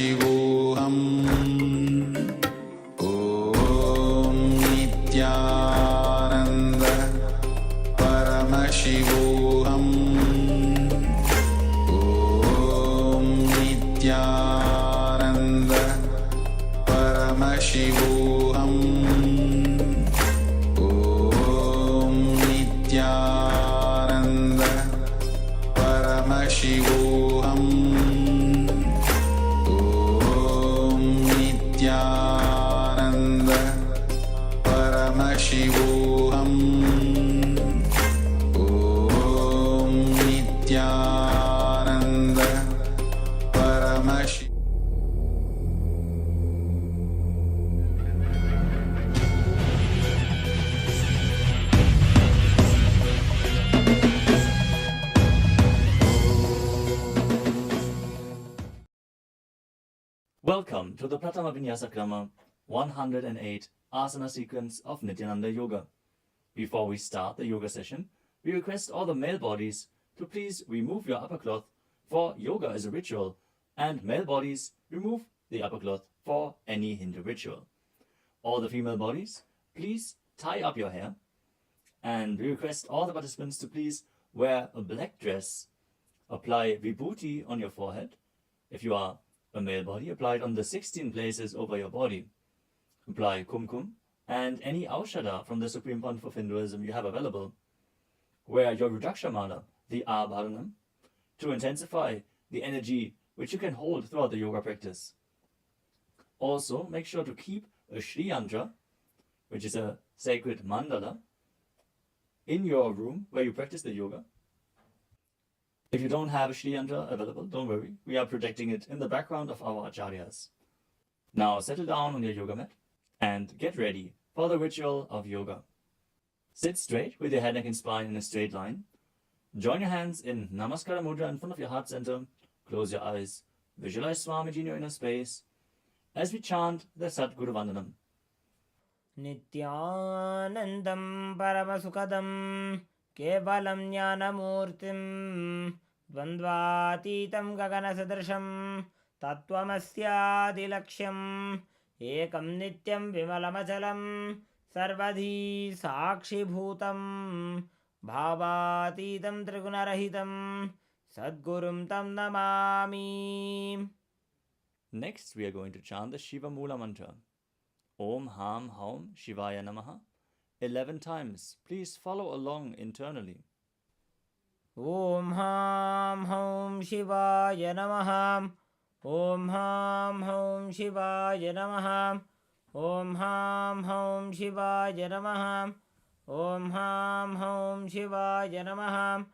Paramashivoham Om Nityananda Paramashivoham Om Nityananda Paramashivoham Om Nityananda Paramashivoham Om Nityananda Paramashivoham Om Nityananda Paramashivoham. Welcome to the Pratama Vinyasa Krama 108 asana sequence of Nityananda Yoga. Before we start the yoga session, we request all the male bodies to please remove your upper cloth, for yoga is a ritual, and male bodies remove the upper cloth for any Hindu ritual. All the female bodies, please tie up your hair, and we request all the participants to please wear a black dress, apply vibhuti on your forehead. If you are a male body, apply it on the 16 places over your body. Apply kumkum and any aushadha from the Supreme Pontiff of Hinduism you have available. Wear your Rudraksha mala, the abharanam, to intensify the energy which you can hold throughout the yoga practice. Also, make sure to keep a Shri Yantra, which is a sacred mandala, in your room where you practice the yoga. If you don't have a Shri Yantra available, don't worry, we are projecting it in the background of our acharyas. Now settle down on your yoga mat and get ready for the ritual of yoga. Sit straight with your head, neck and spine in a straight line. Join your hands in Namaskara Mudra in front of your heart center. Close your eyes. Visualize Swamiji in your inner space as we chant the Sadguru Vandanam. Nityanandam Paramasukadam Kevalam Jnanamurtim Dvandvatitam Gaganasadrasham Tattvamasyadilaksham Ekam Nityam Vimalamachalam Sarvadhi Sakshibhutam Bhavatitam Trigunarahitam Sadgurum Tam Namami. Next, we are going to chant the Shiva Mula mantra. Om Ham Haum Shivaya Namaha 11 times. Please follow along internally. Om Ham Haum Shivaya Namaha. Om Ham Haum Shivaya Namaha. Om Ham Haum Shivaya Namaha. Om Ham Haum Shivaya Namaha.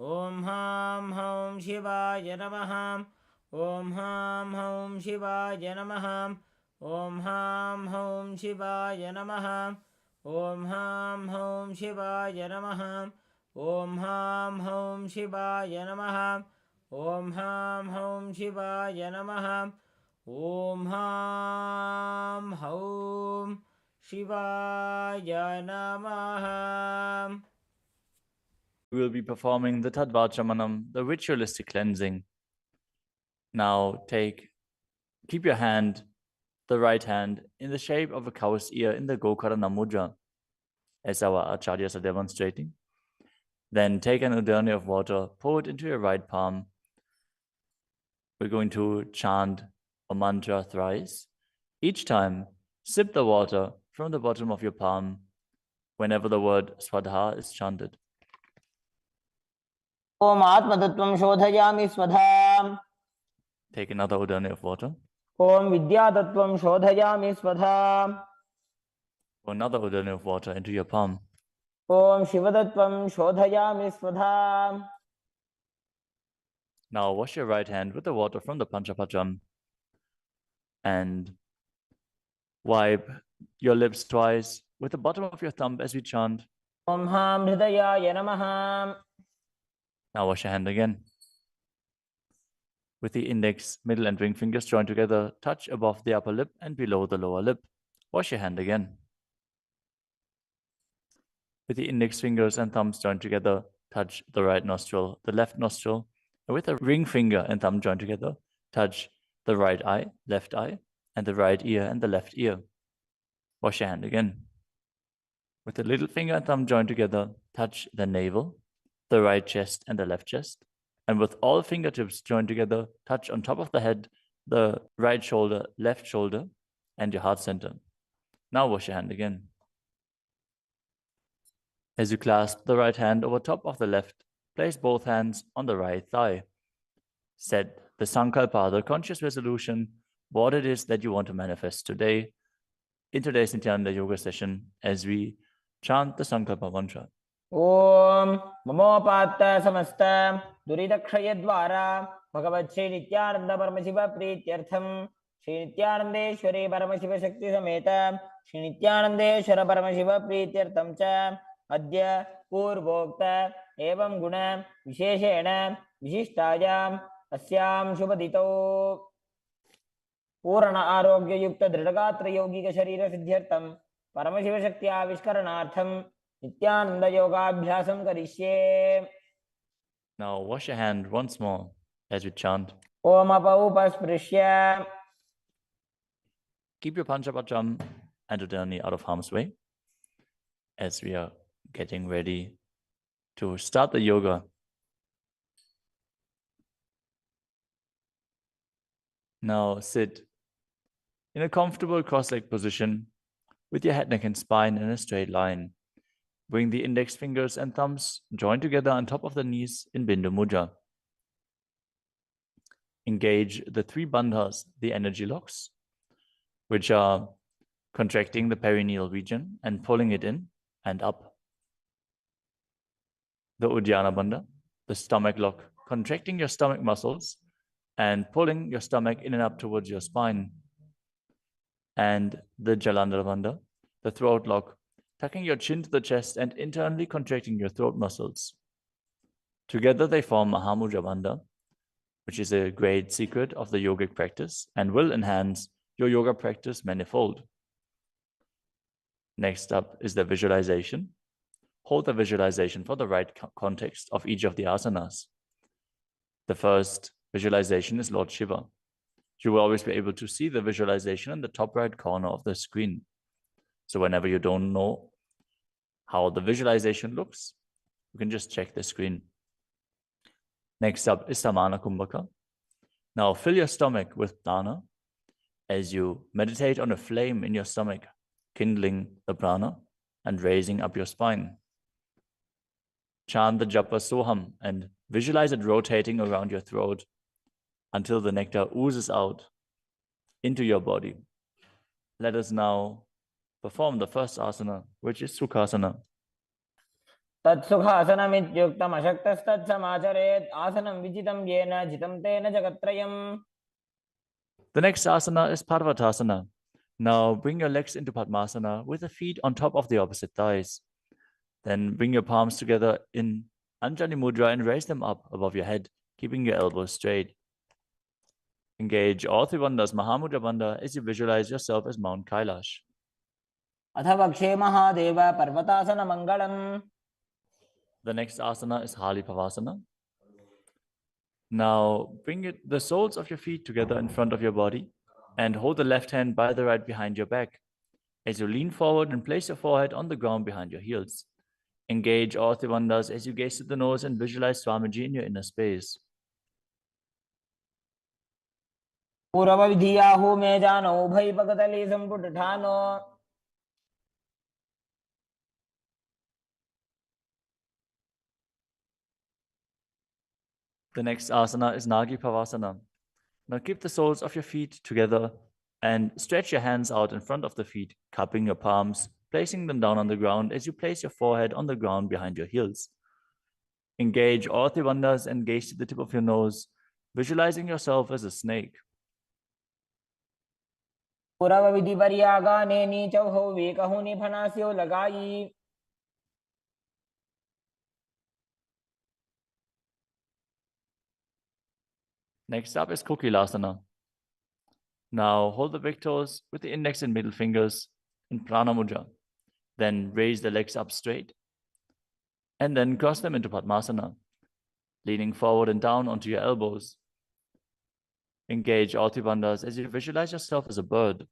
Om Ham Haum Shivaya Namaha. Om Ham Haum Shivaya Namaha. Om Ham Haum Shivaya Namaha. Om Ham Haum Shivaya Namaha. Om Ham Haum Shivaya Namaha. Om Ham Haum Shivaya Namaha. Om Ham Haum Shivaya Namaha. We will be performing the Tadvachamanam, the ritualistic cleansing. Now keep your hand, the right hand, in the shape of a cow's ear in the Gokarana Mudra, as our acharyas are demonstrating. Then take an udani of water, pour it into your right palm. We're going to chant a mantra thrice. Each time, sip the water from the bottom of your palm whenever the word Swadha is chanted. Om Atmatattvam Shodhayami Swadham. Take another udani of water. Om Vidyatattvam Shodhayami Swadham. Pour another udani of water into your palm. Om Shivadattvam Shodhayami Swadham. Now wash your right hand with the water from the Panchapacham and wipe your lips twice with the bottom of your thumb as we chant. Om Ham Hridayaya Namaha. Now wash your hand again. With the index, middle and ring fingers joined together, touch above the upper lip and below the lower lip. Wash your hand again. With the index fingers and thumbs joined together, touch the right nostril, the left nostril, and with the ring finger and thumb joined together, touch the right eye, and the right ear and the left ear. Wash your hand again. With the little finger and thumb joined together, touch the navel, the right chest and the left chest. And with all fingertips joined together, touch on top of the head, the right shoulder, left shoulder, and your heart center. Now wash your hand again. As you clasp the right hand over top of the left, place both hands on the right thigh. Set the sankalpa, the conscious resolution, what it is that you want to manifest today in today's Nityananda Yoga session as we chant the sankalpa mantra. ॐ ममोपात्त समस्त दुरितक्षयद्वारा भगवत् श्री नित्यानंद परमशिव प्रीत्यर्थम श्री नित्यानंदेश्वरी परमशिव शक्ति समेत श्री नित्यानंदेश्वर परमशिव प्रीत्यर्थम च अद्य पूर्वोक्त एवं गुण विशेषेण विशिष्टायाम् अस्यां शुभदितौ पूर्ण आरोग्ययुक्त दृढ़गात्र यौगिक शरीर सिद्ध्यर्थम परमशिव शक्ति आविष्करणार्थम नित्यानंद योगाभ्यासं करिष्ये. Now wash your hand once more as we chant. Om अपौपस्पृश्य. Keep your Panchapatram and Udani out of harm's way as we are getting ready to start the yoga. Now sit in a comfortable cross-legged position with your head, neck, and spine in a straight line. Bring the index fingers and thumbs joined together on top of the knees in Bindu Mudra. Engage the three bandhas, the energy locks, which are contracting the perineal region and pulling it in and up. The Uddiyana Bandha, the stomach lock, contracting your stomach muscles and pulling your stomach in and up towards your spine. And the Jalandhara Bandha, the throat lock, tucking your chin to the chest and internally contracting your throat muscles. Together they form Mahamudra Bandha, which is a great secret of the yogic practice and will enhance your yoga practice manifold. Next up is the visualization. Hold the visualization for the right context of each of the asanas. The first visualization is Lord Shiva. You will always be able to see the visualization in the top right corner of the screen. So whenever you don't know how the visualization looks, you can just check the screen. Next up is Samana Kumbhaka. Now fill your stomach with prana as you meditate on a flame in your stomach, kindling the prana and raising up your spine. Chant the japa soham and visualize it rotating around your throat until the nectar oozes out into your body. Let us now perform the first asana, which is Sukhasana. तत्सुखासनमित्युक्तम् अशक्तस्तत्समाचरेत् आसनं विजितं येन जितं तेन जगत्त्रयम्. The next asana is Parvatasana. Now bring your legs into Padmasana with the feet on top of the opposite thighs. Then bring your palms together in Anjali Mudra and raise them up above your head, keeping your elbows straight. Engage all three bandhas, Mahamudra Bandha, as you visualize yourself as Mount Kailash. अथ वक्षे Mahadev पर्वतासनमङ्गलम्. The next asana is Halipavasana. Now bring the soles of your feet together in front of your body and hold the left hand by the right behind your back as you lean forward and place your forehead on the ground behind your heels. Engage all three bandhas as you gaze to the nose and visualize Swamiji in your inner space. पूर्वविधियाहु मे जानो उभयपकतली सम्पुटठानो. The next asana is Nagi Pavasana. Now keep the soles of your feet together and stretch your hands out in front of the feet, cupping your palms, placing them down on the ground as you place your forehead on the ground behind your heels. Engage all three bandhas and gaze to the tip of your nose, visualizing yourself as a snake. पूर्वविधिपर्यागाने नीचौ वेकहुनि फनास्यो लगाई. Next up is Kokilasana. Now hold the big toes with the index and middle fingers in Prana Mudra. Then raise the legs up straight and then cross them into Padmasana, leaning forward and down onto your elbows. Engage all three bandhas as you visualize yourself as a bird.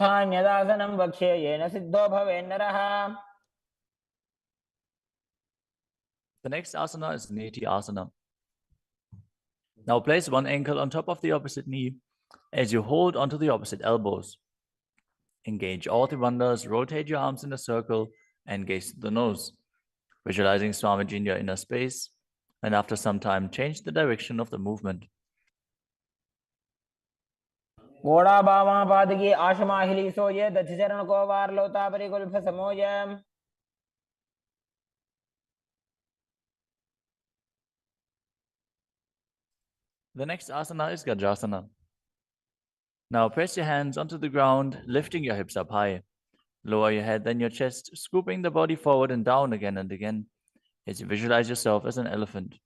स्थान्यदासनं वक्ष्ये yen Sidho भवेन्नरः. The next asana is Neti asana. Now place one ankle on top of the opposite knee as you hold onto the opposite elbows. Engage all three bandhas, rotate your arms in a circle and gaze to the nose, visualizing Swamiji in your inner space, and after some time change the direction of the movement. घोड़ा बामा पादगी आशमाहिली सोये दक्षचरण को वार लोता परिकुल्फ समोय. The next asana is Gajasana. Now press your hands onto the ground, lifting your hips up high. Lower your head, then your chest, scooping the body forward and down again and again as you visualize yourself as an elephant.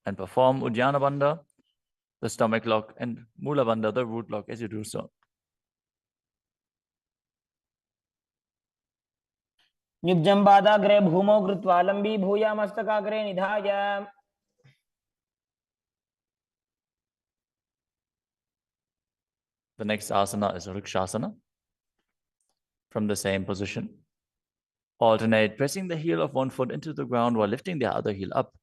And perform Uddiyana Bandha, the stomach lock, and Mula Bandha, the root lock, as you do so. निब्जं पादाग्रे भूमौ कृत्वा लम्बी भूया मस्तकाग्रे निधाय. The next asana is Vrikshasana. From the same position, alternate pressing the heel of one foot into the ground while lifting the other heel up.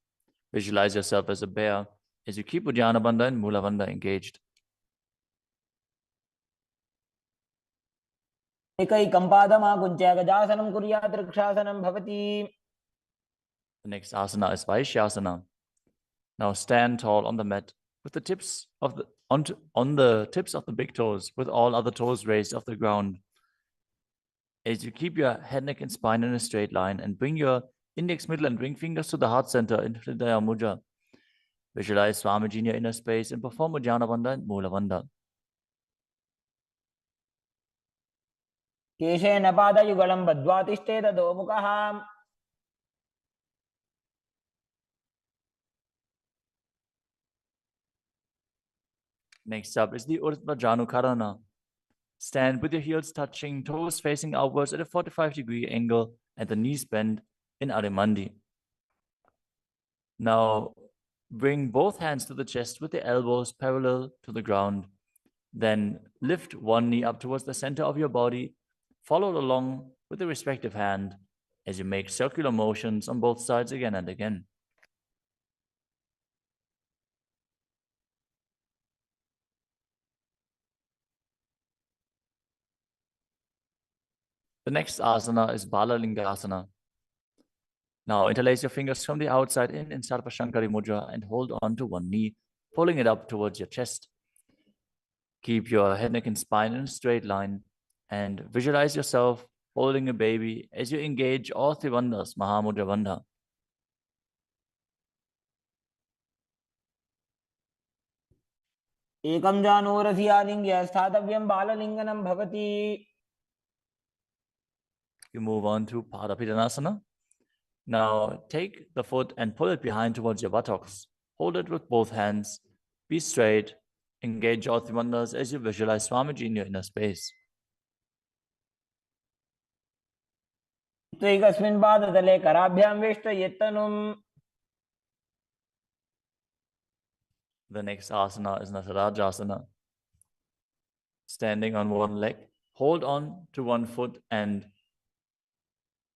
Visualize yourself as a bear as you keep Uddiyana Bandha and Mula Bandha engaged. एकैकं पादमाकुञ्च्य गजासनं कुर्यात् वृक्षासनं भवति. The next asana is Vaishyasana. Now stand tall on the mat with the tips of the on the tips of the big toes, with all other toes raised off the ground. As you keep your head, neck, and spine in a straight line, and bring your index, middle, and ring fingers to the heart center in Hridaya Mudra. Visualize Swamiji in your inner space and perform Uddiyana Bandha and Mula Bandha. केशेन पादयुगलं बद्ध्वा तिष्ठेत दोमुखः. Next up is the Urdhva Janukarana. Stand with your heels touching, toes facing outwards at a 45-degree angle, and the knees bend in Arimandi. Now, bring both hands to the chest with the elbows parallel to the ground. Then lift one knee up towards the center of your body, followed along with the respective hand as you make circular motions on both sides again and again. The next asana is Balalingasana. Now interlace your fingers from the outside in Sarvashankari Mudra and hold on to one knee, pulling it up towards your chest. Keep your head, neck, and spine in a straight line and visualize yourself holding a baby as you engage all three bandhas, Mahamudra Bandha. एकं जानोरधियालिङ्ग्य स्थातव्यं बाललिङ्गनं भवति. You move on to Padapidanasana. Now take the foot and pull it behind towards your buttocks. Hold it with both hands. Be straight. Engage all three bandhas as you visualize Swamiji in your inner space. त्वैकस्मिन् पादतले कराभ्यां वेष्टयेत्तनुम्. The next asana is Natarajasana. Standing on one leg, hold on to one foot and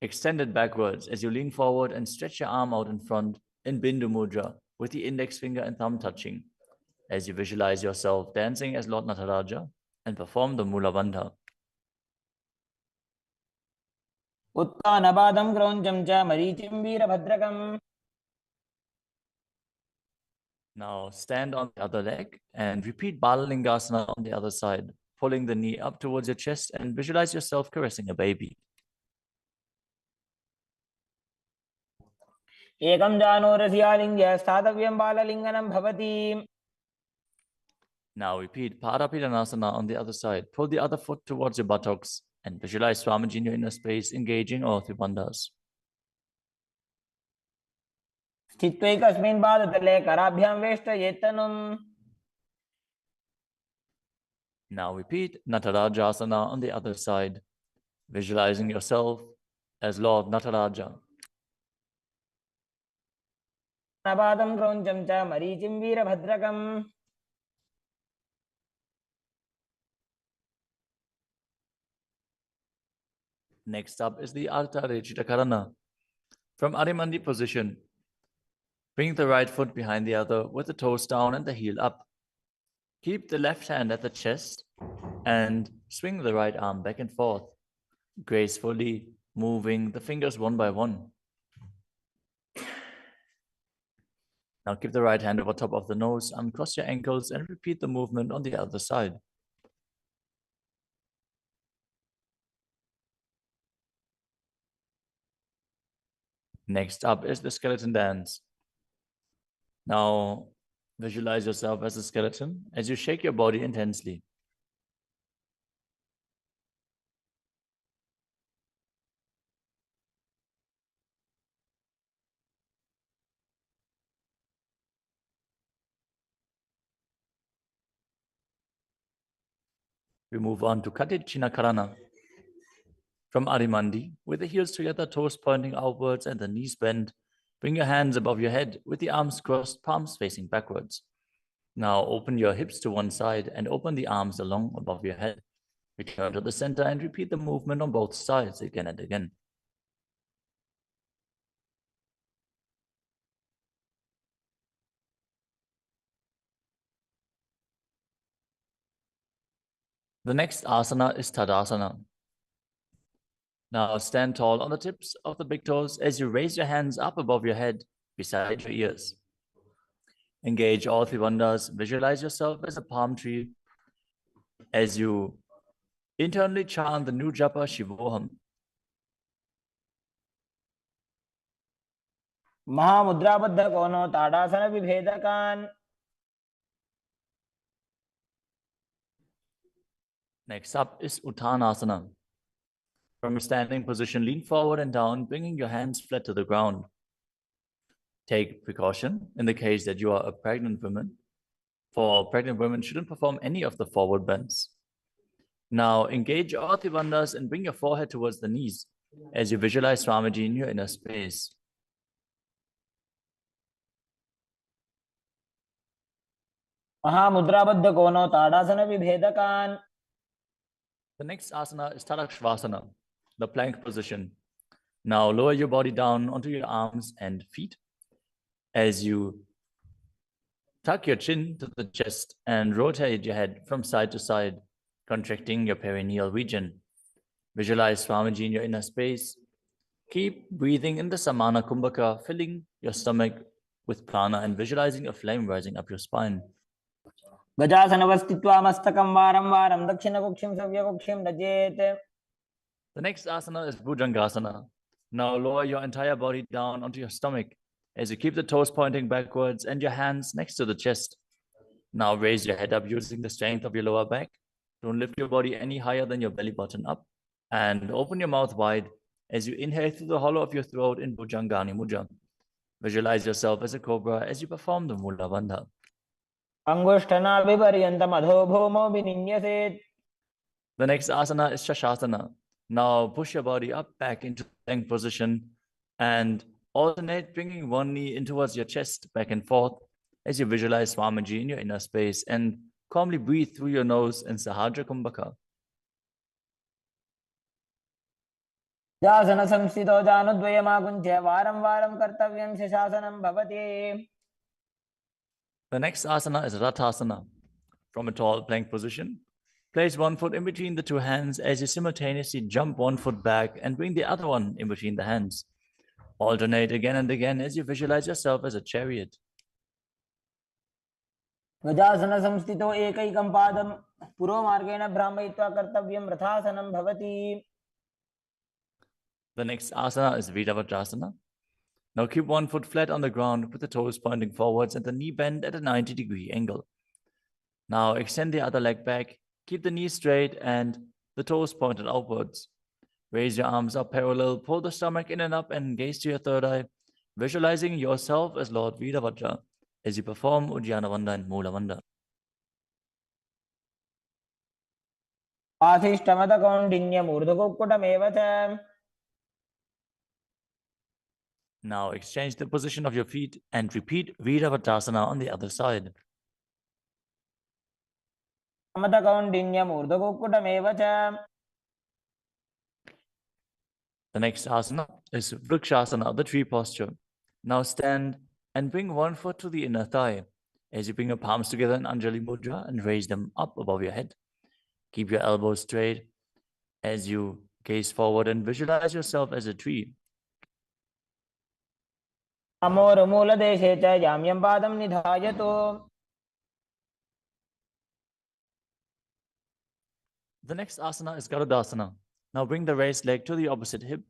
extend it backwards as you lean forward and stretch your arm out in front in Bindu Mudra with the index finger and thumb touching as you visualize yourself dancing as Lord Nataraja and perform the Mula Bandha. उत्तानपादं क्रौञ्चं च मरीचिं वीरभद्रकम्. Now stand on the other leg and repeat Balalingasana on the other side, pulling the knee up towards your chest and visualize yourself caressing a baby. एकं जानोरधियालिङ्ग्य स्थातव्यं बाललिङ्गनं भवति. Now repeat Padapidanasana on the other side. Pull the other foot towards your buttocks and visualize Swamiji in your inner space, engaging all three bandhas. स्थित्वैकस्मिन् पादतले कराभ्यां वेष्टयेत्तनुम्. Now repeat Natarajasana on the other side, visualizing yourself as Lord Nataraja. नपादं क्रौञ्चं च मरीचिं वीरभद्रकम् Next up is the Ardha Rechita Karana. From Adimandi position, bring the right foot behind the other with the toes down and the heel up. Keep the left hand at the chest and swing the right arm back and forth, gracefully moving the fingers one by one. Now keep the right hand over top of the nose, uncross your ankles, and repeat the movement on the other side. Next up is the skeleton dance. Now visualize yourself as a skeleton as you shake your body intensely. We move on to Katichina Karana. From Arimandi, with the heels together, toes pointing outwards and the knees bent, bring your hands above your head with the arms crossed, palms facing backwards. Now open your hips to one side and open the arms along above your head. Return to the center and repeat the movement on both sides again and again. The next asana is Tadasana. Now stand tall on the tips of the big toes as you raise your hands up above your head, beside your ears. Engage all three bandhas. Visualize yourself as a palm tree as you internally chant the new japa Shivoham. महामुद्राबद्ध कोनो ताड़ासन विभेदकान् Next up is Uttanasana. From a standing position, lean forward and down, bringing your hands flat to the ground. Take precaution in the case that you are a pregnant woman. For pregnant women, shouldn't perform any of the forward bends. Now engage all three bandhas and bring your forehead towards the knees as you visualize Swamiji in your inner space. महामुद्राबद्ध कोनो ताड़ासन विभेदकान् The next asana is Tadakshvasana, the plank position. Now lower your body down onto your arms and feet as you tuck your chin to the chest and rotate your head from side to side, contracting your perineal region. Visualize Swamiji in your inner space. Keep breathing in the Samana Kumbhaka, filling your stomach with prana and visualizing a flame rising up your spine. गजासनवस्थित्वा मस्तकं वारं वारं दक्षिणकुक्षिं सव्यकुक्षिं नजेत्. The next asana is Bhujangasana. Now lower your entire body down onto your stomach as you keep the toes pointing backwards and your hands next to the chest. Now raise your head up using the strength of your lower back. Don't lift your body any higher than your belly button up. And open your mouth wide as you inhale through the hollow of your throat in Bhujangani Mudra. Visualize yourself as a cobra as you perform the Mula Bandha. अंगुष्ठनाभिपर्यन्तम् अधो भूमौ विनिन्यसेत्. The next asana is Shashasana. Now push your body up back into the plank position and alternate bringing one knee in towards your chest back and forth as you visualize Swamiji in your inner space and calmly breathe through your nose in Sahadra Kumbhaka. जासन संस्थितो जानुद्वयमाकुञ्च्य वारं वारं कर्तव्यं शशासनं भवति. The next asana is Rathasana. From a tall plank position, place one foot in between the two hands as you simultaneously jump one foot back and bring the other one in between the hands. Alternate again and again as you visualize yourself as a chariot. गजासन संस्थितो एकैकं पादं पुरोमार्गेण भ्रामयित्वा कर्तव्यं रथासनं भवति. The next asana is Vidavajrasana. Now keep one foot flat on the ground with the toes pointing forwards and the knee bent at a 90-degree angle. Now extend the other leg back, keep the knee straight and the toes pointed outwards. Raise your arms up parallel, pull the stomach in and up and gaze to your third eye, visualizing yourself as Lord Vidavajra as you perform Uddiyana Bandha and Mula Bandha. आशिष्टमतकौण्डिन्यमूर्धकुक्कुटमेव च. Now exchange the position of your feet and repeat Viravatasana on the other side. समतकौण्डिन्यमूर्धकुक्कुटमेव च The next asana is Vrikshasana, the tree posture. Now stand and bring one foot to the inner thigh as you bring your palms together in Anjali Mudra and raise them up above your head. Keep your elbows straight as you gaze forward and visualize yourself as a tree. अमोरुमूलदेशे च जाम्यं पादं निधायतु The next asana is Garudasana. Now bring the raised leg to the opposite hip.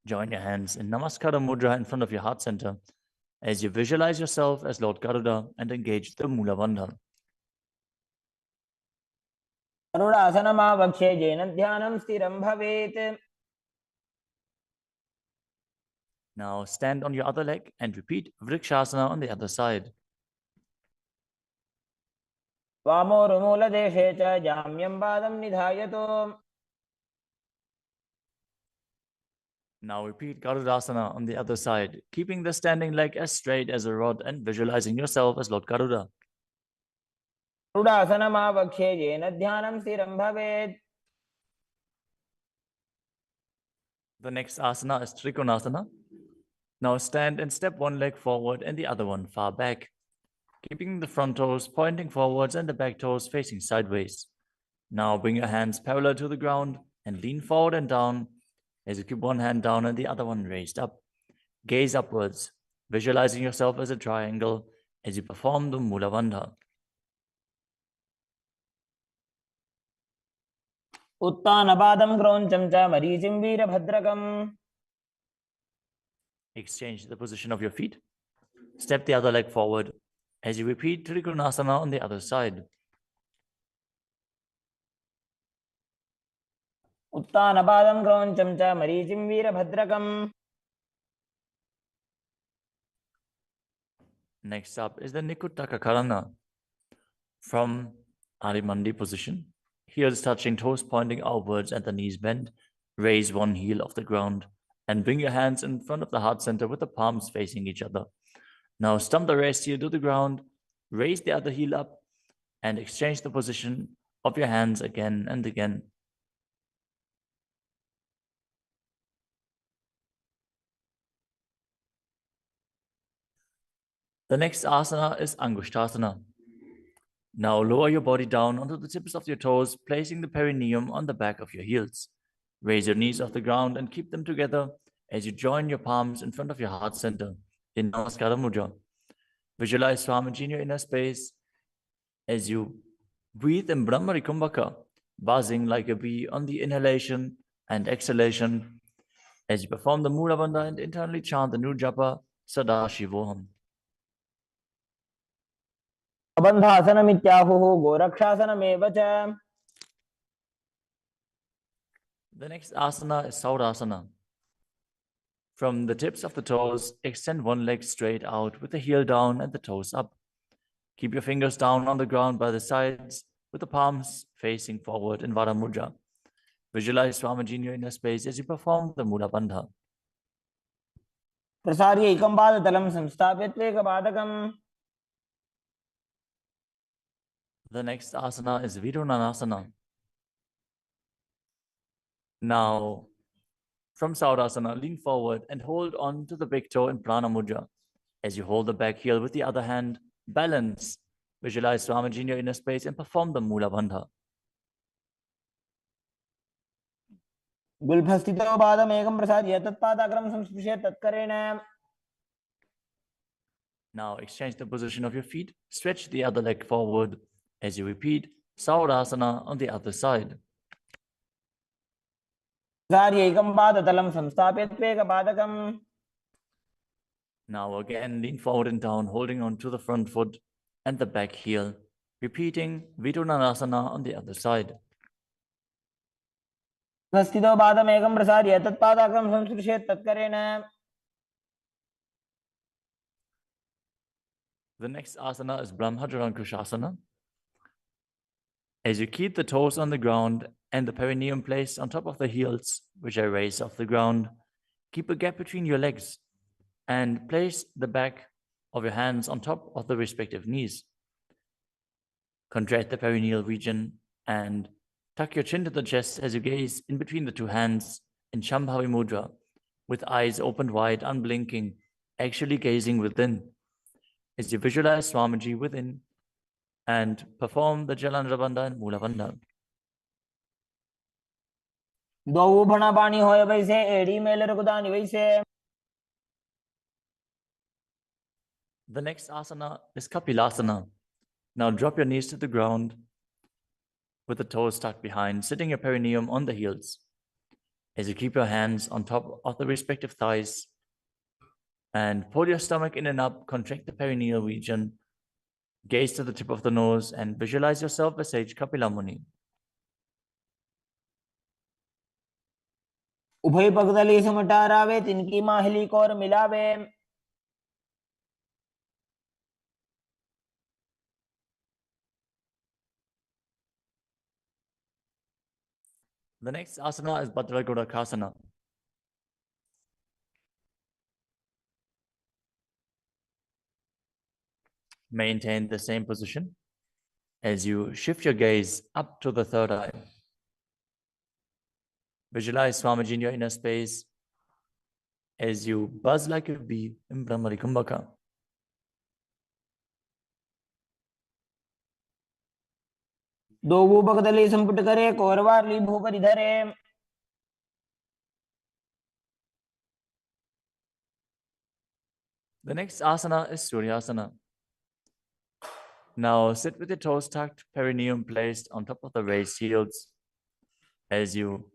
Join your hands in Namaskara Mudra in front of your heart center as you visualize yourself as Lord Garuda and engage the Mula Bandha. गरुडासनमावक्षे येन ध्यानं स्थिरं भवेत् Now stand on your other leg and repeat Vrikshasana on the other side. वामोरुमूलदेशे च जाम्यं पादं निधायतु Now repeat Garudasana on the other side, keeping the standing leg as straight as a rod and visualizing yourself as Lord Garuda. गरुडासनमावक्षे येन ध्यानं स्थिरं भवेत् The next asana is Trikonasana. Now stand and step one leg forward and the other one far back, keeping the front toes pointing forwards and the back toes facing sideways. Now bring your hands parallel to the ground and lean forward and down as you keep one hand down and the other one raised up. Gaze upwards, visualizing yourself as a triangle as you perform the Mula Bandha. उत्तानपादं क्रौञ्चं च मरीचिं वीरभद्रकम् Exchange the position of your feet. Step the other leg forward as you repeat Trikonasana on the other side. उत्तानपादं क्रौञ्चं च मरीचिं वीरभद्रकम् Next up is the Nikuttaka Karana. From Adimandi position, heels touching, toes pointing outwards and the knees bent, raise one heel off the ground and bring your hands in front of the heart center with the palms facing each other. Now stump the raised heel to the ground, raise the other heel up and exchange the position of your hands again and again. The next asana is Angushtasana. Now lower your body down onto the tips of your toes, placing the perineum on the back of your heels. Raise your knees off the ground and keep them together as you join your palms in front of your heart center in Namaskara Mudra. Visualize Swamiji in your inner space as you breathe in Brahmari Kumbhaka, buzzing like a bee on the inhalation and exhalation as you perform the Mula Bandha and internally chant the new japa Sadashivoham. बन्धासनमित्याहुः गोरक्षासनमेव च The next asana is Saurasana. From the tips of the toes, extend one leg straight out with the heel down and the toes up. Keep your fingers down on the ground by the sides with the palms facing forward in Vara Mudra. Visualize Swamiji in your inner space as you perform the Mula Bandha. प्रसार्य एकं पादतलं संस्थाप्य त्वेकपादकम् The next asana is Virunanasana. Now, from Saurasana, lean forward and hold on to the big toe in Prana Mudra. As you hold the back heel with the other hand, balance. Visualize Swamiji in your inner space and perform the Mula Bandha. गुल्फस्थितो पादमेकं प्रसार्य तत्पादाग्रं संस्पृश्य तत्करेण Now exchange the position of your feet. Stretch the other leg forward as you repeat Saurasana on the other side. प्रसार्य एकं पादतलं संस्थाप्य त्वेकपादकम् Now again, lean forward and down, holding on to the front foot and the back heel. Repeating Virunanasana on the other side. स्थितो पादमेकं प्रसार्य तत्पादाग्रं संस्पृश्य तत्करेण The next asana is Brahmajarankushasana. As you keep the toes on the ground and the perineum placed on top of the heels, which are raised off the ground, keep a gap between your legs. and place the back of your hands on top of the respective knees. Contract the perineal region and tuck your chin to the chest as you gaze in between the two hands in Shambhavi Mudra, with eyes opened wide, unblinking, actually gazing within. As you visualize Swamiji within and perform the Jalandhara Bandha and Mula Bandha. दो भणा पानी होय वैसे एड़ी mail रघुदानी वैसे. The next asana is Kapilasana. Now drop your knees to the ground with the toes tucked behind, sitting your perineum on the heels. As you keep your hands on top of the respective thighs and pull your stomach in and up, contract the perineal region, gaze to the tip of the nose and visualize yourself as Sage Kapila Muni. उभय पगदली समटारावे तिनकी Mahuli core मिलावे. The next asana is Bhadragodakasana. Maintain the same position as you shift your gaze up to the third eye. Visualize Swamiji in your inner space as you buzz like a bee in Brahmari Kumbhaka. दो वो पगदली संपुट करे कोरवारली भूपरि धरे. The next asana is Suryasana. Now sit with your toes tucked, perineum placed on top of the raised heels as you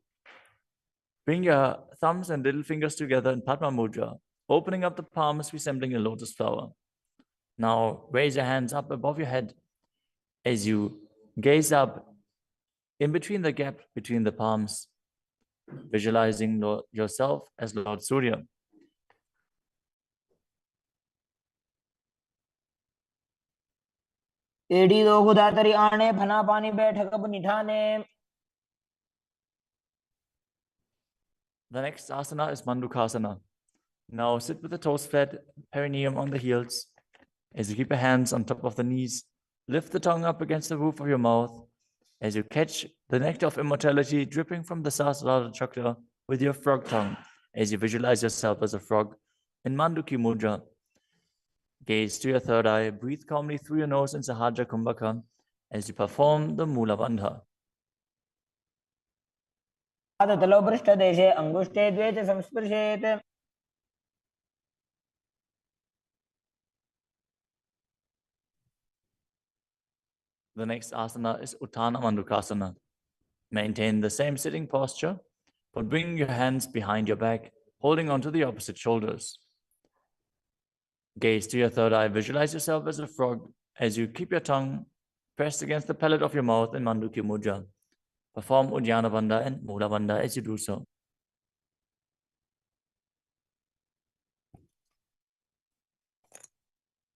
bring your thumbs and little fingers together in Padma Mudra, opening up the palms resembling a lotus flower. Now raise your hands up above your head as you gaze up in between the gap between the palms, visualizing yourself as Lord Surya. एड़ी दो गुदातरी आने फना पानी बैठक अब निठाने. The next asana is Mandukasana. Now sit with the toes flat, perineum on the heels. As you keep your hands on top of the knees, lift the tongue up against the roof of your mouth. As you catch the nectar of immortality dripping from the Sahasrara chakra with your frog tongue, as you visualize yourself as a frog in Manduki Mudra. Gaze to your third eye, breathe calmly through your nose in Sahajra Kumbhaka as you perform the Mula Bandha. तलो पृष्ठ देशे अंगुष्ठे द्वे च संस्पृशेत. The next asana is Uttana Mandukasana. Maintain the same sitting posture, but bring your hands behind your back, holding onto the opposite shoulders. Gaze to your third eye, visualize yourself as a frog as you keep your tongue pressed against the palate of your mouth in Manduki Mudra. Perform Uddiyana Bandha and Mula Bandha as you do so.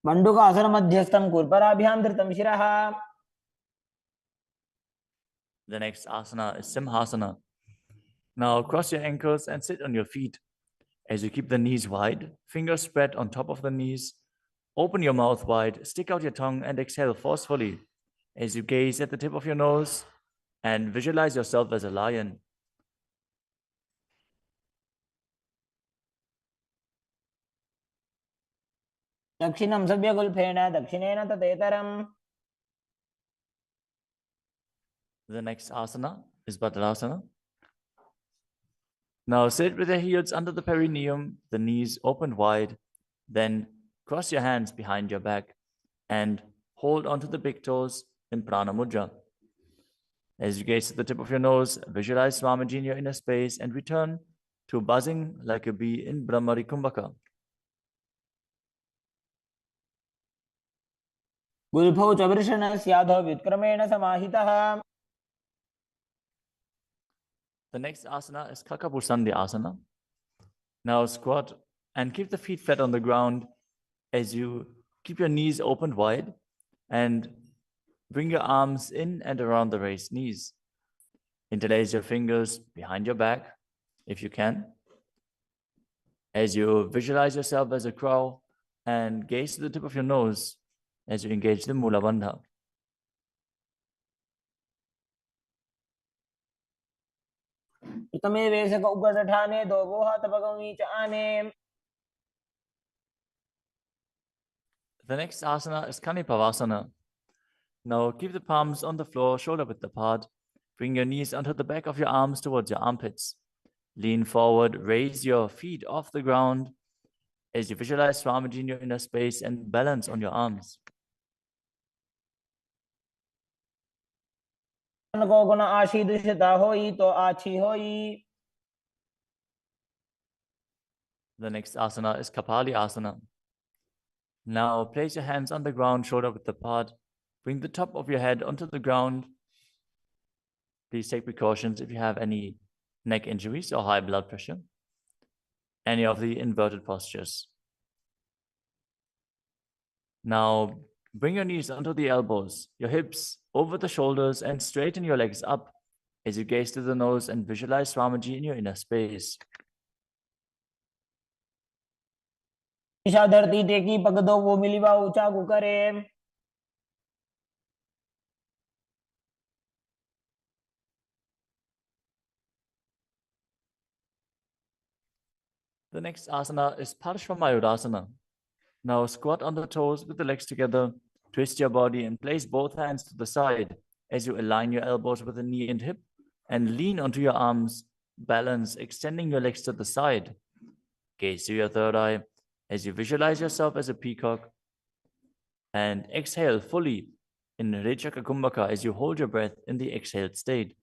मंडूकासन मध्यस्थं कुर्पराभ्यां धृतं शिरः. The next asana is Simhasana. Now cross your ankles and sit on your feet. As you keep the knees wide, fingers spread on top of the knees, open your mouth wide, stick out your tongue and exhale forcefully as you gaze at the tip of your nose and visualize yourself as a lion. दक्षिणं सव्यगुल्फेन दक्षिणेन ततेतरम्. The next asana is Bhadrasana. Now sit with your heels under the perineum, the knees open wide, then cross your hands behind your back and hold onto the big toes in Prana Mudra. As you gaze to the tip of your nose, visualize Swamiji in your inner space and return to buzzing like a bee in Brahmari Kumbhaka. गुल्फौ च वृषणस्याधो व्युत्क्रमेण समाहितः. The next asana is Kakabusandhi Asana. Now squat and keep the feet flat on the ground as you keep your knees open wide and bring your arms in and around the raised knees. Interlace your fingers behind your back if you can. As you visualize yourself as a crow and gaze to the tip of your nose as you engage the Mula Bandha. तमे वेशक उगत ठाने दो गोहा तपगमी च आने. The next asana is Kanipavasana. Now keep the palms on the floor, shoulder width apart. Bring your knees onto the back of your arms towards your armpits. Lean forward, raise your feet off the ground as you visualize Swamiji in your inner space and balance on your arms. को गुण आशी दुष्टता होई तो आछी होई. The next asana is Kapali Asana. Now place your hands on the ground, shoulder width apart. Bring the top of your head onto the ground. Please take precautions if you have any neck injuries or high blood pressure. Any of the inverted postures. Now bring your knees onto the elbows, your hips over the shoulders, and straighten your legs up as you gaze to the nose and visualize Swamiji in your inner space. Isha धरती टेकी पग दो वो मिलीवा ऊंचा को करे. The next asana is Parshvamayurasana. Now squat on the toes with the legs together, twist your body and place both hands to the side as you align your elbows with the knee and hip and lean onto your arms, balance, extending your legs to the side. Gaze to your third eye as you visualize yourself as a peacock and exhale fully in Rechaka Kumbhaka as you hold your breath in the exhaled state.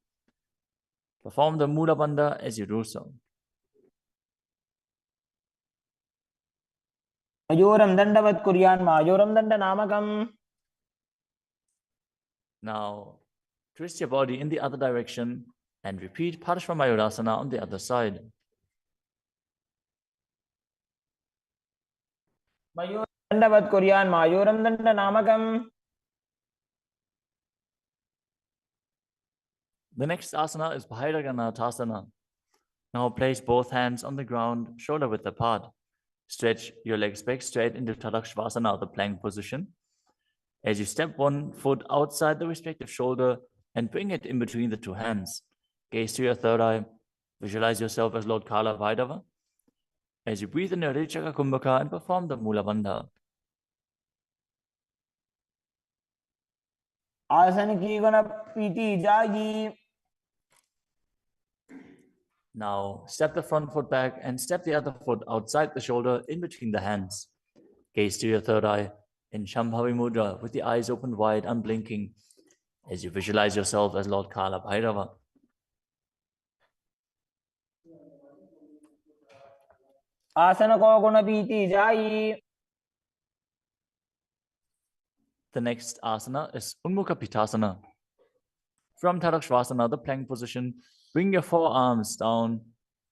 Perform the Mula Bandha as you do so. मयूरम दंडवत कुर्यान मायूरम दंड नामकम. Now, twist your body in the other direction and repeat Parshvamayurasana on the other side. मयूर दंडवत कुर्यान मायूरम दंड नामकम. The next asana is Bhairaganathasana. Now place both hands on the ground, shoulder width apart. Stretch your legs back straight into Tadakshvasana, the plank position. As you step one foot outside the respective shoulder and bring it in between the two hands. Gaze to your third eye. Visualize yourself as Lord Kala Vaidava. As you breathe in your Rechaka Kumbhaka and perform the Mula Bandha. आसन की गुण पीती जागी. Now step the front foot back and step the other foot outside the shoulder in between the hands. Gaze to your third eye in Shambhavi Mudra with the eyes open wide, unblinking, as you visualize yourself as Lord Kala Bhairava. आसन को गुण पीती जाई. The next asana is Unmukha Pitasana. From Tadakshvasana, the plank position, bring your forearms down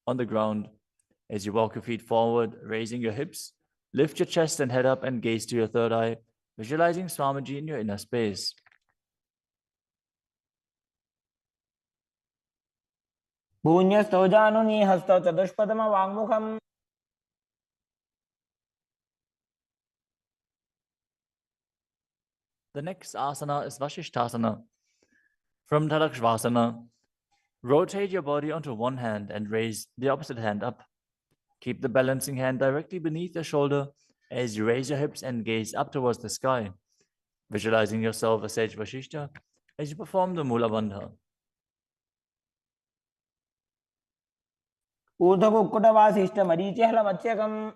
on the ground as you walk your feet forward, raising your hips. Lift your chest and head up and gaze to your third eye, visualizing Swamiji in your inner space. भून्यस्तो जानुनी हस्तो चतुष्पदम वाङ्मुखम. The next asana is Vashishthasana. From Tadakshvasana, rotate your body onto one hand and raise the opposite hand up. Keep the balancing hand directly beneath your shoulder as you raise your hips and gaze up towards the sky, visualizing yourself as Sage Vashishta as you perform the Mula Bandha. ऊर्ध्व कुक्कुट वासिष्ठ मरीचि हल मत्स्यकम.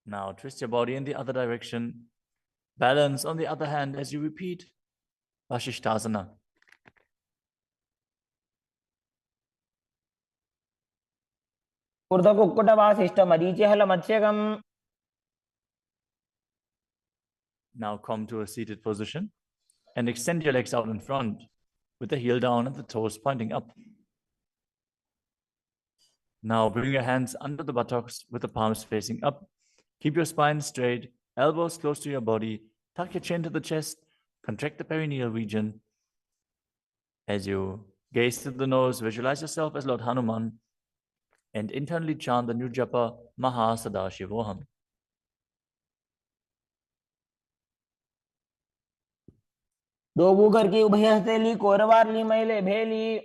Now twist your body in the other direction. Balance on the other hand as you repeat Vashishthasana. ऊर्ध्व कुक्कुट वासिष्ठ मरीचि हल मत्स्यकम. Now come to a seated position and extend your legs out in front with the heel down and the toes pointing up. Now bring your hands under the buttocks with the palms facing up. Keep your spine straight, elbows close to your body. Tuck your chin to the chest. Contract the perineal region. As you gaze to the nose, visualize yourself as Lord Hanuman. and internally chant the new japa Mahasadashivoham. दोबू करके उभय हस्तेली कोरवारली मैले भेली.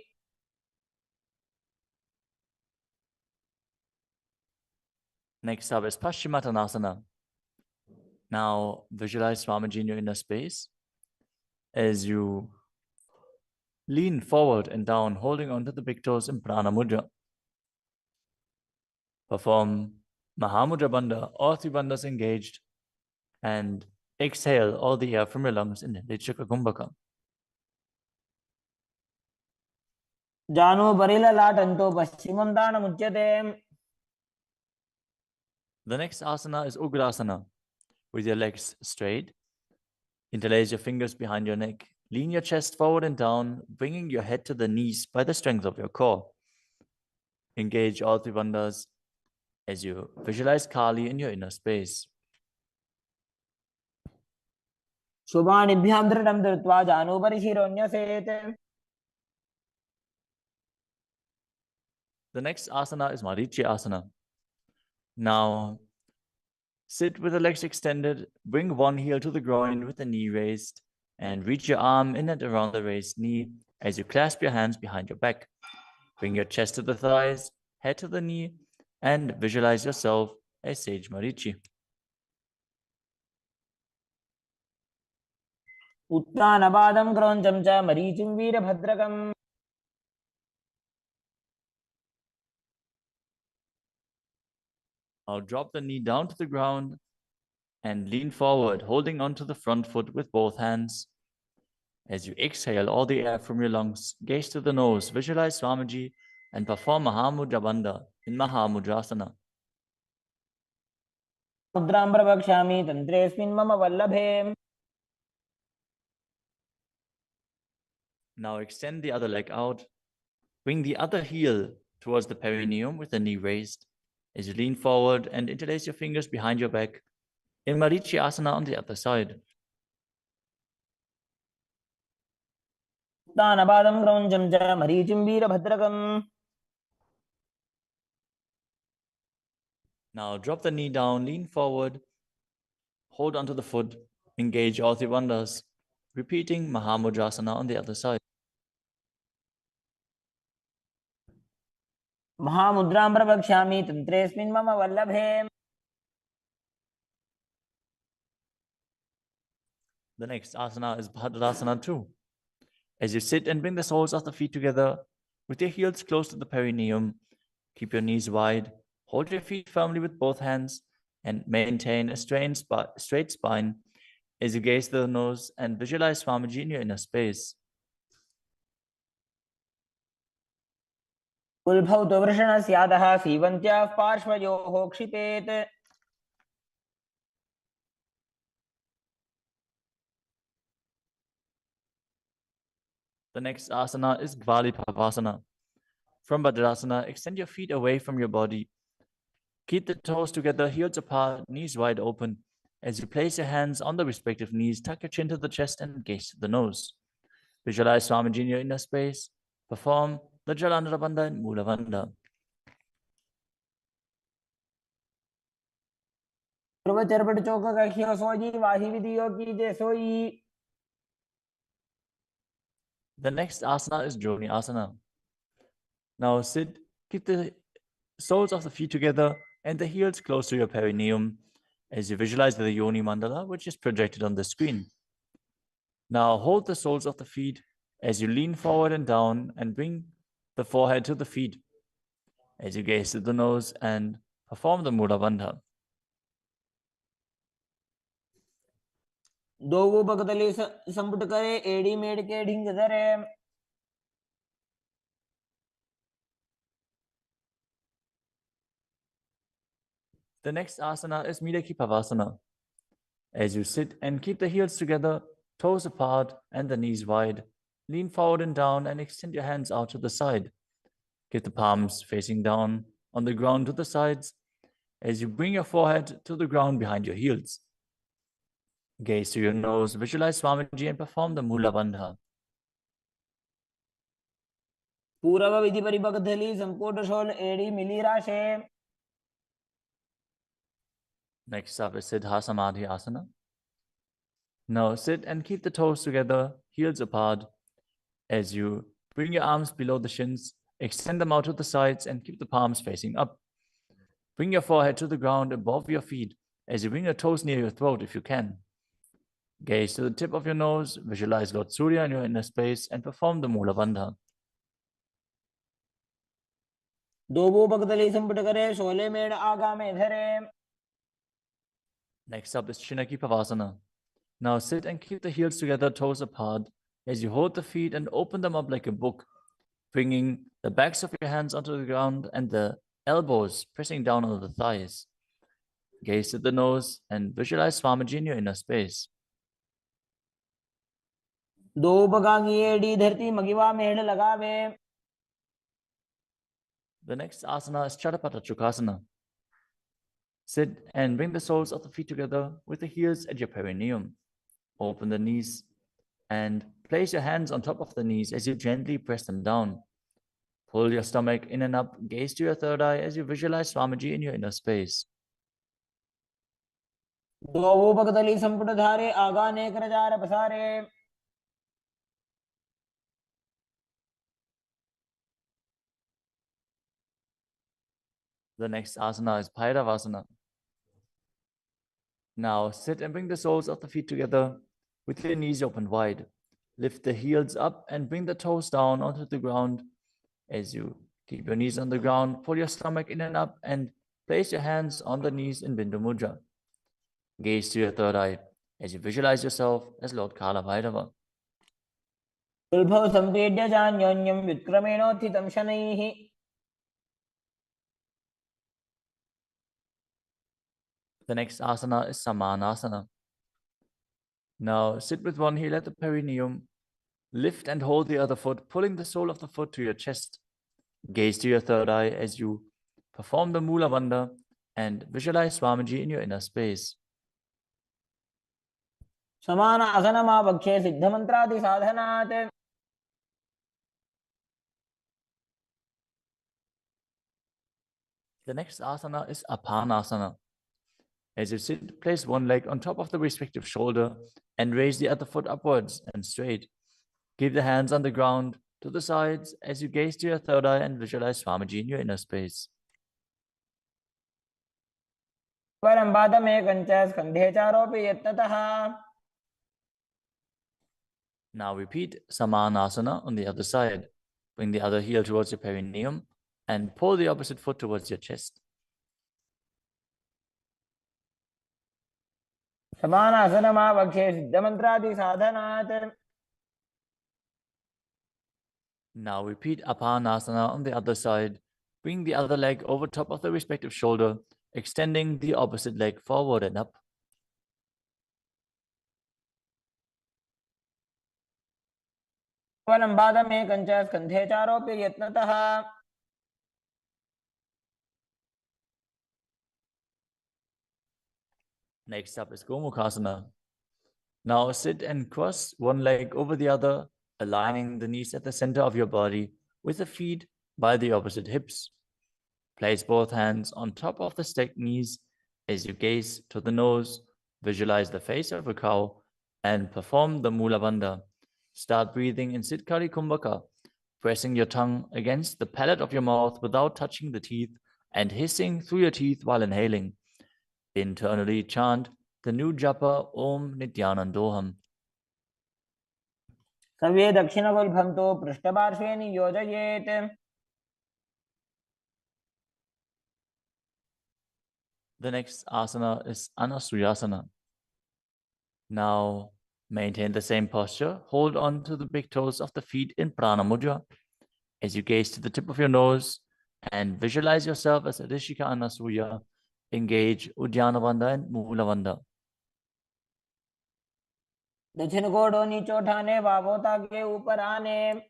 Next up is Paschimottanasana. Now visualize Swamiji in your inner space as you lean forward and down, holding onto the big toes in Prana Mudra. Perform Mahamudra Bandha, all three bandhas engaged, and exhale all the air from your lungs in Lichaka Kumbhaka. जानो बरिला लाटंतो पश्चिमं दानमुच्यते. The next asana is Ugrasana, with your legs straight. Interlace your fingers behind your neck. Lean your chest forward and down, bringing your head to the knees by the strength of your core. Engage all three bandhas as you visualize Kali in your inner space. शुभानिभ्यां दृढं धृत्वा जानुपरि शिरोन्यसेत्. The next asana is Marichi Asana. Now, sit with the legs extended, bring one heel to the groin with the knee raised, and reach your arm in and around the raised knee as you clasp your hands behind your back. Bring your chest to the thighs, head to the knee, and visualize yourself as Sage Marichi. उत्तानपादं क्रौञ्चं च मरीचिं वीरभद्रकम्. Now drop the knee down to the ground and lean forward, holding onto the front foot with both hands. As you exhale all the air from your lungs, gaze to the nose, visualize Swamiji, and perform Mahamudra Bandha in Mahamudrasana. मुद्रां प्रवक्ष्यामि तन्त्रेऽस्मिन् मम वल्लभे. Now extend the other leg out. Bring the other heel towards the perineum with the knee raised. As you lean forward and interlace your fingers behind your back, in Marichi Asana on the other side. उत्तानपादं क्रौञ्चं च मरीचिं वीरभद्रकम्. Now drop the knee down, lean forward, hold onto the foot, engage all three bandhas, repeating Mahamudrasana on the other side. महामुद्रां प्रवक्ष्यामि तन्त्रेऽस्मिन् मम वल्लभे. The next asana is Bhadrasana 2. As you sit and bring the soles of the feet together with your heels close to the perineum, keep your knees wide, hold your feet firmly with both hands, and maintain a straight spine as you gaze to the nose and visualize Swamiji in your inner space. उल्भौ तु वृषणस्यादः सीवन्त्याः पार्श्वयोः क्षिपेत्. The next asana is Gvalipavasana. From Bhadrasana, extend your feet away from your body. Keep the toes together, heels apart, knees wide open. As you place your hands on the respective knees, tuck your chin to the chest and gaze to the nose. Visualize Swamiji in your inner space. Perform the Jalandhara Bandha and Mula Bandha. पूर्वचरपट चौक कहियो सोजी वाही विधियो की जे सोई. The next asana is Joni Asana. Now sit, keep the soles of the feet together and the heels close to your perineum as you visualize the Yoni Mandala, which is projected on the screen. Now hold the soles of the feet as you lean forward and down and bring the forehead to the feet as you gaze to the nose and perform the Mula Bandha. दोगो भगतली संपुट करे एड़ी मेड़ के ढिंग धरे. The next asana is Midaki Pavasana. As you sit and keep the heels together, toes apart and the knees wide, lean forward and down and extend your hands out to the side. Keep the palms facing down on the ground to the sides as you bring your forehead to the ground behind your heels. Gaze to your nose, visualize Swamiji and perform the Mula Bandha. पूर्व विधि परिपकथली संपूर्ण शोल एड़ी मिली राशे. Next up is Siddha Samadhi Asana. Now sit and keep the toes together, heels apart. As you bring your arms below the shins, extend them out to the sides and keep the palms facing up. Bring your forehead to the ground above your feet as you bring your toes near your throat if you can. Gaze to the tip of your nose, visualize Lord Surya in your inner space, and perform the Mula Bandha. दोबो पकतली संपुट करे शोले मेड़ आगा में धरे. Next up is Chinaki Pavasana. Now sit and keep the heels together, toes apart, as you hold the feet and open them up like a book, bringing the backs of your hands onto the ground and the elbows pressing down on the thighs. Gaze at the nose and visualize Swamiji in your inner space. दो बगांगी एड़ी धरती मगिवा मेड़ लगावे. The next asana is Chatapata Chukasana. Sit and bring the soles of the feet together with the heels at your perineum. Open the knees and place your hands on top of the knees as you gently press them down. Pull your stomach in and up, gaze to your third eye as you visualize Swamiji in your inner space. दोबो पकतली संपुट धारे आगा ने करजार पसारे. The next asana is Bhairavasana. Now sit and bring the soles of the feet together with your knees open wide. Lift the heels up and bring the toes down onto the ground. As you keep your knees on the ground, pull your stomach in and up and place your hands on the knees in Bindu Mudra. Gaze to your third eye as you visualize yourself as Lord Kala Bhairava. उल्भव संपेड्य जान्योन्यं विक्रमेणोत्थितं शनैः. The next asana is Samanasana. Now sit with one heel at the perineum. Lift and hold the other foot, pulling the sole of the foot to your chest. Gaze to your third eye as you perform the Mula Bandha and visualize Swamiji in your inner space. समान आसनमावक्षे सिद्धमन्त्रादि साधनात्. The next asana is Apanasana. As you sit, place one leg on top of the respective shoulder and raise the other foot upwards and straight. Keep the hands on the ground to the sides as you gaze to your third eye and visualize Swamiji in your inner space. परं पादमेकं च स्कन्धे चारोपि यत्नतः. Now repeat Samanasana on the other side. Bring the other heel towards your perineum and pull the opposite foot towards your chest. समान आसनमावक्षे सिद्धमन्त्रादि साधनात्. Now repeat Apanasana on the other side. Bring the other leg over top of the respective shoulder, extending the opposite leg forward and up. परं पादमेकं च स्कन्धे चारोपि यत्नतः. Next up is Gomukhasana. Now sit and cross one leg over the other, aligning the knees at the center of your body with the feet by the opposite hips. Place both hands on top of the stacked knees as you gaze to the nose, visualize the face of a cow, and perform the Mula Bandha. Start breathing in Siddhkari Kumbhaka, pressing your tongue against the palate of your mouth without touching the teeth and hissing through your teeth while inhaling. Internally chant the new japa Om Nityanandoham. सव्ये दक्षिणगुल्फं तु पृष्ठपार्श्वे नियोजयेत्. The next asana is Anasuyasana. Now maintain the same posture. Hold on to the big toes of the feet in Prana Mudra as you gaze to the tip of your nose and visualize yourself as Rishika Anasuya. Engage Uddiyana Bandha and Mula Bandha. दक्षिण कोडो नीचो ठाने वावोता के ऊपर आने.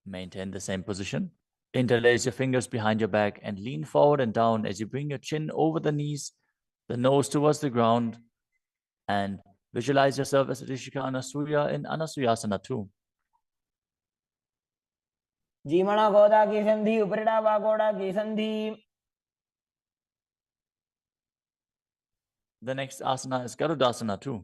Maintain the same position. Interlace your fingers behind your back and lean forward and down as you bring your chin over the knees, the nose towards the ground, and Visualize yourself as Rishika Anasuya in Anasuyasana 2. जीमणा गोदा की संधि उपरिड़ा वा गोड़ा की संधि. The next asana is Garudasana 2.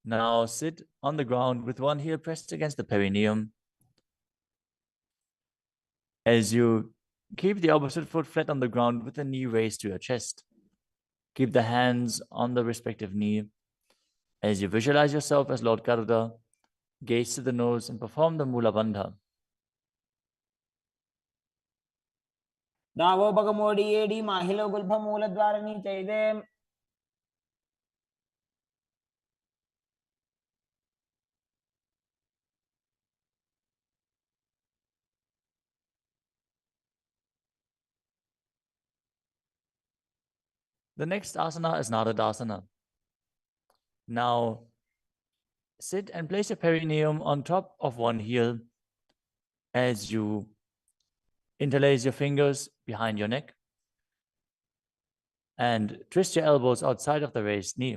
Now sit on the ground with one heel pressed against the perineum. As you keep the opposite foot flat on the ground with the knee raised to your chest. Keep the hands on the respective knee. As you visualize yourself as Lord Garuda, gaze to the nose and perform the Mula Bandha. दावो बगमोडी एडी माहिलो गुल्फ मूलद्वारणी चैदे. The next asana is Naradasana. Now, sit and place your perineum on top of one heel as you interlace your fingers behind your neck and twist your elbows outside of the raised knee.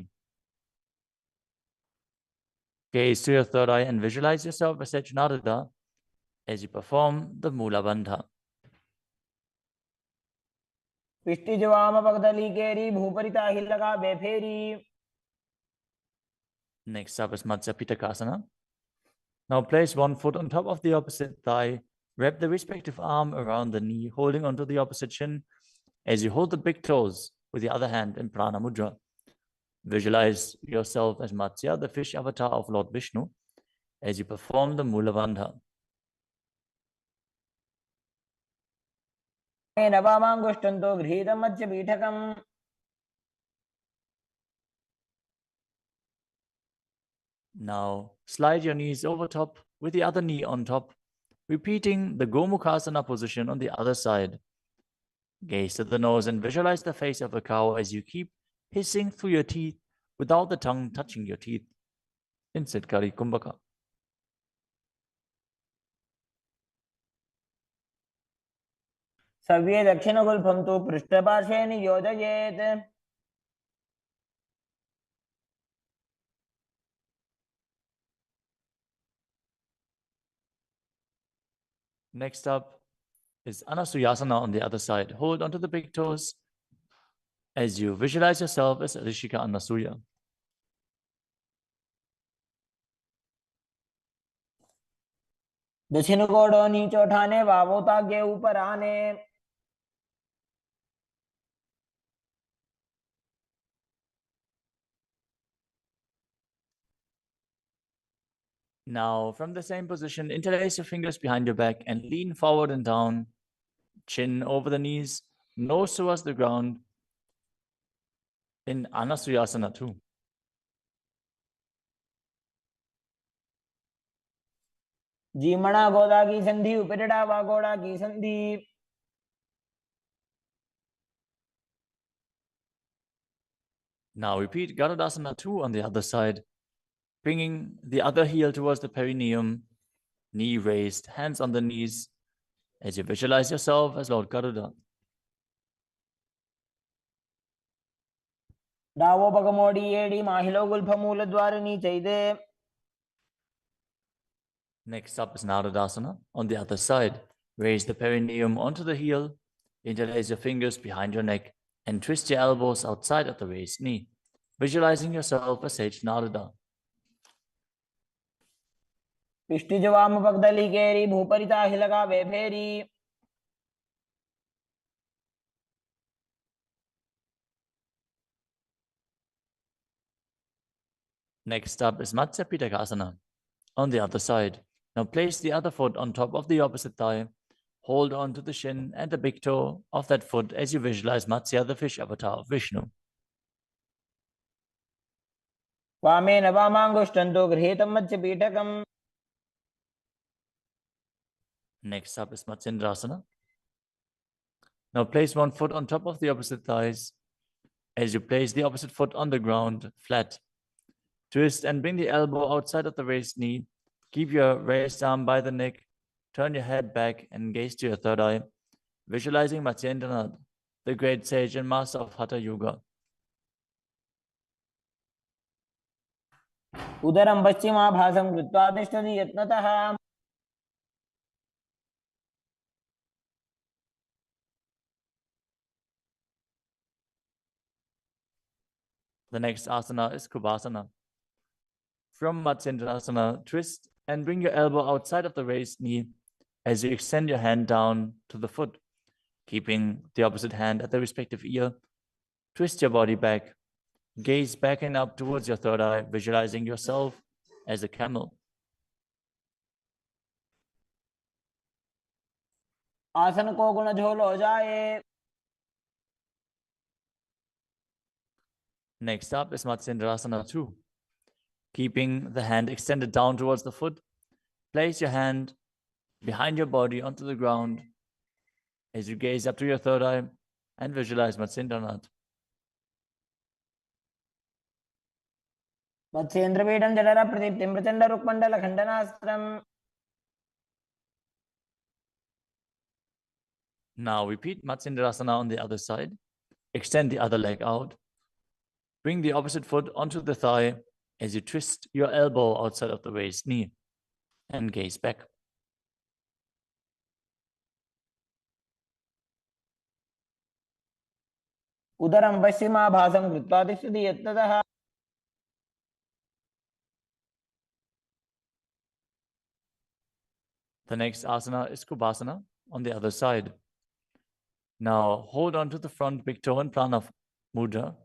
Gaze to your third eye and visualize yourself as Narada as you perform the Mula Bandha. पिष्टि जवाम पगदली केरी भूपरिता हिलगा बेफेरी. Next up is Matsya Pitakasana. Now place one foot on top of the opposite thigh. Wrap the respective arm around the knee, holding onto the opposite shin as you hold the big toes with the other hand in Prana Mudra. Visualize yourself as Matsya, the fish avatar of Lord Vishnu, as you perform the Mula Bandha. नवामांगुष्टंतो गृहीतं मध्य पीठकम्. Now slide your knees over top with the other knee on top, repeating the Gomukhasana position on the other side. Gaze to the nose and visualize the face of a cow as you keep hissing through your teeth without the tongue touching your teeth. In Siddhkari Kumbhaka. सव्ये दक्षिणगुल्फं तु पृष्ठपार्श्वे नियोजयेत्. Next up is Anasuyasana on the other side. Hold onto the big toes as you visualize yourself as Rishika Anasuya. दक्षिण कोडो नीचे उठाने वावोता के ऊपर आने. Now, from the same position, interlace your fingers behind your back and lean forward and down, chin over the knees, nose towards the ground in Anasuyasana 2. जीमणा गोदा की संधि उपरिड़ा वा गोड़ा की संधि. Now repeat Garudasana 2 on the other side, bringing the other heel towards the perineum, knee raised, hands on the knees, as you visualize yourself as Lord Garuda. दावो बगमोडी एडी माहिलो गुल्फ मूलद्वारणी चैदे. Next up is Naradasana on the other side. Raise the perineum onto the heel, interlace your fingers behind your neck, and twist your elbows outside of the raised knee, visualizing yourself as Sage Narada. पिष्टि जवाम पगदली केरी भूपरिता हिलगा बेफेरी. Next up is Matsya Pitakasana on the other side. Now place the other foot on top of the opposite thigh. Hold on to the shin and the big toe of that foot as you visualize Matsya, the fish avatar of Vishnu. वामे नवामांगुष्टंतो गृहीतं मध्य पीठकम्. Next up is Matsendrasana. Now place one foot on top of the opposite thighs as you place the opposite foot on the ground, flat. Twist and bring the elbow outside of the raised knee. Keep your raised arm by the neck. Turn your head back and gaze to your third eye, visualizing Matsyendranath, the great sage and master of Hatha Yoga. उदरं पश्चिमाभासं कृत्वा तिष्ठति यत्नतः The next asana is Kubhasana. From Matsyendrasana, twist and bring your elbow outside of the raised knee as you extend your hand down to the foot, keeping the opposite hand at the respective ear. Twist your body back. Gaze back and up towards your third eye, visualizing yourself as a camel. आसन को गुण झोल हो जाए. Next up is Matsyendrasana 2. Keeping the hand extended down towards the foot, place your hand behind your body onto the ground as you gaze up to your third eye and visualize Matsyendranath. मत्स्येन्द्रपीठं जठर प्रदीप्तिं Prachanda रुक्मण्डल खण्डनास्त्रम्. Now repeat Matsyendrasana on the other side. Extend the other leg out. Bring the opposite foot onto the thigh as you twist your elbow outside of the raised knee and gaze back. उदरं पश्चिमाभासं कृत्वा तिष्ठति यत्नतः The next asana is Kubhasana on the other side. Now hold on to the front big toe in Prana Mudra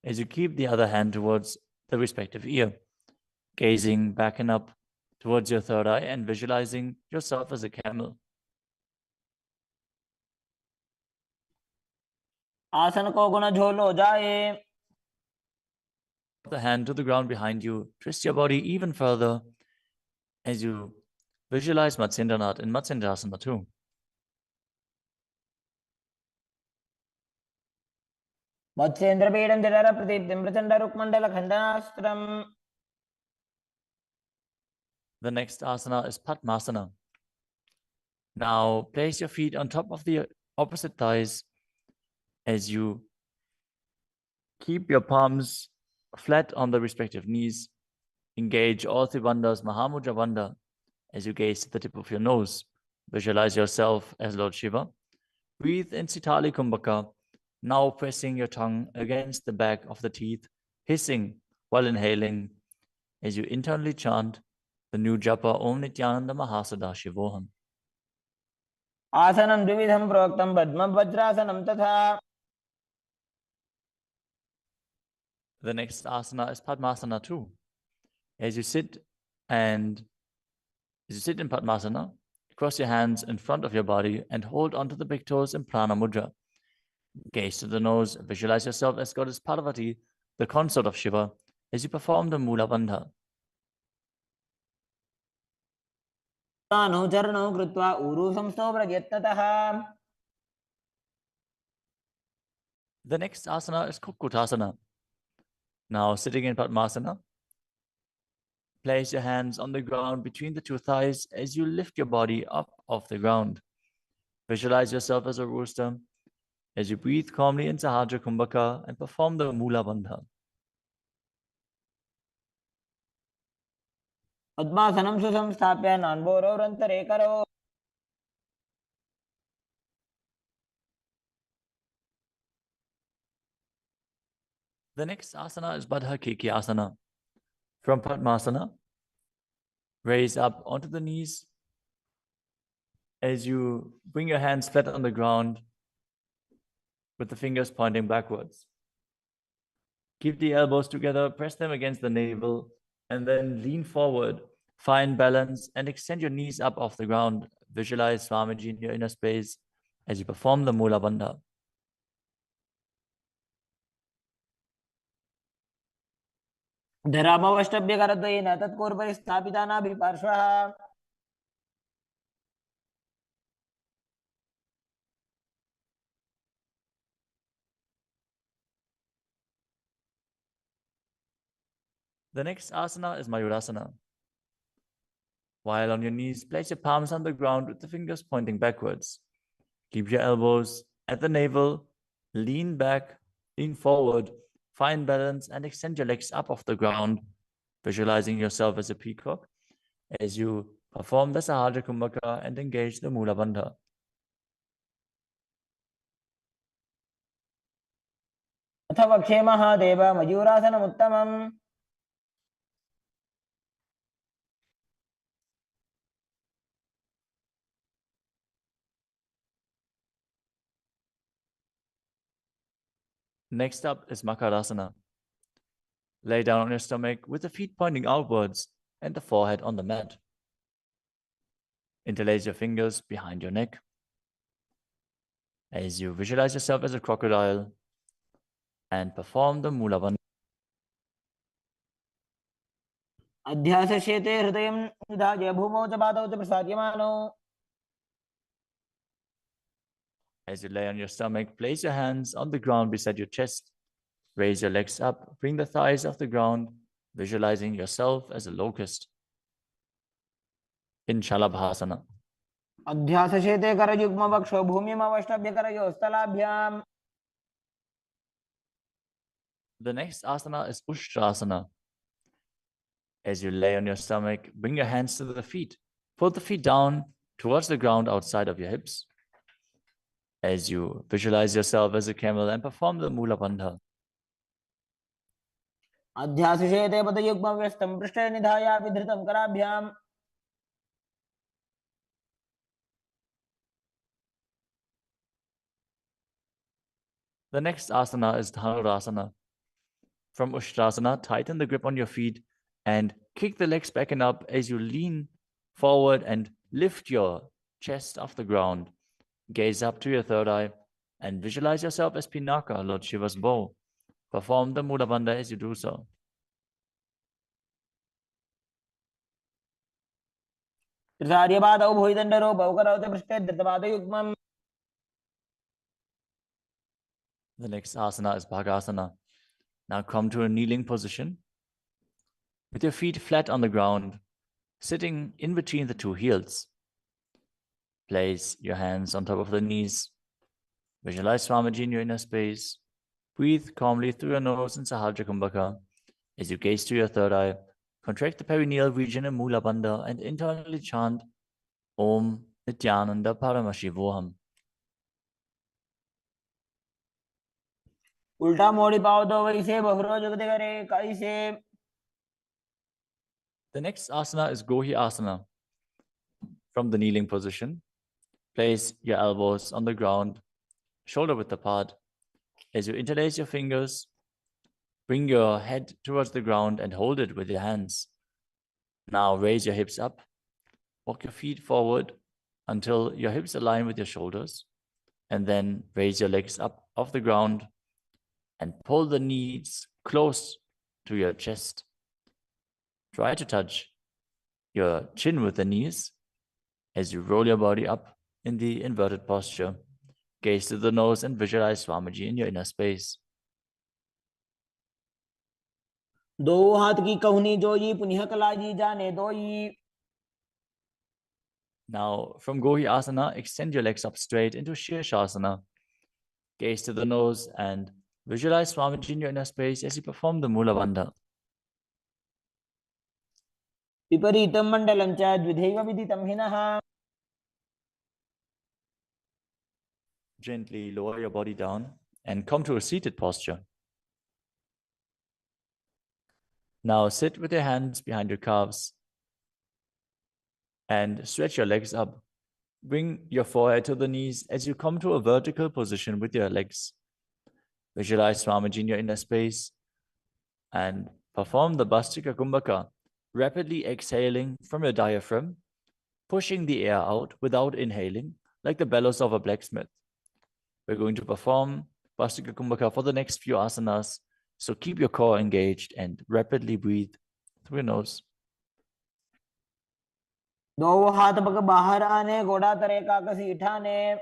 as you keep the other hand towards the respective ear, gazing back and up towards your third eye and visualizing yourself as a camel. आसन को गुण झोल हो जाए. The hand to the ground behind you. Twist your body even further as you visualize Matsyendranath in Matsyendrasana 2. मत्स्येन्द्रपीठं जठर प्रदीप्तिं Prachanda रुक्मण्डल खण्डनास्त्रम्. The next asana is Padmasana. Now place your feet on top of the opposite thighs as you keep your palms flat on the respective knees. Engage all three bandhas, Mahamudra Bandha, as you gaze at the tip of your nose. Visualize yourself as Lord Shiva. Breathe in Sitali Kumbhaka, now pressing your tongue against the back of the teeth, hissing while inhaling as you internally chant the new japa Om Nityananda Mahasada-Shivoham. आसनं द्विविधं प्रोक्तं पद्मं वज्रासनं तथा. The next asana is Padmasana 2. As you sit in Padmasana, cross your hands in front of your body and hold onto the big toes in Prana Mudra. Gaze to the nose, visualize yourself as Goddess Parvati, the consort of Shiva, as you perform the Mula Bandha. अनुचरणं कृत्वा ऊरू संस्थो यत्नतः. The next asana is Kukutasana. Now sitting in Padmasana, place your hands on the ground between the two thighs as you lift your body up off the ground. Visualize yourself as a rooster as you breathe calmly in Sahajra Kumbhaka and perform the Mula Bandha. पद्मासनं सुसंस्थाप्य नान्बोरोरन्तरे करो. The next asana is Baddha Keki Asana. From Padmasana, raise up onto the knees as you bring your hands flat on the ground with the fingers pointing backwards. Keep the elbows together, press them against the navel, and then lean forward. Find balance and extend your knees up off the ground. Visualize Swamiji in your inner space as you perform the Mula Bandha. धरामवष्टभ्यकरद्वयेन तत्पूर्वपरि स्थापितानाभिपार्श्वः. The next asana is Mayurasana. While on your knees, place your palms on the ground with the fingers pointing backwards. Keep your elbows at the navel. Lean back, lean forward, find balance, and extend your legs up off the ground, visualizing yourself as a peacock as you perform the Sahaja Kumbhaka and engage the Mula Bandha. अथ वक्षे Mahadev मयूरासनमुत्तमम्. Next up is Makarasana. Lay down on your stomach with the feet pointing outwards and the forehead on the mat. Interlace your fingers behind your neck as you visualize yourself as a crocodile and perform the Mula Bandha. अध्यासशेते हृदयं निधाय भूमौ च पादौ च प्रसार्यमानौ. As you lay on your stomach, place your hands on the ground beside your chest. Raise your legs up, bring the thighs off the ground, visualizing yourself as a locust. In Shalabhasana. अध्यासशेते करयुग्मवक्षो भूमिमवष्टभ्य करयोस्तलाभ्याम्. The next asana is Ushtrasana. As you lay on your stomach, bring your hands to the feet. Pull the feet down towards the ground outside of your hips. As you visualize yourself as a camel and perform the Mula Bandha. अध्यासशेते पदयुग्मव्यस्तं पृष्ठे निधाय विधृतं कराभ्याम्. The next asana is Dhanurasana. From Ushtrasana, tighten the grip on your feet and kick the legs back and up as you lean forward and lift your chest off the ground. Gaze up to your third eye and visualize yourself as Pinaka, Lord Shiva's bow. Perform the Mula Bandha as you do so. त्रिसार्यपादौ भुविदण्डरूपौ करौ च पृष्ठे धृतपादयुग्मम्. The next asana is Bhagasana. Now come to a kneeling position with your feet flat on the ground, sitting in between the two heels. Place your hands on top of the knees. Visualize Swamiji in your inner space. Breathe calmly through your nose in Sahaja Kumbhaka. As you gaze to your third eye, contract the perineal region in Mula Bandha and internally chant Om Nityananda Paramashivoham. उल्टा मोड़ी पाओ तो वैसे बहुरो जगते करे कैसे. The next asana is Gohi Asana. From the kneeling position, place your elbows on the ground, shoulder width apart. As you interlace your fingers, bring your head towards the ground and hold it with your hands. Now raise your hips up. Walk your feet forward until your hips align with your shoulders. And then raise your legs up off the ground and pull the knees close to your chest. Try to touch your chin with the knees as you roll your body up in the inverted posture. Gaze to the nose and visualize Swamiji in your inner space. दो हाथ की कहुनी जोई पुनिह कलाजी जाने दोई. Now, from Gohi Asana, extend your legs up straight into Shirshasana. Gaze to the nose and visualize Swamiji in your inner space as you perform the Mula Bandha. विपरीतं मण्डलं च द्विधैव विदितं हिनः. Gently lower your body down and come to a seated posture. Now sit with your hands behind your calves and stretch your legs up. Bring your forehead to the knees as you come to a vertical position with your legs. Visualize Swamiji in your inner space and perform the Bhastika Kumbhaka, rapidly exhaling from your diaphragm, pushing the air out without inhaling, like the bellows of a blacksmith. We're going to perform Bhastika Kumbhaka for the next few asanas, so keep your core engaged and rapidly breathe through your nose. दो हाथ पग बाहर आने घोड़ा तरे का कसी ठाने.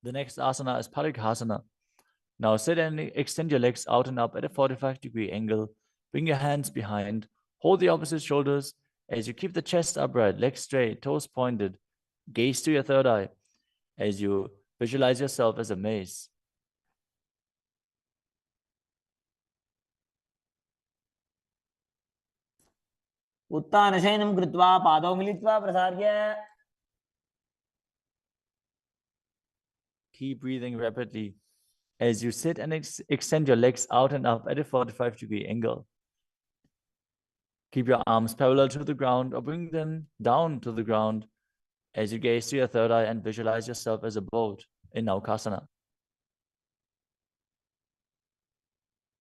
The next asana is Parighasana. Now sit and extend your legs out and up at a 45-degree angle. Bring your hands behind. Hold the opposite shoulders as you keep the chest upright, legs straight, toes pointed. Gaze to your third eye as you visualize yourself as a mace. उत्थानशयनं कृत्वा पादौ मिलित्वा प्रसार्य keep breathing rapidly as you sit and extend your legs out and up at a 45-degree angle. Keep your arms parallel to the ground or bring them down to the ground as you gaze to your third eye and visualize yourself as a boat in Naukasana.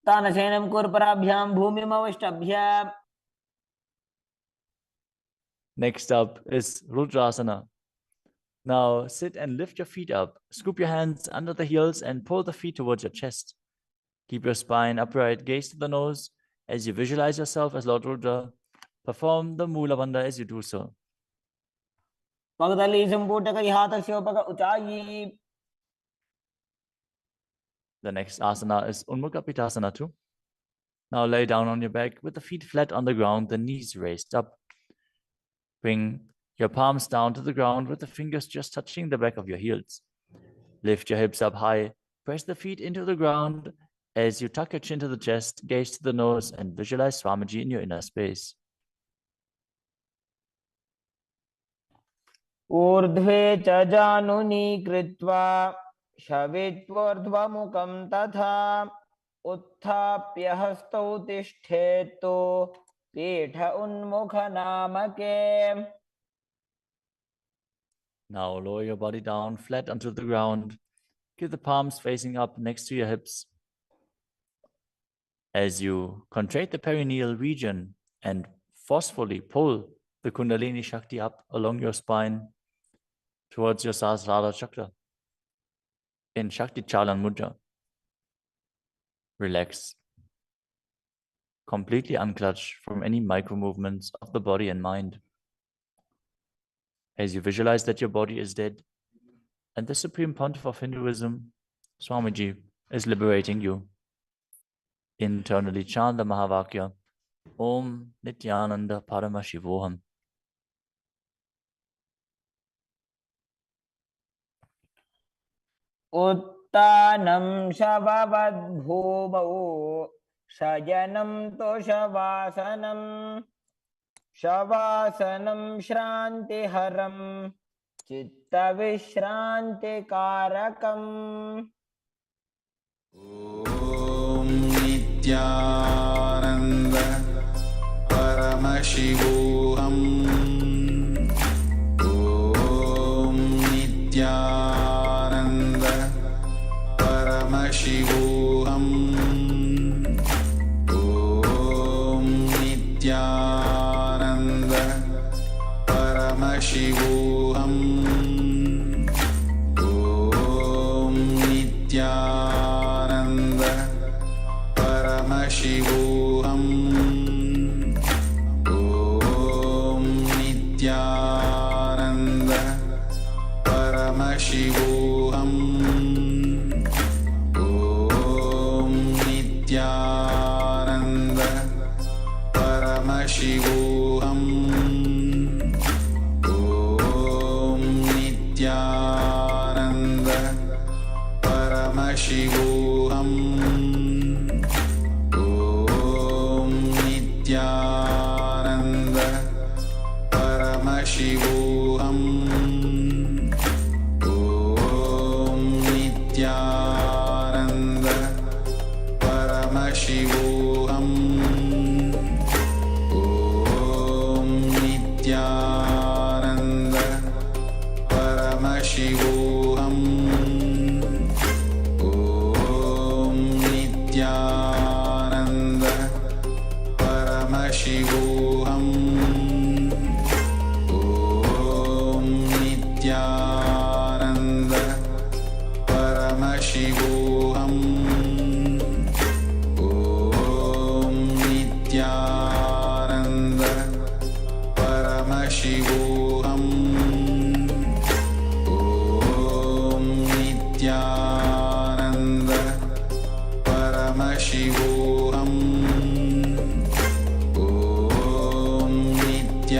उत्थानशयनं कुर्पराभ्यां भूमिमवष्टभ्य. Next up is Rudrasana. Now sit and lift your feet up. Scoop your hands under the heels and pull the feet towards your chest. Keep your spine upright, gaze to the nose as you visualize yourself as Lord Rudra. Perform the Mula Bandha as you do so. The next asana is Unmukha Pitasana too. Now lay down on your back with the feet flat on the ground, the knees raised up. Bring your palms down to the ground with the fingers just touching the back of your heels. Lift your hips up high. Press the feet into the ground as you tuck your chin to the chest, gaze to the nose, and visualize Swamiji in your inner space. ऊर्ध्वे च जानुनी कृत्वा शवित्वोर्ध्वमुखं तथा उत्थाप्य हस्तौ तिष्ठेत्तु पीठ उन्मुखनामके. Now lower your body down flat onto the ground. Keep the palms facing up next to your hips. As you contract the perineal region and forcefully pull the Kundalini Shakti up along your spine towards your Sahasrara Chakra in Shakti Chalan Mudra. Relax. Completely unclutch from any micro movements of the body and mind. As you visualize that your body is dead and the Supreme Pontiff of Hinduism, Swamiji, is liberating you. Internally chant the Mahavakya, Om Nityananda Paramashivoham. उत्तानं शववद्भूमौ शयनं तोषवासनं शवासनं श्रान्तिहरं चित्तविश्रान्तिकारकम्. ॐ नित्यानन्द परमशिवोऽहम् ॐ नित्यानन्द परमशिवोऽहम् ॐ नित्यानन्द परमशिवोऽहम् ॐ नित्यानन्द परमशिवोऽहम् ॐ नित्यानन्द परमशिवोऽहम् ॐ नित्यानन्द परमशिवोऽहम् ॐ नित्यानन्द परमशिवोऽहम् ॐ नित्यानन्द परमशिवोऽहम् ॐ नित्यानन्द परमशिवोऽहम् ॐ नित्यानन्द परमशिवोऽहम् ॐ नित्यानन्द परमशिवोऽहम् ॐ नित्यानन्द परमशिवोऽहम् ॐ नित्यानन्द परमशिवोऽहम् ॐ नित्यानन्द परमशिवोऽहम् ॐ नित्यानन्द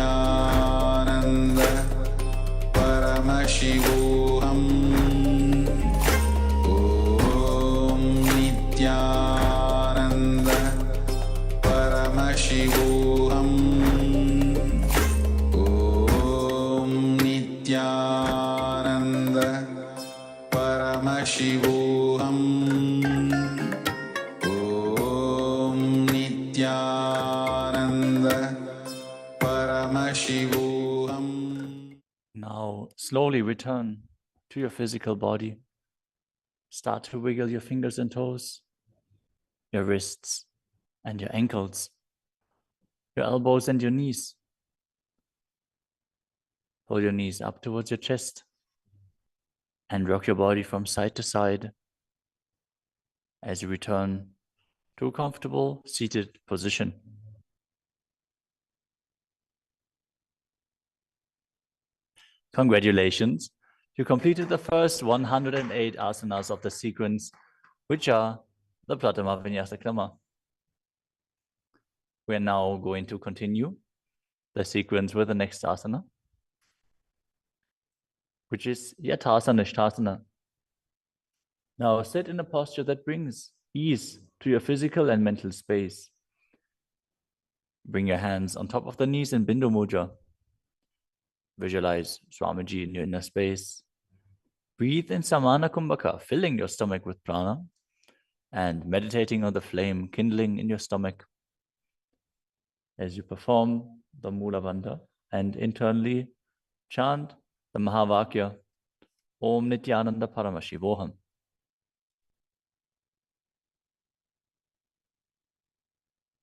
परमशिवोऽहम् ॐ नित्यानन्द परमशिवोऽहम् Nityananda Paramashivoham Om Nityananda Paramashivoham. Now, slowly return to your physical body. Start to wiggle your fingers and toes, your wrists and your ankles, your elbows and your knees. Pull your knees up towards your chest and rock your body from side to side as you return to a comfortable seated position. Congratulations! You completed the first 108 asanas of the sequence, which are the Pratama Vinyasa Krama. We are now going to continue the sequence with the next asana, which is Yathasana Nishthasana. Now sit in a posture that brings ease to your physical and mental space. Bring your hands on top of the knees in Bindu Mudra. Visualize Swamiji in your inner space. Breathe in Samana Kumbhaka, filling your stomach with prana and meditating on the flame kindling in your stomach as you perform the Mula Bandha and internally chant the Mahavakya Om Nityananda Paramashivoham.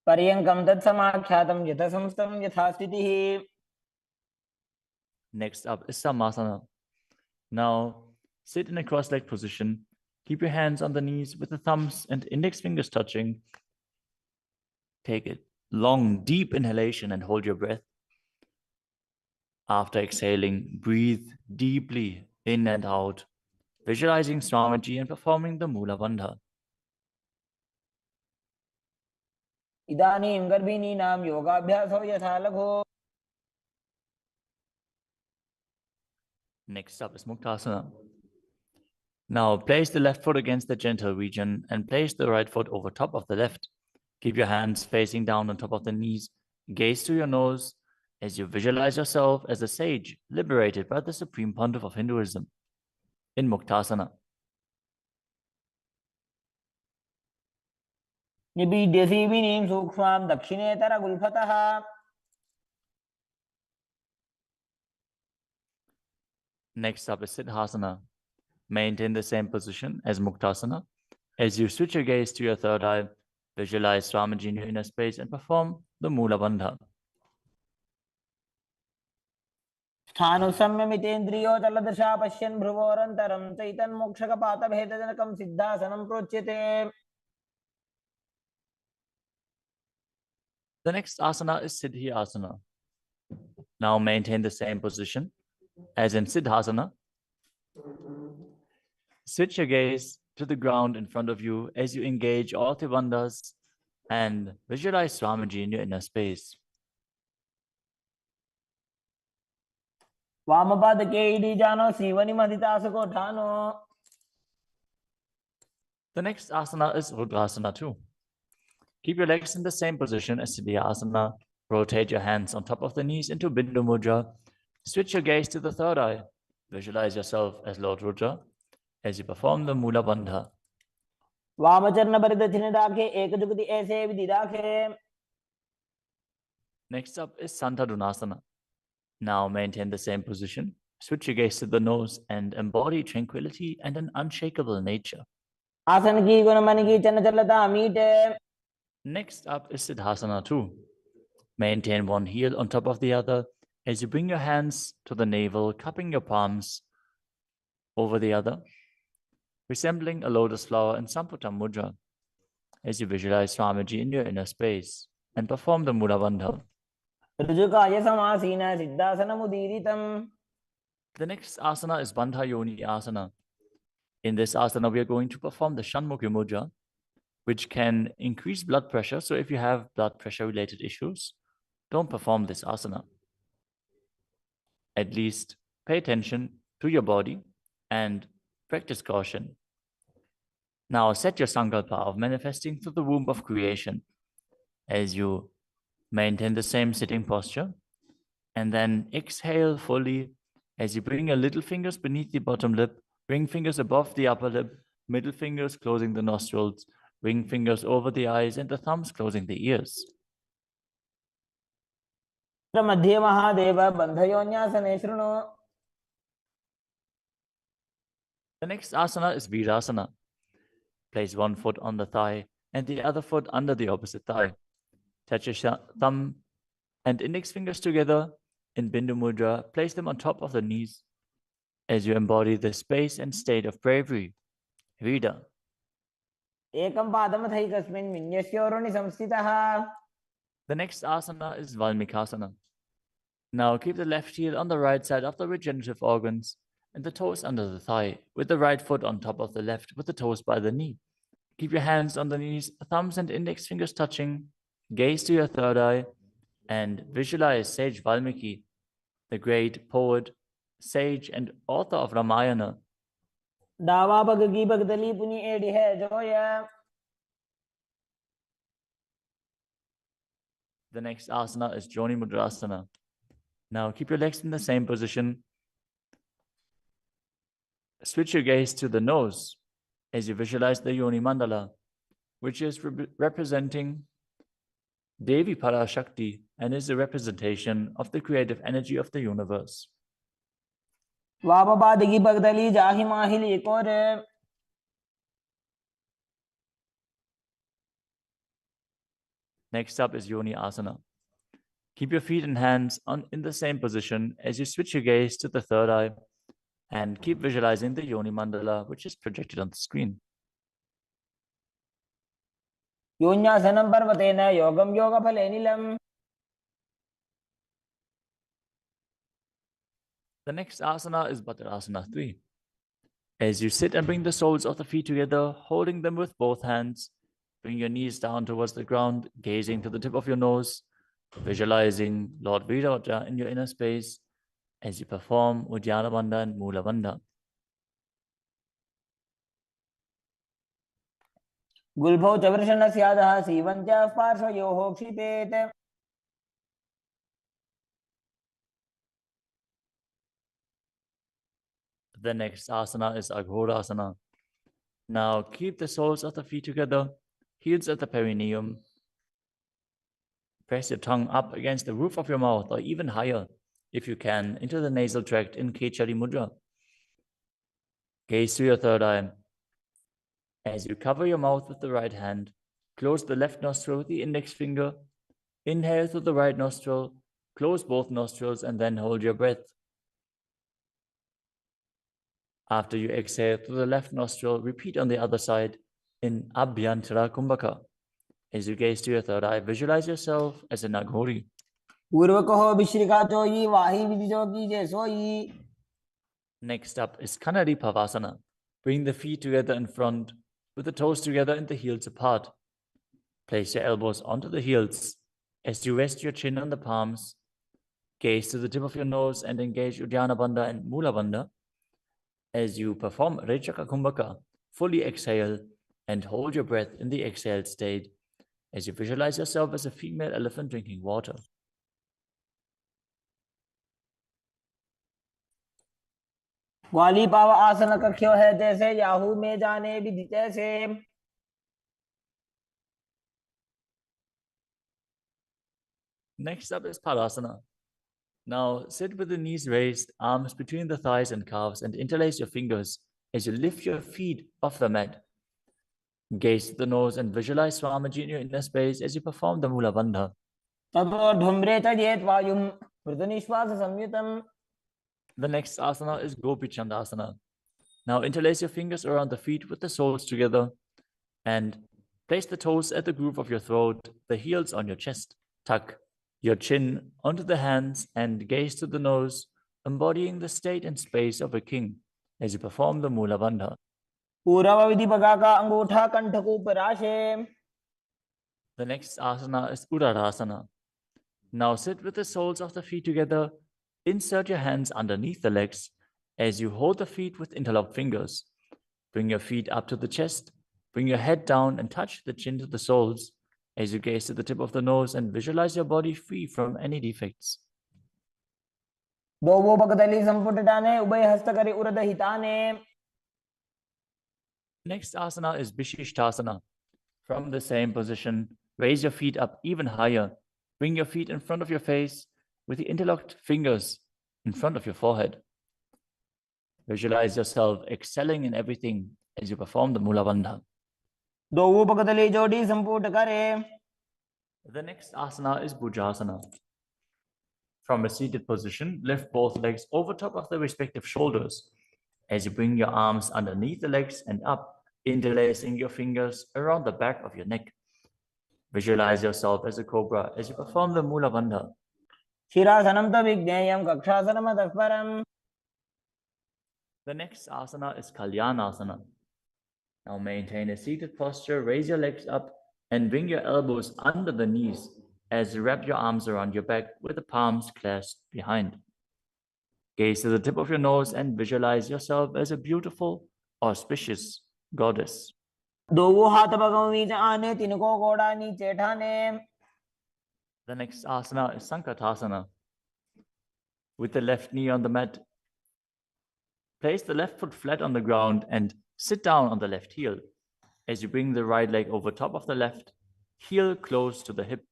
पर्यङ्कं तत्समाख्यातं यथासंस्थं यथा स्थितिः. Next up is Samasana. Now sit in a cross-legged position. Keep your hands on the knees with the thumbs and index fingers touching. Take a long, deep inhalation and hold your breath. After exhaling, breathe deeply in and out, visualizing Swamiji and performing the Mula Bandha. इदानीं गर्भिणीनां योगाभ्यासो यथा लघु. Next up is Muktasana. Now place the left foot against the genital region and place the right foot over top of the left. Keep your hands facing down on top of the knees. Gaze to your nose as you visualize yourself as a sage liberated by the Supreme Pontiff of Hinduism in Muktasana. निबीड्य सीविनीं सूक्ष्मां दक्षिणेतरगुल्फतः. Next up is Siddhasana. Maintain the same position as Muktasana. As you switch your gaze to your third eye, visualize Swamiji in your inner space and perform the Mula Bandha. स्थानुसंयमितेन्द्रियो चलदशा पश्यन् भ्रुवोरन्तरं चैतन्मोक्षकपातभेदजनकं सिद्धासनं प्रोच्यते. The next asana is Siddhi Asana. Now maintain the same position as in Siddhasana. Switch your gaze to the ground in front of you as you engage all Tribandhas and visualize Swamiji in your inner space. वामपादके इडीजानो सीवनिमधितासुकोठानो. The next asana is Rudrasana too. Keep your legs in the same position as Siddhi Asana. Rotate your hands on top of the knees into Bindu Mudra. Switch your gaze to the third eye. Visualize yourself as Lord Rudra as you perform the Mula Bandha. वामचरण परिदक्षिणे दाखे एकजुगति ऐसे विधि दाखे. Next up is Santadunasana. Now maintain the same position. Switch your gaze to the nose and embody tranquility and an unshakable nature. आसन की गुण मन की चंचलता मीटे. Next up is Siddhasana too. Maintain one heel on top of the other as you bring your hands to the navel, cupping your palms over the other, resembling a lotus flower in Samputa Mudra as you visualize Swamiji in your inner space and perform the Mula Bandha. ऋजुकाय समासीन सिद्धासनमुदीरितम्. The next asana is Bandha Yoni Asana. In this asana, we are going to perform the Shanmukhi Mudra, which can increase blood pressure. So if you have blood pressure related issues, don't perform this asana. At least pay attention to your body and practice caution. Now set your sankalpa of manifesting through the womb of creation as you maintain the same sitting posture and then exhale fully As you bring your little fingers beneath the bottom lip, ring fingers above the upper lip, middle fingers closing the nostrils, ring fingers over the eyes, and the thumbs closing the ears. मध्ये महादेव बन्धयोन्यासने शृणु. The next asana is Virasana. Place one foot on the thigh and the other foot under the opposite thigh. Touch your thumb and index fingers together in Bindu Mudra. Place them on top of the knees as you embody the space and state of bravery. Vida. एकं पादमथैकस्मिन् विन्यस्योरुणि संस्थितः. The next asana is Valmikasana. Now keep the left heel on the right side of the regenerative organs and the toes under the thigh, with the right foot on top of the left, with the toes by the knee. Keep your hands on the knees, thumbs and index fingers touching. Gaze to your third eye and visualize Sage Valmiki, the great poet, sage, and author of Ramayana. डावा पग की भगदली पुनि एड़ी है Zoya. The next asana is Joni Mudrasana. Now keep your legs in the same position. Switch your gaze to the nose as you visualize the Yoni Mandala, which is representing Devi Parashakti and is a representation of the creative energy of the universe. वाम की भगदली जाहि माहिली कोरे. Next up is Yoni Asana. Keep your feet and hands in the same position as you switch your gaze to the third eye and keep visualizing the Yoni Mandala, which is projected on the screen. योन्यासनं पर्वतेन योगं योगफलेनिलम्. The next asana is Bhadrasana 3. As you sit and bring the soles of the feet together, holding them with both hands, bring your knees down towards the ground, gazing to the tip of your nose, visualizing Lord Virata in your inner space as you perform Uddiyana Bandha and Mula Bandha. गुल्भौ च वृषणस्यादः सीवन्त्याः पार्श्वयोः क्षिपेत्. The next asana is Aghorasana. Now keep the soles of the feet together, heels at the perineum. Press your tongue up against the roof of your mouth or even higher, if you can, into the nasal tract in Khechari Mudra. Gaze to your third eye. As you cover your mouth with the right hand, close the left nostril with the index finger. Inhale through the right nostril, close both nostrils, and then hold your breath. After you exhale through the left nostril, repeat on the other side in Abhyantara Kumbhaka. As you gaze to your third eye, visualize yourself as an Aghori. पूर्वकहो विश्रिका Choi वाही विदिजो कीजे सोयी. Next up is Kanadi Pavasana. Bring the feet together in front, with the toes together and the heels apart. Place your elbows onto the heels. As you rest your chin on the palms, gaze to the tip of your nose and engage Uddiyana Bandha and Mula Bandha. As you perform Rechaka Kumbhaka, fully exhale and hold your breath in the exhaled state as you visualize yourself as a female elephant drinking water. वाली पाव आसन कख्यो है जैसे Yahoo में जाने विधि जैसे. Next up is Padasana. Now sit with the knees raised, arms between the thighs and calves, and interlace your fingers as you lift your feet off the mat. Gaze to the nose and visualize Swamiji in your inner space as you perform the Mula Bandha. ततोर्ध्वम्रे च येत् वायुं मृदुनिश्वास संयुतम्. The next asana is Gopi Chandasana. Now interlace your fingers around the feet with the soles together and place the toes at the groove of your throat, the heels on your chest. Tuck your chin onto the hands and gaze to the nose, embodying the state and space of a king as you perform the Mula Bandha. पूर्व विधि बगा का अंगूठा कंठ को ऊपर आशे. The next asana is Uddarasana. Now sit with the soles of the feet together. Insert your hands underneath the legs as you hold the feet with interlocked fingers. Bring your feet up to the chest. Bring your head down and touch the chin to the soles as you gaze to the tip of the nose and visualize your body free from any defects. ದೋವು ಪಕ್ಕದಲ್ಲಿ ಸಂಪುಟಿಟಾನೆ ಉಭಯ ಹಸ್ತಕರಿ ಉರದ ಹಿತಾನೆ. Next asana is Vishishtasana. From the same position, raise your feet up even higher. Bring your feet in front of your face with the interlocked fingers in front of your forehead. Visualize yourself excelling in everything as you perform the Mula Bandha. ದೋವು ಪಕ್ಕದಲ್ಲಿ ಜೋಡಿ ಸಂಪುಟ ಕರೆ. The next asana is Bhujasana. From a seated position, lift both legs over top of the respective shoulders as you bring your arms underneath the legs and up, interlacing your fingers around the back of your neck. Visualize yourself as a cobra as you perform the Mula Bandha. ಶಿರಾಸನಂ ತ ವಿಜ್ಞೇಯಂ ಕಕ್ಷಾಸನಮತಃ ಪರಂ. The next asana is Kalyanasana. Now maintain a seated posture, raise your legs up and bring your elbows under the knees as you wrap your arms around your back with the palms clasped behind. Gaze to the tip of your nose and visualize yourself as a beautiful, auspicious goddess. ದೋವು ಹಾತ ಭಗವ नीचे आने तिनको घोड़ा नीचे ठाने. The next asana is Sankatasana. With the left knee on the mat, place the left foot flat on the ground and sit down on the left heel. As you bring the right leg over top of the left, heel close to the hip.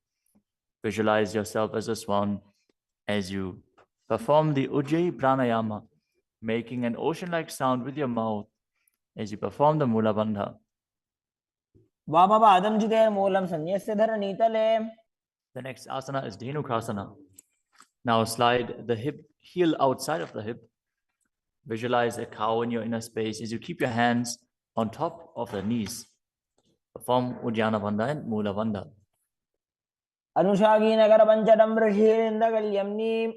Visualize yourself as a swan as you perform the Ujjayi Pranayama, making an ocean-like sound with your mouth as you perform the Mula Bandha. वामपादं जितेर मूलं संन्यस्य धरणीतले. The next asana is Dhenukasana. Now slide the heel outside of the hip. Visualize a cow in your inner space as you keep your hands on top of the knees. Perform Uddiyana Bandha and Mula Bandha. अनुषागी Nagar पंचडम ऋषिरिंदगल्यम्नि.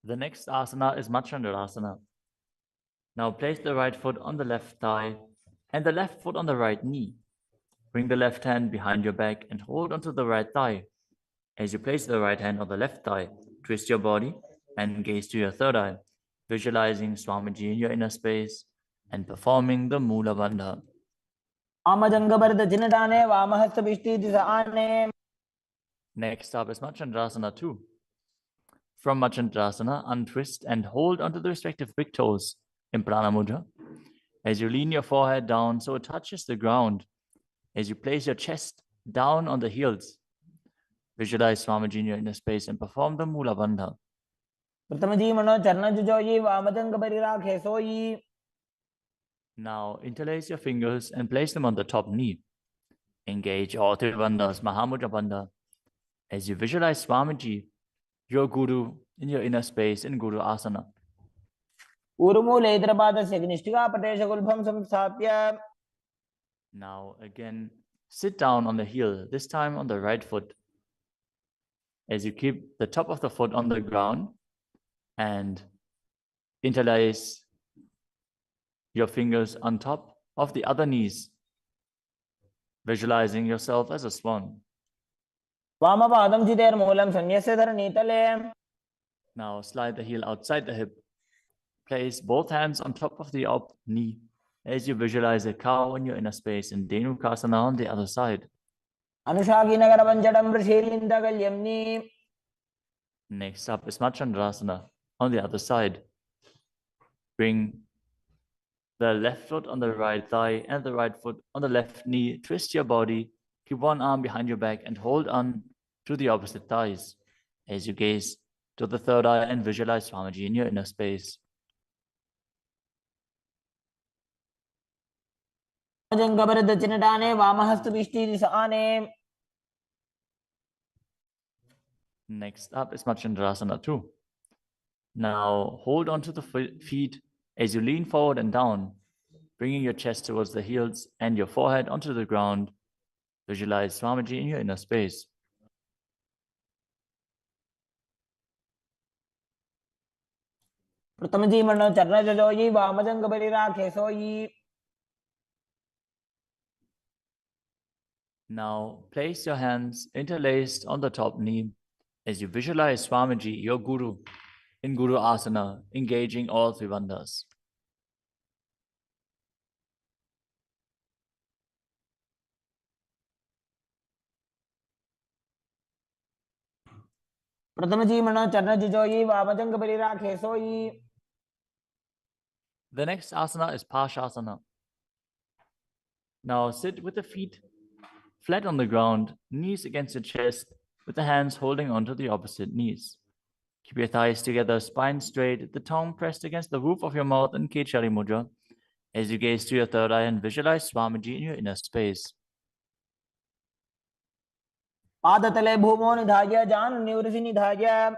The next asana is Machandrasana. Now place the right foot on the left thigh and the left foot on the right knee. Bring the left hand behind your back and hold onto the right thigh. As you place the right hand on the left thigh, twist your body and gaze to your third eye, visualizing Swamiji in your inner space and performing the Mula Bandha. Next up is Machandrasana 2. From Machandrasana, untwist and hold onto the respective big toes in Prana Mudra. As you lean your forehead down so it touches the ground, as you place your chest down on the heels, visualize Swamiji in your inner space and perform the Mula Bandha. Now interlace your fingers and place them on the top knee. Engage all three bandhas, Mahamudra Bandha, as you visualize Swamiji, your Guru, in your inner space in Guru Asana. Now again, sit down on the heel, this time on the right foot, as you keep the top of the foot on the ground and interlace your fingers on top of the other knees, visualizing yourself as a swan. Now slide the heel outside the hip. Place both hands on top of the up knee as you visualize a cow in your inner space in Dhenukasana on the other side. Next up is Machandrasana on the other side. Bring the left foot on the right thigh and the right foot on the left knee. Twist your body, keep one arm behind your back and hold on to the opposite thighs as you gaze to the third eye and visualize Swamiji in your inner space. Next up is Machandrasana 2. Now hold onto the feet as you lean forward and down, bringing your chest towards the heels and your forehead onto the ground. Visualize Swamiji in your inner space. Now place your hands interlaced on the top knee as you visualize Swamiji, your Guru, in Guru Asana, engaging all three bandhas. प्रथम जी मनो चरण जिजोई वामजंग परिराखे सोई. The next asana is Parshasana. Now sit with the feet flat on the ground, knees against the chest, with the hands holding onto the opposite knees. Keep your thighs together, spine straight, the tongue pressed against the roof of your mouth in Kechari Mudra, as you gaze to your third eye and visualize Swamiji in your inner space. पादतले भूमो निधाय जान निवृषि निधाय.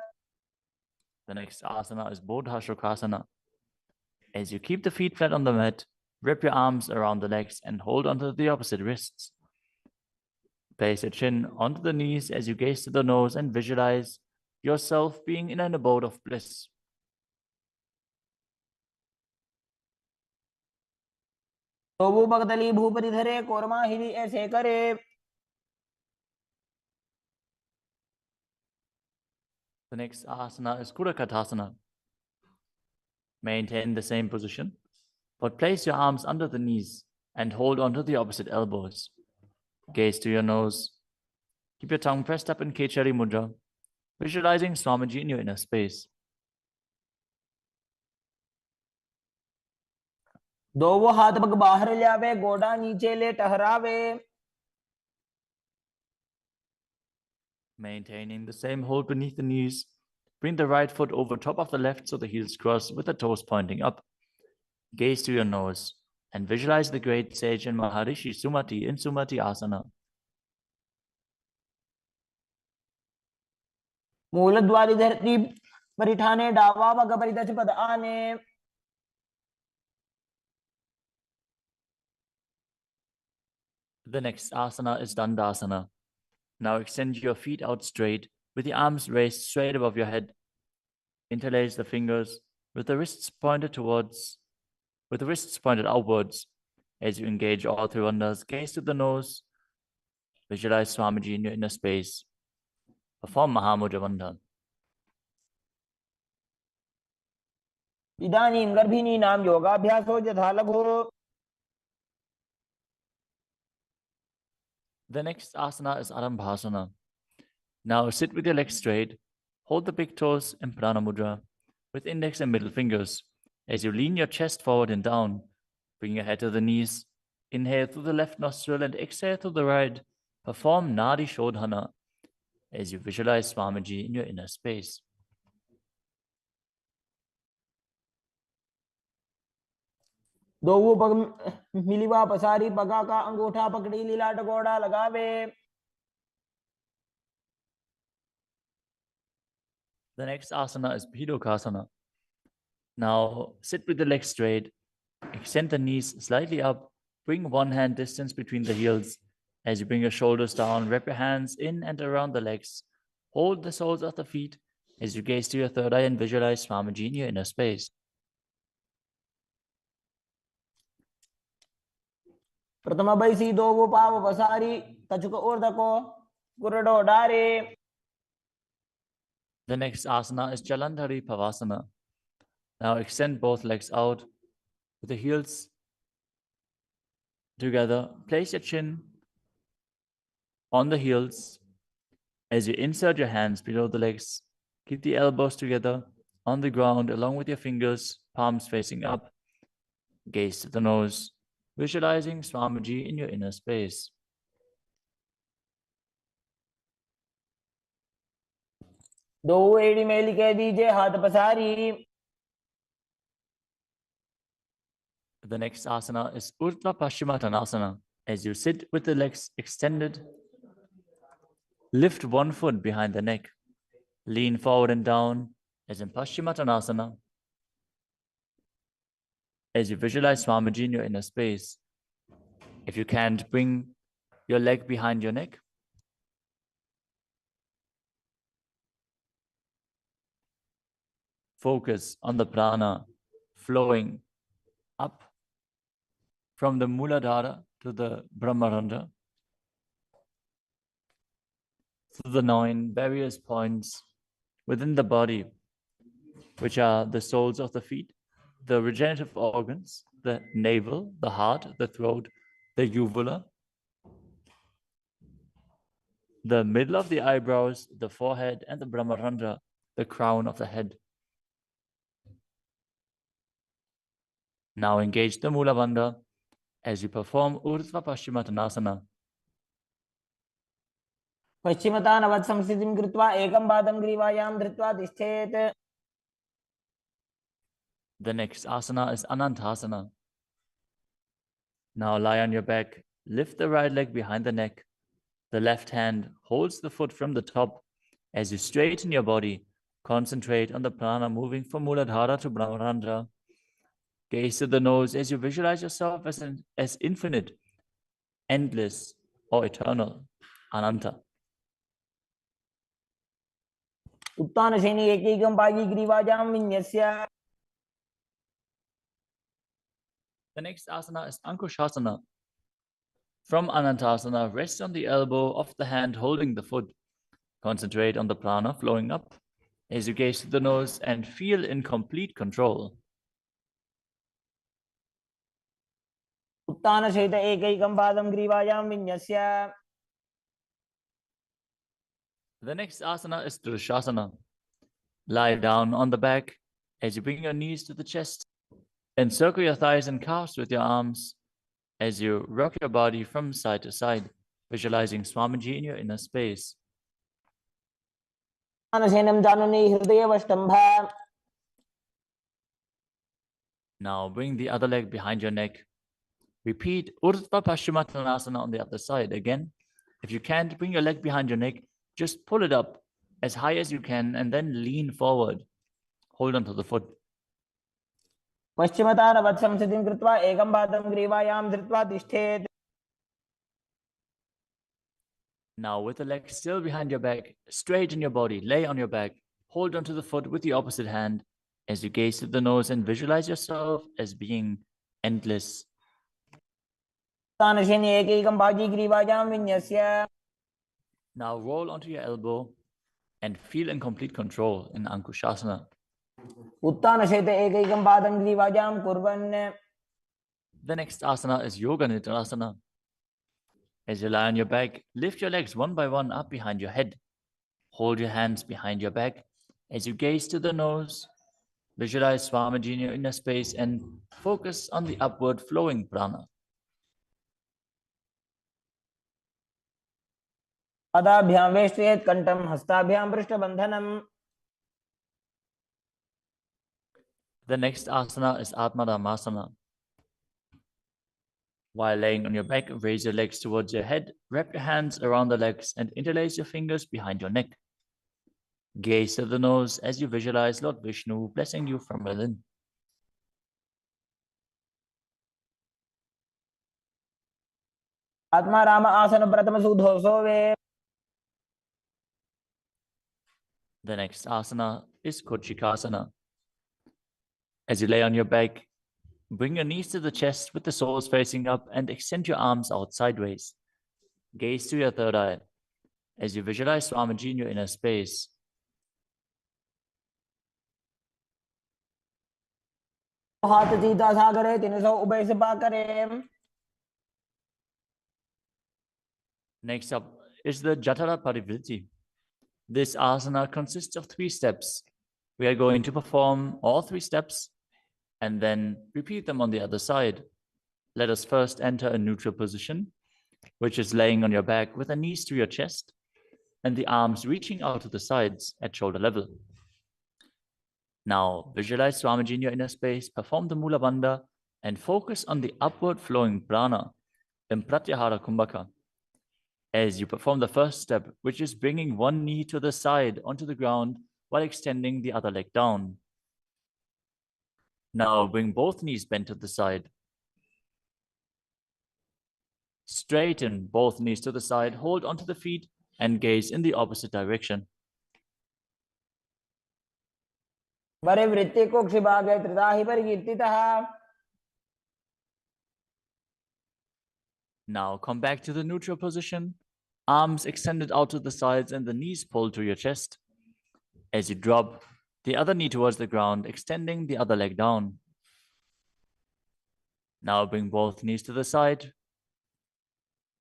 The next asana is Bodha Shukrasana. As you keep the feet flat on the mat, wrap your arms around the legs and hold onto the opposite wrists. Place your chin onto the knees as you gaze to the nose and visualize yourself being in an abode of bliss. तो वो भगतली भूपति धरे कोरमा हिरी ऐसे करे. The next asana is Kurakatasana. Maintain the same position, but place your arms under the knees and hold onto the opposite elbows. Gaze to your nose. Keep your tongue pressed up in Kechari Mudra, visualizing Swamiji in your inner space. दो वो हाथ पग बाहर लावे गोडा नीचे ले टहरावे. Maintaining the same hold beneath the knees, bring the right foot over top of the left so the heels cross with the toes pointing up. Gaze to your nose and visualize the great sage and Maharishi Sumati in Sumati Asana. मूल द्वारी धरती परिठाने डावा वग परिदच पद आने. The next asana is Dandasana. Now extend your feet out straight with the arms raised straight above your head. Interlace the fingers with the wrists pointed outwards. As you engage all three wonders, gaze to the nose. Visualize Swamiji in your inner space. Perform Mahamudra Bandhan. इदानीं गर्भिणी नाम योगाभ्यासो यथा लघो. The next asana is Arambhasana. Now sit with your legs straight. Hold the big toes in Prana Mudra with index and middle fingers. As you lean your chest forward and down, bring your head to the knees. Inhale through the left nostril and exhale through the right. Perform Nadi Shodhana as you visualize Swamiji in your inner space. दो वो पग मिलीवा पसारी पगा का अंगूठा पकड़ी लीला टकोड़ा लगावे. The next asana is Bhidokasana. Now sit with the legs straight. Extend the knees slightly up. Bring one hand distance between the heels. As you bring your shoulders down, wrap your hands in and around the legs. Hold the soles of the feet as you gaze to your third eye and visualize Swamiji in your inner space. प्रथम बैसी दो वो पाव पसारी कछुक ऊर्धको गुरडो डारे. The next asana is Jalandhari Pavasana. Now extend both legs out with the heels together. Place your chin on the heels as you insert your hands below the legs. Keep the elbows together on the ground along with your fingers, palms facing up. Gaze to the nose, visualizing Swamiji in your inner space. दो एड़ी मेली के दीजे हाथ पसारी. The next asana is Urdhva Paschimottanasana. As you sit with the legs extended, lift one foot behind the neck. Lean forward and down as in Paschimottanasana. As you visualize Swamiji in your inner space. If you can't, bring your leg behind your neck. Focus on the prana flowing up from the Muladhara to the Brahmarandha, through the 9 various points within the body, which are the soles of the feet, the regenerative organs, the navel, the heart, the throat, the uvula, the middle of the eyebrows, the forehead, and the Brahmarandra, the crown of the head. Now engage the Mula Bandha as you perform Urdhva Paschimottanasana. पश्चिमतानवत् संस्थितिं कृत्वा एकं पादं ग्रीवायां धृत्वा तिष्ठेत्. The next asana is Anantasana. Now lie on your back, lift the right leg behind the neck. The left hand holds the foot from the top. As you straighten your body, concentrate on the prana moving from Muladhara to Brahmarandra. Gaze to the nose as you visualize yourself as infinite, endless, or eternal, Ananta. उत्तानशयनि एकैकं पायी ग्रीवायां विन्यस्य. The next asana is Ankushasana. From Anantasana, rest on the elbow of the hand holding the foot. Concentrate on the prana flowing up as you gaze to the nose and feel in complete control. उत्तानशयित एकैकं पादं ग्रीवायां विन्यस्य. The next asana is Drushasana. Lie down on the back as you bring your knees to the chest. Encircle your thighs and calves with your arms as you rock your body from side to side, visualizing Swamiji in your inner space. उत्तानशयनं जानुनी हृदयवष्टम्भ. Now bring the other leg behind your neck. Repeat Urdhva Paschimottanasana on the other side. Again, if you can't bring your leg behind your neck, just pull it up as high as you can and then lean forward. Hold on to the foot. पश्चिमतानवत् संस्थितिं कृत्वा एकं पादं ग्रीवायां धृत्वा तिष्ठेत्. Now with the leg still behind your back, straighten your body, lay on your back, hold onto the foot with the opposite hand as you gaze to the nose and visualize yourself as being endless. उत्तानशयनि एकैकं पायी ग्रीवायां विन्यस्य. Now roll onto your elbow and feel in complete control in Ankushasana. उत्तानशयित एकैकं पादं ग्रीवायां कुर्वन्. The next asana is Yoga Nidra. As you lie on your back, lift your legs one by one up behind your head. Hold your hands behind your back as you gaze to the nose. Visualize Swamiji in your inner space and focus on the upward flowing prana. पादाभ्यां वेष्टयेत् कण्ठं हस्ताभ्यां पृष्ठबन्धनम्. The next asana is Atmadhammasana. While laying on your back, raise your legs towards your head, wrap your hands around the legs and interlace your fingers behind your neck. Gaze to the nose as you visualize Lord Vishnu blessing you from within. आत्मा राम आसन प्रथम सुधो सोवे. The next asana is Kochikasana. As you lay on your back, bring your knees to the chest with the soles facing up and extend your arms out sideways. Gaze to your third eye as you visualize Swamiji in your inner space. हाथ सीधा सागरे 300 उभय सभा करे. Next up is the Jatara Parivritti. This asana consists of 3 steps. We are going to perform all 3 steps and then repeat them on the other side. Let us first enter a neutral position, which is laying on your back with the knees to your chest and the arms reaching out to the sides at shoulder level. Now visualize Swamiji in your inner space, perform the Mula Bandha and focus on the upward flowing prana in Pratyahara Kumbhaka. As you perform the first step, which is bringing one knee to the side onto the ground while extending the other leg down. Now bring both knees bent to the side. Straighten both knees to the side, hold onto the feet and gaze in the opposite direction. परिवृत्ति कोक्षिभागे त्रिधाहि परिकीर्तितः. Now come back to the neutral position, arms extended out to the sides and the knees pulled to your chest. As you drop the other knee towards the ground, extending the other leg down. Now bring both knees to the side.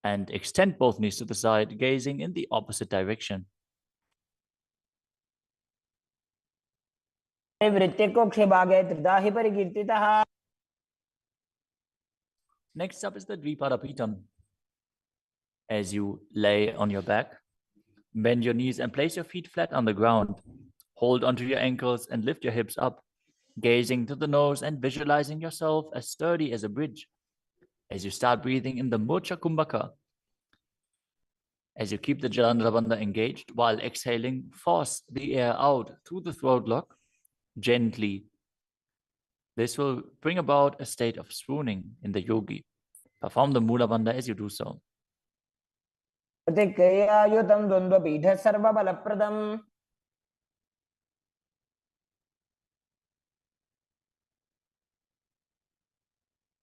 And extend both knees to the side, gazing in the opposite direction. परिवृत्तिकोक्षे भागे त्रिधा हि परिकीर्तितः. Next up is the Dvipadapitam. As you lay on your back, bend your knees and place your feet flat on the ground. Hold onto your ankles and lift your hips up, gazing to the nose and visualizing yourself as sturdy as a bridge. As you start breathing in the Mocha Kumbhaka, as you keep the Jalandhara Bandha engaged while exhaling, force the air out through the throat lock gently. This will bring about a state of swooning in the yogi. Perform the Mula Bandha as you do so. प्रतिक्रियायुतं द्वन्द्वपीठः सर्वबलप्रदम्.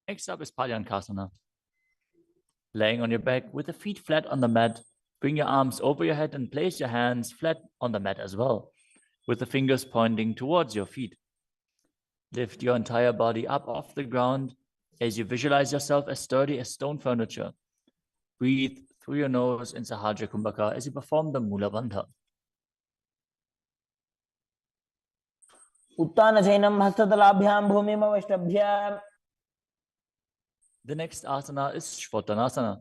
Next up is Palyankasana. Laying on your back with the feet flat on the mat, bring your arms over your head and place your hands flat on the mat as well, with the fingers pointing towards your feet. Lift your entire body up off the ground as you visualize yourself as sturdy as stone furniture. Breathe through your nose in Sahajra Kumbhaka as you perform the Mula Bandha. उत्तानशयनं हस्ततलाभ्यां भूमिमवष्टभ्य. The next asana is Shvatanasana.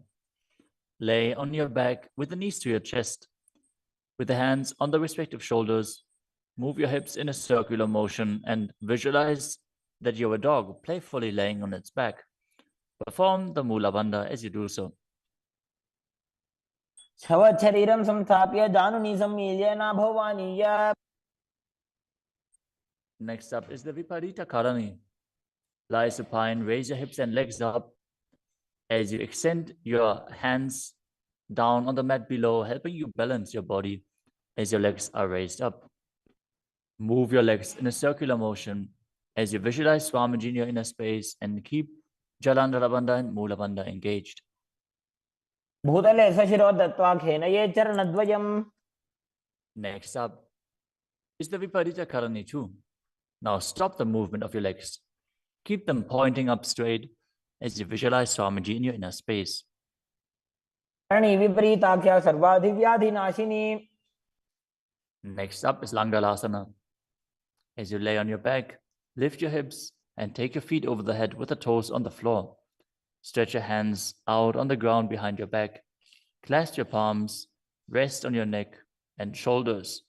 Lay on your back with the knees to your chest. With the hands on the respective shoulders, move your hips in a circular motion and visualize that you're a dog playfully laying on its back. Perform the Mula Bandha as you do so. शवच्छरीरं संस्थाप्य जानुनी सम्मील्य नाभो वाणीय. Next up is the Viparita Karani. Lie supine, raise your hips and legs up as you extend your hands down on the mat below, helping you balance your body as your legs are raised up. Move your legs in a circular motion as you visualize Swamiji in your inner space and keep Jalandhara Bandha and Mula Bandha engaged. भूतले सशिरो दत्त्वा खेनये चरणद्वयम्. Next up is the Viparita Karani too. Now stop the movement of your legs. Keep them pointing up straight as you visualize Swamiji in your inner space. Karni विपरीताख्या सर्वाधिव्याधिनाशिनी. Next up is Langalasana. As you lay on your back, lift your hips and take your feet over the head with the toes on the floor. Stretch your hands out on the ground behind your back. Clasp your palms, rest on your neck and shoulders.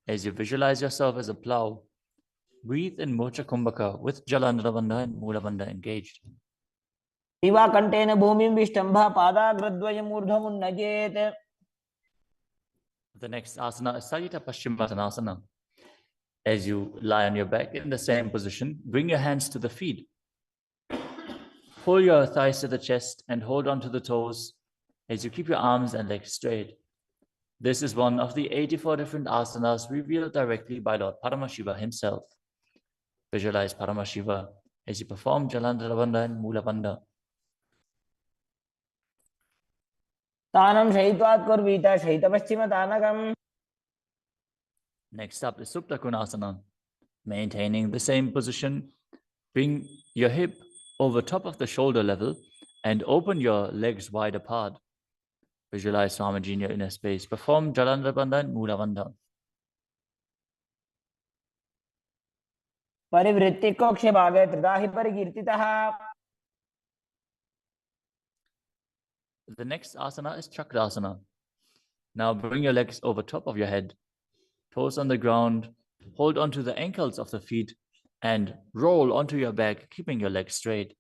As you visualize yourself as a plow, breathe in Mocha Kumbhaka with Jalandhara Bandha and Mula Bandha engaged. दिवाकण्ठेन भूमिं विष्टम्भ पादाग्रद्वयम् ऊर्ध्वमुन्नयेत्. The next asana is Sajita Paschimottanasana. As you lie on your back in the same position, bring your hands to the feet. Pull your thighs to the chest and hold on to the toes as you keep your arms and legs straight. This is one of the 84 different asanas revealed directly by Lord Paramashiva himself. Visualize Paramashiva as you perform Jalandhara Bandha and Mula Bandha. तानं शयित्वात् कुर्वीत शयितपश्चिमतानकम्. Next up is Supta Konasana. Maintaining the same position, bring your hip over top of the shoulder level and open your legs wide apart. Visualize Swamiji in your inner space. Perform Jalandhara Bandha and Mula Bandha. परिवृत्तिकोक्षे भागे त्रिधा हि परिकीर्तितः. The next asana is Chakrasana. Now bring your legs over top of your head, toes on the ground, hold onto the ankles of the feet and roll onto your back, keeping your legs straight.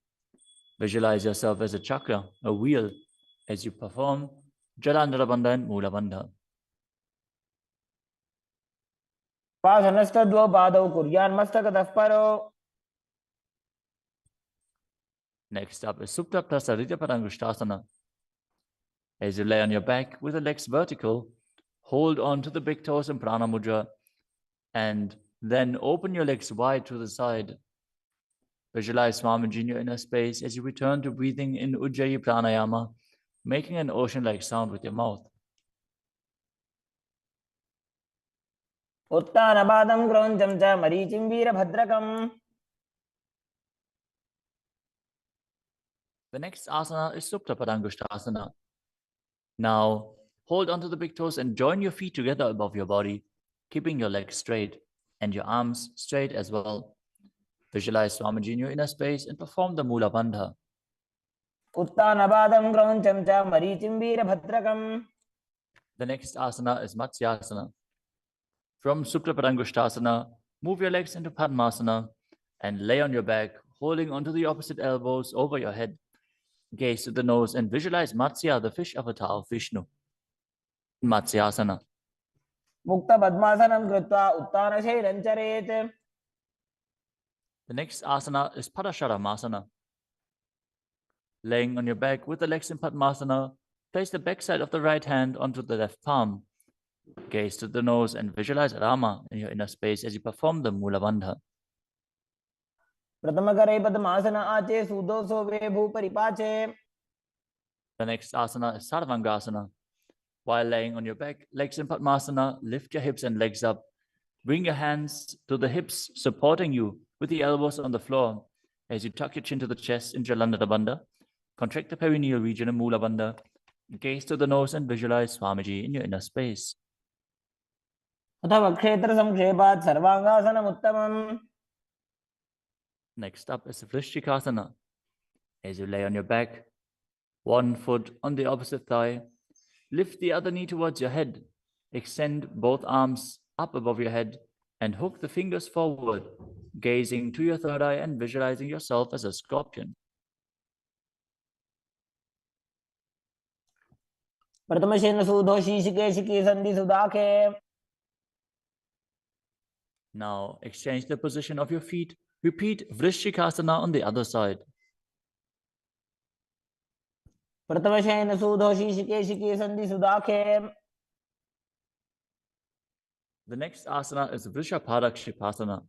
Visualize yourself as a chakra, a wheel, as you perform Jalandhara Bandha and Mula Bandha. पासनस्तद्वौ पादौ कुर्यान्मस्तकतः परो. Next up is Supta Prasarita Padangushtasana. As you lay on your back with the legs vertical, hold on to the big toes in Prana Mudra and then open your legs wide to the side. Visualize Swamiji in your inner space as you return to breathing in Ujjayi Pranayama, making an ocean-like sound with your mouth. उत्तानपादं क्रौञ्चं च मरीचिं वीरभद्रकम्. The next asana is Supta Padangushtasana. Now, hold onto the big toes and join your feet together above your body, keeping your legs straight and your arms straight as well. Visualize Swamiji in your inner space and perform the Mula Bandha. उत्तानपादं क्रौञ्चं च मरीचिं वीरभद्रकम्. The next asana is Matsyasana. From Suprapadangushtasana, move your legs into Padmasana and lay on your back, holding onto the opposite elbows over your head. Gaze to the nose and visualize Matsya, the fish avatar of Vishnu. Matsyasana. मुक्तपद्मासनं कृत्वा उत्तानशैलं चरेत्. The next asana is Padasharamasana. Laying on your back with the legs in Padmasana, place the backside of the right hand onto the left palm. Gaze to the nose and visualize Rama in your inner space as you perform the Mula Bandha. प्रथमकरे पद्मासन आचे सुदोषो वे भूपरिपाचे. The next asana is Sarvangasana. While laying on your back, legs in Padmasana, lift your hips and legs up. Bring your hands to the hips, supporting you with the elbows on the floor. As you tuck your chin to the chest in Jalandhara Bandha, contract the perineal region in Mula Bandha. Gaze to the nose and visualize Swamiji in your inner space. अथवा क्षेत्र संक्षेपात् सर्वांगासनम् उत्तमम्. Next up is Vrishchikasana. As you lay on your back, one foot on the opposite thigh, lift the other knee towards your head. Extend both arms up above your head and hook the fingers forward, gazing to your third eye and visualizing yourself as a scorpion. प्रथमशेन सुधो शीशिकेशिकी संधि सुदाखे. Now exchange the position of your feet. Repeat Vrishchikasana on the other side. प्रथमशेन सुधो शीशिकेशिकी संधि सुदाखे. The next asana is Vrishapadakshipasana.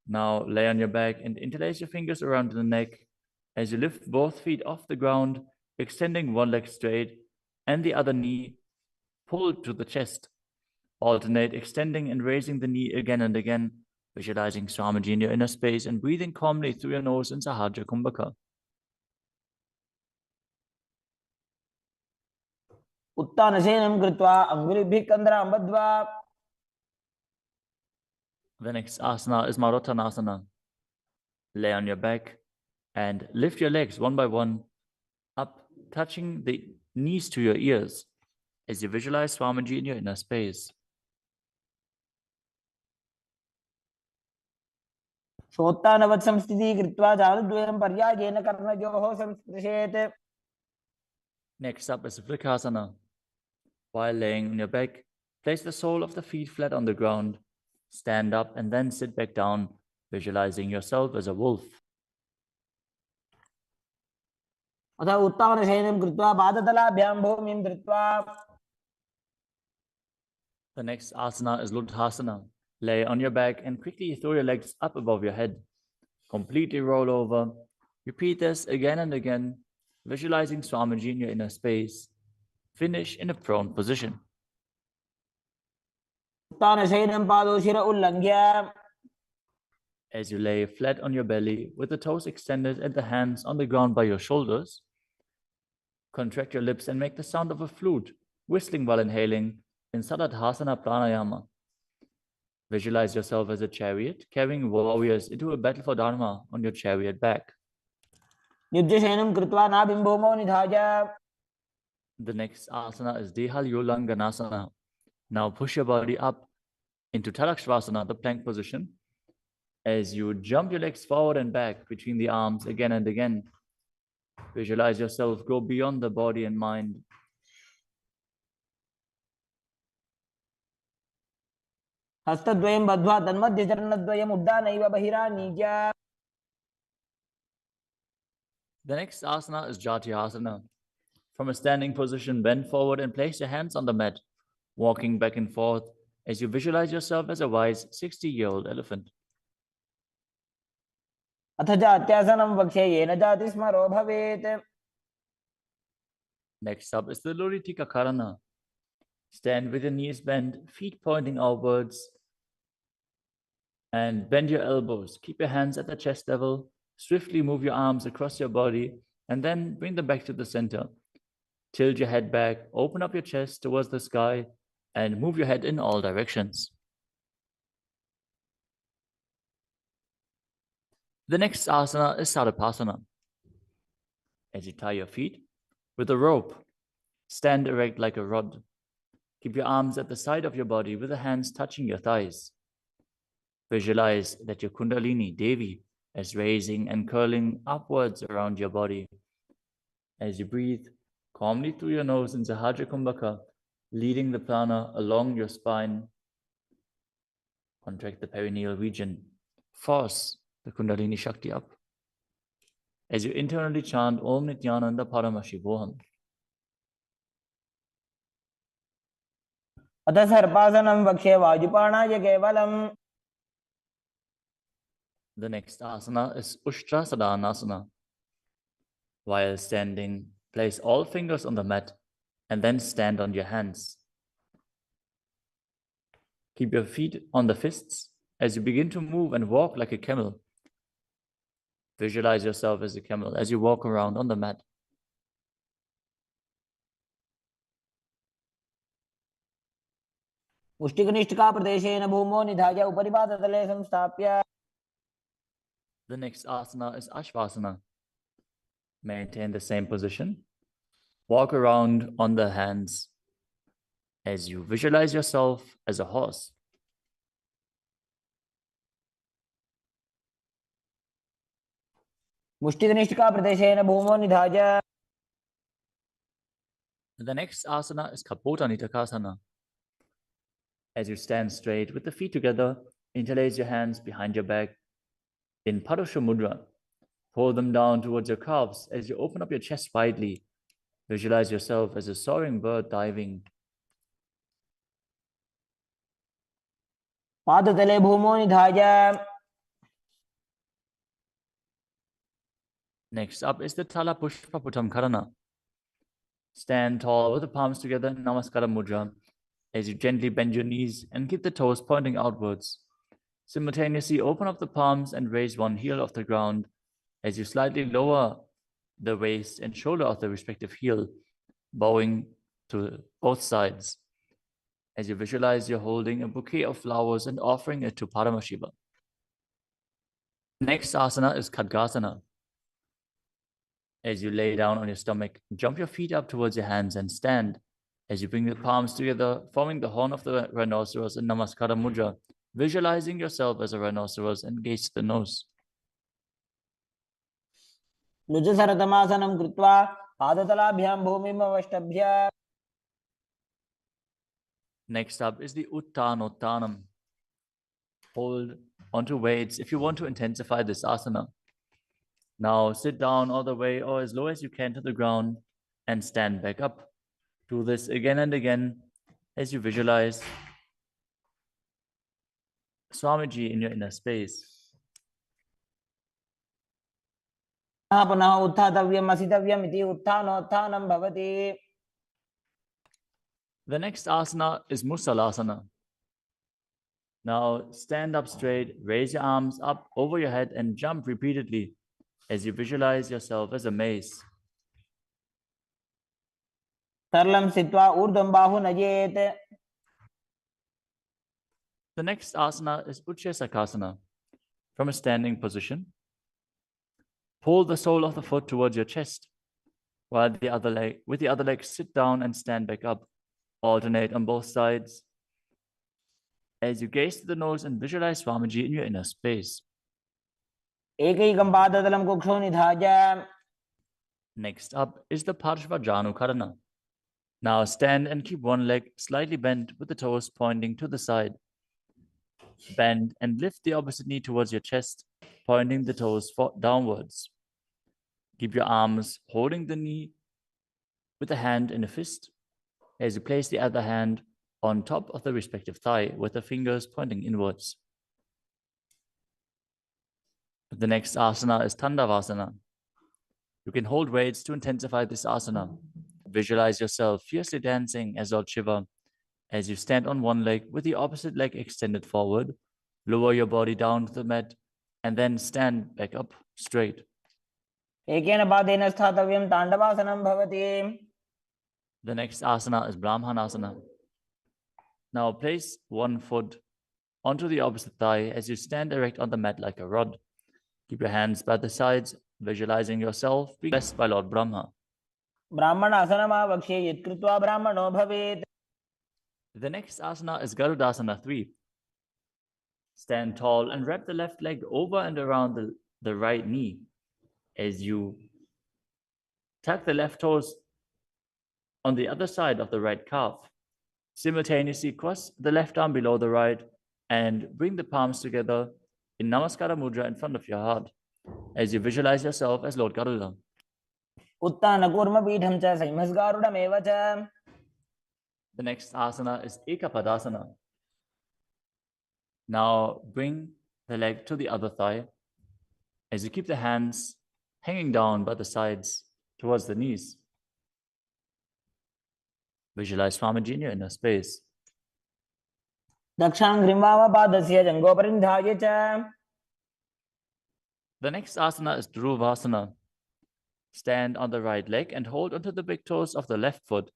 Now lay on your back and interlace your fingers around the neck as you lift both feet off the ground, extending one leg straight and the other knee pulled to the chest. Alternate extending and raising the knee again and again, visualizing Swamiji in your inner space and breathing calmly through your nose in Sahaja Kumbhaka. उत्तानशयनं कृत्वा अङ्गुलिभिः कन्द्रां बद्ध्वा. The next asana is Marottanasana. Lay on your back and lift your legs one by one up, touching the knees to your ears as you visualize Swamiji in your inner space. शोत्तानवत् संस्थितिः कृत्वा जानुद्वयं पर्यायेन कर्णयोः संस्पृशेत्. Next up is Vrikasana. While laying on your back, place the sole of the feet flat on the ground. Stand up and then sit back down, visualizing yourself as a wolf. अथ उत्तानशयनं कृत्वा पादतलाभ्यां भूमिं धृत्वा. The next asana is Ludhasana. Lay on your back and quickly throw your legs up above your head. Completely roll over. Repeat this again and again, visualizing Swamiji in your inner space. Finish in a prone position. उत्तानशयनं पादौ शिर उल्लङ्घ्य. As you lay flat on your belly with the toes extended and the hands on the ground by your shoulders, contract your lips and make the sound of a flute, whistling while inhaling in Saladhasana Pranayama. Visualize yourself as a chariot, carrying warriors into a battle for Dharma on your chariot back. युज्यशयनं कृत्वा नाभिं भूमौ निधाय. The next asana is Dehalyulanganasana. Now push your body up into Tadakshvasana, the plank position, as you jump your legs forward and back between the arms again and again. Visualize yourself go beyond the body and mind. हस्तद्वयं बद्ध्वा तन्मध्यचरणद्वयम् उड्डानैव बहिरानीज्य. The next asana is Jatyasana. From a standing position, bend forward and place your hands on the mat, walking back and forth as you visualize yourself as a wise 60-year-old elephant. अथ जात्यासनं वक्ष्ये येन जातिस्मरो भवेत्. Next up is the Luritika Karana. Stand with your knees bent, feet pointing outwards, and bend your elbows. Keep your hands at the chest level. Swiftly move your arms across your body and then bring them back to the center. Tilt your head back, open up your chest towards the sky, and move your head in all directions. The next asana is Sarvasana. As you tie your feet with a rope, stand erect like a rod. Keep your arms at the side of your body with the hands touching your thighs. Visualize that your Kundalini, Devi, is raising and curling upwards around your body. As you breathe calmly through your nose in Sahajra Kumbhaka, leading the prana along your spine, contract the perineal region. Force the Kundalini Shakti up. As you internally chant Om Nityananda Paramashivoham. अथ सर्पासनं वक्ष्ये वायुपाणाय केवलम्. The next asana is Ushtrasadhanasana. While standing, place all fingers on the mat and then stand on your hands. Keep your feet on the fists as you begin to move and walk like a camel. Visualize yourself as a camel as you walk around on the mat. मुष्टिकनिष्ठिकाप्रदेशेन भूमौ निधाय उपरि पादतले संस्थाप्य. The next asana is Ashvasana. Maintain the same position. Walk around on the hands as you visualize yourself as a horse. मुष्टिकनिष्ठिकाप्रदेशेन भूमौ निधाय. The next asana is Kapota Nitakasana. As you stand straight with the feet together, interlace your hands behind your back in Padusha Mudra. Pull them down towards your calves as you open up your chest widely. Visualize yourself as a soaring bird diving. पादतले भूमौ निधाय. Next up is the Tala Pushpa Putam Karana. Stand tall with the palms together in Namaskara Mudra as you gently bend your knees and keep the toes pointing outwards. Simultaneously open up the palms and raise one heel off the ground as you slightly lower the waist and shoulder of the respective heel, bowing to both sides. As you visualize you're holding a bouquet of flowers and offering it to Paramashiva. Next asana is Khadgasana. As you lay down on your stomach, jump your feet up towards your hands and stand. As you bring the palms together, forming the horn of the rhinoceros in Namaskara Mudra, visualizing yourself as a rhinoceros and gaze to the nose. लुजसरतमासनं कृत्वा पादतलाभ्यां भूमिम् अवष्टभ्य. Next up is the Uttanottanam. Hold onto weights if you want to intensify this asana. Now sit down all the way or as low as you can to the ground and stand back up. Do this again and again as you visualize Swamiji in your inner space. पुनः उत्थातव्यम् असितव्यम् इति उत्थानोत्थानं भवति. The next asana is Musalasana. Now stand up straight, raise your arms up over your head and jump repeatedly as you visualize yourself as a mace. तरलं स्थित्वा ऊर्ध्वं बाहु नयेत्. The next asana is Utshesakasana. From a standing position, pull the sole of the foot towards your chest, while with the other leg sit down and stand back up. Alternate on both sides. As you gaze to the nose and visualize Swamiji in your inner space. एकैकं पादतलं कुक्षौ निधाय. Next up is the Parshvajanu Karana. Now stand and keep one leg slightly bent with the toes pointing to the side. Bend and lift the opposite knee towards your chest, pointing the toes downwards. Keep your arms holding the knee with a hand in a fist as you place the other hand on top of the respective thigh with the fingers pointing inwards. The next asana is Tandavasana. You can hold weights to intensify this asana. Visualize yourself fiercely dancing as Lord Shiva as you stand on one leg with the opposite leg extended forward. Lower your body down to the mat and then stand back up straight. एकेन पादेन स्थातव्यं ताण्डवासनं भवति. The next asana is Brahmanasana. Now place one foot onto the opposite thigh as you stand erect on the mat like a rod. Keep your hands by the sides, visualizing yourself being blessed by Lord Brahma. ब्राह्मणासनमावक्ष्ये यत्कृत्वा ब्राह्मणो भवेत्. The next asana is Garudasana 3. Stand tall and wrap the left leg over and around the right knee as you tuck the left toes on the other side of the right calf. Simultaneously cross the left arm below the right and bring the palms together in Namaskara Mudra in front of your heart as you visualize yourself as Lord Garuda. उत्तानकूर्मपीठं च संहिमस्गारुडमेव च. The next asana is Ekapadasana. Now bring the leg to the other thigh as you keep the hands hanging down by the sides towards the knees. Visualize Swamiji in your inner space. दक्षाङ्घ्रिं जङ्घोपरिनिधाय च. The next asana is Dhruvasana. Stand on the right leg and hold onto the big toes of the left foot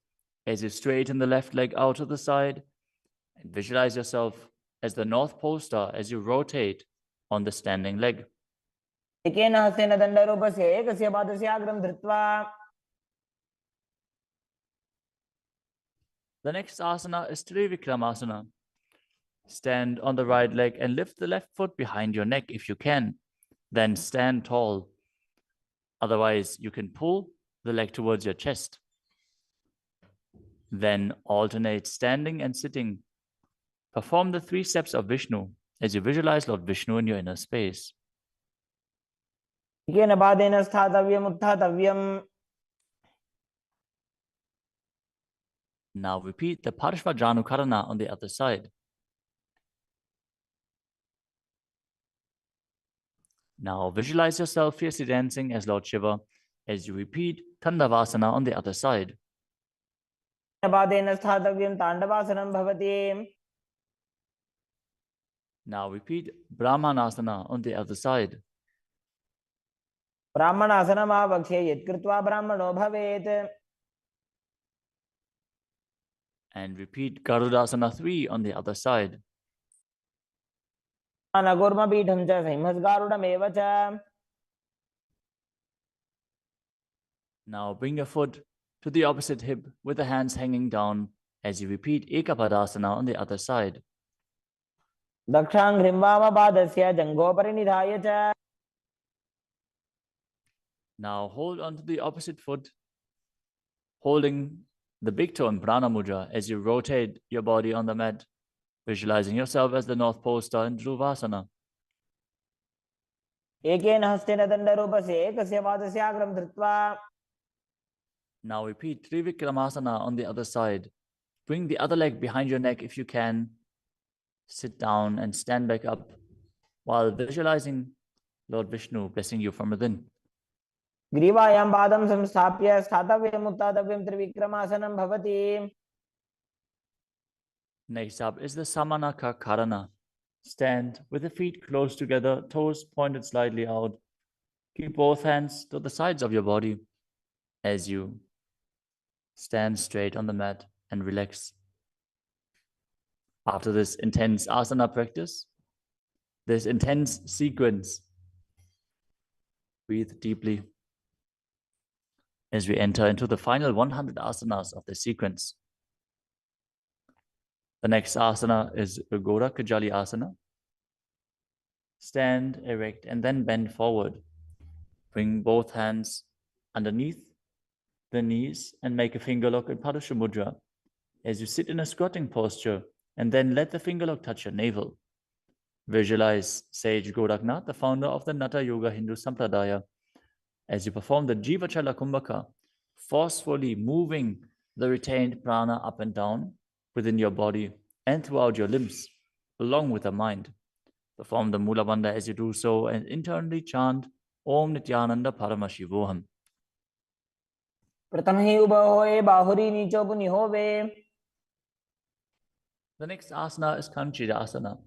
as you straighten the left leg out to the side and visualize yourself as the North Pole Star as you rotate on the standing leg. एकेन हस्तेन दण्डरूपस्य एकस्य पादस्य अग्रं धृत्वा. The next asana is Trivikramasana. Stand on the right leg and lift the left foot behind your neck if you can. Then stand tall. Otherwise, you can pull the leg towards your chest. Then alternate standing and sitting. Perform the 3 steps of Vishnu as you visualize Lord Vishnu in your inner space. एकेन पादेन स्थातव्यम् उत्थातव्यम्. Now repeat the Parshvajanukarana on the other side. Now visualize yourself fiercely dancing as Lord Shiva as you repeat Tandavasana on the other side. पादेन स्थातव्यं ताण्डवासनं भवति. Now repeat Brahmanasana on the other side. ब्राह्मणासनमावक्ष्ये यत्कृत्वा ब्राह्मणो भवेत्. And repeat Garudasana 3 on the other side. उत्तानकूर्मपीठं च संहिमस्गारुडमेव च. Now bring your foot to the opposite hip with the hands hanging down as you repeat Ekapadasana on the other side. दक्षाङ्घ्रिं वामपादस्य जङ्घोपरिनिधाय च. Now hold on to the opposite foot, holding the big toe in Prana Mudra as you rotate your body on the mat, visualizing yourself as the North Pole Star in Dhruvasana. एकेन हस्तेन दण्डरूपस्य एकस्य पादस्य अग्रं धृत्वा. Now repeat Trivikramasana on the other side. Bring the other leg behind your neck if you can. Sit down and stand back up while visualizing Lord Vishnu blessing you from within. ग्रीवायां पादं संस्थाप्य स्थातव्यम् उत्थातव्यं त्रिविक्रमासनं भवति. Next up is the Samanaka Karana. Stand with the feet close together, toes pointed slightly out. Keep both hands to the sides of your body as you stand straight on the mat and relax. After this intense asana practice, this intense sequence, breathe deeply as we enter into the final 100 asanas of the sequence. The next asana is Ugora Kajali Asana. Stand erect and then bend forward. Bring both hands underneath the knees and make a finger lock in Padusha Mudra as you sit in a squatting posture and then let the finger lock touch your navel. Visualize Sage Goraknath, the founder of the Nata Yoga Hindu Sampradaya, as you perform the Jivachala Kumbhaka, forcefully moving the retained prana up and down within your body and throughout your limbs, along with the mind. Perform the Mula Bandha as you do so and internally chant Om Nityananda Paramashivoham. प्रथम ही उभं होय बाहुरी नीचो पुनि होवे. The next asana is Kanchita Asana.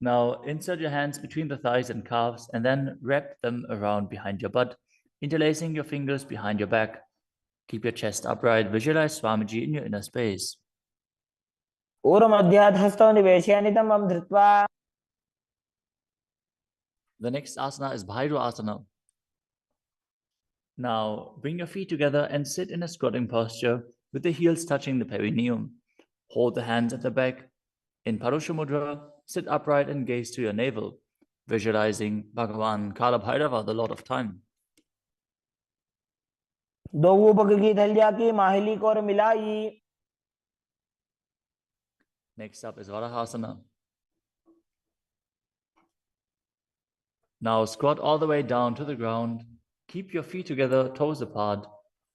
Now insert your hands between the thighs and calves and then wrap them around behind your butt, interlacing your fingers behind your back. Keep your chest upright. Visualize Swamiji in your inner space. ऊर्ध्वमध्यात् हस्तौ निवेशयानितं वं धृत्वा. The next asana is Bhairu asana. Now bring your feet together and sit in a squatting posture with the heels touching the perineum. Hold the hands at the back. In Parusha Mudra, sit upright and gaze to your navel, visualizing Bhagavan Kala Bhairava, the Lord of Time. दो ऊपक की थलिया की माहिली को और मिलाई. Next up is Varahasana. Now squat all the way down to the ground. Keep your feet together, toes apart.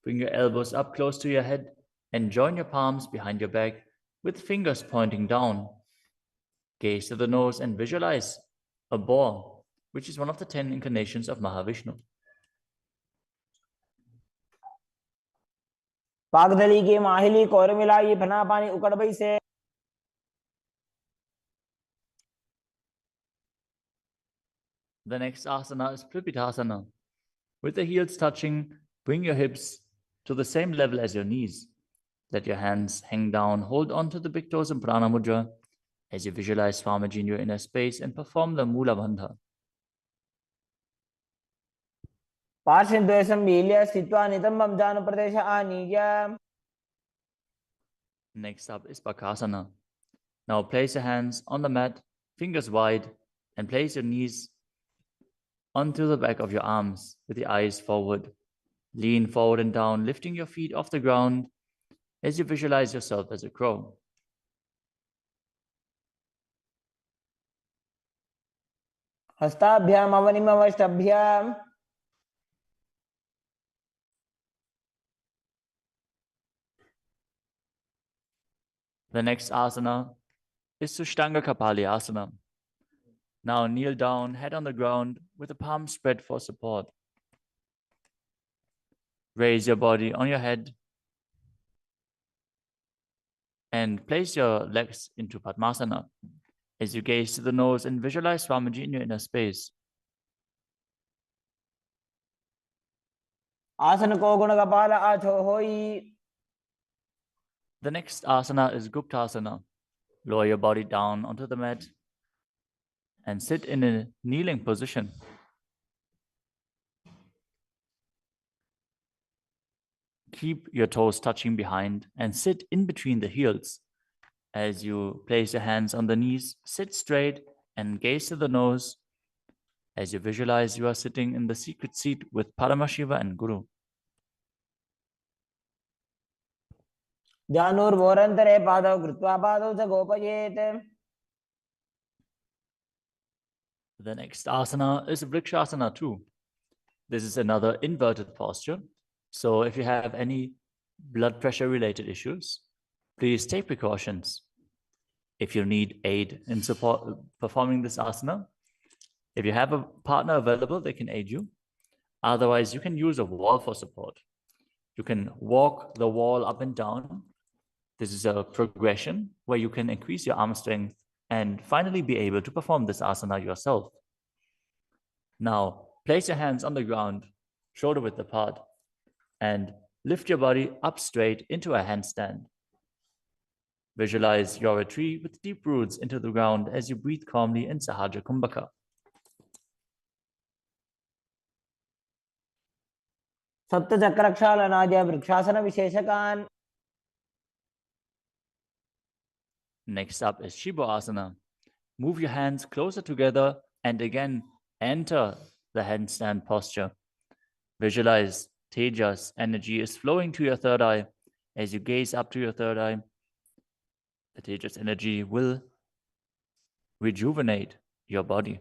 Bring your elbows up close to your head and join your palms behind your back with fingers pointing down. Gaze to the nose and visualize a boar, which is one of the 10 incarnations of Mahavishnu. पागदली की माहिली को और मिलाई फना पानी उकड़बई से. The next asana is Pripitasana. With the heels touching, bring your hips to the same level as your knees. Let your hands hang down. Hold on to the big toes in Prana Mudra as you visualize Swamiji in your inner space and perform the Mula Bandha. पार्श्वद्वयसं मील्य स्थित्वा नितंबं जानुप्रदेश आनीय. Next up is Bakasana. Now place your hands on the mat, fingers wide, and place your knees onto the back of your arms with the eyes forward. Lean forward and down, lifting your feet off the ground as you visualize yourself as a crow. हस्ताभ्याम अवनिमवष्टभ्याम. The next asana is Sushtanga Kapali Asana. Now kneel down, head on the ground with the palms spread for support. Raise your body on your head and place your legs into Padmasana as you gaze to the nose and visualize Swamiji in your inner space. आसन को गुण कपाल आछो होई. The next asana is Guptasana. Lower your body down onto the mat and sit in a kneeling position. Keep your toes touching behind and sit in between the heels. As you place your hands on the knees, sit straight and gaze to the nose as you visualize you are sitting in the secret seat with Paramashiva and Guru. ध्यानोर्वोरन्तरे पादौ कृत्वा पादौ च गोपयेत्. The next asana is Vrikshasana too. This is another inverted posture. So if you have any blood pressure related issues, please take precautions. If you need aid in support performing this asana, if you have a partner available, they can aid you. Otherwise, you can use a wall for support. You can walk the wall up and down. This is a progression where you can increase your arm strength and finally be able to perform this asana yourself. Now, place your hands on the ground, shoulder width apart, and lift your body up straight into a handstand. Visualize you're a tree with deep roots into the ground as you breathe calmly in Sahaja Kumbhaka. सप्तचक्रक्षालनाद्य vrikshasana विशेषकान्. Next up is Shiva Asana. Move your hands closer together and again enter the handstand posture. Visualize Tejas energy is flowing to your third eye. As you gaze up to your third eye, the Tejas energy will rejuvenate your body.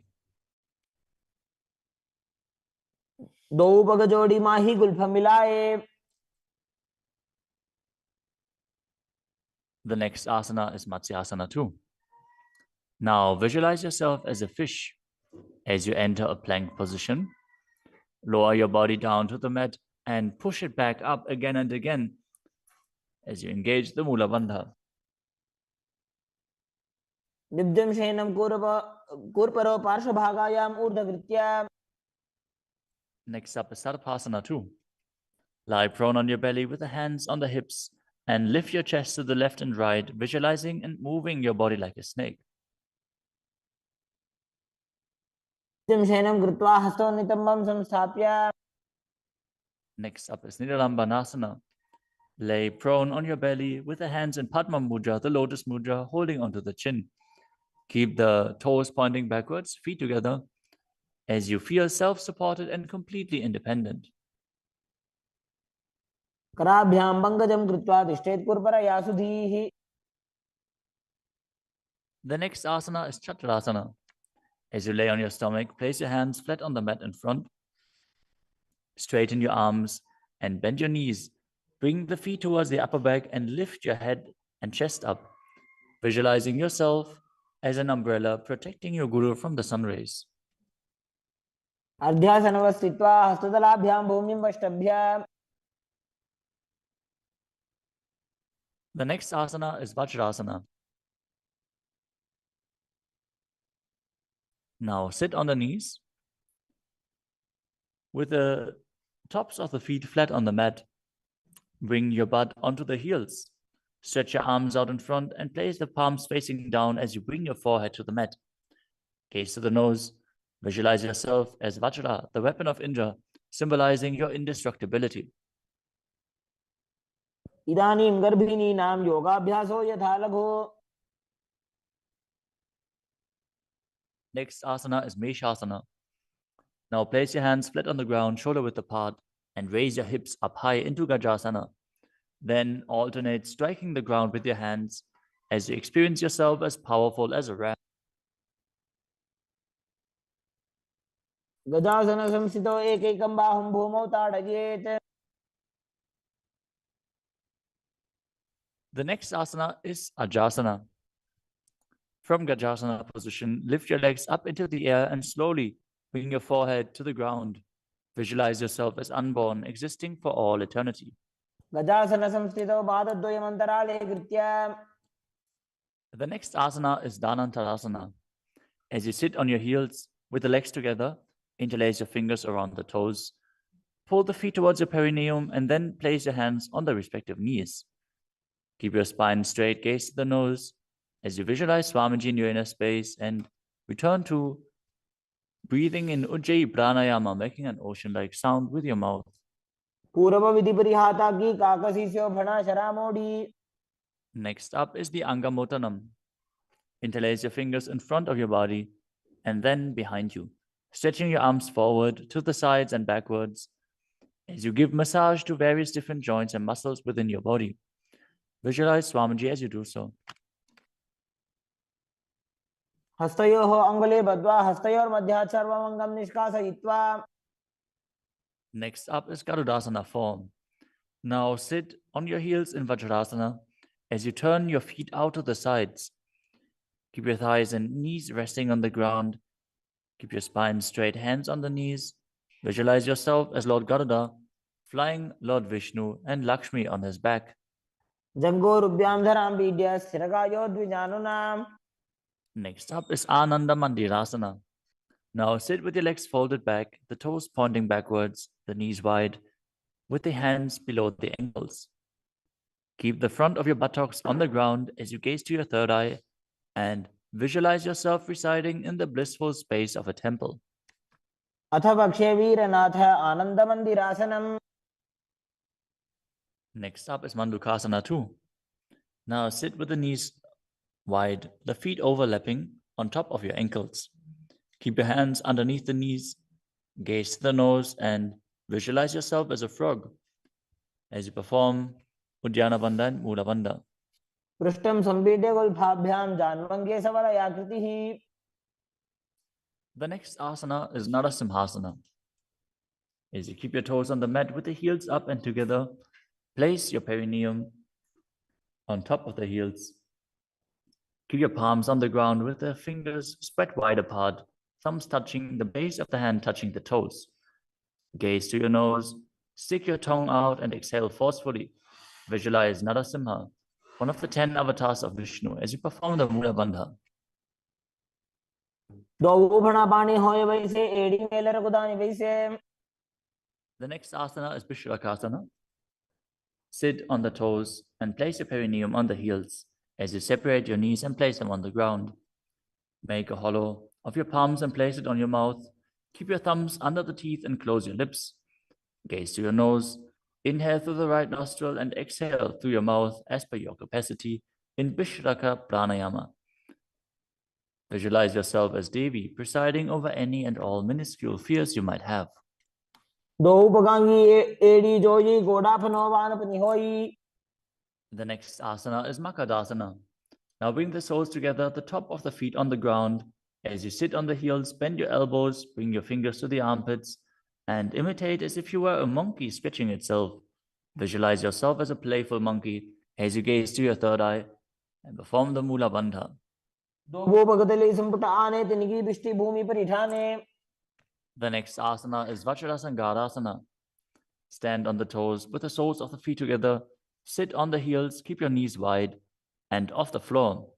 दो ऊपक जोड़ी माही Gulf मिलाए. The next asana is Matsyasana too. Now visualize yourself as a fish as you enter a plank position. Lower your body down to the mat and push it back up again and again as you engage the Mula Bandha. निब्जं शयनं कूर्परो पार्श्वभागायाम् ऊर्ध्वकृत्य. Next up is Sarpasana too. Lie prone on your belly with the hands on the hips and lift your chest to the left and right, visualizing and moving your body like a snake. शयनं कृत्वा हस्तोन्नितम्बं संस्थाप्य Next up is Nidalambanasana. Lay prone on your belly with the hands in Padma Mudra, the lotus mudra, holding onto the chin. Keep the toes pointing backwards, feet together, as you feel self-supported and completely independent. कराभ्यां पङ्कजं कृत्वा तिष्ठेत् कुर्परया सुधीः. The next asana is Chakrasana. As you lay on your stomach, place your hands flat on the mat in front. Straighten your arms and bend your knees. Bring the feet towards the upper back and lift your head and chest up, visualizing yourself as an umbrella protecting your guru from the sun rays. अर्ध्यासनवस्थित्वा हस्ततलाभ्यां भूमिं वष्टभ्य. The next asana is Vajrasana. Now sit on the knees with the tops of the feet flat on the mat. Bring your butt onto the heels. Stretch your arms out in front and place the palms facing down as you bring your forehead to the mat. Gaze to the nose. Visualize yourself as Vajra, the weapon of Indra, symbolizing your indestructibility. इदानीं गर्भिणीनां योगाभ्यासो यथा लघु. Next asana is Meshasana. Now place your hands flat on the ground, shoulder width apart, and raise your hips up high into Gajasana. Then alternate striking the ground with your hands as you experience yourself as powerful as a ram. गजासन संस्थितो एकैकं बाहुं भूमौ ताडयेत्. The next asana is Ajasana. From Gajasana position, lift your legs up into the air and slowly bring your forehead to the ground. Visualize yourself as unborn, existing for all eternity. गजासन संस्थितो पादद्वयम् अन्तराले कृत्य. The next asana is Dhanantarasana. As you sit on your heels with the legs together, interlace your fingers around the toes. Pull the feet towards your perineum and then place your hands on the respective knees. Keep your spine straight, gaze to the nose as you visualize Swamiji in your inner space and return to breathing in Ujjayi Pranayama, making an ocean-like sound with your mouth. पूर्व विधि परिहाता की काकसीस्यो भणा शरामोडी. Next up is the Angamotanam. Interlace your fingers in front of your body and then behind you, stretching your arms forward to the sides and backwards as you give massage to various different joints and muscles within your body. Visualize Swamiji as you do so. हस्तयोः अङ्गुले बद्ध्वा हस्तयोर्मध्यात् सर्वम् अङ्गं निष्कासयित्वा. Next up is Garudasana form. Now sit on your heels in Vajrasana as you turn your feet out to the sides. Keep your thighs and knees resting on the ground. Keep your spine straight, hands on the knees. Visualize yourself as Lord Garuda, flying Lord Vishnu and Lakshmi on his back. जङ्घोरुभ्यां धरां पीड्य स्थिरकायो द्विजानुनाम्. Next up is Ananda Mandirasana. Now sit with your legs folded back, the toes pointing backwards, the knees wide, with the hands below the ankles. Keep the front of your buttocks on the ground as you gaze to your third eye and visualize yourself residing in the blissful space of a temple. अथ वक्षे वीरनाथ आनन्दमन्दिरासनम्. Next up is Mandukasana 2. Now sit with the knees wide, the feet overlapping on top of your ankles. Keep your hands underneath the knees, gaze to the nose, and visualize yourself as a frog as you perform Uddiyana Bandha and Mula Bandha. पृष्ठं सम्पीड्य गुल्फाभ्यां जान्वङ्गे सवलयाकृतिः. The next asana is Narasimhasana. As you keep your toes on the mat with the heels up and together, place your perineum on top of the heels. Keep your palms on the ground with the fingers spread wide apart, thumbs touching the base of the hand, touching the toes. Gaze to your nose, stick your tongue out and exhale forcefully. Visualize Narasimha, one of the 10 avatars of Vishnu, as you perform the Mula Bandha. द्वौ भणा पाणि होय वैसे AD Mailer कुदानि वैसे. The next asana is Vishrakasana. Sit on the toes and place your perineum on the heels as you separate your knees and place them on the ground. Make a hollow of your palms and place it on your mouth. Keep your thumbs under the teeth and close your lips. Gaze to your nose. Inhale through the right nostril and exhale through your mouth as per your capacity in Vishraka Pranayama. Visualize yourself as Devi, presiding over any and all minuscule fears you might have. The next asana is Makadasana. Now bring the soles together, the top of the feet on the ground. As you sit on the heels, bend your elbows, bring your fingers to the armpits, and imitate as if you were a monkey stretching itself. Visualize yourself as a playful monkey as you gaze to your third eye and perform the Mula Bandha. The next asana is Vajrasangarasana. Stand on the toes with the soles of the feet together. Sit on the heels, keep your knees wide and off the floor.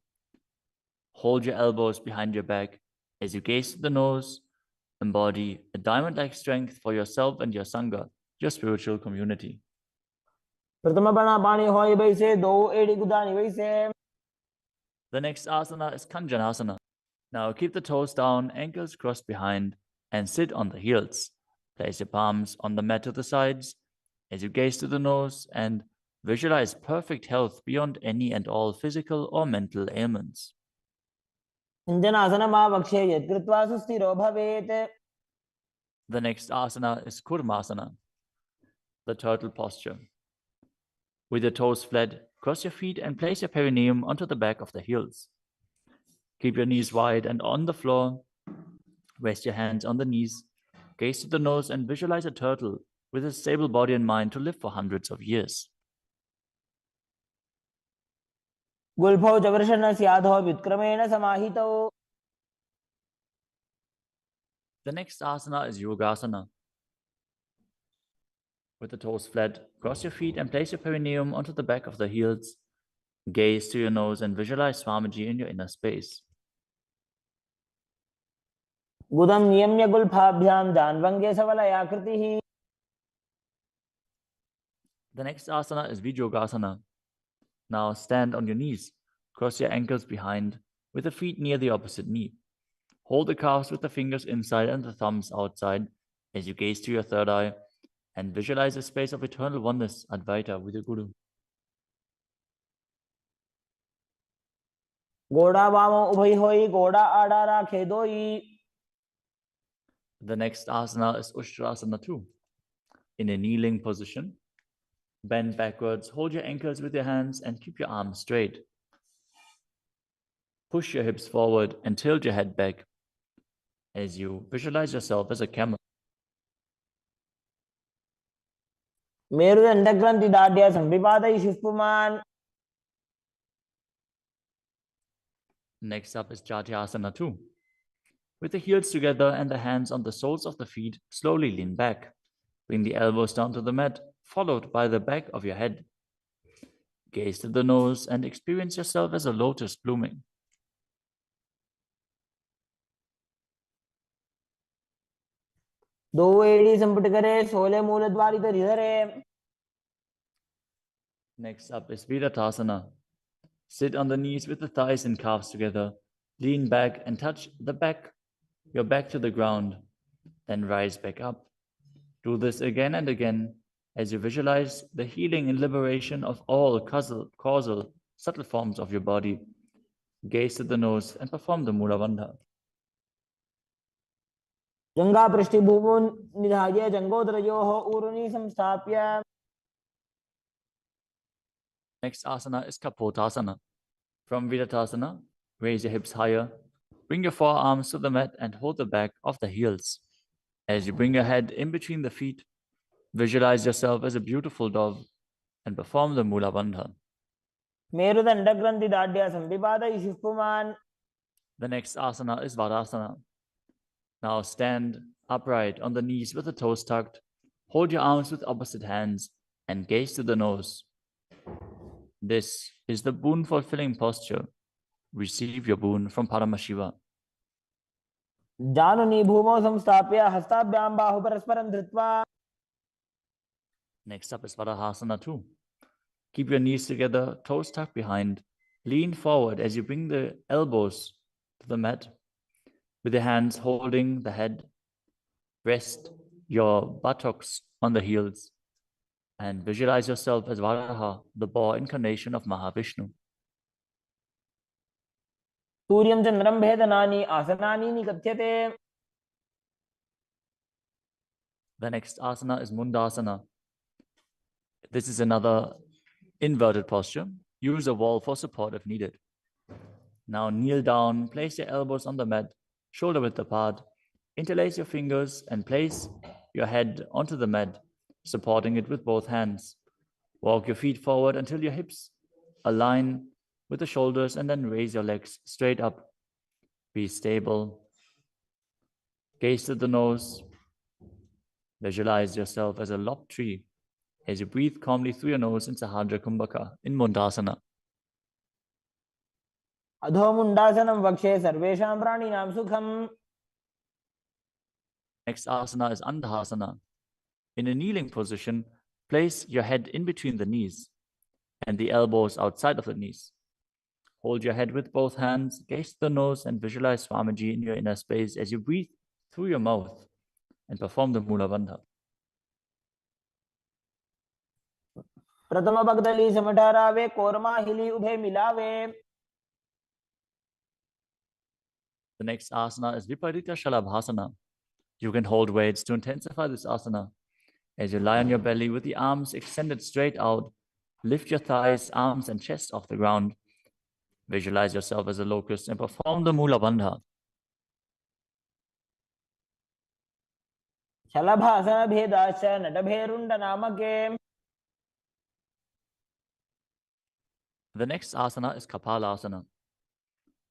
Hold your elbows behind your back as you gaze to the nose. Embody a diamond-like strength for yourself and your Sangha, your spiritual community. The next asana is Kanjanasana. Now keep the toes down, ankles crossed behind, and sit on the heels. Place your palms on the mat to the sides as you gaze to the nose and visualize perfect health beyond any and all physical or mental ailments. The next asana is Kurmasana, the turtle posture. With your toes flat, cross your feet and place your perineum onto the back of the heels. Keep your knees wide and on the floor. Rest your hands on the knees. Gaze to the nose and visualize a turtle with a stable body and mind to live for hundreds of years. The next asana is Yogasana. With the toes flat, cross your feet and place your perineum onto the back of the heels. Gaze to your nose and visualize Swamiji in your inner space. The next asana is Vijogasana. Now stand on your knees. Cross your ankles behind with the feet near the opposite knee. Hold the calves with the fingers inside and the thumbs outside as you gaze to your third eye and visualize a space of eternal oneness, Advaita, with your Guru. The next asana is Ushtrasana 2. In a kneeling position, bend backwards, hold your ankles with your hands and keep your arms straight. Push your hips forward and tilt your head back as you visualize yourself as a camel. Next up is Jatyasana 2. With the heels together and the hands on the soles of the feet, slowly lean back. Bring the elbows down to the mat, followed by the back of your head. Gaze to the nose and experience yourself as a lotus blooming. Next up is Viratasana. Sit on the knees with the thighs and calves together. Lean back and touch your back to the ground. Then rise back up. Do this again and again as you visualize the healing and liberation of all causal, subtle forms of your body. Gaze to the nose and perform the Mula Bandha. Next asana is Kapotasana. From Viratasana, raise your hips higher. Bring your forearms to the mat and hold the back of the heels. As you bring your head in between the feet, visualize yourself as a beautiful dove and perform the Mula Bandha. The next asana is Varasana. Now stand upright on the knees with the toes tucked. Hold your arms with opposite hands and gaze to the nose. This is the boon-fulfilling posture. Receive your boon from Paramashiva. Next up is Vadahasana 2. Keep your knees together, toes tucked behind. Lean forward as you bring the elbows to the mat, with your hands holding the head. Rest your buttocks on the heels and visualize yourself as Varaha, the boar incarnation of Mahavishnu. सूर्यं चन्द्रं भेदनानि आसनानि निकथ्यते. The next asana is Mundasana. This is another inverted posture. Use a wall for support if needed. Now kneel down, place your elbows on the mat, shoulder width apart. Interlace your fingers and place your head onto the mat, supporting it with both hands. Walk your feet forward until your hips align with the shoulders and then raise your legs straight up. Be stable. Gaze to the nose. Visualize yourself as a lopped tree as you breathe calmly through your nose in Sahadra Kumbhaka in Mundasana. अधो मुण्डासनं वक्षे सर्वेषां प्राणिनां सुखम्. Next asana is Andhasana. In a kneeling position, place your head in between the knees and the elbows outside of the knees. Hold your head with both hands, gaze to the nose, and visualize Swamiji in your inner space as you breathe through your mouth and perform the Mula Bandha. प्रथम पगदली समठारावे कोरमा हिली उभे मिलावे. The next asana is Viparita Shalabhasana. You can hold weights to intensify this asana. As you lie on your belly with the arms extended straight out, lift your thighs, arms, and chest off the ground. Visualize yourself as a locust and perform the Mula Bandha. शलभासन भेदाश्च नटभेरुण्ड नामके. The next asana is Kapalasana.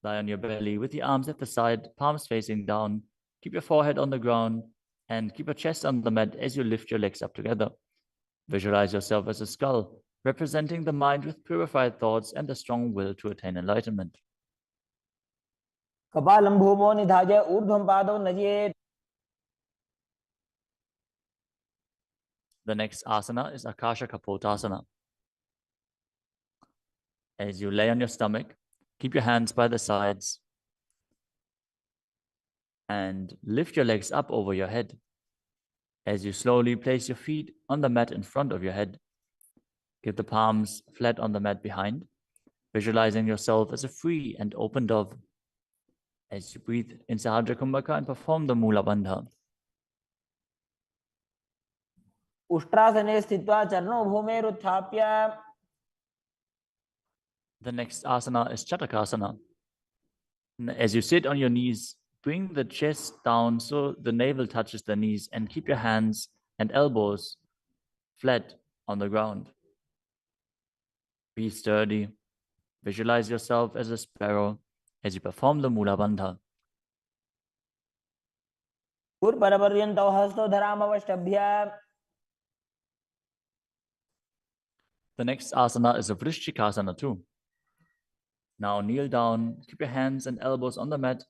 Lie on your belly with the arms at the side, palms facing down. Keep your forehead on the ground and keep your chest on the mat as you lift your legs up together. Visualize yourself as a skull, representing the mind with purified thoughts and the strong will to attain enlightenment. कपालं भूमो निधाय ऊर्ध्वं पादौ नयेत्. The next asana is Akasha Kapotasana. As you lay on your stomach, keep your hands by the sides and lift your legs up over your head. As you slowly place your feet on the mat in front of your head, give the palms flat on the mat behind, visualizing yourself as a free and open dove. As you breathe in Sahadra Kumbhaka and perform the Mula Bandha. उष्ट्रासने स्थित्वा चरणौ भूमेरुत्थाप्य. The next asana is Chatakasana. As you sit on your knees, bring the chest down so the navel touches the knees and keep your hands and elbows flat on the ground. Be sturdy. Visualize yourself as a sparrow as you perform the Mula Bandha. पुरपरपर्यन्तौ हस्तौ धरामवष्टभ्य. The next asana is a Vrishchikasana too. Now kneel down, keep your hands and elbows on the mat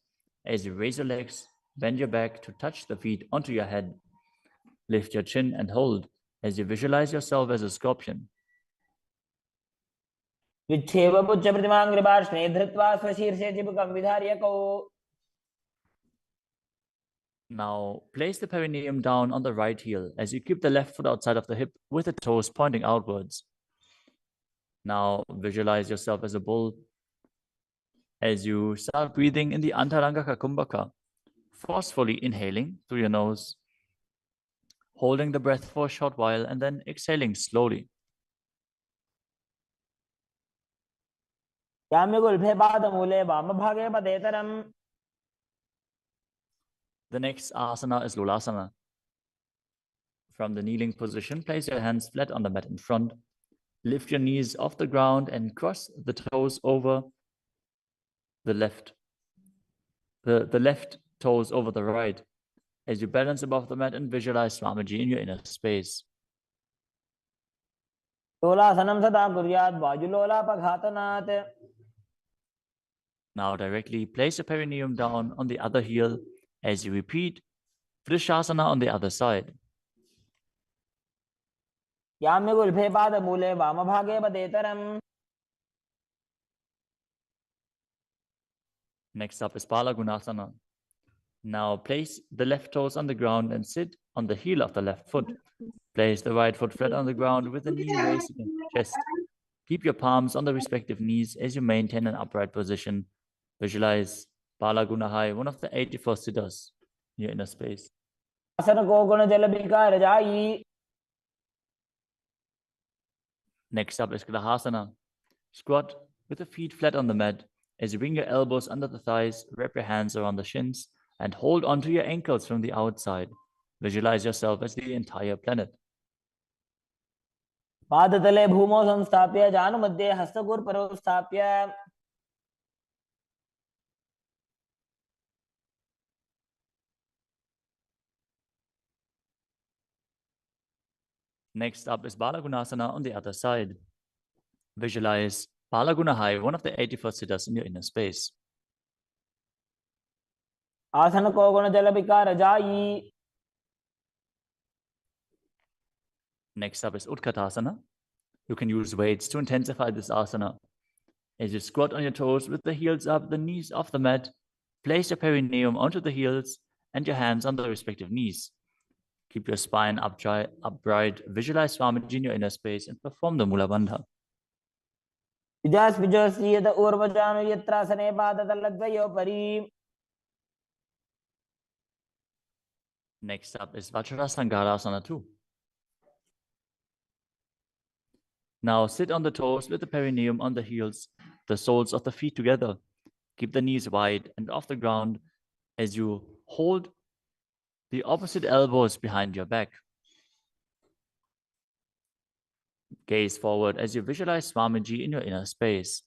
as you raise your legs, bend your back to touch the feet onto your head. Lift your chin and hold as you visualize yourself as a scorpion. विच्छेव पुच्छ प्रतिमाङ्घ्रिपार्श्वे धृत्वा स्वशीर्षे चिबुकं विधार्यकौ. Now place the perineum down on the right heel as you keep the left foot outside of the hip with the toes pointing outwards. Now visualize yourself as a bull as you start breathing in the Antaranga Kumbhaka, forcefully inhaling through your nose, holding the breath for a short while and then exhaling slowly. याम्यगुल्फे पादमूले वामभागे पदेतरम्. The next asana is Lulasana. From the kneeling position, place your hands flat on the mat in front. Lift your knees off the ground and cross the toes over the left. The left toes over the right as you balance above the mat and visualize Swamiji in your inner space. लोलासनं सदा कुर्यात् वायुलोलापघातनात्. Now directly place your perineum down on the other heel as you repeat Vrishasana on the other side. याम्यगुल्फे पादमूले वामभागे पदेतरम्. Next up is Balagunasana. Now place the left toes on the ground and sit on the heel of the left foot. Place the right foot flat on the ground with the knee raised against the chest. Keep your palms on the respective knees as you maintain an upright position. Visualize Balagunahai, one of the 84 siddhas in your inner space. आसन को गुण जल विकार जाई. Next up is Grahasana. Squat with the feet flat on the mat. As you bring your elbows under the thighs, wrap your hands around the shins and hold onto your ankles from the outside. Visualize yourself as the entire planet. पादतले भूमौ संस्थाप्य जानुमध्ये हस्तगुर्परौ स्थाप्य. Next up is Balagunasana on the other side. Visualize Balagunahai, one of the 84 siddhas in your inner space. आसन को गुण जल विकार जाई. Next up is Utkatasana. You can use weights to intensify this asana. As you squat on your toes with the heels up, the knees off the mat, place your perineum onto the heels and your hands on the respective knees. Keep your spine upright. Visualize Swamiji in your inner space and perform the Mula Bandha. विजास विजोसी यद ऊर्वजानु यत्रासने पादतलद्वयोपरि. Next up is Vajrasangarasana 2. Now sit on the toes with the perineum on the heels, the soles of the feet together. Keep the knees wide and off the ground as you hold the opposite elbows behind your back. Gaze forward as you visualize Swamiji in your inner space.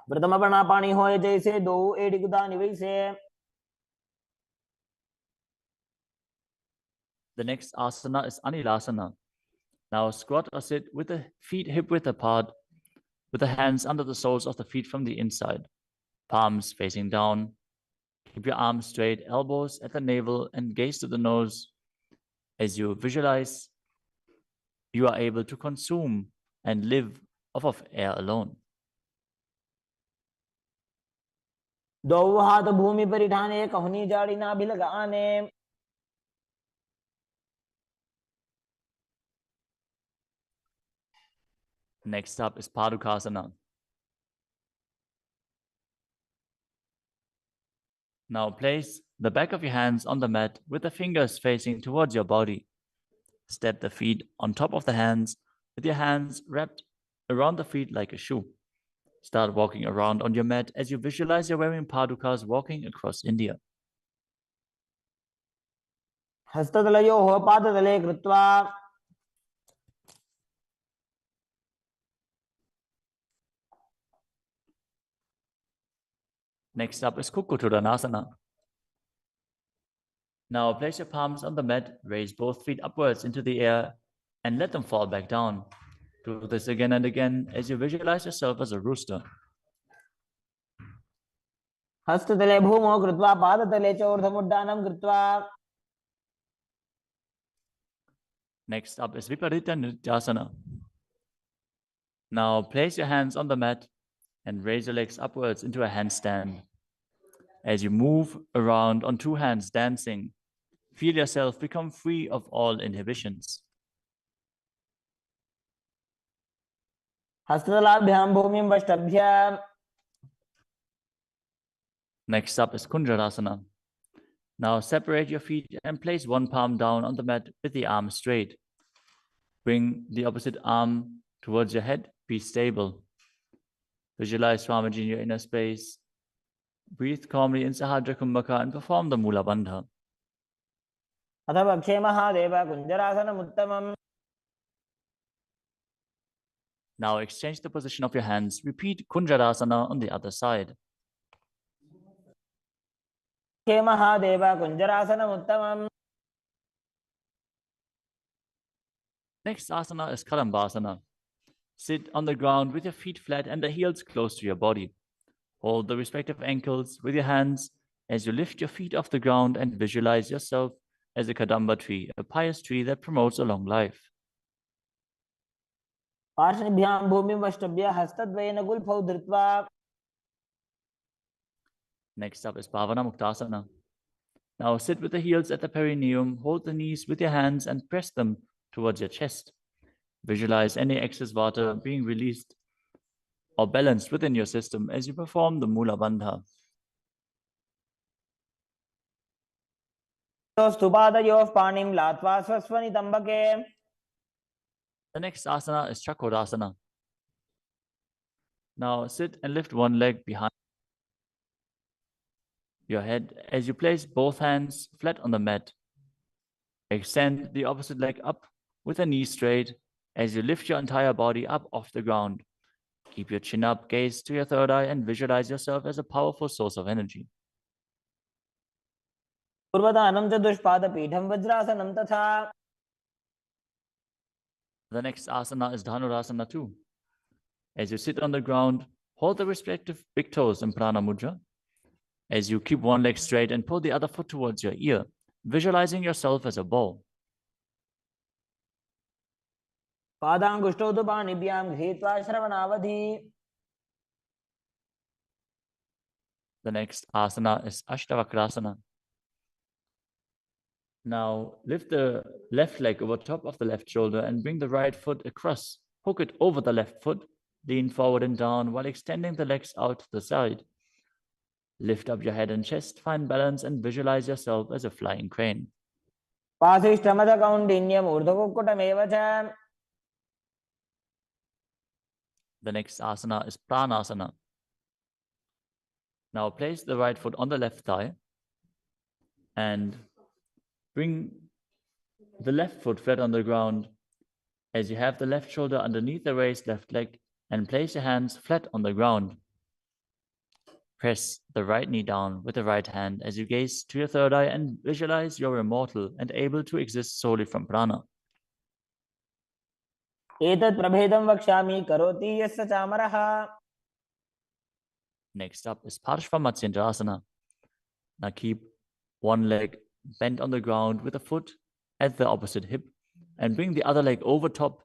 प्रथम प्राणापानी होए जैसे दो एड़ी गुदानी वैसे. The next asana is Anilasana. Now squat or sit with the feet hip width apart, with the hands under the soles of the feet from the inside, palms facing down. Keep your arms straight, elbows at the navel, and gaze to the nose. As you visualize, you are able to consume and live off of air alone. दो हाथ भूमि पर ठाने कहनी जाड़ी ना भी लगाने. Next up is Padukasana. Now place the back of your hands on the mat with the fingers facing towards your body. Step the feet on top of the hands with your hands wrapped around the feet like a shoe. Start walking around on your mat as you visualize you're wearing padukas walking across India. हस्ततलयोः पादतले कृत्वा. Next up is Kukkutturanasana. Now place your palms on the mat, raise both feet upwards into the air, and let them fall back down. Do this again and again as you visualize yourself as a rooster. हस्ततले भूमौ कृत्वा पादतले च ऊर्ध्वमुड्डानं कृत्वा. Next up is Viparita Nrityasana. Now place your hands on the mat and raise your legs upwards into a handstand. As you move around on two hands dancing, feel yourself become free of all inhibitions. हस्ततलाभ्यां भूमिं वष्टभ्य. Next up is Kunjarasana. Now separate your feet and place one palm down on the mat with the arm straight. Bring the opposite arm towards your head. Be stable. Visualize Swamiji in your inner space. Breathe calmly in Sahadra Kumbhaka and perform the Mula Bandha. अथ वक्षे Mahadev कुञ्जरासनमुत्तमम्. Now exchange the position of your hands. Repeat Kunjarasana on the other side. वक्षे Mahadev कुञ्जरासनमुत्तमम्. Next asana is Kadambasana. Sit on the ground with your feet flat and the heels close to your body. Hold the respective ankles with your hands as you lift your feet off the ground and visualize yourself as a Kadamba tree, a pious tree that promotes a long life. पार्श्वभ्यां भूमिं वष्टभ्य हस्तद्वयेन गुल्फौ धृत्वा. Next up is Bhavana Muktasana. Now sit with the heels at the perineum, hold the knees with your hands and press them towards your chest. Visualize any excess vata being released or balanced within your system as you perform the Mula Bandha. स्तुपादयोः पाणिं लात्वा स्वस्वनितम्बके. The next asana is Chakodasana. Now sit and lift one leg behind your head as you place both hands flat on the mat. Extend the opposite leg up with the knee straight as you lift your entire body up off the ground. Keep your chin up, gaze to your third eye, and visualize yourself as a powerful source of energy. पूर्वदानं चतुष्पादपीठं वज्रासनं तथा. The next asana is Dhanurasana 2. As you sit on the ground, hold the respective big toes in Prana Mudra. As you keep one leg straight and pull the other foot towards your ear, visualizing yourself as a ball. पादाङ्गुष्ठौ तु पाणिभ्यां गृहीत्वा श्रवणावधि. The next asana is Ashtavakrasana. Now lift the left leg over top of the left shoulder and bring the right foot across. Hook it over the left foot. Lean forward and down while extending the legs out to the side. Lift up your head and chest, find balance and visualize yourself as a flying crane. पाशिष्ठमदकौण्डिन्यम् ऊर्ध्वकुक्कुटमेव च. The next asana is Pranasana. Now place the right foot on the left thigh and bring the left foot flat on the ground as you have the left shoulder underneath the raised left leg and place your hands flat on the ground. Press the right knee down with the right hand as you gaze to your third eye and visualize you're immortal and able to exist solely from prana. एतत् प्रभेदं वक्ष्यामि करोति यस्य चामरः. Next up is Parshva Matsyendrasana. Now keep one leg bent on the ground with a foot at the opposite hip and bring the other leg over top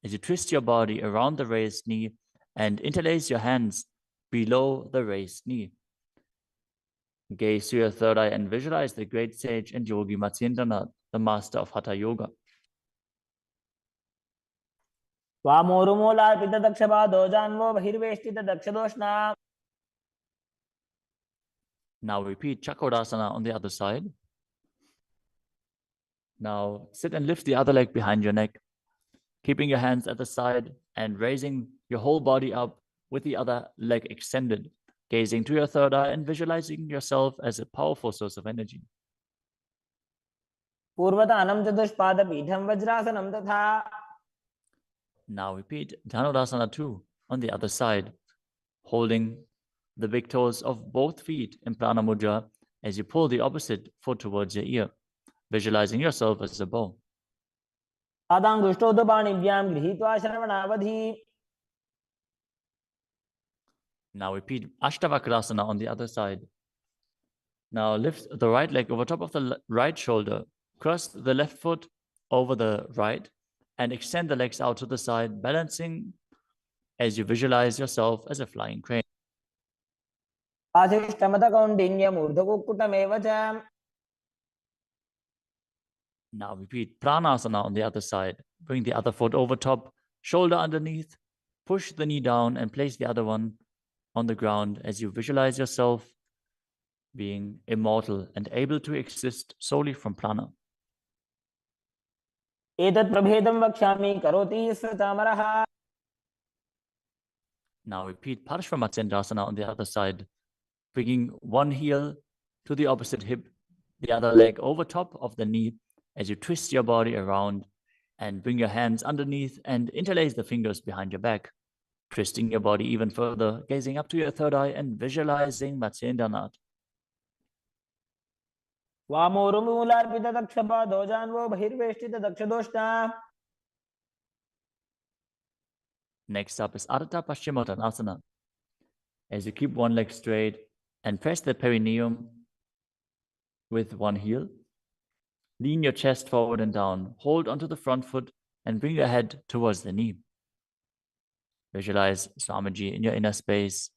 as you twist your body around the raised knee and interlace your hands below the raised knee. Gaze to your third eye and visualize the great sage and yogi Matsyendranath, the master of Hatha Yoga. वामोरुमूलार्पितदक्षपादो जान्वो बहिर्वेष्टितदक्षदोष्णा. Now repeat Chakodasana on the other side. Now sit and lift the other leg behind your neck, keeping your hands at the side and raising your whole body up with the other leg extended, gazing to your third eye and visualizing yourself as a powerful source of energy. पूर्वतानं चतुष्पादपीठं वज्रासनं तथा. Now repeat Dhanurasana 2 on the other side, holding the big toes of both feet in Prana Mudra as you pull the opposite foot towards your ear, visualizing yourself as a bow. पादाङ्गुष्ठौ तु पाणिभ्यां गृहीत्वा श्रवणावधि. Now repeat Ashtavakrasana on the other side. Now lift the right leg over top of the right shoulder, cross the left foot over the right, and extend the legs out to the side, balancing as you visualize yourself as a flying crane. पाशिष्ठमदकौण्डिन्यम् ऊर्ध्वकुक्कुटमेव च. Now repeat Pranasana on the other side. Bring the other foot over top, shoulder underneath, push the knee down and place the other one on the ground as you visualize yourself being immortal and able to exist solely from prana. एतत् प्रभेदं वक्ष्यामि करोति यस्य चामरः. Now repeat Parshva Matsyendrasana on the other side, bringing one heel to the opposite hip, the other leg over top of the knee as you twist your body around and bring your hands underneath and interlace the fingers behind your back, twisting your body even further, gazing up to your third eye and visualizing Matsyendranath. वामोरुमूलार्पितदक्षपादो जान्वो बहिर्वेष्टितदक्षदोष्णा. Next up is Ardha Paschimottanasana. As you keep one leg straight and press the perineum with one heel, Lean your chest forward and down. Hold onto the front foot and bring your head towards the knee. Visualize Swamiji in your inner space.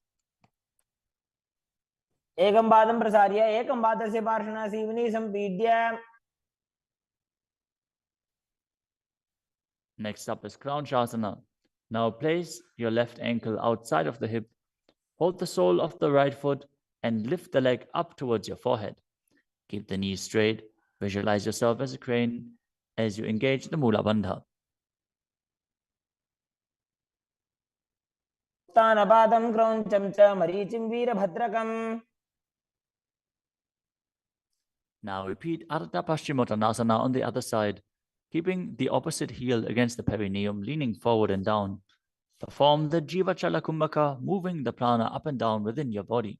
एकं पादं प्रसार्य एकं पादस्य पार्श्वनासीवनी सम्पीड्य. Next up is Crownchasana. Now place your left ankle outside of the hip. Hold the sole of the right foot and lift the leg up towards your forehead. Keep the knees straight. Visualize yourself as a crane as you engage the Mula Bandha. उत्तानपादं क्रौञ्चं च मरीचिं वीरभद्रकम्. Now repeat Ardha Paschimottanasana on the other side, keeping the opposite heel against the perineum, leaning forward and down. Perform the Jiva Chala Kumbhaka, moving the prana up and down within your body.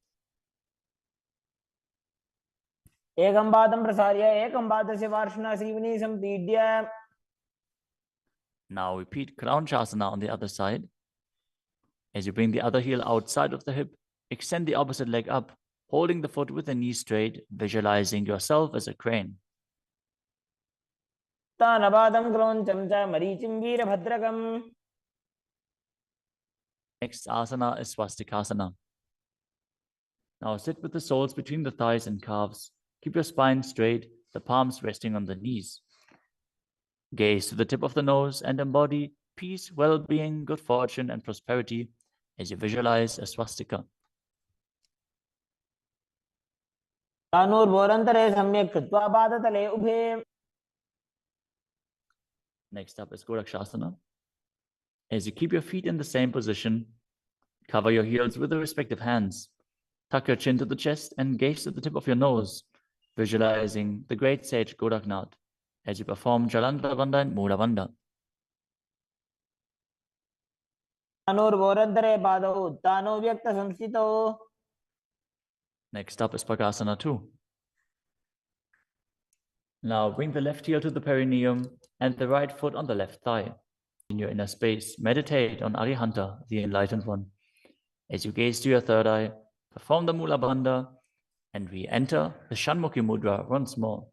एकं पादं प्रसार्य एकं पादस्य पार्श्वनासीवनी सम्पीड्य. Now repeat Crownchasana on the other side. As you bring the other heel outside of the hip, extend the opposite leg up, holding the foot with the knee straight, visualizing yourself as a crane. उत्तानपादं क्रौञ्चं च मरीचिं वीरभद्रकम्. Next asana is Swastikasana. Now sit with the soles between the thighs and calves. Keep your spine straight, the palms resting on the knees. Gaze to the tip of the nose and embody peace, well-being, good fortune, and prosperity as you visualize a swastika. तानूर्भोरन्तरे सम्यक् कृत्वा पादतले उभे. Next up is Gorakshasana. As you keep your feet in the same position, cover your heels with the respective hands. Tuck your chin to the chest and gaze to the tip of your nose, visualizing the great sage Goraknath as you perform Jalandhara Bandha and Mula Bandha. तानूर्भोरन्तरे पादौ उत्तानो व्यक्तसंस्थितौ. Next up is Pakasana 2. Now bring the left heel to the perineum and the right foot on the left thigh. In your inner space, meditate on Arihanta, the Enlightened One. As you gaze to your third eye, perform the Mula Bandha and re-enter the Shanmukhi Mudra once more.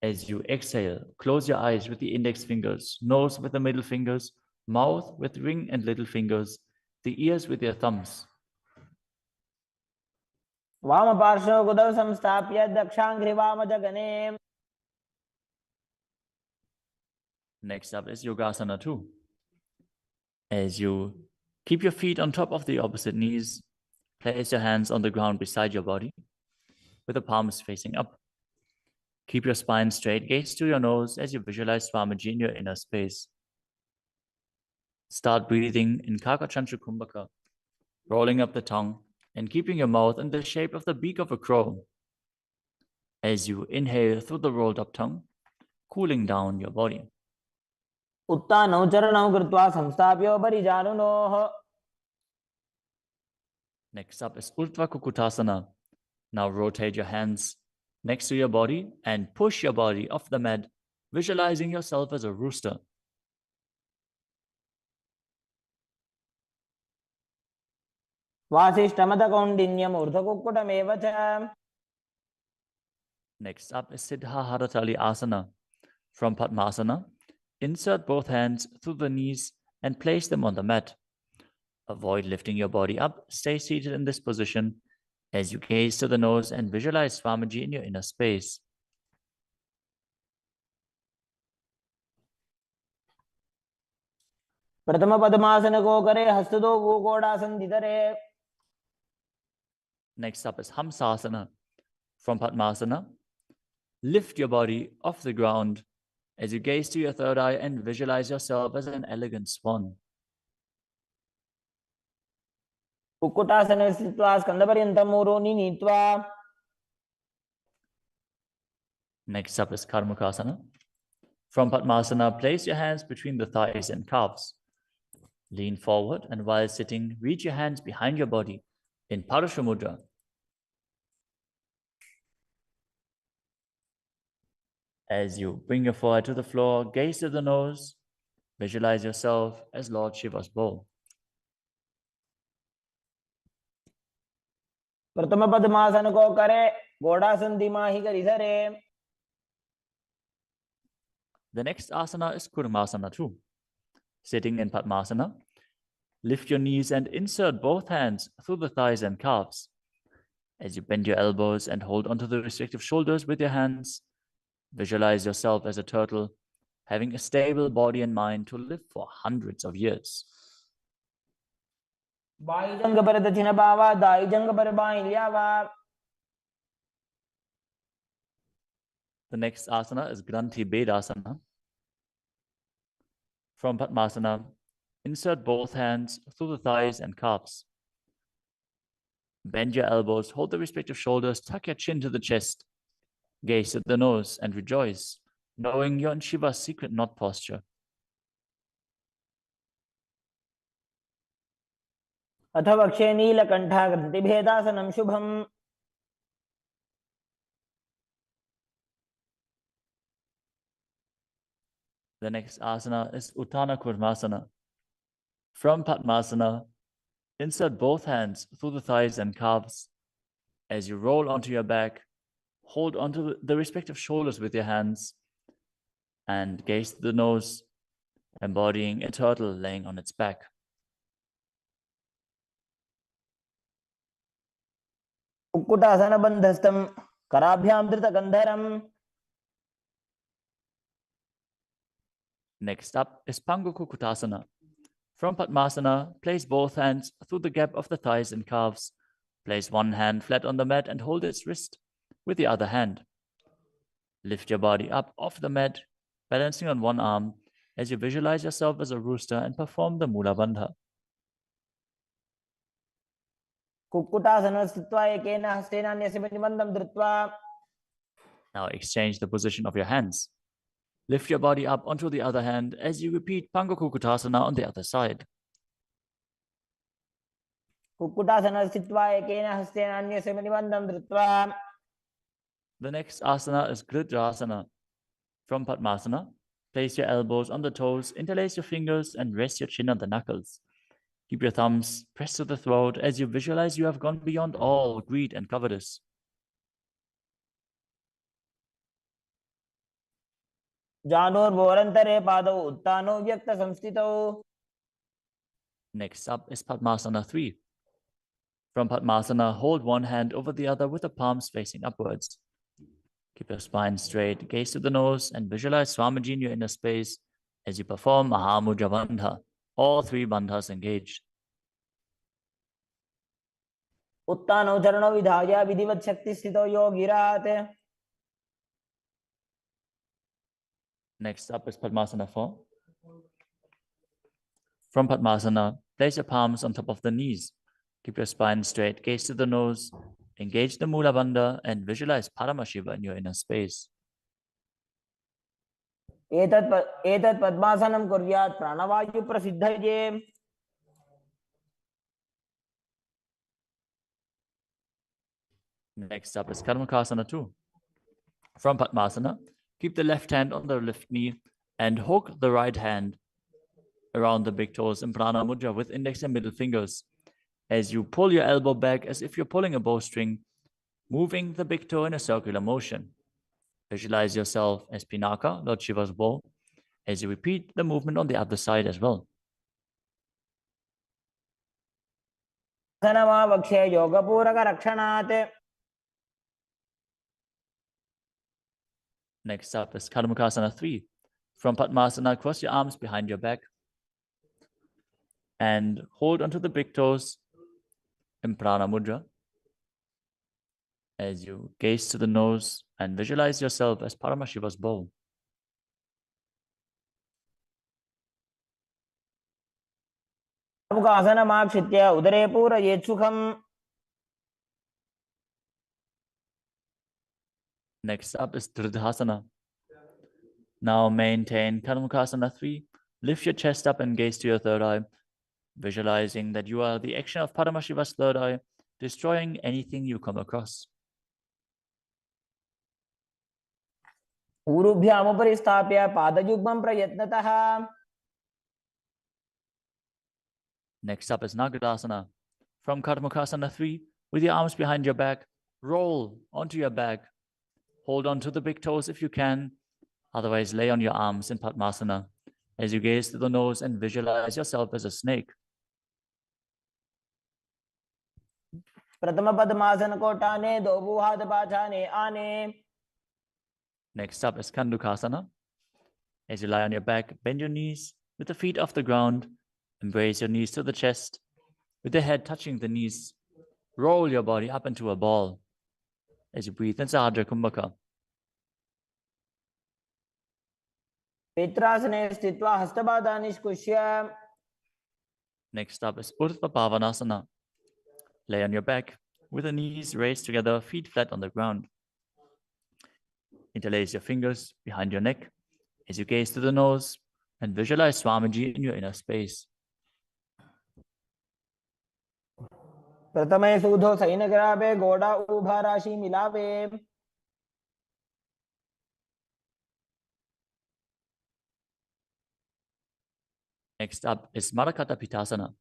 As you exhale, close your eyes with the index fingers, nose with the middle fingers, mouth with ring and little fingers, the ears with your thumbs. वामपार्श्वौ गुदौ संस्थाप्य दक्षाङ्घ्रिवामजगने. Next up is Yogasana 2. As you keep your feet on top of the opposite knees, place your hands on the ground beside your body with the palms facing up. Keep your spine straight, gaze to your nose as you visualize Swamiji in your inner space. Start breathing in Kakachantra Kumbhaka, rolling up the tongue and keeping your mouth in the shape of the beak of a crow. As you inhale through the rolled up tongue, cooling down your body. उत्तानौ चरणौ कृत्वा संस्थाप्योपरि जानुनोः. Next up is Urdhva Kukutasana. Now rotate your hands next to your body and push your body off the mat, visualizing yourself as a rooster. वासिष्ठमदकौण्डिन्यम् ऊर्ध्वकुक्कुटमेव च. Next up is Siddha Haratali Asana. From Padmasana, insert both hands through the knees and place them on the mat. Avoid lifting your body up. Stay seated in this position as you gaze to the nose and visualize Swamiji in your inner space. प्रथम पद्मासन को करे हस्तदो गोकोडासन धरे. Next up is Hamsasana. From Padmasana, lift your body off the ground as you gaze to your third eye and visualize yourself as an elegant swan. कुक्कुटासने स्थित्वा स्कन्धपर्यन्तं मूरोनि नीत्वा. Next up is Karmukasana. From Padmasana, place your hands between the thighs and calves. Lean forward and while sitting, reach your hands behind your body in Parasha Mudra. As you bring your forehead to the floor, gaze to the nose, visualize yourself as Lord Shiva's bowl. प्रथम पद्मासन को करे घोड़ासन दिमाही करी धरे. The next asana is Kurmasana 2. Sitting in Padmasana, lift your knees and insert both hands through the thighs and calves. As you bend your elbows and hold onto the respective shoulders with your hands, visualize yourself as a turtle, having a stable body and mind to live for hundreds of years. बाईजंग पर दक्षिण बावा दाईजंग पर बाईं ल्यावा. The next asana is Granthi Bedasana. From Padmasana, insert both hands through the thighs and calves. Bend your elbows, hold the respective shoulders, tuck your chin to the chest, gaze at the nose and rejoice, knowing you're in Shiva's secret knot posture. अथ वक्षे नीलकंठा ग्रन्थिभेदासनं शुभम्. The next asana is Uttana Kurmasana. From Padmasana, insert both hands through the thighs and calves. As you roll onto your back, hold onto the respective shoulders with your hands and gaze to the nose, embodying a turtle laying on its back. Kukkutasana बन्धस्थं कराभ्यां धृतगन्धरम्. Next up is Pangukukutasana. From Padmasana, place both hands through the gap of the thighs and calves. Place one hand flat on the mat and hold its wrist with the other hand. Lift your body up off the mat, balancing on one arm as you visualize yourself as a rooster and perform the Mula Bandha. Kukkutasana स्थित्वा एकेन हस्तेन अन्यस्य प्रतिबन्धं धृत्वा. Now exchange the position of your hands. Lift your body up onto the other hand as you repeat Pangukukutasana on the other side. Kukkutasana स्थित्वा एकेन हस्तेन अन्यस्य प्रतिबन्धं धृत्वा. The next asana is Gridrasana. From Padmasana, place your elbows on the toes, interlace your fingers, and rest your chin on the knuckles. Keep your thumbs pressed to the throat as you visualize you have gone beyond all greed and covetous. जानोर्भोरन्तरे पादौ उत्तानो व्यक्तसंस्थितौ. Next up is Padmasana 3. From Padmasana, hold one hand over the other with the palms facing upwards. Keep your spine straight, gaze to the nose, and visualize Swamiji in your inner space as you perform Mahamudra Bandha. All three bandhas engaged. उत्तानौ चरणौ विधाय विधिवत् शक्तिस्थितौ योगिरात्. Next up is Padmasana 4. From Padmasana, place your palms on top of the knees. Keep your spine straight, gaze to the nose, engage the Mula Bandha, and visualize Paramashiva in your inner space. एतत् पद्मासनं कुर्यात् प्राणवायु प्रसिद्धये. Next up is Karmakasana 2. From Padmasana, keep the left hand on the left knee and hook the right hand around the big toes in Prana Mudra with index and middle fingers. As you pull your elbow back as if you're pulling a bowstring, moving the big toe in a circular motion. Visualize yourself as Pinaka, Lord Shiva's bow, as you repeat the movement on the other side as well. वक्षे योगपूरकरक्षणात्. Next up is Karmakasana 3. From Padmasana, cross your arms behind your back and hold onto the big toes in Prana Mudra as you gaze to the nose and visualize yourself as Paramashiva's bow. आसनमाक्षित्य उदरे पूरयेत् सुखम्. Next up is Dridhasana. Now maintain Karmakasana 3. Lift your chest up and gaze to your third eye, visualizing that you are the action of Paramashiva's third eye, destroying anything you come across. ऊरुभ्यामुपरि स्थाप्य पादयुग्मं प्रयत्नतः. Next up is Nagadasana. From Karmakasana 3, with your arms behind your back, roll onto your back. Hold on to the big toes if you can. Otherwise, lay on your arms in Padmasana as you gaze to the nose and visualize yourself as a snake. प्रथम पद्मासन को टाने, दो हाथ पाछाने आने. Next up is Kandukasana. As you lie on your back, bend your knees with the feet off the ground. Embrace your knees to the chest. With the head touching the knees, roll your body up into a ball. As you breathe in Sahadra Kumbhaka. Petrasane sthitva hastabada nishkushya. Next up is Urdhva Pavanasana. Lay on your back with the knees raised together, feet flat on the ground. Interlace your fingers behind your neck as you gaze to the nose and visualize Swamiji in your inner space. प्रथमे सूधो San करावे, गोड़ा उभा राशि मिलावे. Next up is Marakata Pitasana.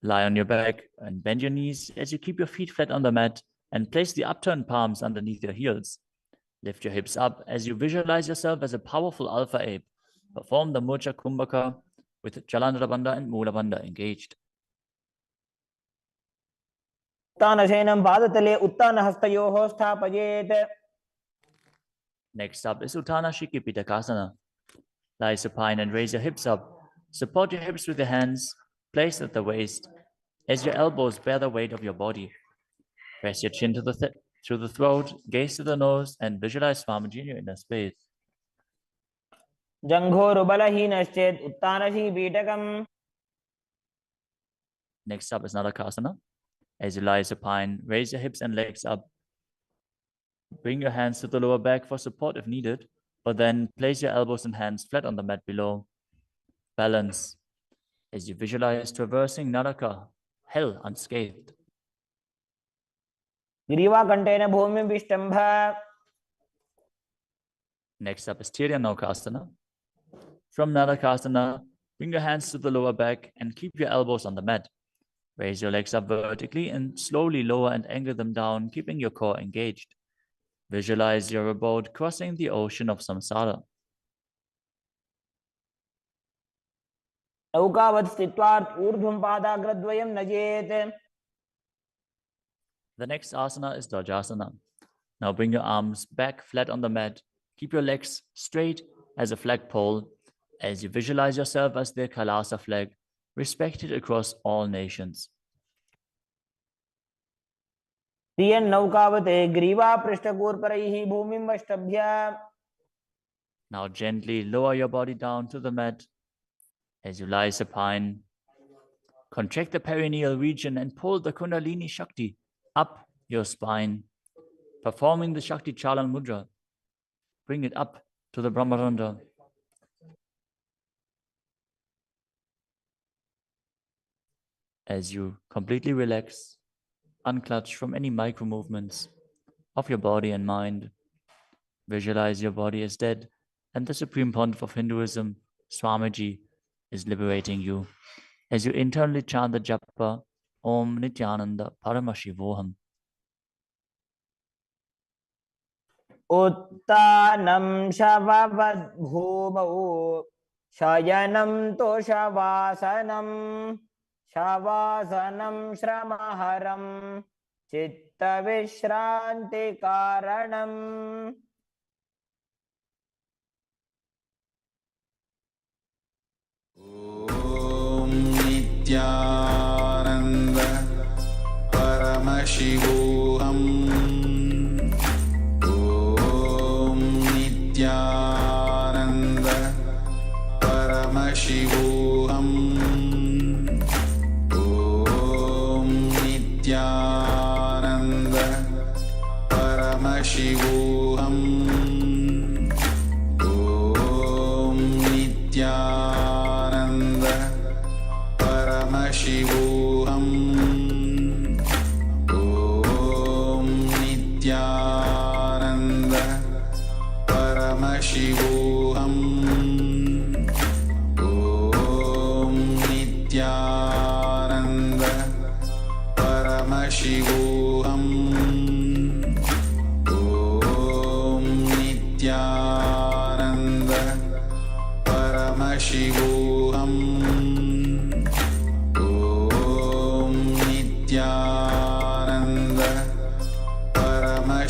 Lie on your back and bend your knees as you keep your feet flat on the mat and place the upturned palms underneath your heels. Lift your hips up as you visualize yourself as a powerful alpha ape. Perform the Murcha Kumbhaka with Jalandhara Bandha and Mula Bandha engaged. उत्तानशयनं पादतले उत्तानहस्तयोः स्थापयेत्. Next up is Uttana Shiki Pitakasana. Lie supine and raise your hips up. Support your hips with your hands, placed at the waist, as your elbows bear the weight of your body. Press your chin to through the throat, gaze to the nose, and visualize Swamiji in your inner space. जंघोरुबलहीनश्चेत् उत्तानशी पीठकम्. Next up is Nadakasana. As you lie supine, raise your hips and legs up. Bring your hands to the lower back for support if needed, but then place your elbows and hands flat on the mat below. Balance as you visualize traversing Naraka, hell unscathed. ग्रीवाकण्ठेन भूमिं विष्टम्भ. Next up is Tiryanokasana. From Nadakasana, bring your hands to the lower back and keep your elbows on the mat. Raise your legs up vertically and slowly lower and angle them down, keeping your core engaged. Visualize your abode crossing the ocean of samsara. नौकावत् स्थित्वा ऊर्ध्वं पादाग्रद्वयं नजेत्. The next asana is Dvajasana. Now bring your arms back flat on the mat. Keep your legs straight as a flagpole as you visualize yourself as the Kailasa flag, respected across all nations. प्रियन् नौकावत् ग्रीवा पृष्ठगोर्परैः भूमिं वष्टभ्य. Now gently lower your body down to the mat as you lie supine. Contract the perineal region and pull the Kundalini Shakti up your spine, performing the Shakti Chalan Mudra. Bring it up to the Brahmarandha. As you completely relax, unclutch from any micro movements of your body and mind, visualize your body as dead and the Supreme Pontiff of Hinduism, Swamiji, is liberating you as you internally chant the japa Om Nityananda Paramashivoham. उत्तानं शववद्भूमौ शयनं तोषवासनं शवासनं श्रमहरं चित्तविश्रान्तिकारणम्. ॐ नित्यानन्द परमशिवोऽहम्. ॐ नित्यानन्द परमशिवोऽहम्. ॐ नित्यानन्द परमशिवोऽहम्. ॐ नित्यानन्द परमशिवोऽहम्. ॐ नित्यानन्द परमशिवोऽहम्. ॐ नित्यानन्द परमशिवोऽहम्. ॐ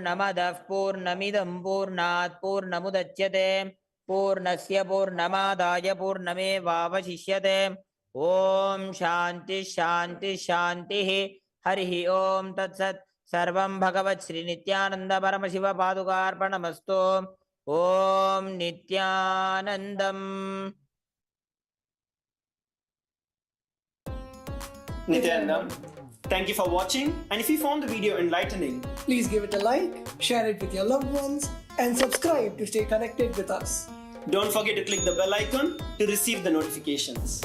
पूर्णमदः पूर्णमिदं पूर्णात् पूर्णमुदच्यते पूर्णस्य पूर्णमादाय पूर्णमेवावशिष्यते ॐ शान्तिः शान्तिः शान्तिः हरिः ॐ तत्सत् सर्वं भगवत् श्रीनित्यानन्द परमशिवपादुकार्पणमस्तु ॐ नित्यानन्दम् Nityanam, thank you for watching, and if you found the video enlightening, Please give it a like, share it with your loved ones, and subscribe to stay connected with us. don't forget to click the bell icon to receive the notifications.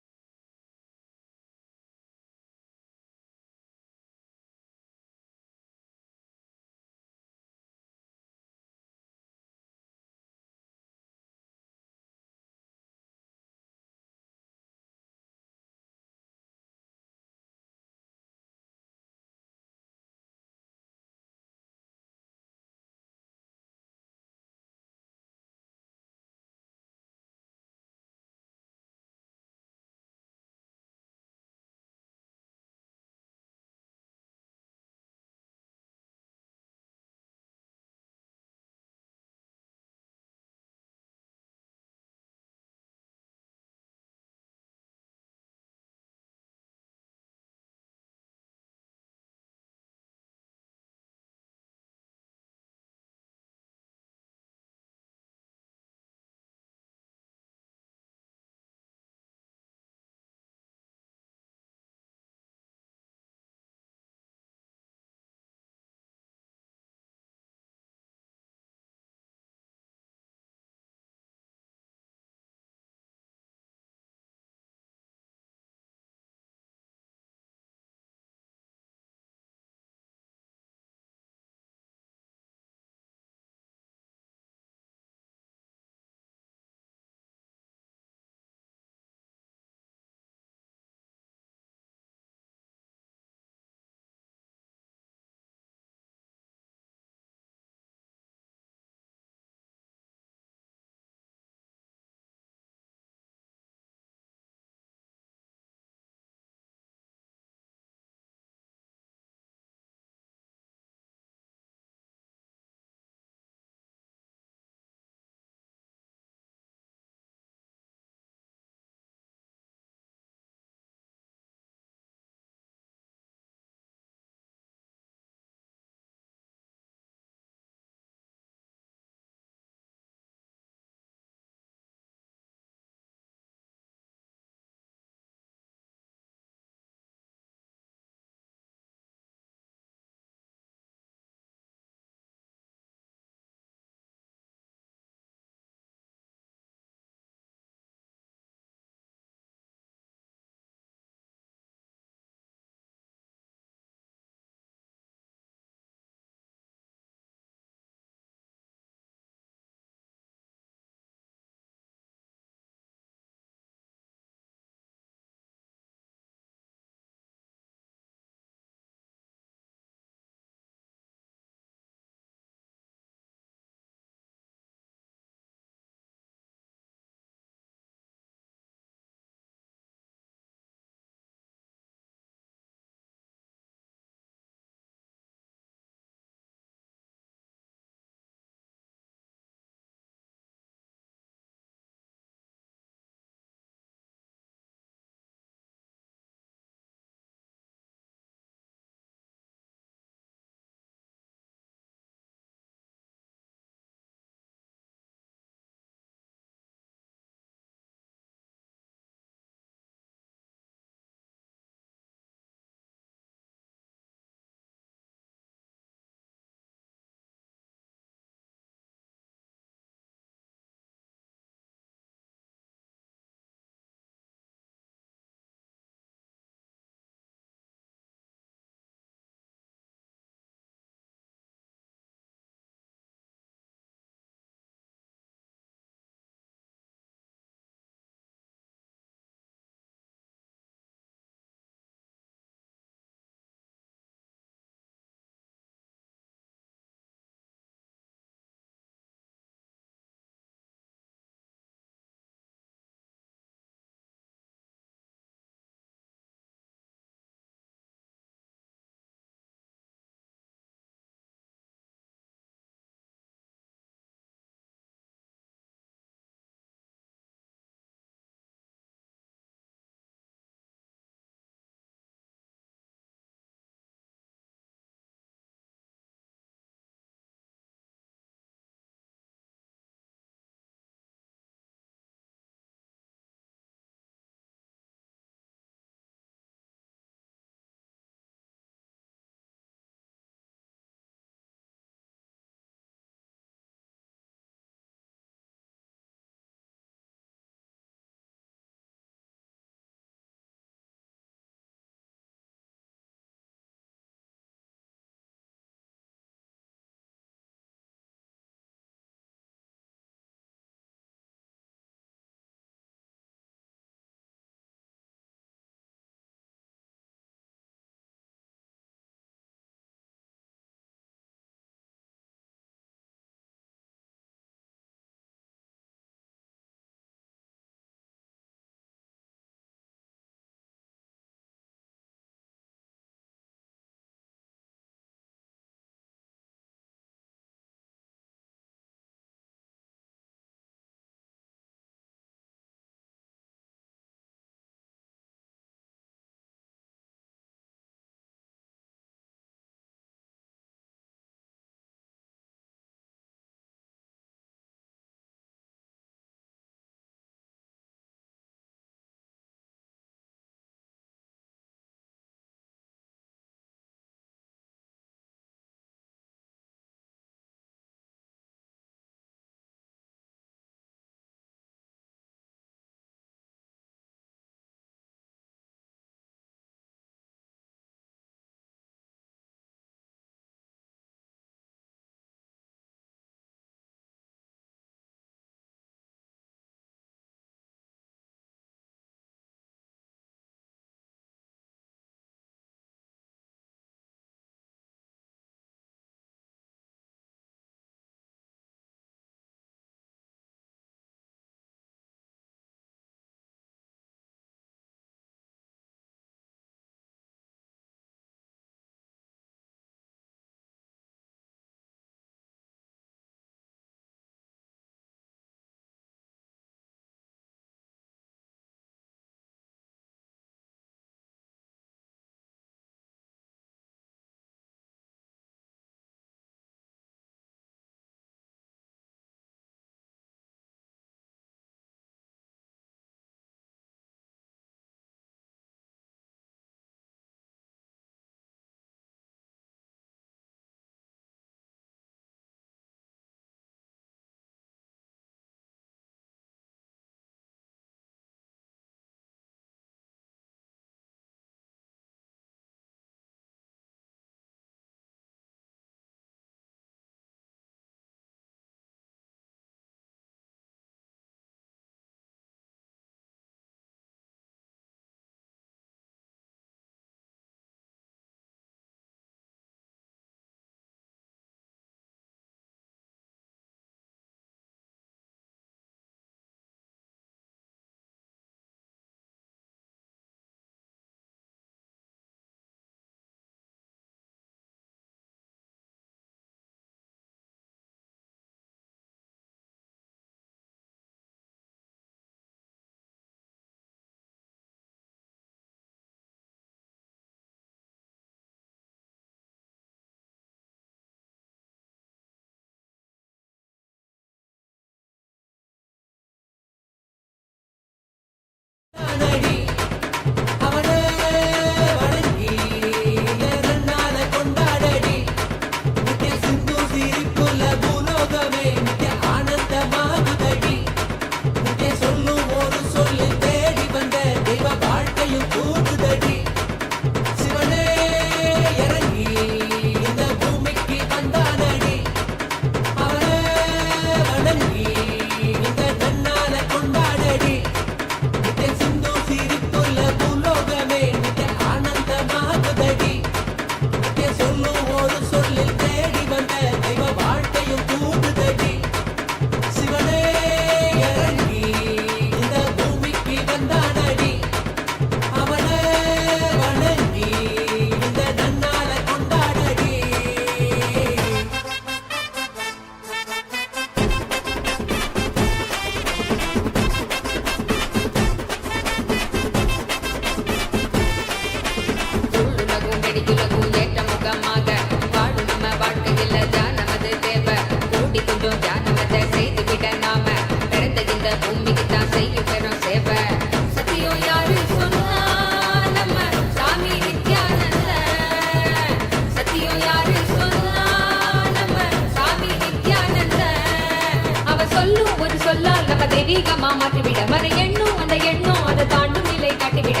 தெய்வீகமா மாற்றிவிட மன எண்ணும் அந்த எண்ணம் அதை தாண்டும் நிலை காட்டிவிட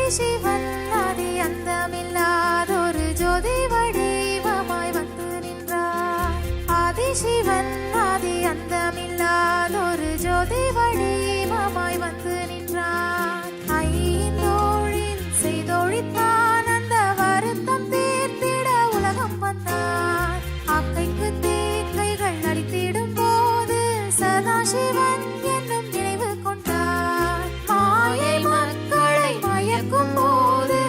ஆதிசிவன் ஆதி அந்தமில்லாதொரு ஜோதி வடிவமாய் வந்து நின்றார். ஆதிசிவன் ஆதி அந்தமில்லாதொரு ஜோதி வடிவமாய் வந்து நின்றார். ஐந்தோழில் செய்தொழித்தான் அந்த வருத்தம் தீர்த்திட உலகம் வந்தார். ஆக்கைக்கு தீக்கைகள் அளித்திடும் போது சதாசிவன் என்னும் நினைவு கொண்டார். மாயை மக்களை மயக்கும் போது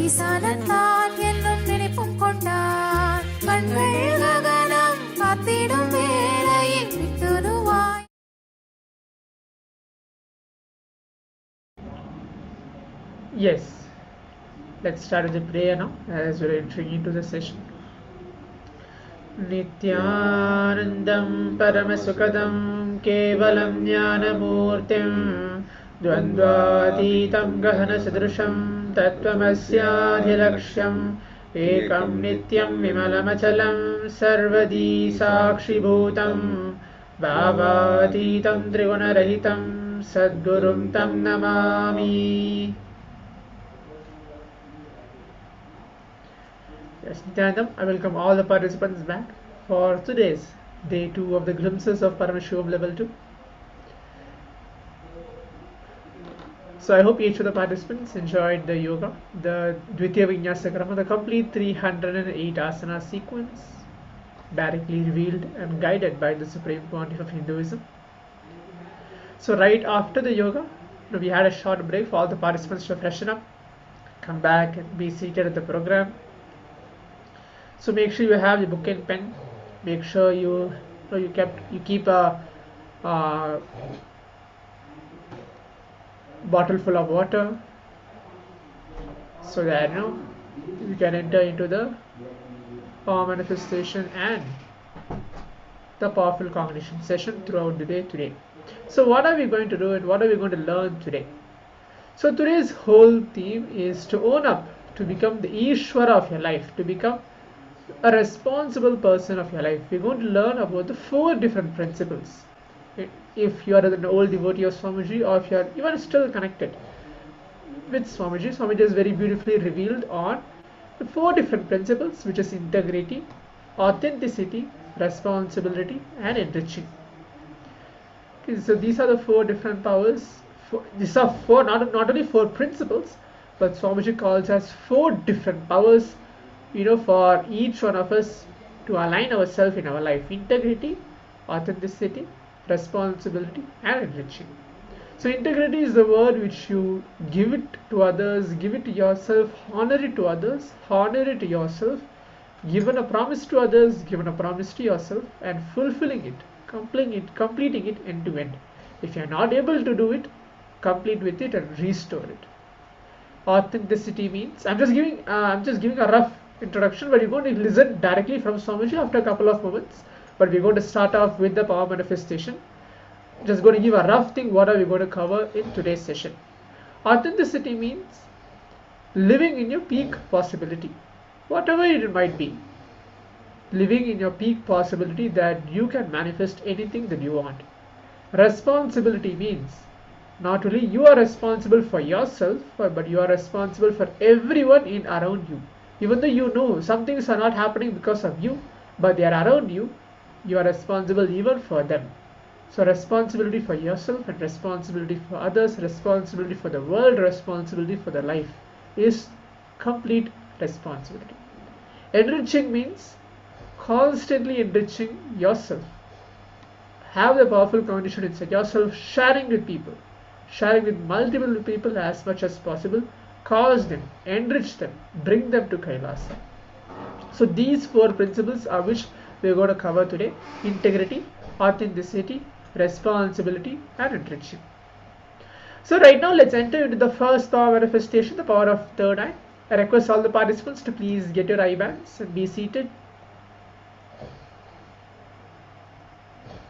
ஈசானன் தான் என்னும் நினைப்பும் கொண்டார். கண்கள் ககனம் காத்திடும் வேளையில் விட்டுடுவாய். Yes, let's start with the prayer now as we're entering into the session. Nityanandam Paramasukadam Kevalam Jnanamurtim Dvandvatitam Gahana Sadrusham Tattvamasyaadhilaksham Ekam Nityam Vimalamachalam Sarvadi Sakshibhutam Bhavatitam Trigunarahitam Sadgurum Tam Namami. Yes, Nityanandam, I welcome all the participants back for today's day 2 of the glimpses of Paramashivoham Level 2. So I hope each of the participants enjoyed the yoga, the Dvitiya Vinyasa Krama, the complete 308 asana sequence, directly revealed and guided by the Supreme Pontiff of Hinduism. So right after the yoga, we had a short break for all the participants to freshen up, come back and be seated at the program. So make sure you have your book and pen. Make sure you keep a bottle full of water, so that you can enter into the power manifestation and the powerful cognition session throughout the day today. So what are we going to do and what are we going to learn today? So today's whole theme is to own up, to become the Ishvara of your life, to become a responsible person of your life. We're going to learn about the 4 different principles. If you are an old devotee of Swamiji, or if you are even still connected with Swamiji, Swamiji has very beautifully revealed on the 4 different principles, which is integrity, authenticity, responsibility and enriching. Okay, so these are the 4 different powers. These are 4, not only 4 principles, but Swamiji calls as 4 different powers, for each one of us to align ourselves in our life: integrity, authenticity, responsibility and enriching. So integrity is the word which you give it to others, give it to yourself, honor it to others, honor it to yourself, given a promise to others, given a promise to yourself, and fulfilling it, completing it end to end. If you are not able to do it, complete with it and restore it. Authenticity means, I'm just giving a rough introduction, but you're going to listen directly from Swamiji after a couple of moments. But we're going to start off with the power manifestation. Just going to give a rough thing what are we going to cover in today's session. Authenticity means living in your peak possibility, whatever it might be. Living in your peak possibility that you can manifest anything that you want. Responsibility means not only you are responsible for yourself, but you are responsible for everyone in around you. Even though you know some things are not happening because of you, but they are around you, you are responsible even for them. So responsibility for yourself and responsibility for others, responsibility for the world, responsibility for the life is complete responsibility. Enriching means constantly enriching yourself. Have the powerful condition inside yourself, sharing with people, sharing with multiple people as much as possible. Cause them, enrich them, bring them to Kailasa. So these 4 principles are which we are going to cover today: integrity, authenticity, responsibility and enriching. So right now let's enter into the first power manifestation, the power of third eye. I request all the participants to please get your eye bands and be seated.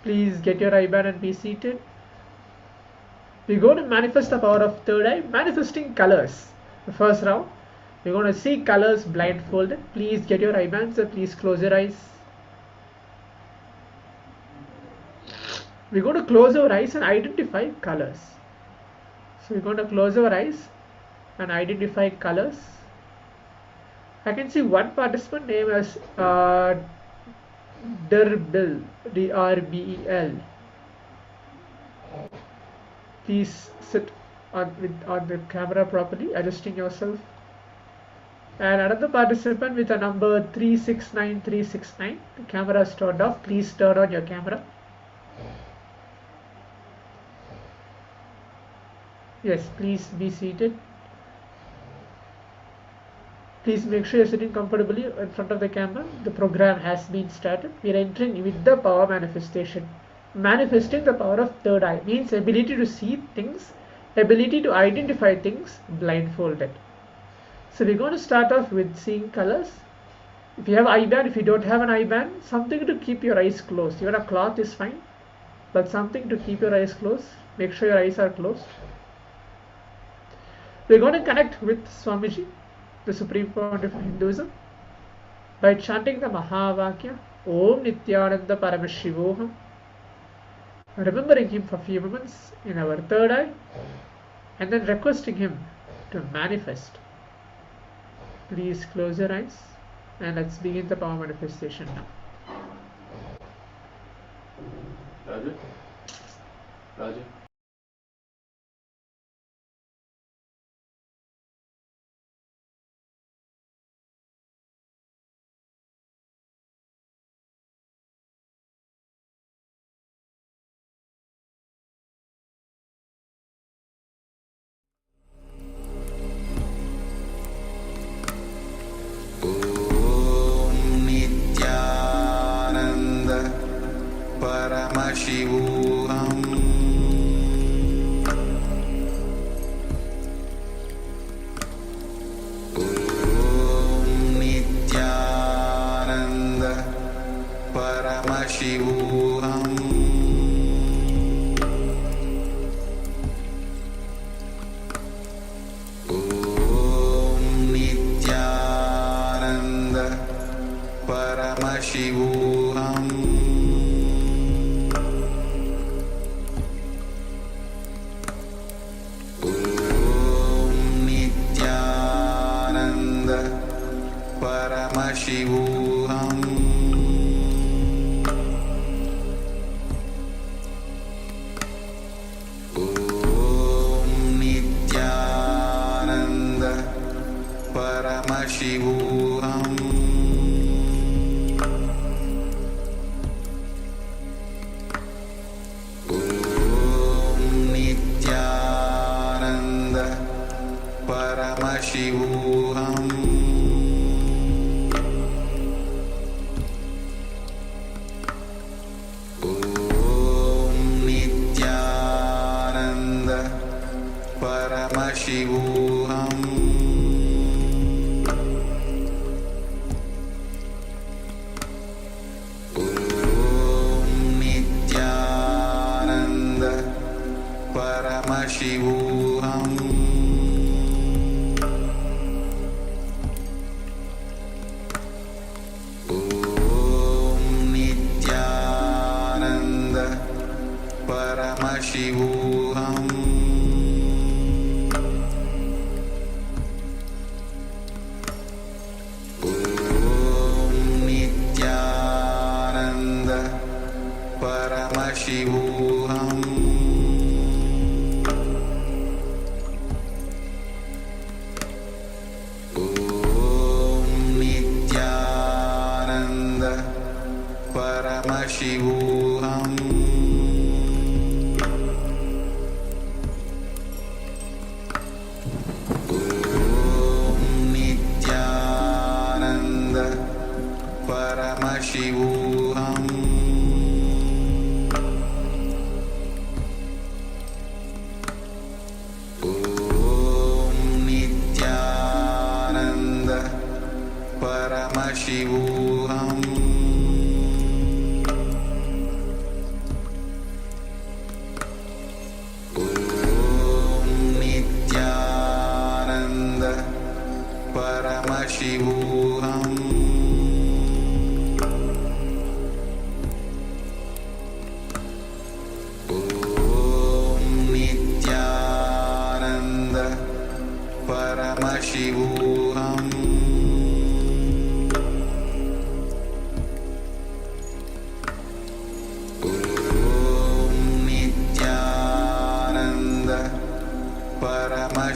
Please get your eye band and be seated. We're going to manifest the power of third eye, manifesting colors. The first round, we're going to see colors blindfolded. Please get your eye bands and please close your eyes. We're going to close our eyes and identify colors. So we're going to close our eyes and identify colors. I can see one participant name as Drbel, Drbel. Please sit on the camera properly, adjusting yourself. And another participant with a number 369369. The camera is turned off. Please turn on your camera. Yes, please be seated. Please make sure you're sitting comfortably in front of the camera. The program has been started. We are entering with the power manifestation. Manifesting the power of third eye means ability to see things, ability to identify things blindfolded. So we're going to start off with seeing colors. If you have eye band, if you don't have an eye band, something to keep your eyes closed. Even a cloth is fine, but something to keep your eyes closed. Make sure your eyes are closed. We're going to connect with Swamiji, the Supreme Pontiff of Hinduism, by chanting the Mahavakya, Om Nityananda Paramashivoham, remembering him for a few moments in our third eye, and then requesting him to manifest. Please close your eyes and let's begin the power manifestation now. Roger. Paramashivoham Om Nityananda Paramashivoham Om Nityananda Paramashivoham Paramashivoham Om Nityananda Paramashivoham Om Nityananda Paramashivoham Paramashivoham Om Nityananda Paramashivoham Om Nityananda Paramashivoham Paramashivoham Om Nityananda Paramashivoham Om Nityananda Paramashivoham Paramashivoham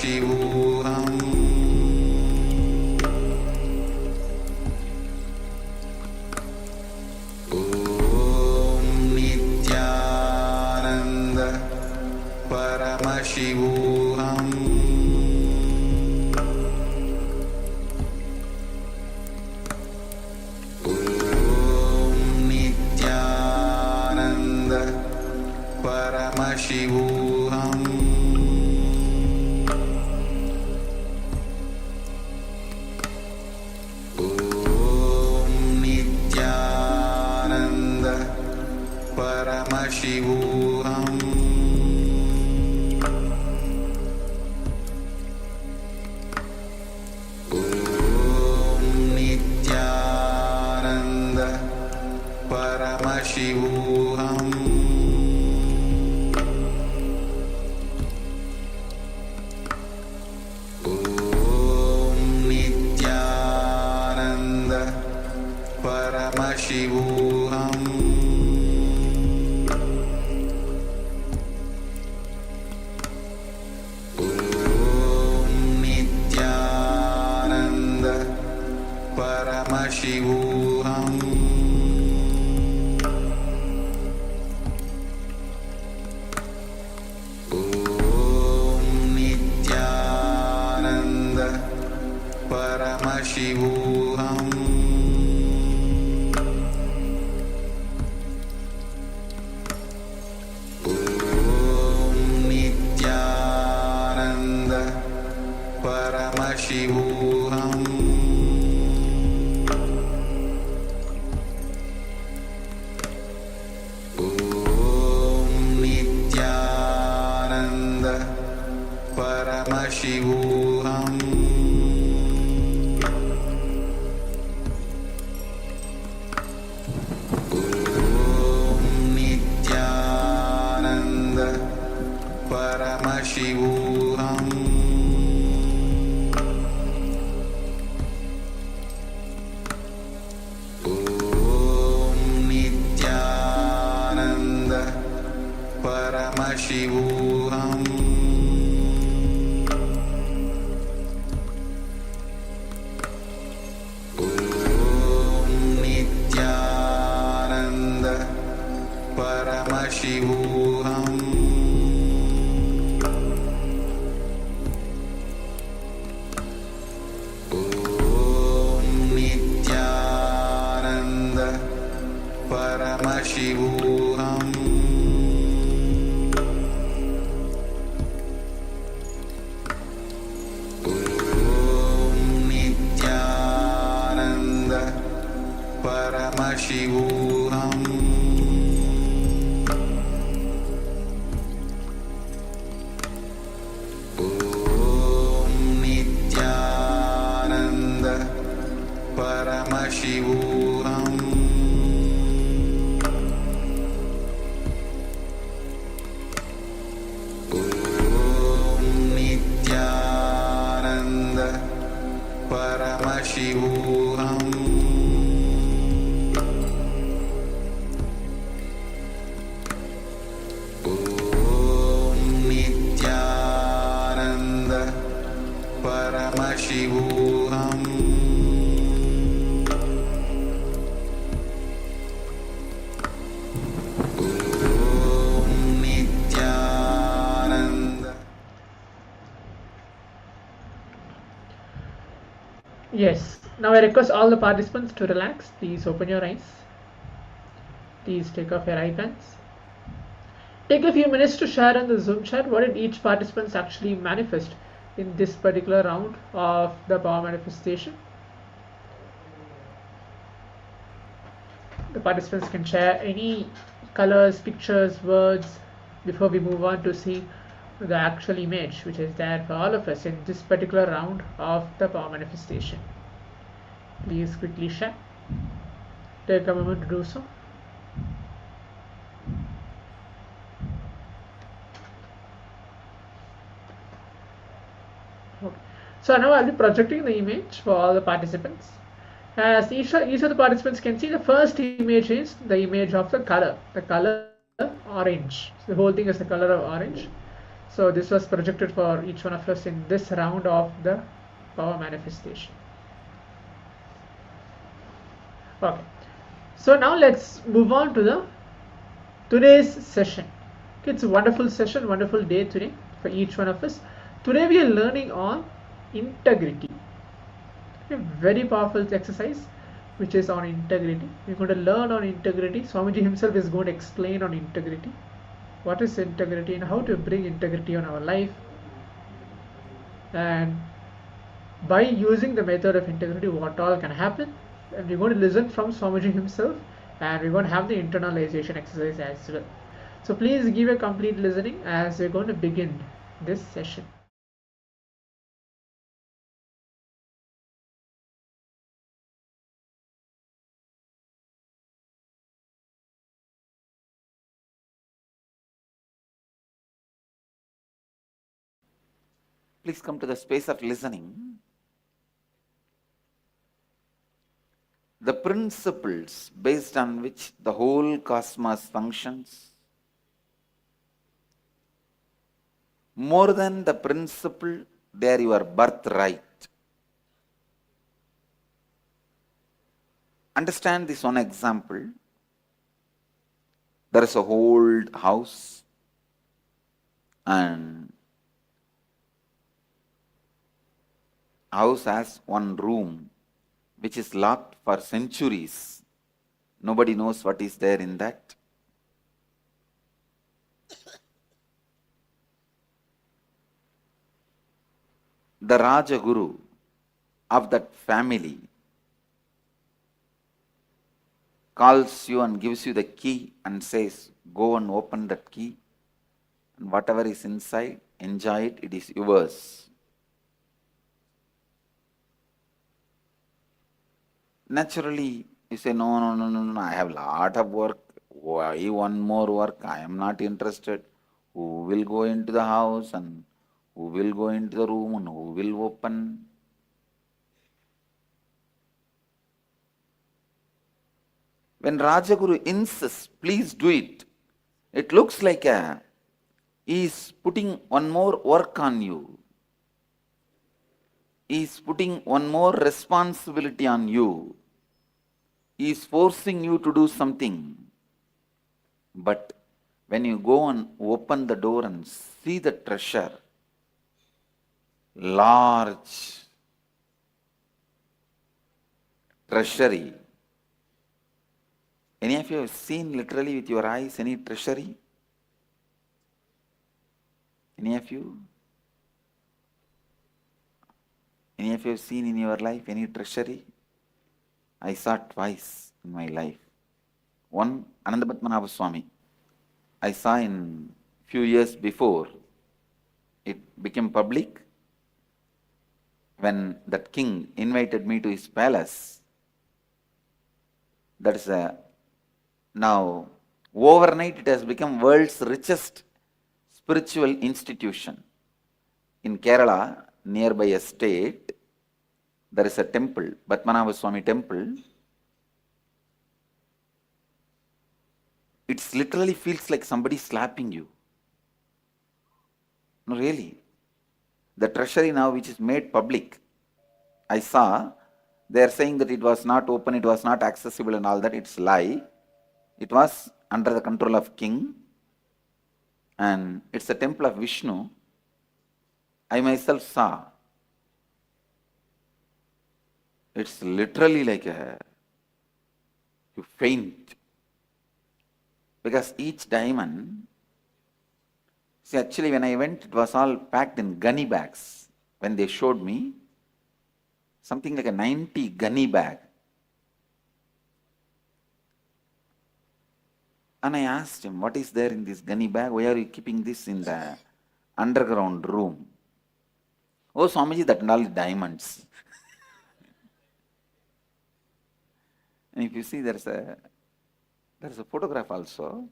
Paramashivoham Om Nityananda Paramashivoham Om Nityananda Paramashivoham Om Nityananda Paramashivoham Om Nityananda Paramashivoham Om Nityananda Paramashivoham Om Nityananda Paramashivoham Om Nityananda Paramashivoham Om Nityananda Paramashivoham Om Nityananda Paramashivoham Om Nityananda Paramashivoham Om Nityananda Paramashivoham Om Nityananda Paramashivoham Om Nityananda Paramashivoham Om Nityananda Paramashivoham Om Nityananda Paramashivoham Om Nityananda Paramashivoham Om Nityananda Paramashivoham Om Nityananda. Yes. Now I request all the participants to relax. Please open your eyes. Please take off your eye bands. Take a few minutes to share in the Zoom chat what did each participant actually manifest in this particular round of the power manifestation. The participants can share any colors, pictures, words before we move on to see the actual image which is there for all of us in this particular round of the power manifestation. Please quickly share. Take a moment to do so. Okay. So now I'll be projecting the image for all the participants. As each of the participants can see, the first image is the image of the color orange. So the whole thing is the color of orange. So this was projected for each one of us in this round of the power manifestation. Okay, so now let's move on to today's session. Okay, it's a wonderful session, wonderful day today for each one of us. Today we are learning on integrity. A very powerful exercise which is on integrity. We're going to learn on integrity. Swamiji himself is going to explain on integrity. What is integrity and how to bring integrity on our life. And by using the method of integrity, what all can happen. And we're going to listen from Swamiji himself, and we're going to have the internalization exercise as well. So please give a complete listening as we're going to begin this session. Please come to the space of listening. The principles based on which the whole cosmos functions, more than the principle, they are your birthright. Understand this one example. There is a old house, and house has one room which is locked for centuries. Nobody knows what is there in that. The Rajaguru of that family calls you and gives you the key and says, go and open that key, and whatever is inside, enjoy it, it is yours. Naturally, you say, no, I have a lot of work. Why one more work? I am not interested. Who will go into the house and who will go into the room and who will open? When Rajaguru insists, please do it, it looks like he is putting one more work on you. He is putting one more responsibility on you. He is forcing you to do something. But when you go and open the door and see the treasure, large treasury. Any of you have seen literally with your eyes any treasury? Any of you? Any of you have seen in your life any treasury? I saw twice in my life. One, Anandapadmanabha Swami. I saw in few years before it became public when that king invited me to his palace. That is now overnight it has become world's richest spiritual institution. In Kerala, nearby a state, there is a temple, Padmanabha Swami temple. It literally feels like somebody slapping you. No, really. The treasury now which is made public, I saw, they are saying that it was not open, it was not accessible and all that. It's lie. It was under the control of king, and it's a temple of Vishnu. I myself saw. It's literally like you faint. Because each diamond, see, actually when I went, it was all packed in gunny bags. When they showed me, something like a 90 gunny bag. And I asked him, what is there in this gunny bag? Why are you keeping this in the underground room? Oh, Swamiji, that and all diamonds. And if you see, there's a photograph also.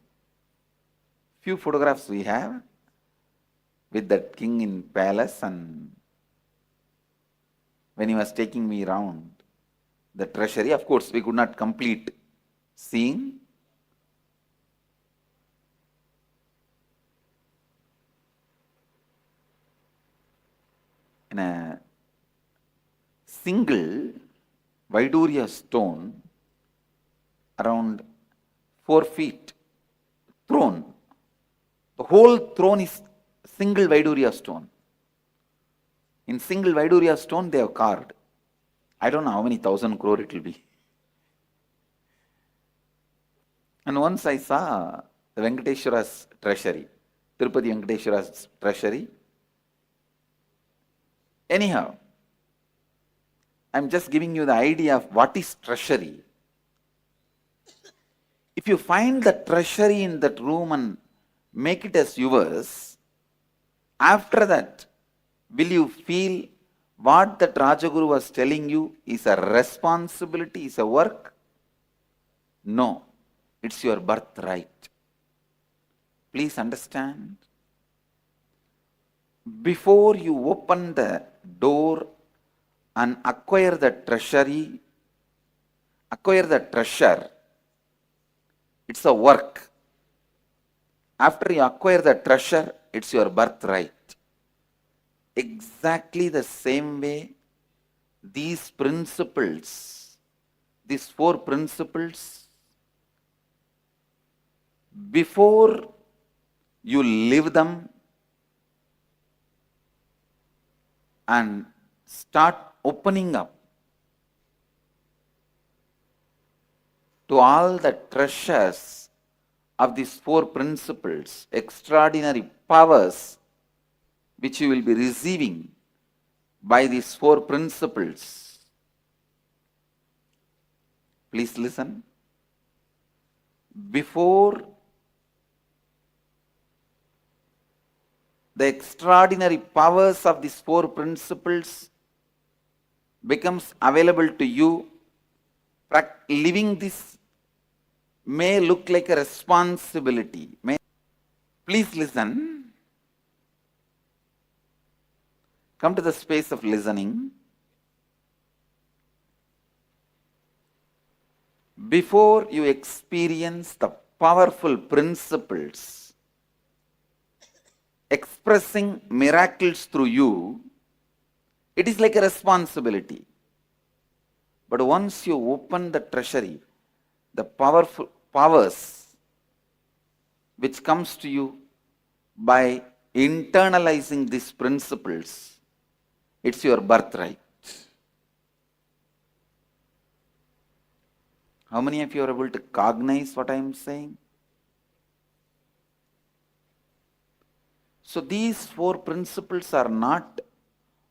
Few photographs we have with that king in palace, and when he was taking me around the treasury, of course we could not complete seeing. in a single Vaidurya stone around 4 feet throne. The whole throne is single Vaidurya stone. In single Vaidurya stone they have carved. I don't know how many 1,000 crore it will be. And once I saw the Venkateshwara's treasury, Tirupati Venkateshwara's treasury. Anyhow, I'm just giving you the idea of what is treasury. If you find the treasury in that room and make it as yours, after that, will you feel what that Rajaguru was telling you is a responsibility, is a work? No, it's your birthright. Please understand. Before you open the door and acquire the treasury, acquire the treasure, it's a work. After you acquire the treasure, it's your birthright. Exactly the same way, these principles, these 4 principles, before you live them and start opening up to all the treasures of these 4 principles, extraordinary powers which you will be receiving by these 4 principles. Please listen. Before the extraordinary powers of these 4 principles becomes available to you, living this may look like a responsibility. Please listen. Come to the space of listening. Before you experience the powerful principles expressing miracles through you, it is like a responsibility. But once you open the treasury, the powerful powers which comes to you by internalizing these principles, it's your birthright. How many of you are able to cognize what I am saying? So these 4 principles are not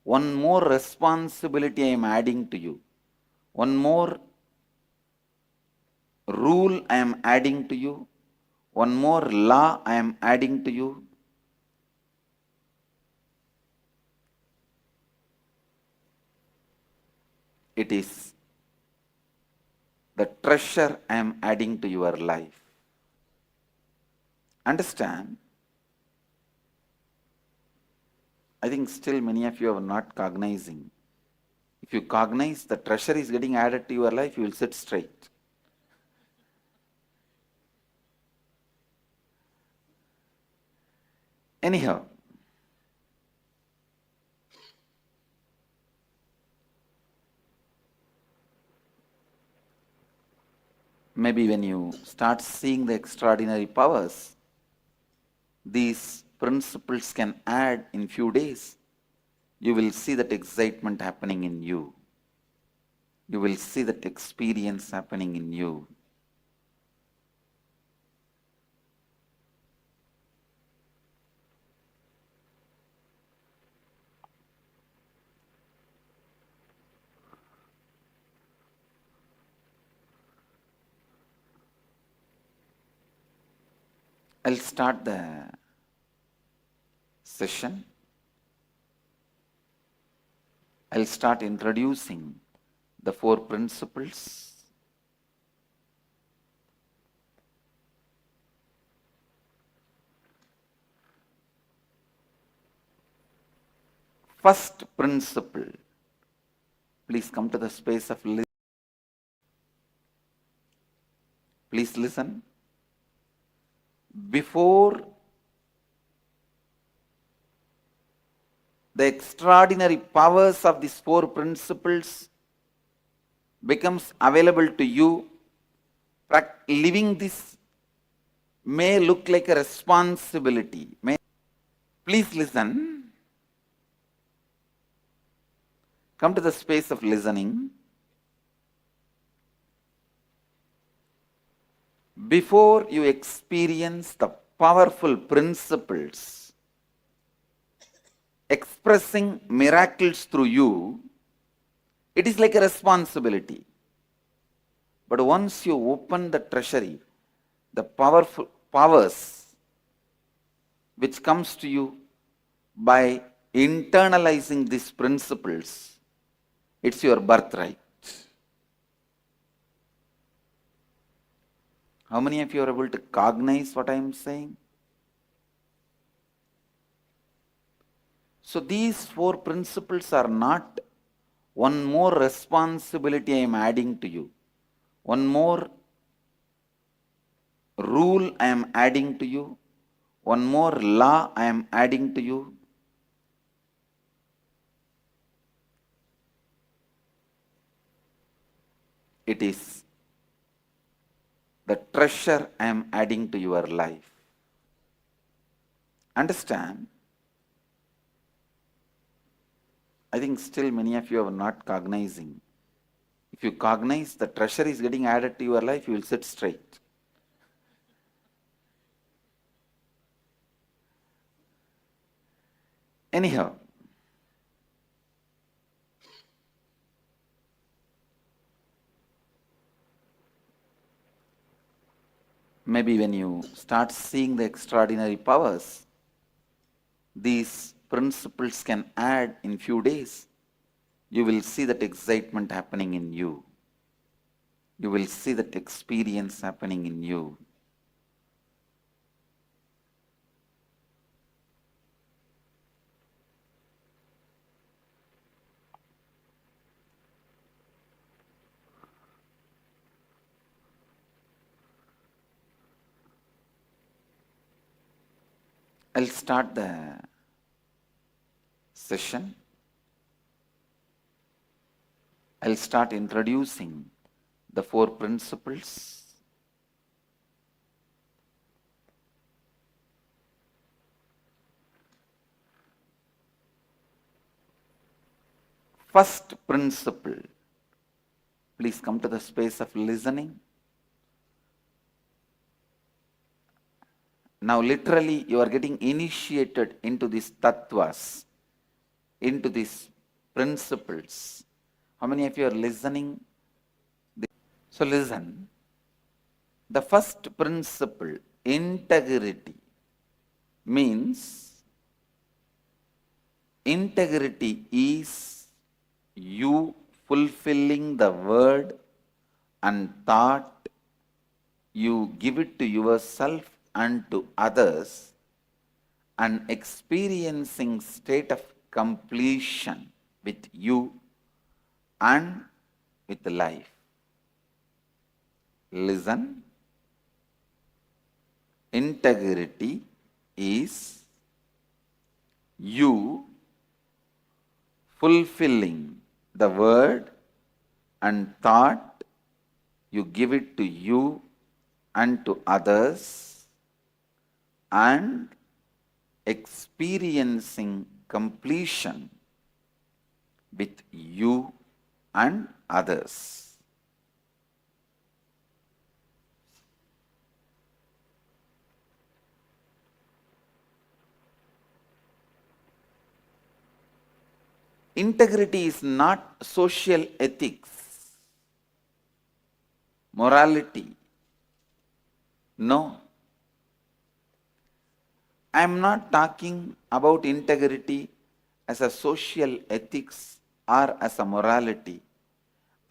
one more responsibility I am adding to you, one more rule I am adding to you, one more law I am adding to you. It is the treasure I am adding to your life. Understand? I think still many of you are not cognizing. If you cognize the treasure is getting added to your life, you will sit straight. Anyhow, maybe when you start seeing the extraordinary powers, these principles can add in few days. You will see that excitement happening in you. You will see that experience happening in you. I'll start the session. I'll start introducing the 4 principles. First principle. Please come to the space of listening. Please listen. Before the extraordinary powers of these four principles becomes available to you. Living this may look like a responsibility. Please listen. Come to the space of listening. Before you experience the powerful principles expressing miracles through you, it is like a responsibility. But once you open the treasury, the powerful powers which comes to you by internalizing these principles, it's your birthright. How many of you are able to cognize what I am saying? So these four principles are not one more responsibility I am adding to you, one more rule I am adding to you, one more law I am adding to you. It is the treasure I am adding to your life. Understand? I think still many of you are not cognizing. If you cognize the treasure is getting added to your life, you will sit straight. Anyhow, maybe when you start seeing the extraordinary powers, these principles can add in few days. You will see that excitement happening in you. You will see that experience happening in you. I'll start the session. I'll start introducing the four principles. First principle. Please come to the space of listening. Now literally you are getting initiated into these tattvas, into these principles. How many of you are listening? So listen. The first principle, integrity, means integrity is you fulfilling the word and thought you give it to yourself and to others, and experiencing state of completion with you and with life. Listen. Integrity is you fulfilling the word and thought you give it to you and to others, and experiencing completion with you and others. Integrity is not social ethics, morality. No. I am not talking about integrity as a social ethics or as a morality.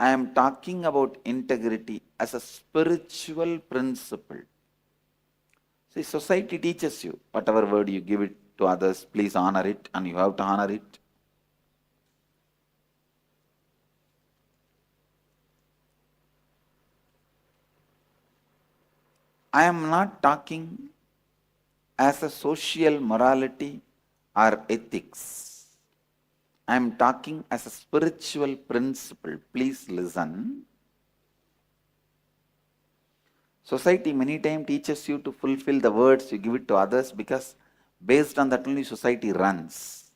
I am talking about integrity as a spiritual principle. See, society teaches you, whatever word you give it to others, please honor it, and you have to honor it. I am not talking as a social morality or ethics. I am talking as a spiritual principle. Please listen. Society many times teaches you to fulfill the words you give it to others because based on that only society runs.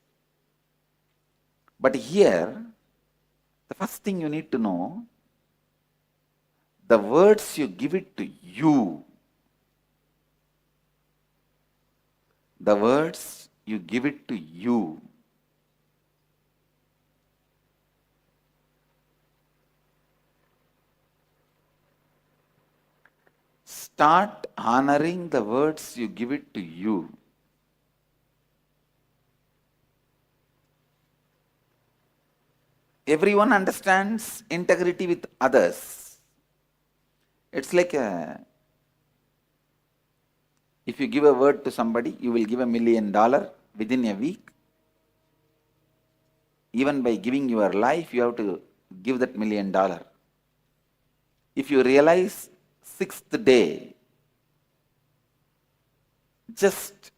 But here, the first thing you need to know, the words you give it to you. The words you give it to you. Start honoring the words you give it to you. Everyone understands integrity with others. It's like if you give a word to somebody, you will give $1 million within a week. Even by giving your life, you have to give that $1 million. If you realize 6th day, just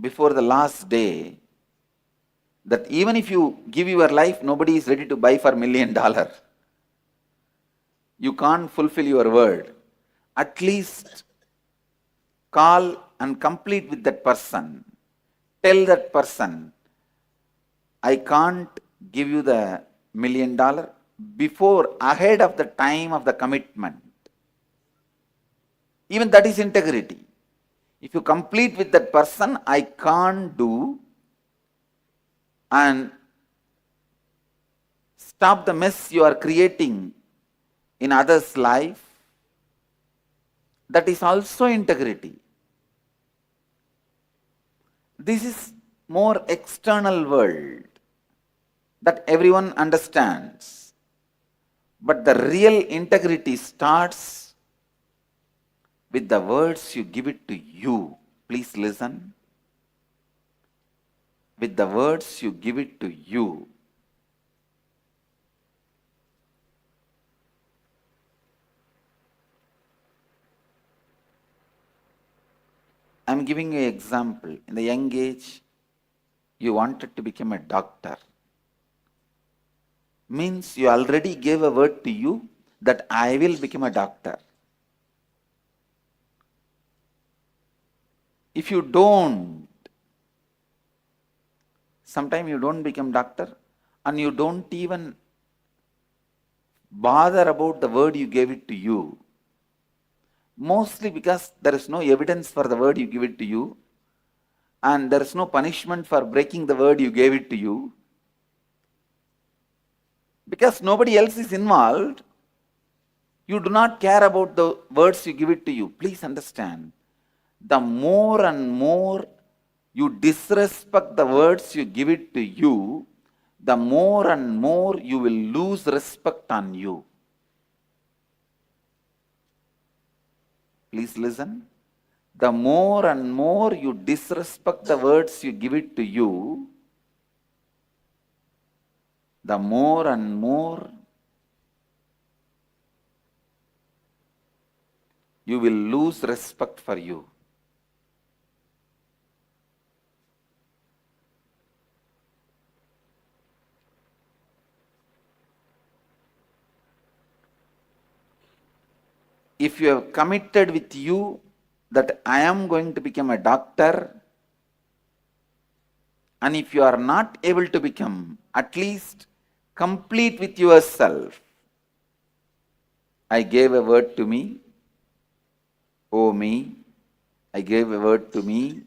before the last day, that even if you give your life, nobody is ready to buy for $1 million. You can't fulfill your word. At least call and complete with that person. Tell that person, I can't give you the $1 million before, ahead of the time of the commitment. Even that is integrity. If you complete with that person, I can't do, and stop the mess you are creating in others' life, that is also integrity. This is more external world that everyone understands. But the real integrity starts with the words you give it to you. Please listen. With the words you give it to you. I am giving you an example. In the young age, you wanted to become a doctor. Means you already gave a word to you that I will become a doctor. If you don't, sometimes you don't become doctor and you don't even bother about the word you gave it to you. Mostly because there is no evidence for the word you give it to you, and there is no punishment for breaking the word you gave it to you. Because nobody else is involved, you do not care about the words you give it to you. Please understand, the more and more you disrespect the words you give it to you, the more and more you will lose respect on you. Please listen. The more and more you disrespect the words you give it to you, the more and more you will lose respect for you. If you have committed with you that I am going to become a doctor, and if you are not able to become, at least complete with yourself. I gave a word to me, oh me, I gave a word to me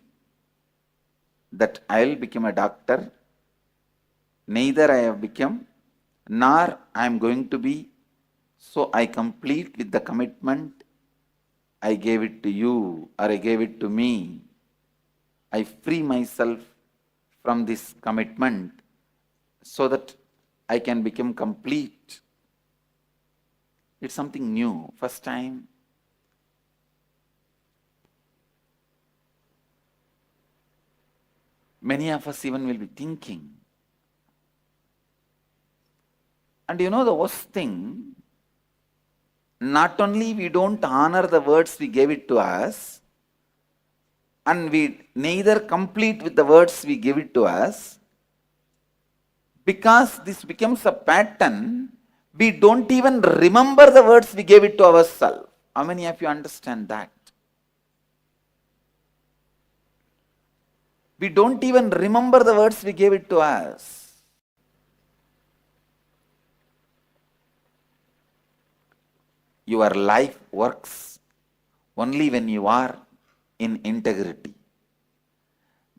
that I will become a doctor. Neither I have become, nor I am going to be. So I complete with the commitment. I gave it to you, or I gave it to me. I free myself from this commitment so that I can become complete. It's something new, first time. Many of us even will be thinking. And you know the worst thing, not only we don't honor the words we gave it to us, and we neither complete with the words we give it to us, Because this becomes a pattern, we don't even remember the words we gave it to ourselves. How many of you understand that? We don't even remember the words we gave it to us. Your life works only when you are in integrity.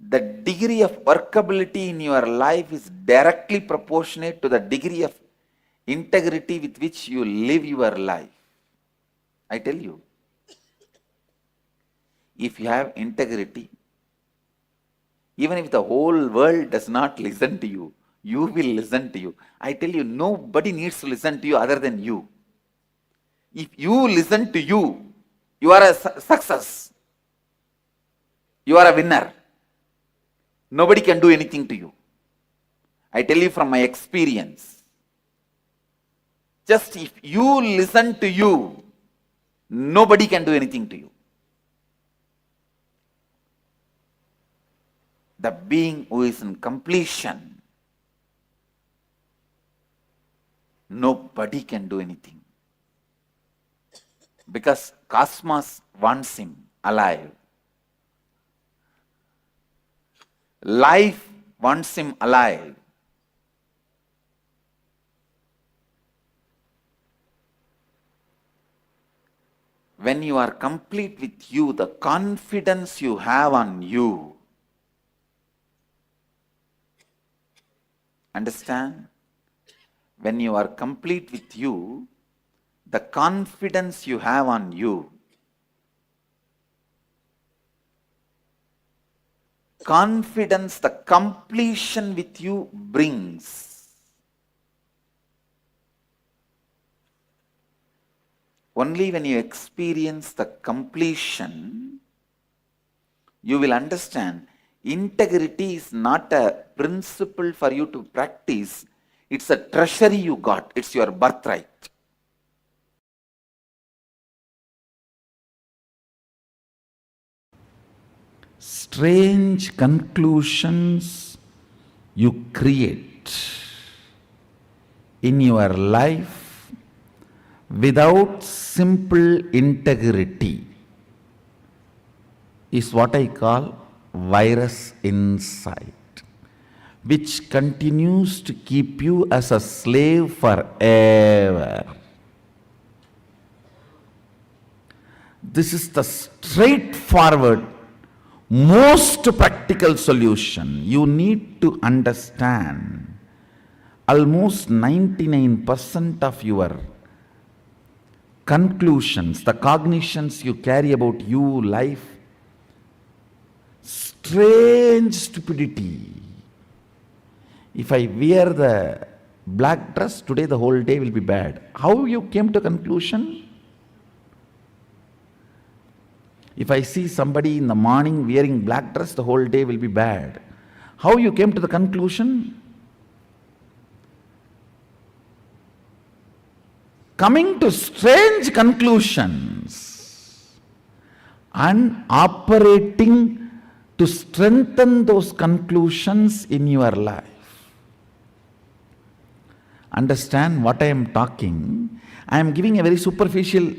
The degree of workability in your life is directly proportionate to the degree of integrity with which you live your life. I tell you, if you have integrity, even if the whole world does not listen to you, you will listen to you. I tell you, nobody needs to listen to you other than you. If you listen to you, you are a success. You are a winner. Nobody can do anything to you. I tell you from my experience. Just if you listen to you, nobody can do anything to you. The being who is in completion, nobody can do anything. Because cosmos wants him alive. Life wants him alive. When you are complete with you, the confidence you have on you, understand? When you are complete with you, the confidence you have on you, confidence the completion with you brings. Only when you experience the completion, you will understand integrity is not a principle for you to practice. It's a treasury you got. It's your birthright. Strange conclusions you create in your life without simple integrity is what I call virus inside, which continues to keep you as a slave forever. This is the straightforward, most practical solution. You need to understand almost 99% of your conclusions, the cognitions you carry about you, life, strange stupidity. If I wear the black dress today, the whole day will be bad. How you came to conclusion? If I see somebody in the morning wearing black dress, the whole day will be bad. How you came to the conclusion? Coming to strange conclusions and operating to strengthen those conclusions in your life. Understand what I am talking? I am giving a very superficial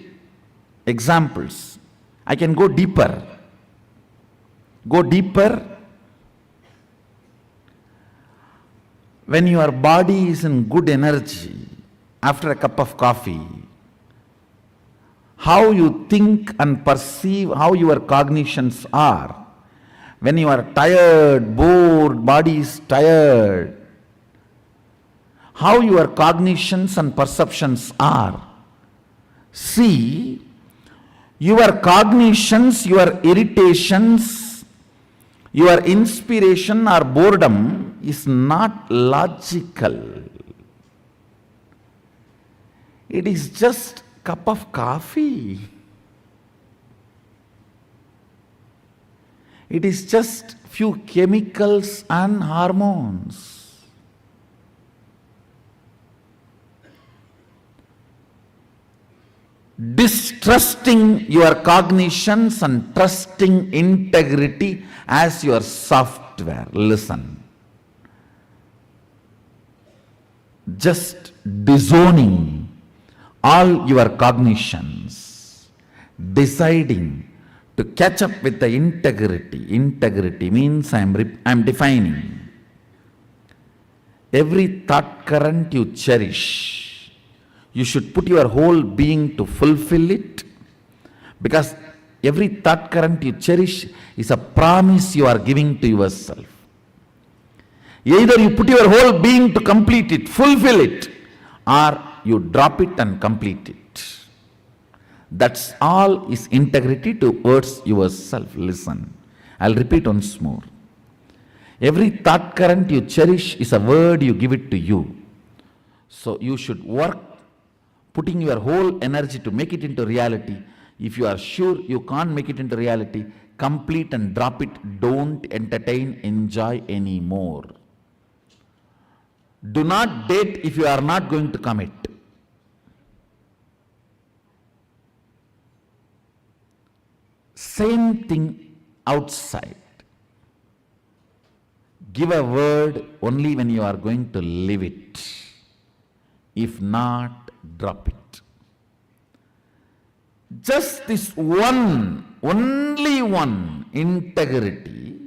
examples. I can go deeper. Go deeper. When your body is in good energy, after a cup of coffee, how you think and perceive, how your cognitions are. When you are tired, bored, body is tired, how your cognitions and perceptions are. See, your cognitions, your irritations, your inspiration or boredom is not logical. It is just a cup of coffee. It is just few chemicals and hormones. Distrusting your cognitions and trusting integrity as your software. Listen. just disowning all your cognitions, deciding to catch up with the integrity. Integrity means I am defining. Every thought current you cherish, you should put your whole being to fulfill it, because every thought current you cherish is a promise you are giving to yourself. Either you put your whole being to complete it, fulfill it, or you drop it and complete it. That's all is integrity towards yourself. Listen, I'll repeat once more. Every thought current you cherish is a word you give it to you. So you should work putting your whole energy to make it into reality. If you are sure you can't make it into reality, complete and drop it. Don't entertain, enjoy anymore. Do not date if you are not going to commit. Same thing outside. Give a word only when you are going to live it. If not, drop it. Just this one, only one, integrity,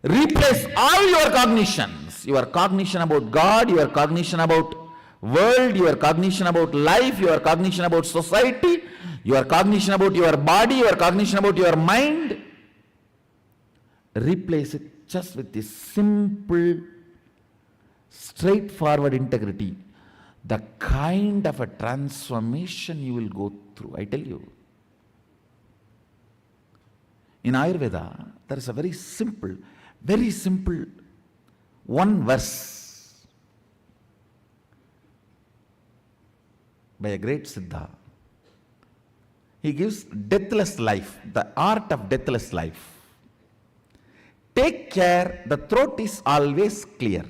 replace all your cognitions. Your cognition about God, your cognition about world, your cognition about life, your cognition about society, your cognition about your body, your cognition about your mind. Replace it just with this simple, straightforward integrity. The kind of a transformation you will go through, I tell you. In Ayurveda, there is a very simple one verse by a great Siddha. He gives deathless life, the art of deathless life. Take care, the throat is always clear.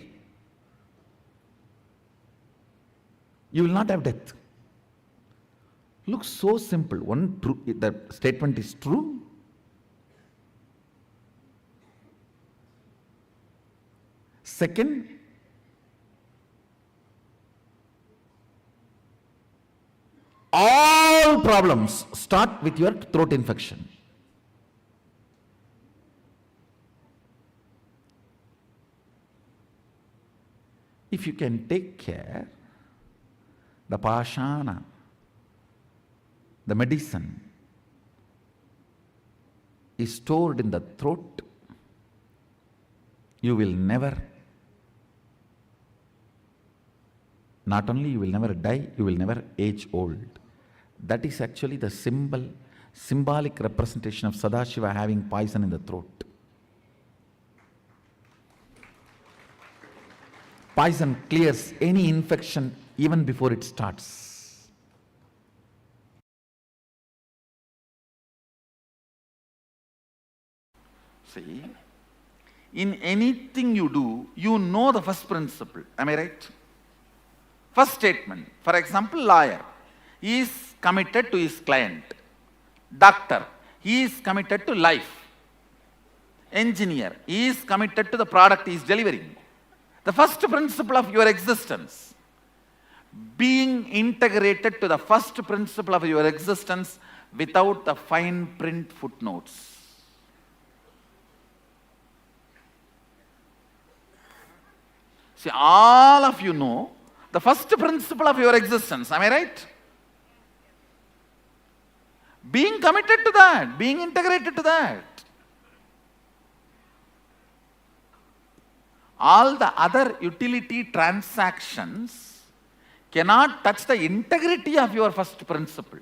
You will not have death. Looks so simple. One, true, the statement is true. Second, all problems start with your throat infection. If you can take care, the pashana, the medicine, is stored in the throat, you will never, not only you will never die, you will never age old. That is actually the symbolic representation of Sadashiva having poison in the throat. Poison clears any infection even before it starts. See, in anything you do, you know the first principle. Am I right? First statement. For example, lawyer. He is committed to his client. Doctor. He is committed to life. Engineer. He is committed to the product he is delivering. The first principle of your existence. Being integrated to the first principle of your existence without the fine print footnotes. See, all of you know the first principle of your existence. Am I right? Being committed to that, being integrated to that. All the other utility transactions cannot touch the integrity of your first principle.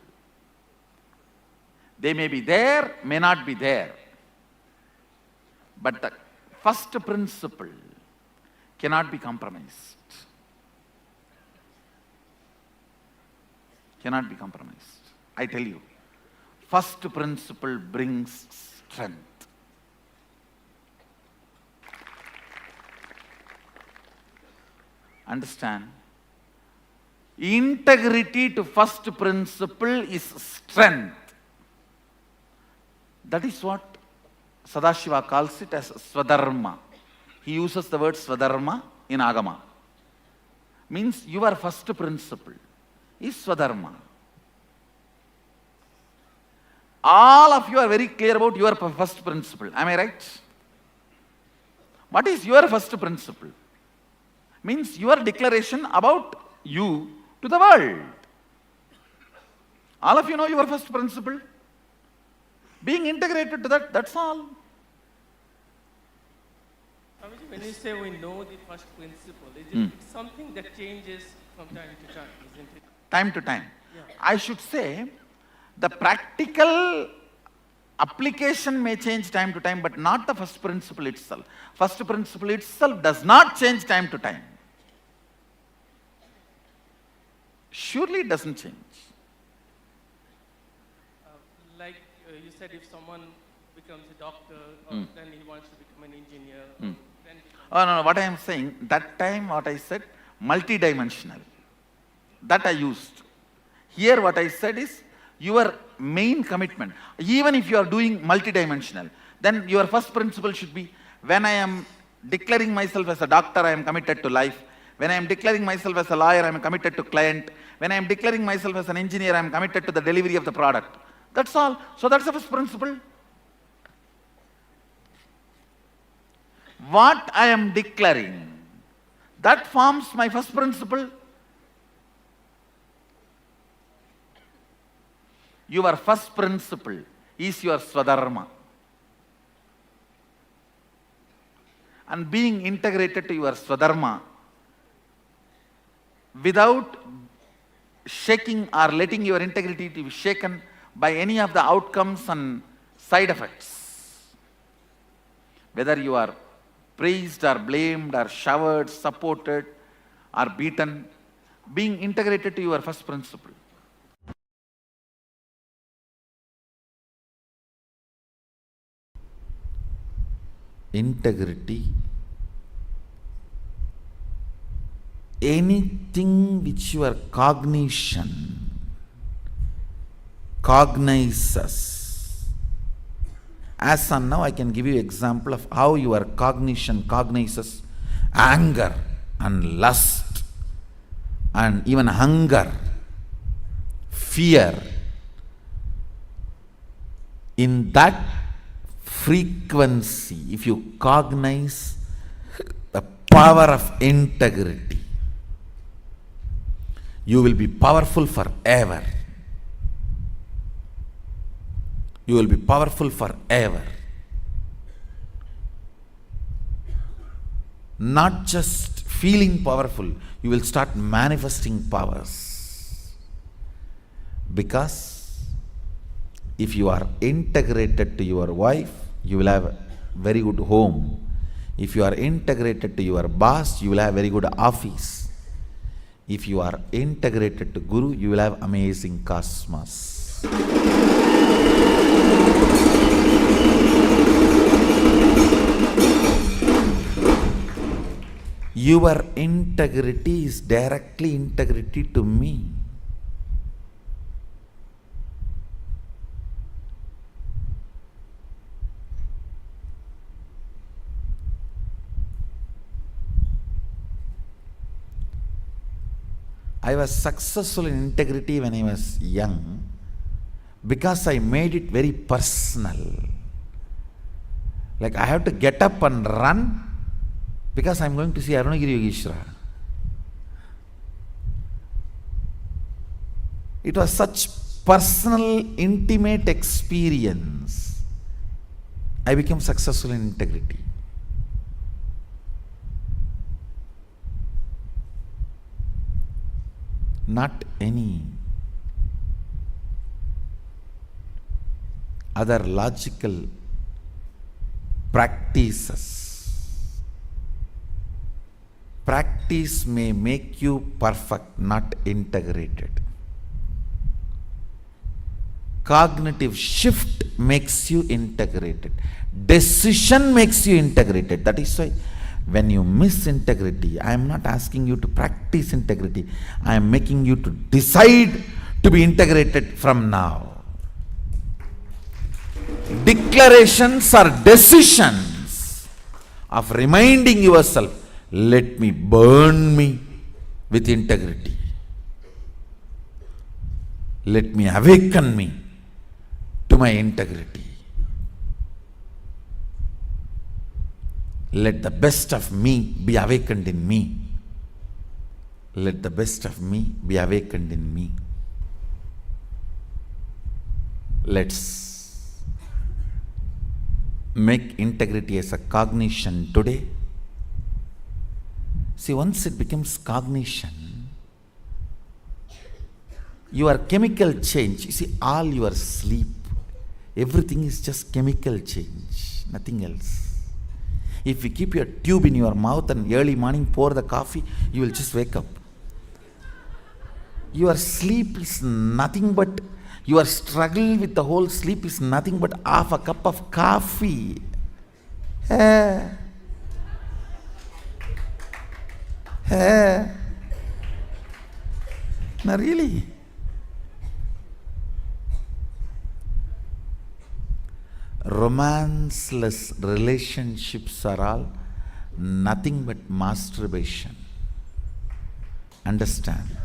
They may be there, may not be there. But the first principle cannot be compromised. Cannot be compromised. I tell you, first principle brings strength. Understand? Integrity to first principle is strength. That is what Sadashiva calls it as Swadharma. He uses the word Swadharma in Agama. means your first principle is Swadharma. All of you are very clear about your first principle. Am I right? What is your first principle? Means your declaration about you to the world. All of you know your first principle. Being integrated to that, that's all. When you say we know the first principle, it's something that changes from time to time, isn't it? Time to time. Yeah. I should say, the practical application may change time to time, but not the first principle itself. First principle itself does not change time to time. Surely it doesn't change. Like you said, if someone becomes a doctor, or then he wants to become an engineer, then Oh, no, what I am saying, that time what I said, multidimensional. That I used. Here what I said is, your main commitment. Even if you are doing multidimensional, then your first principle should be, when I am declaring myself as a doctor, I am committed to life. When I am declaring myself as a lawyer, I am committed to client. When I am declaring myself as an engineer, I am committed to the delivery of the product. That's all. So that's the first principle. What I am declaring, that forms my first principle. Your first principle is your Swadharma. And being integrated to your Swadharma without shaking or letting your integrity to be shaken by any of the outcomes and side effects. Whether you are praised or blamed or showered, supported or beaten, being integrated to your first principle. Integrity, anything which your cognition cognizes. As on now, I can give you example of how your cognition cognizes anger and lust and even hunger, fear. In that frequency, if you cognize the power of integrity, you will be powerful forever. You will be powerful forever. Not just feeling powerful, you will start manifesting powers. Because if you are integrated to your wife, you will have a very good home. If you are integrated to your boss, you will have very good office. If you are integrated to Guru, you will have amazing cosmos. Your integrity is directly integrity to me. I was successful in integrity when I was young because I made it very personal. Like I have to get up and run because I am going to see Arunagiri Yogeshwara. It was such personal, intimate experience. I became successful in integrity. Not any other logical practices. Practice may make you perfect, not integrated. Cognitive shift makes you integrated. Decision makes you integrated. That is why when you miss integrity, I am not asking you to practice integrity. I am making you to decide to be integrated from now. Declarations are decisions of reminding yourself, let me burn me with integrity. Let me awaken me to my integrity. Let the best of me be awakened in me. Let the best of me be awakened in me. Let's make integrity as a cognition today. See, once it becomes cognition, your chemical change, you see, all your sleep, everything is just chemical change, nothing else. If you keep your tube in your mouth and early morning pour the coffee, you will just wake up. Your sleep is nothing but, your struggle with the whole sleep is nothing but half a cup of coffee. No, really. Romanceless relationships are all nothing but masturbation. Understand?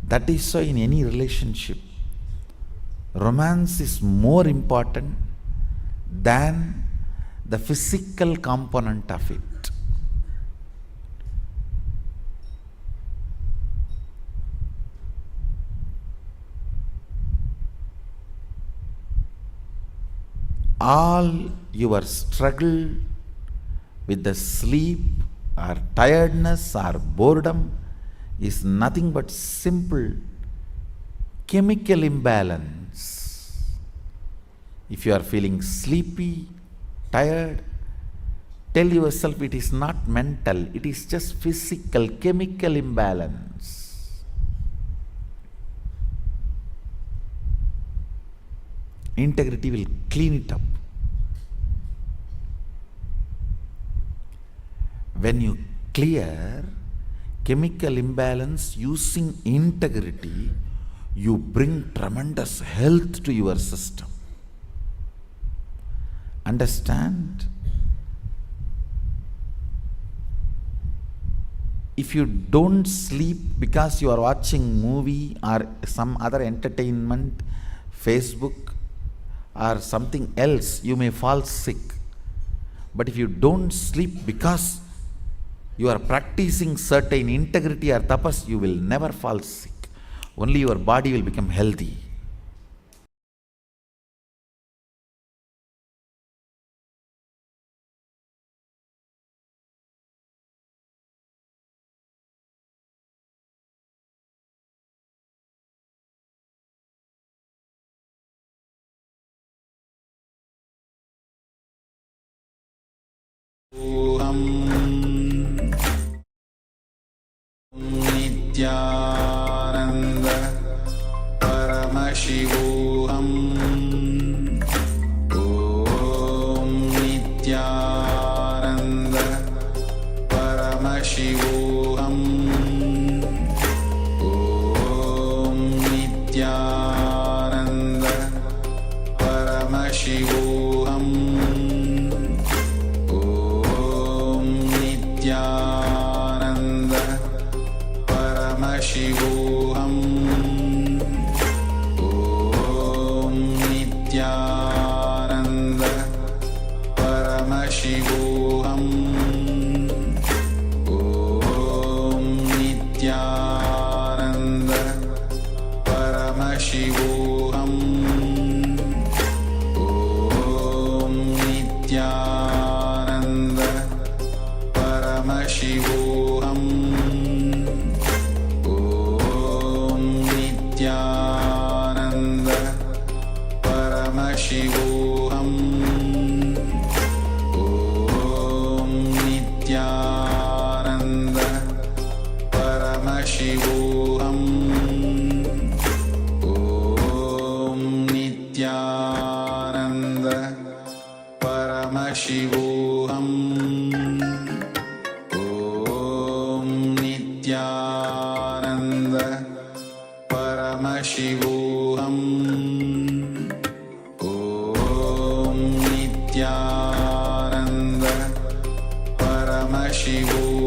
That is so in any relationship. Romance is more important than the physical component of it. All your struggle with the sleep or tiredness or boredom is nothing but simple chemical imbalance. If you are feeling sleepy, tired, tell yourself it is not mental, it is just physical, chemical imbalance. Integrity will clean it up. When you clear chemical imbalance using integrity, you bring tremendous health to your system. Understand? If you don't sleep because you are watching movie or some other entertainment, Facebook or something else, you may fall sick. But if you don't sleep because you are practicing certain integrity or tapas, you will never fall sick. Only your body will become healthy. Nityananda Paramashivoham Om Nityananda Paramashivoham Om Nityananda Paramashivoham Om Nityananda Paramashivoham Om Nityananda Paramashivoham Om Nityananda Paramashivoham Om Nityananda Paramashivoham Om Nityananda Paramashivoham Om Nityananda Paramashivoham Om Nityananda Paramashivoham Om Nityananda Paramashivoham Om Nityananda Paramashivoham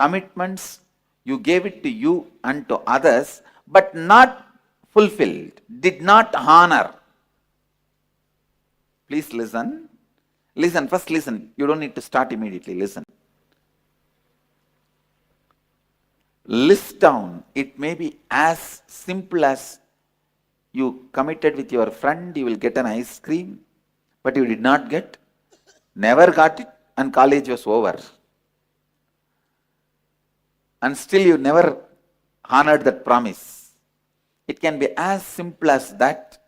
commitments you gave it to you and to others, but not fulfilled, did not honor. Please listen. Listen, first listen. You don't need to start immediately. Listen. List down. It may be as simple as you committed with your friend, you will get an ice cream, but you did not get, never got it, and college was over. And still you never honored that promise. It can be as simple as that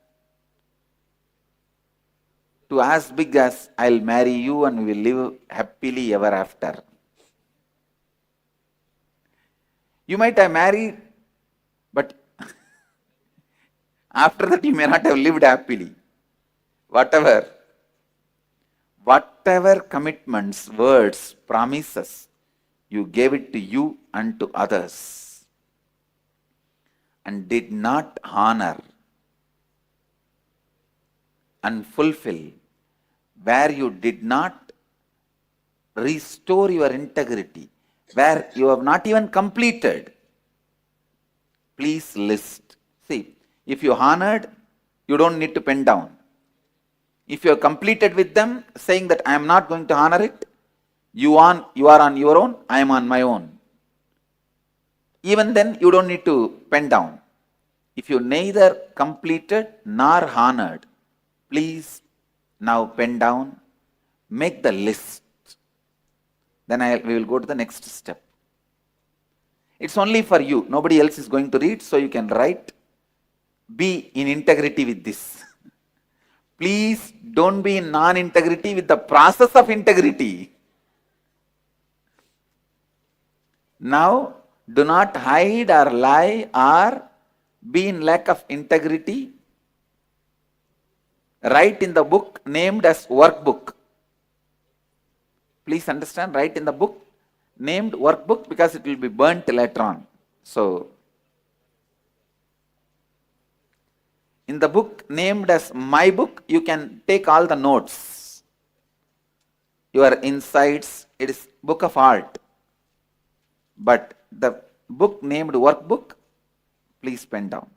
to as big as I'll marry you and we will live happily ever after. You might have married, but after that you may not have lived happily. Whatever commitments, words, promises, you gave it to you and to others and did not honor and fulfill, where you did not restore your integrity, where you have not even completed, please list. See, if you honored, you don't need to pen down. If you have completed with them, saying that I am not going to honor it, you are on your own, I am on my own. Even then, you don't need to pen down. If you neither completed nor honored, please now pen down, make the list. Then we will go to the next step. It's only for you. Nobody else is going to read, so you can write. Be in integrity with this. Please don't be in non-integrity with the process of integrity. Now, do not hide or lie or be in lack of integrity. Write in the book named as workbook. Please understand, write in the book named workbook because it will be burnt later on. So, in the book named as my book, you can take all the notes, your insights. It is book of art. But the book named workbook, please pen down.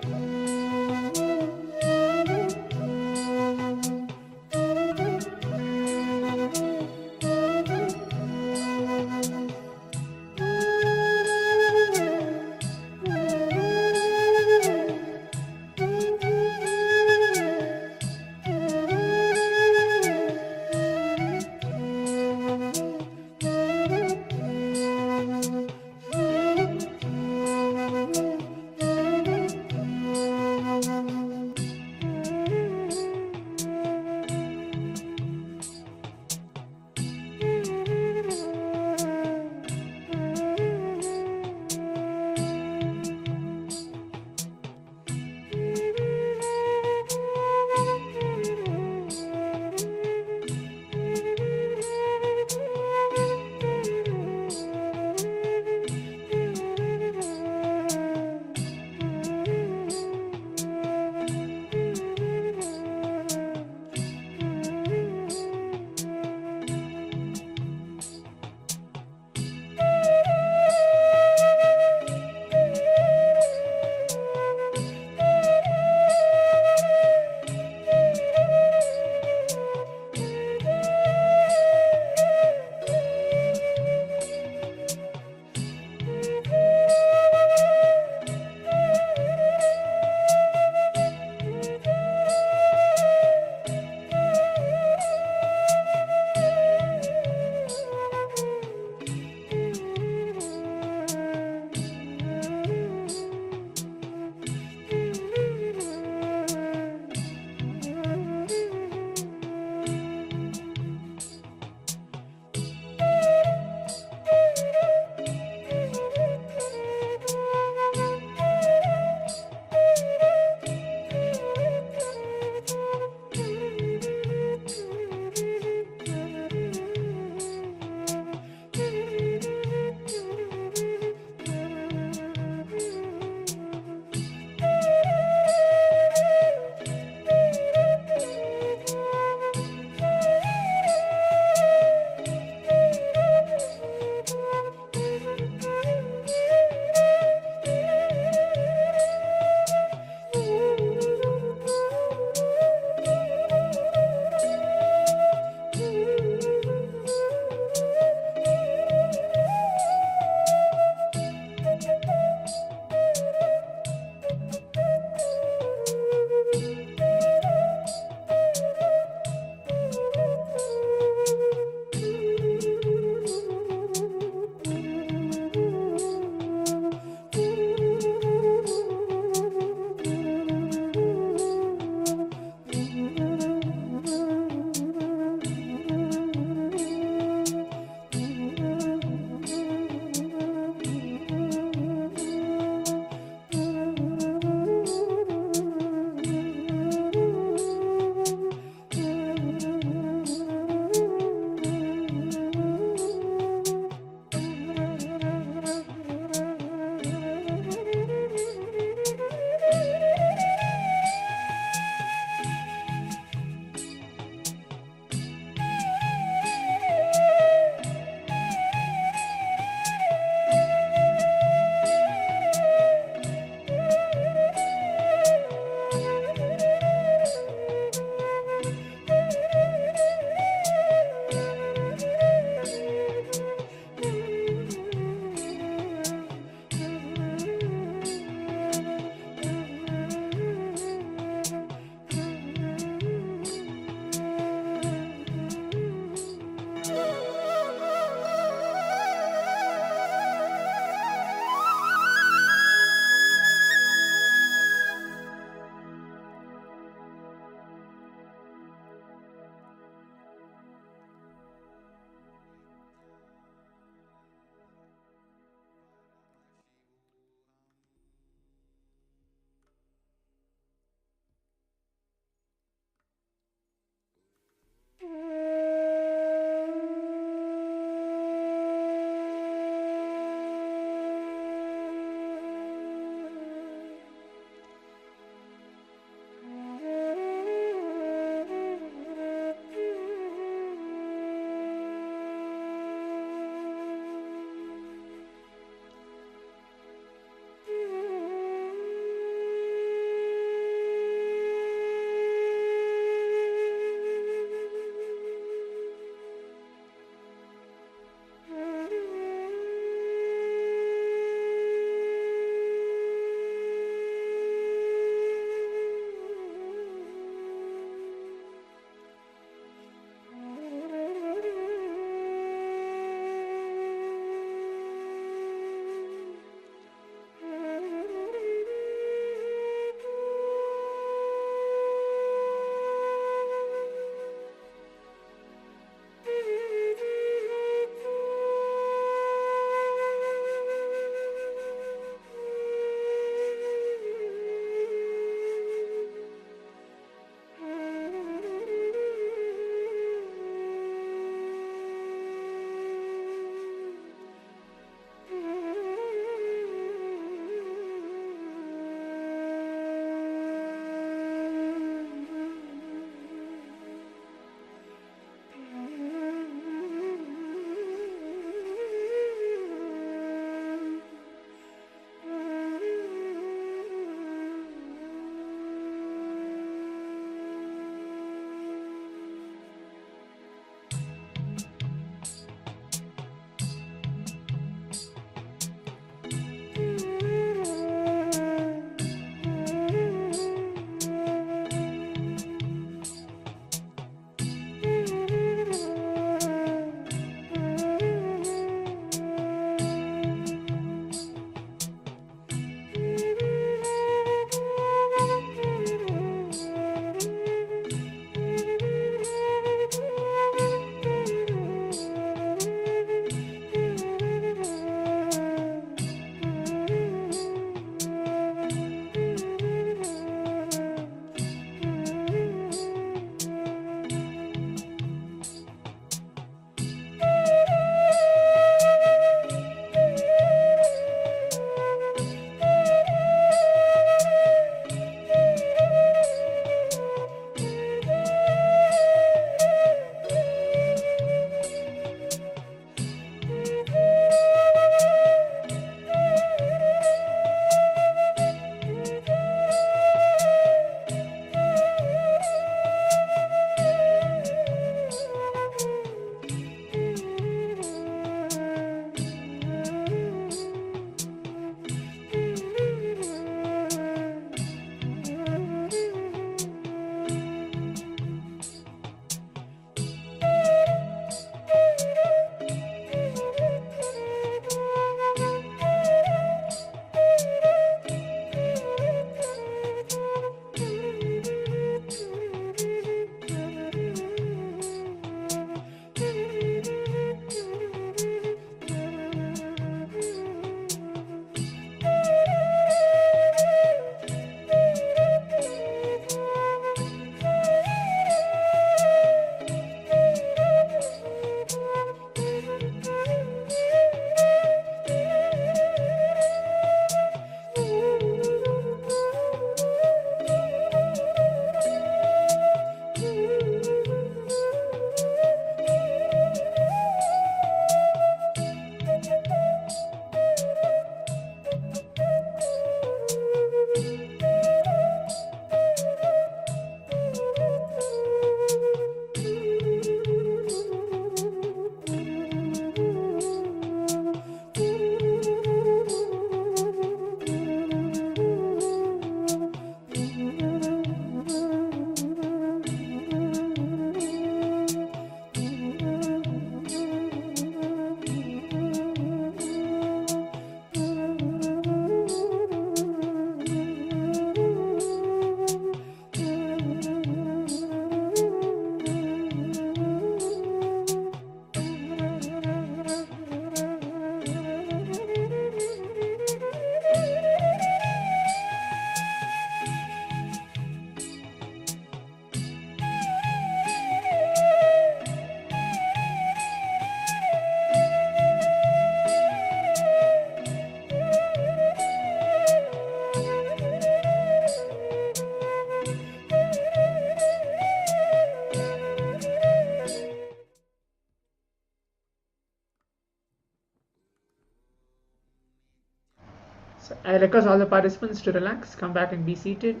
So I request all the participants to relax, come back and be seated.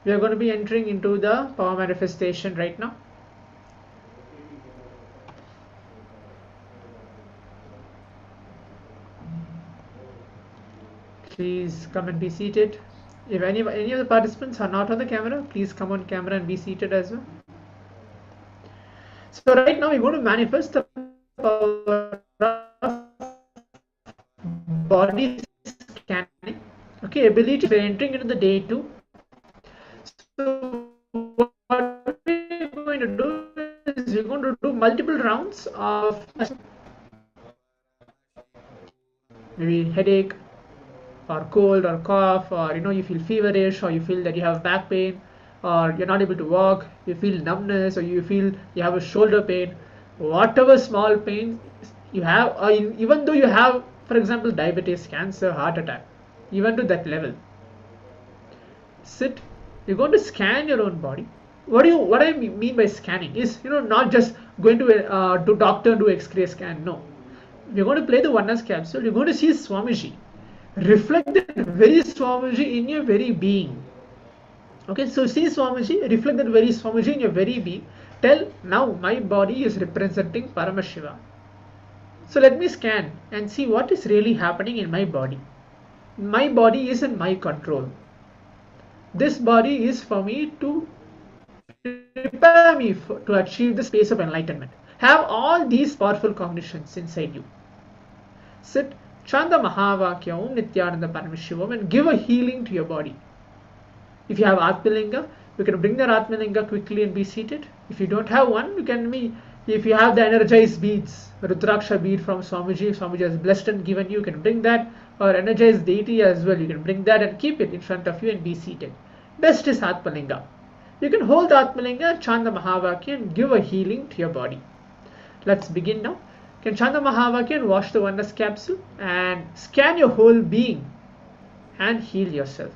We are going to be entering into the power manifestation right now. Please come and be seated. If any of the participants are not on the camera, please come on camera and be seated as well. So right now we're going to manifest the power of body scanning. Okay, ability for entering into the day 2. So what we're going to do is we're going to do multiple rounds of maybe headache or cold or cough, or you feel feverish, or you feel that you have back pain, or you're not able to walk, you feel numbness, or you feel you have a shoulder pain, whatever small pain you have, or even though you have, for example, diabetes, cancer, heart attack, even to that level, sit. You're going to scan your own body. What I mean by scanning is not just going to doctor and do X-ray scan. No, we're going to play the oneness capsule. You're going to see Swamiji. Reflect that very Swamiji in your very being. Okay, so see Swamiji, reflect that very Swamiji in your very being. Tell, now my body is representing Paramashiva. So let me scan and see what is really happening in my body. My body is in my control. This body is for me to prepare me to achieve the space of enlightenment. Have all these powerful cognitions inside you. Sit, chant the Mahavakya Om Nityananda Paramashivoham and give a healing to your body. If you have Atmalinga, you can bring that Atmalinga quickly and be seated. If you don't have one, you can if you have the energized beads, Rudraksha bead from Swamiji, Swamiji has blessed and given you can bring that, or energized deity as well, you can bring that and keep it in front of you and be seated. Best is Atmalinga. You can hold the Atmalinga, chant the Mahavakya and give a healing to your body. Let's begin now. You can chant the Mahavakya and wash the oneness capsule and scan your whole being and heal yourself.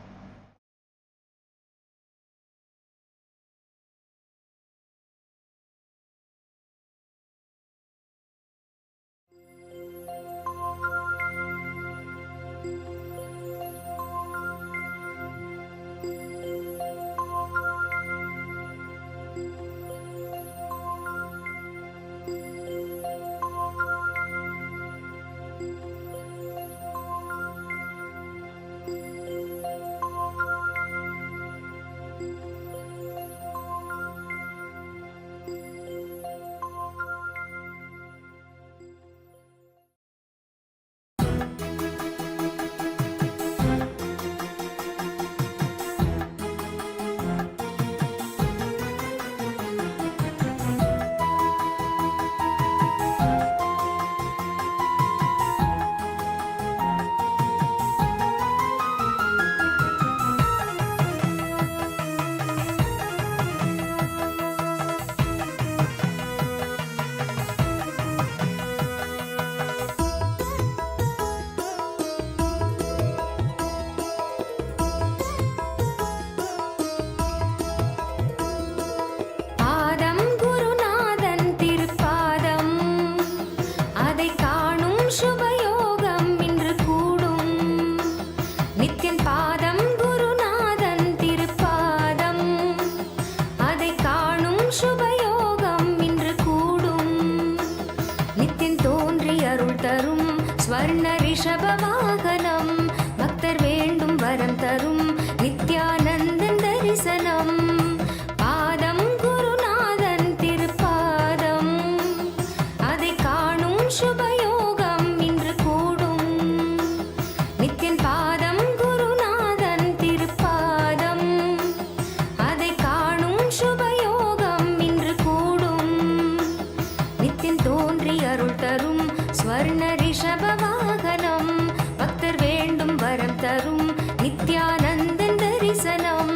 பக்தர் வேண்டும் வரம் தரும் நித்யானந்தன் தரிசனம்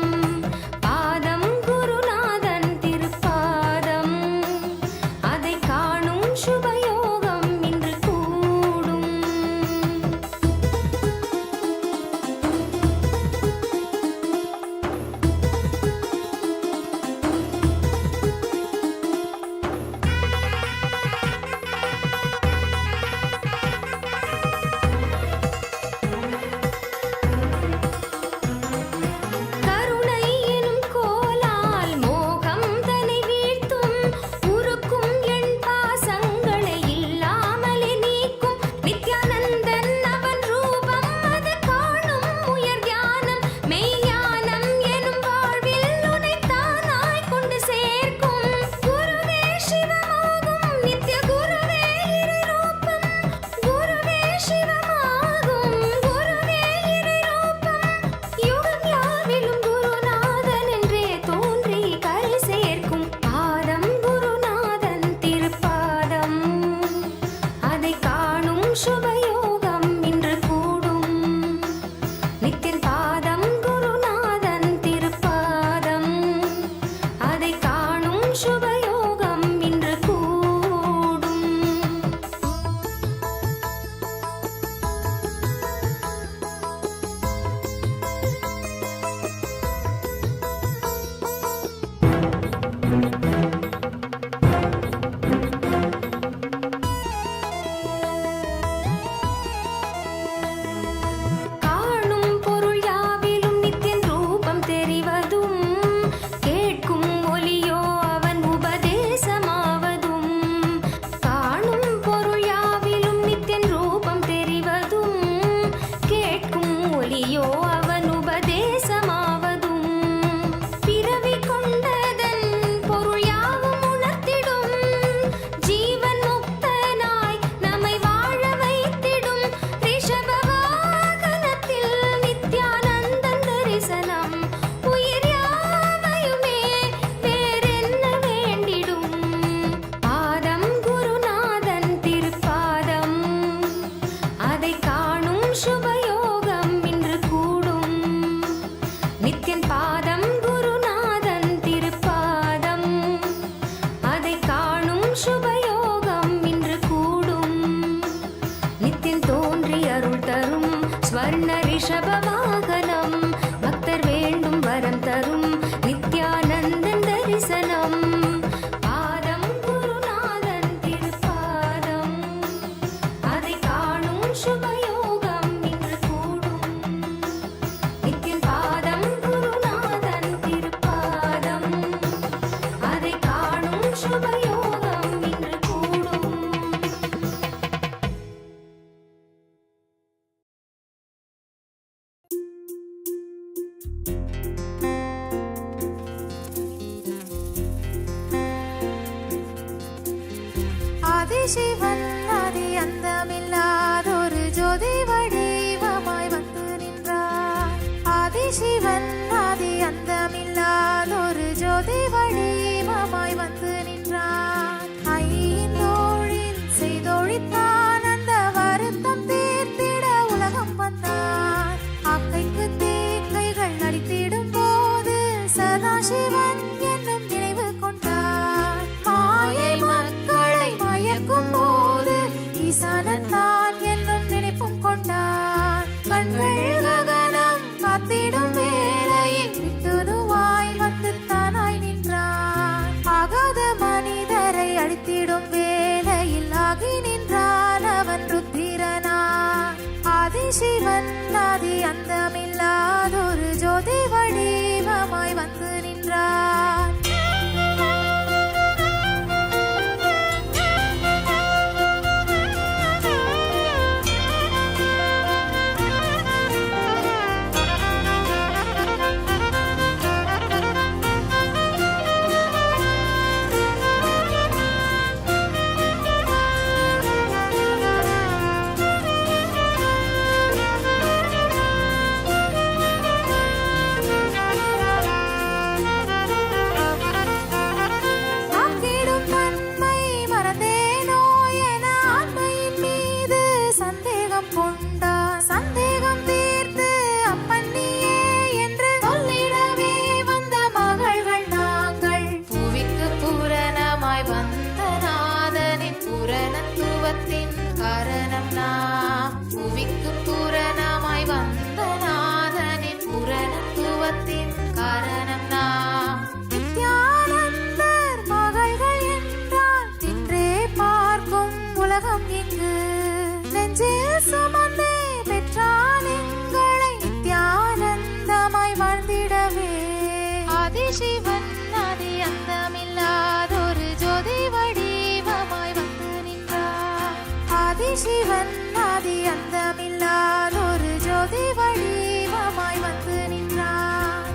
வர்ண ரிஷப வாகனம் பக்தர் வேண்டும் வரம் தரும் நித்யானந்தன் தரிசனம் பாதம் குருநாதன் திருப்பாதம் அதை காணும் சுபயோகம் இன்று கூடும் நித்தியம் பாதம் குருநாதன் திருப்பாதம் அதை காணும் சுபயோகம் இன்று கூடும். ஆதிசிவன் ஆதி அந்தமில்லாதொரு ஜோதி வடிவமாய் வந்து நின்றார். ஆதிசிவன் ஆதி அந்தமில்லாதொரு ஜோதி வடிவமாய் வந்து நின்றார். ஐந்தோழில் செய்தொழித்தான் அந்த வருத்தம் தீர்த்திட உலகம் வந்தார். ஆக்கைக்கு தீக்கைகள் அடித்திடும் போது சதாசிவன் என்னும் நினைவு கொண்டார். மாயை மக்களை மயக்கும் போது ஈசானத்தான் என்னும் நினைப்பும் கொண்டார். கண்கள் ககனம் காத்திடும் வேளையில் விட்டுருவாய் வந்து தானாய் நின்றான். ஆகாத மனிதரை அடித்திடும் வேளையில் ஆகி நின்றான் அவன் ருத்திரனான். ஆதிசிவன் ஆதி அந்தமில்லாதொரு ஜோதி வடிவமாய் வந்து நின்றான். ஆக்கிடும் நன்மை மறந்தேனோ என ஆண்மையின் மீது சந்தேகம் கொண்டான். சந்தேகம் தீர்த்து அப்பன் நீயே என்று சொல்லிடவே வந்த மகள்கள் நாங்கள். புவிக்கு பூரணமாய் வந்த நாதனின் பூரணத்துவத்தின் காரணம் நாம். புவிக்கு பூரணமாய் வந்த நாதனின் பூரணத்துவத்தின் காரணம் நாம். நித்யானந்தர் மகள்கள் என்றால் இன்றே பார்க்கும் உலகம் இங்கு. நெஞ்சில் சுமந்தே பெற்றான் எங்களை நித்யானந்தமாய் வாழ்ந்திடவே. ஆதிசிவன் ஆதி அந்தமில்லாதொரு ஜோதி வடிவமாய் வந்து நின்றார். ஆதிசிவன் ஆதி அந்தமில்லாதொரு ஜோதி வடிவமாய் வந்து நின்றார்.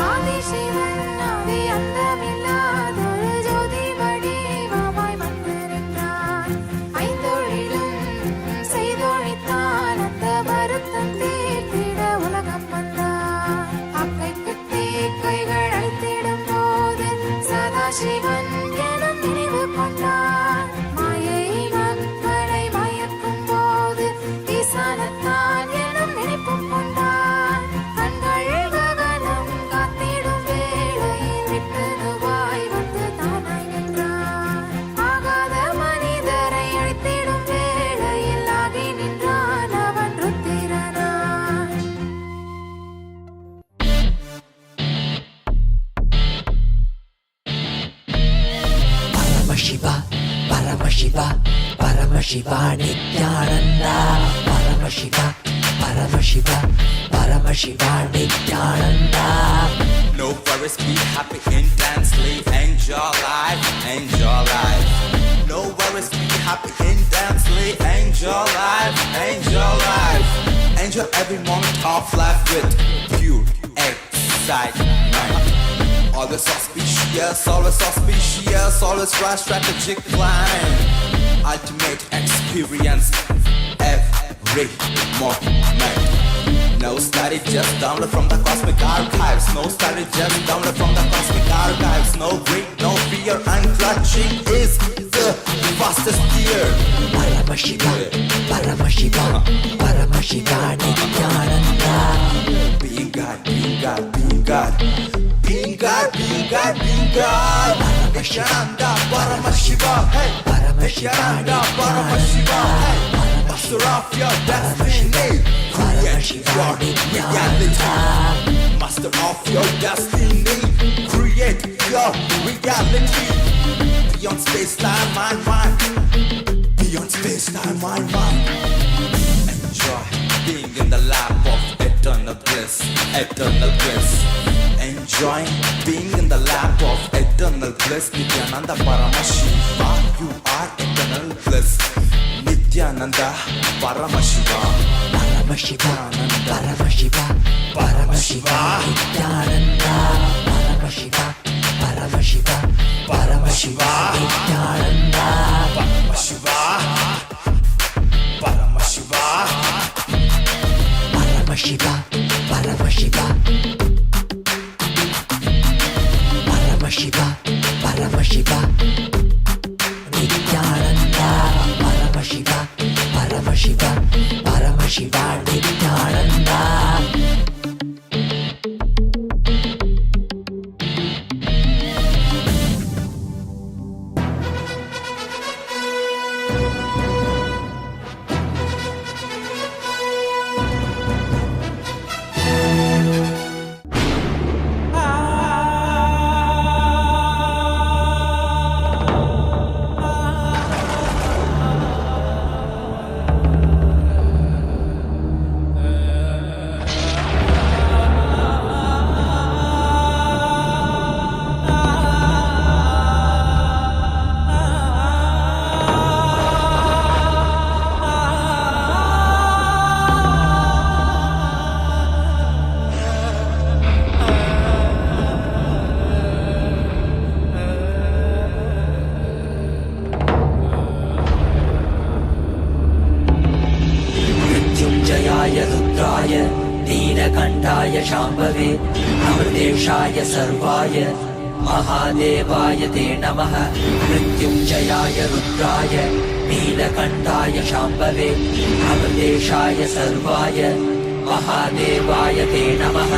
ஆதிசிவன் ஆதி அந்தமில்லாதொரு ஜோதி வடிவமாய் வந்து நின்றான். ஐந்தொழிலும் செய்தொழித்தான் அந்த வருத்தம் தீர்த்திட உலகம் வந்தான். அக்கைக்கு தீக்கைகள் அழித்திடும் போது சதாசிவன் எனும் நினைவு கொண்டான். மாயை மக்களை மயக்கும் போது ஈசானத்தான் எனும் நினைப்பும் கொண்டான். கண்கள் ககனம் காத்திடும் வேளையில் விட்டுருவாய் வந்து தானாய் நின்றான். ஆகாத மனிதரை அழித்திடும் வேளையில் ஆகி நின்றான் அவன் ருத்திரனான். Paramashiva, Paramashiva, Paramashiva, Nityananda, Paramashiva, Paramashiva, Paramashiva Nityananda. No worries, be happy intensely. Enjoy life, enjoy life. No worries, be happy intensely. Enjoy life, enjoy life. Enjoy every moment of life with pure excitement. Always auspicious, always auspicious, always right strategic planning. Ultimate experience every moment. No study, just download from the cosmic archives. No study, just download from the cosmic archives. No greed, no fear, and clutching is the fastest gear. Paramashiva, Paramashiva, Paramashiva Nityananda. Being God, being God, being God. Being God, being God, being God. Nityananda, Paramashiva, hey. Nityananda, Paramashiva, hey. Master of your destiny. Create your reality. Master of your destiny. Create your reality. Beyond space, time, mind, mind. Beyond space, time, mind, mind. Enjoy being in the lap of eternal bliss, eternal bliss. Enjoying being in the lap of eternal bliss. Nityananda Paramashiva, you are eternal bliss. Nityananda Paramashiva, Paramashiva, Paramashiva, Paramashiva Nityananda. Paramashiva, Paramashiva, Paramashiva Nityananda. Paramashiva, Paramashiva, Paramashiva, Paramashiva, Paramashiva, Paramashiva Nityananda. Paramashiva, Paramashiva, Paramashiva Nityananda. नीलकण्ठाय शाम्भवे अमृतेशाय सर्वाय महादेवाय ते नमः। मृत्युञ्जयाय रुद्राय नीलकण्ठाय शाम्भवे अमृतेशाय सर्वाय महादेवाय ते नमः।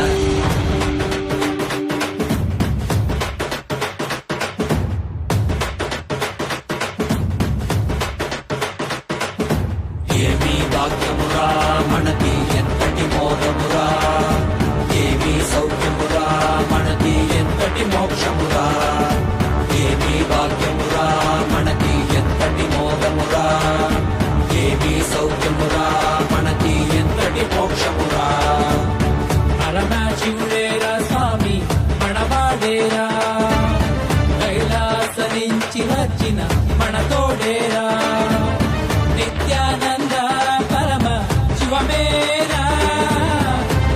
ఏమీ భాగ్యమురా మనకి ఎంతటి మోదమురా, ఏమీ సౌఖ్యమురా మనకి ఎంతటి మోక్షమురా, ఏమీ భాగ్యమురా మనకి ఎంతటి మోదమురా, ఏమీ సౌఖ్యమురా మనకి ఎంతటి మోక్షమురా। పరమశివుడేరా స్వామి మనవాడేరా, కైలాస నుంచి వచ్చిన మన తోడేరా, నిత్యానంద పరమ శివమేరా,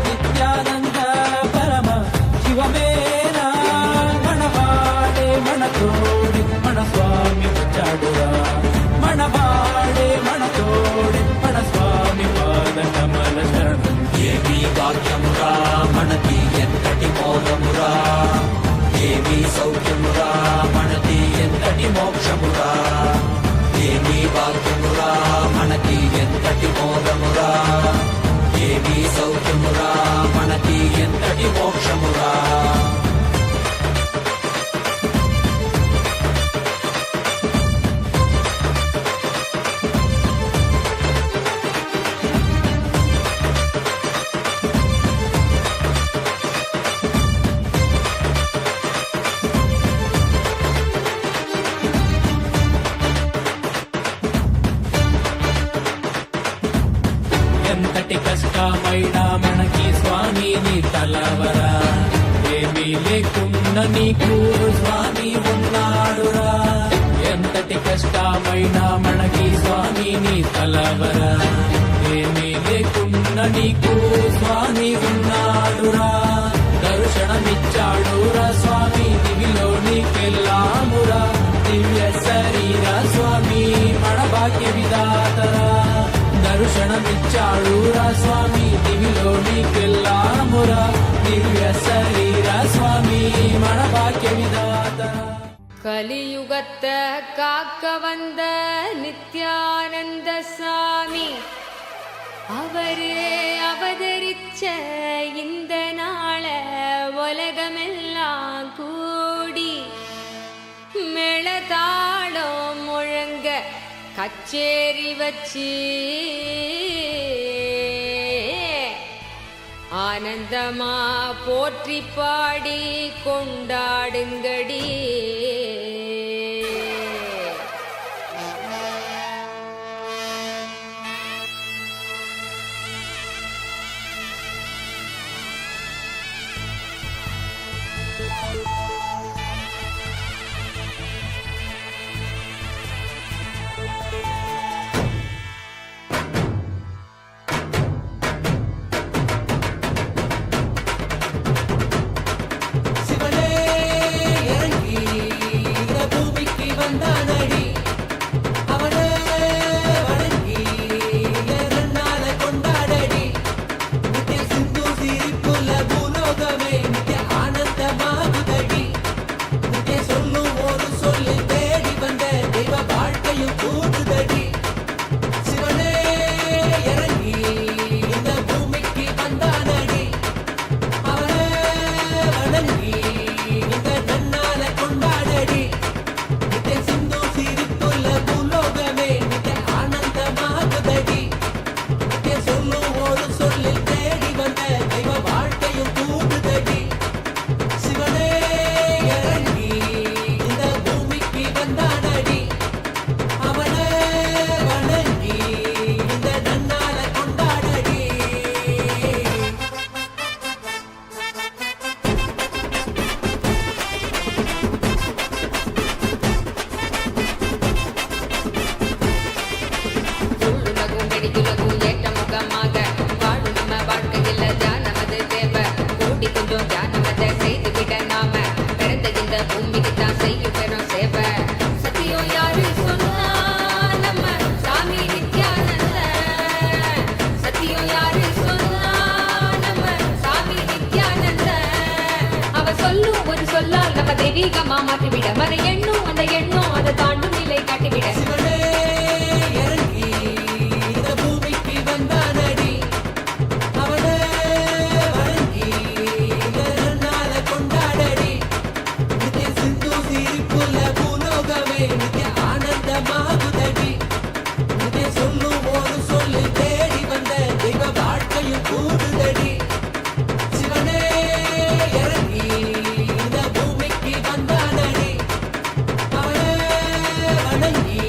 నిత్యానంద పరమ శివమేరా, మనవాడే మన తోడే మన స్వామి వచ్చాడురా, మనవాడే మన తోడే మన స్వామి పాద కమల శరణం। ఏమీ భాగ్యమురా మనకి ఎంతటి మోదమురా, ఏమీ సౌఖ్యమురా మనకి ఎంతటి మోక్షమురా, ఏమీ భాగ్యమురా మనకి ఎంతటి మోదమురా, ఏమీ సౌఖ్యమురా మనకి ఎంతటి మోక్షమురా। ఎంతటి కష్టమైనా మనకి కలవరా ఏమీ లేకున్న నీకు స్వామి ఉన్నాడురా ఎంతటి కష్టమైనా మనకి స్వామి నీ కలవరా ఏమీ లేకున్న నీకు స్వామి ఉన్నాడురా దర్శనమిచ్చాడురా స్వామి దివిలో నీకెళ్ళామురా దివ్య శరీర స్వామి మన భాగ్య విధాతరా దర్శనమిచ్చాడురా స్వామి దివిలో నీకెళ్ళామురా దివ్య శరీర స్వామి మన భాగ్య విధాతరా கலியுகத்தை காக்க வந்த நித்யானந்த சாமி அவரே அவதரிச்ச இந்த நாள உலகமெல்லாம் கூடி மேளதாளம் முழங்க கச்சேரி வச்சு ஆனந்தமா போற்றி பாடி கொண்டாடுங்கடி. தெய்வீகமா மாற்றிவிட மன எண்ணும் அந்த எண்ணும் அதை தாண்டும் நிலை காட்டிவிட வணங்கி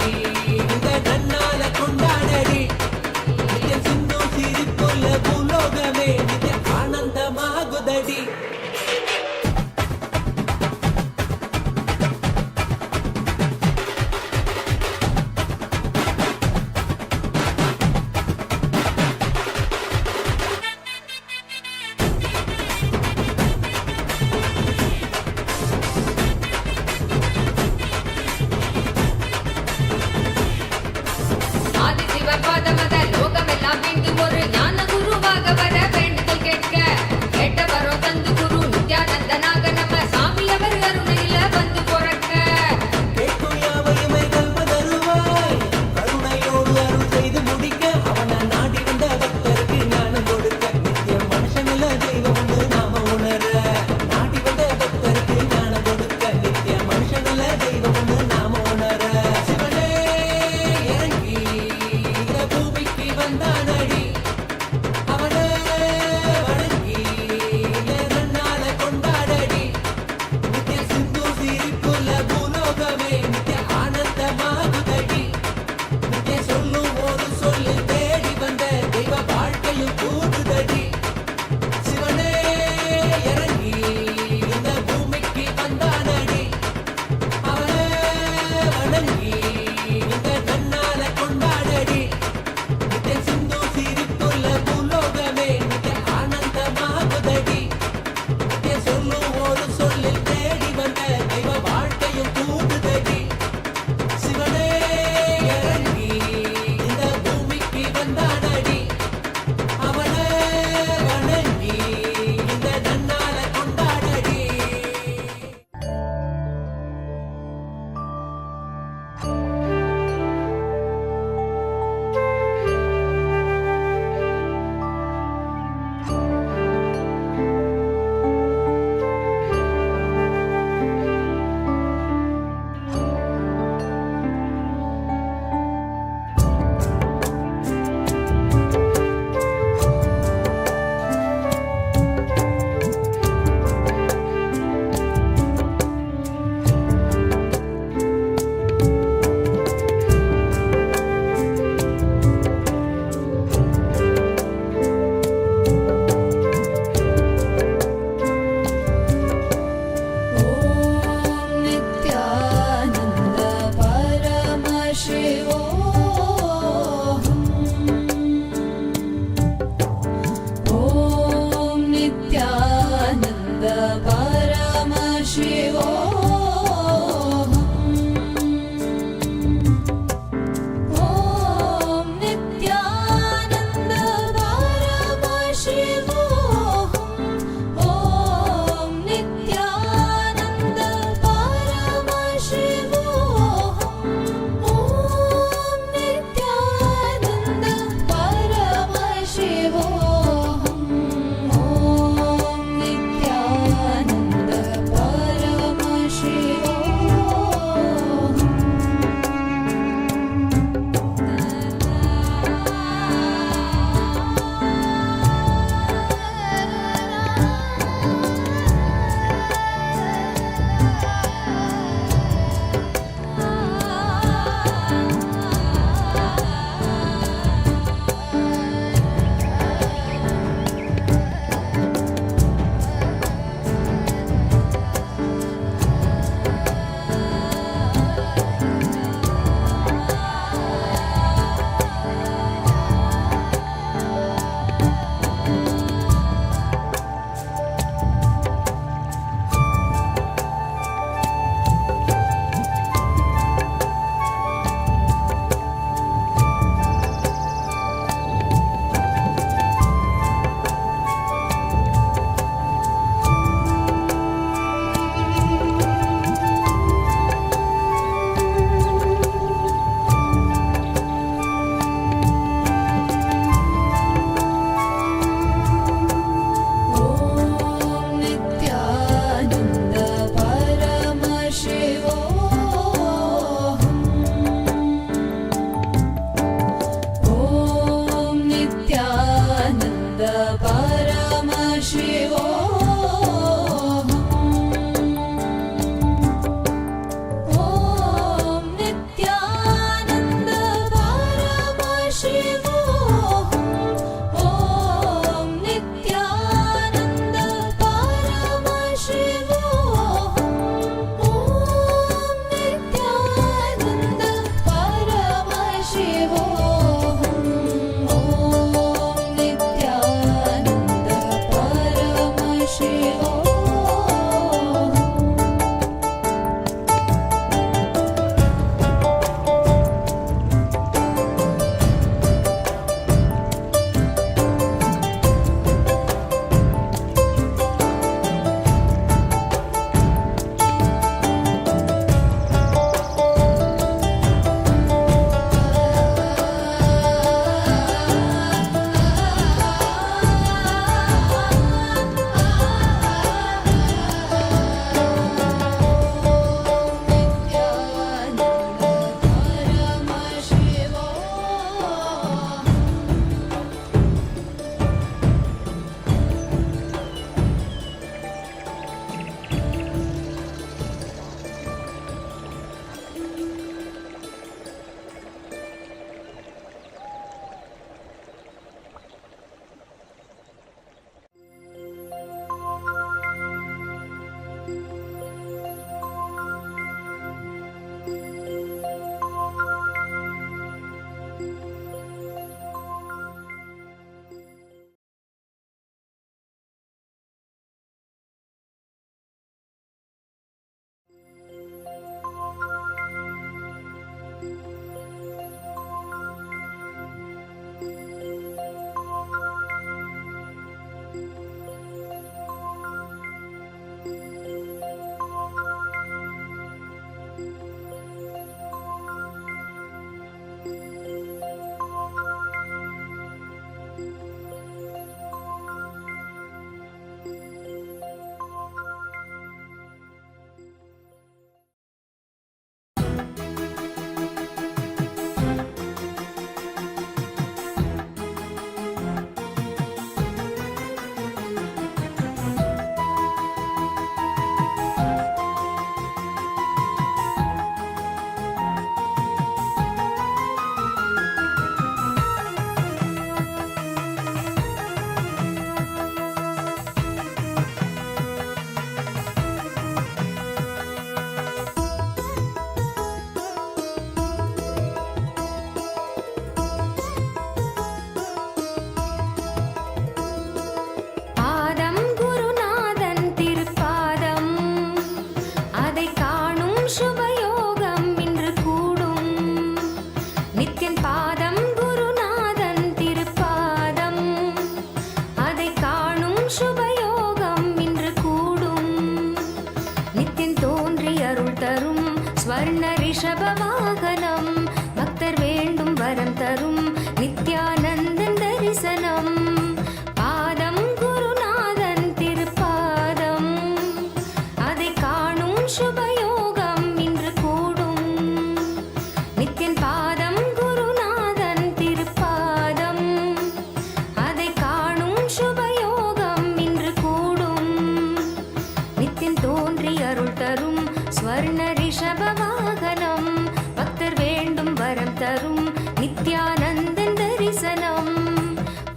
வர்ண ரிஷபவாகனம் பக்தர் வேண்டும் வரம் தரும் நித்யானந்தன் தரிசனம்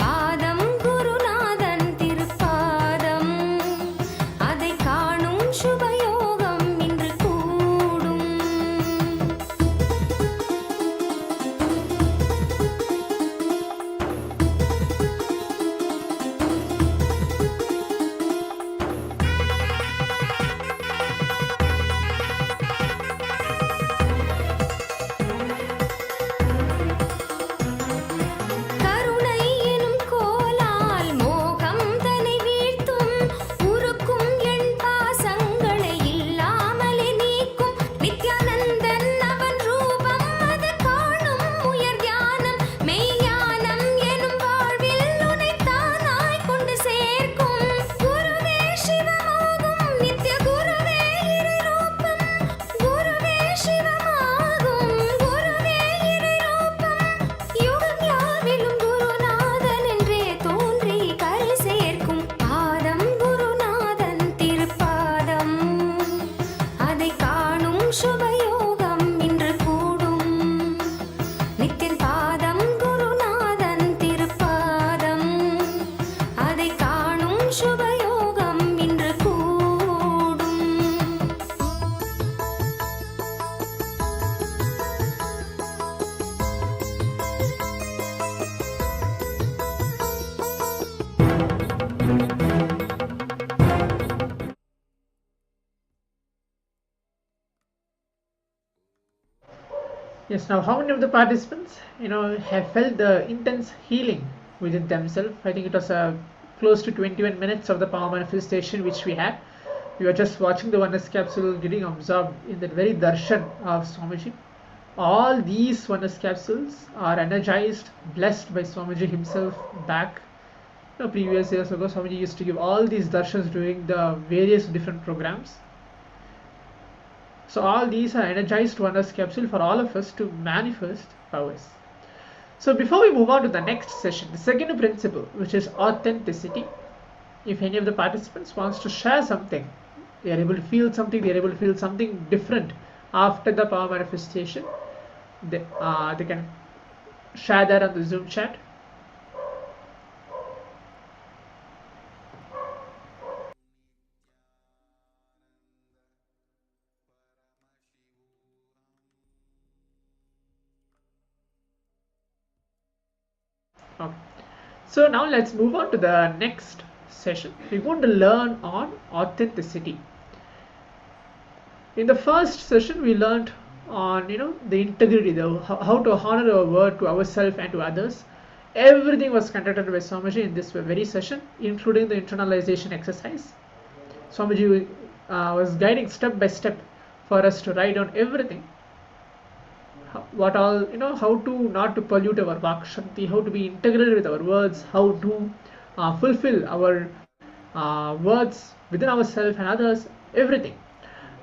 பாதம் குருநாதன் திருப்பாதம் அதை காணும் சுபயோகம் இன்று கூடும் கருணை எனும் கோலால் மோகம் தன்னை வீழ்த்தும் உருக்கும் எண் பாசங்களை இல்லாமலே நீக்கும் நித்யானந்தன் அவன் ரூபம் அது காணும் உயர் தியானம் மெய்ஞானம் எனும் வாழ்வில் உன்னை தானாய் கொண்டு சேர்க்கும் குருவே சிவமாகும் நித்ய குருவே இறை ரூபம் குருவே சிவமாகும் குருவே இறை ரூபம் யுகம் யாவிலும் குருநாதன் என்றே தோன்றி கரை சேர்க்கும் பாதம் குருநாதன் திருப்பாதம் அதை காணும் சுபயோகம் இன்று கூடும் நித்தின் பாதம் குருநாதன் திருப்பாதம் அதை காணும் சுபயோகம் இன்று கூடும் Yes, now how many of the participants, have felt the intense healing within themselves? I think it was close to 21 minutes of the power manifestation which we had. We were just watching the oneness capsule getting absorbed in that very darshan of Swamiji. All these oneness capsules are energized, blessed by Swamiji himself back. Previous years ago, Swamiji used to give all these darshans during the various different programs. So all these are energized oneness capsule for all of us to manifest powers. So before we move on to the next session, the second principle, which is authenticity. If any of the participants wants to share something, they are able to feel something, they are able to feel something different after the power manifestation, they can share that on the Zoom chat. Okay. So now let's move on to the next session. We're going to learn on authenticity. In the first session, we learned on the integrity, how to honor our word to ourselves and to others. Everything was conducted by Swamiji in this very session, including the internalization exercise. Swamiji was guiding step by step for us to write down everything. What all, how to not to pollute our Vak Shakti, how to be integrated with our words, how to fulfill our words within ourselves and others, everything.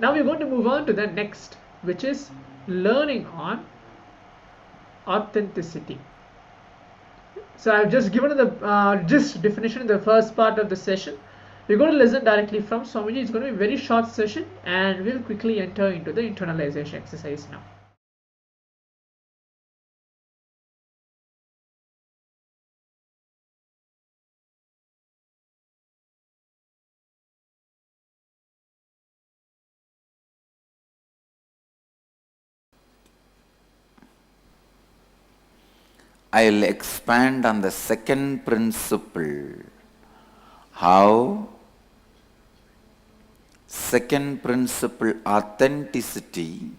Now we're going to move on to the next, which is learning on authenticity. So I've just given the gist definition in the first part of the session. We're going to listen directly from Swamiji. It's going to be a very short session and we'll quickly enter into the internalization exercise now. I'll expand on the second principle. How second principle, authenticity,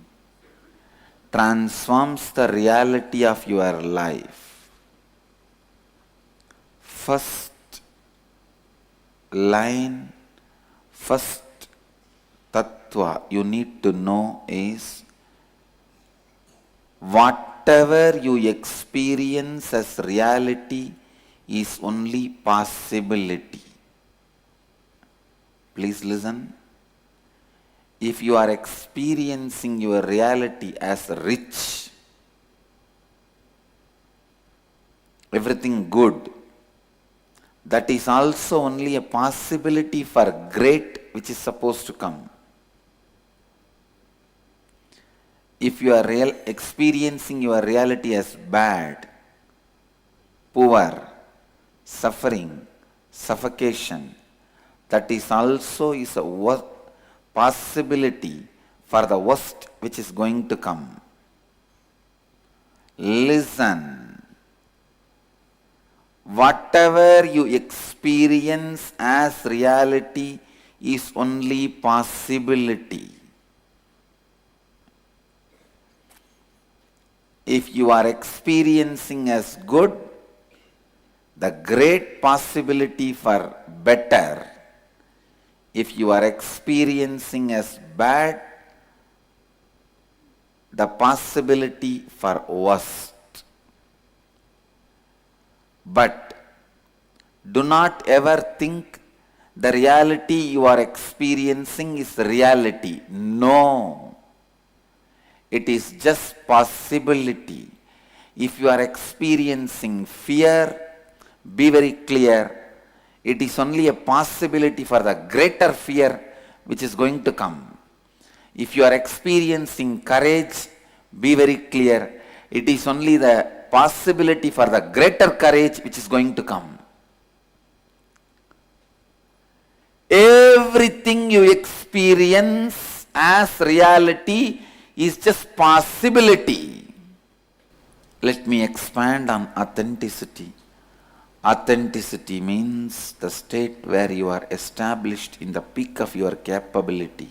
transforms the reality of your life. First line, first tattva you need to know is whatever you experience as reality is only possibility. Please listen. If you are experiencing your reality as rich, everything good, that is also only a possibility for great which is supposed to come. if you are experiencing your reality as bad, poor, suffering, suffocation, that is also is a possibility for the worst which is going to come. Listen. Whatever you experience as reality is only possibility. If you are experiencing as good, the great possibility for better. If you are experiencing as bad, the possibility for worst. But do not ever think the reality you are experiencing is reality. No. It is just possibility. If you are experiencing fear, be very clear. It is only a possibility for the greater fear which is going to come. If you are experiencing courage, be very clear. It is only the possibility for the greater courage which is going to come. Everything you experience as reality is just possibility. Let me expand on authenticity. Authenticity means the state where you are established in the peak of your capability,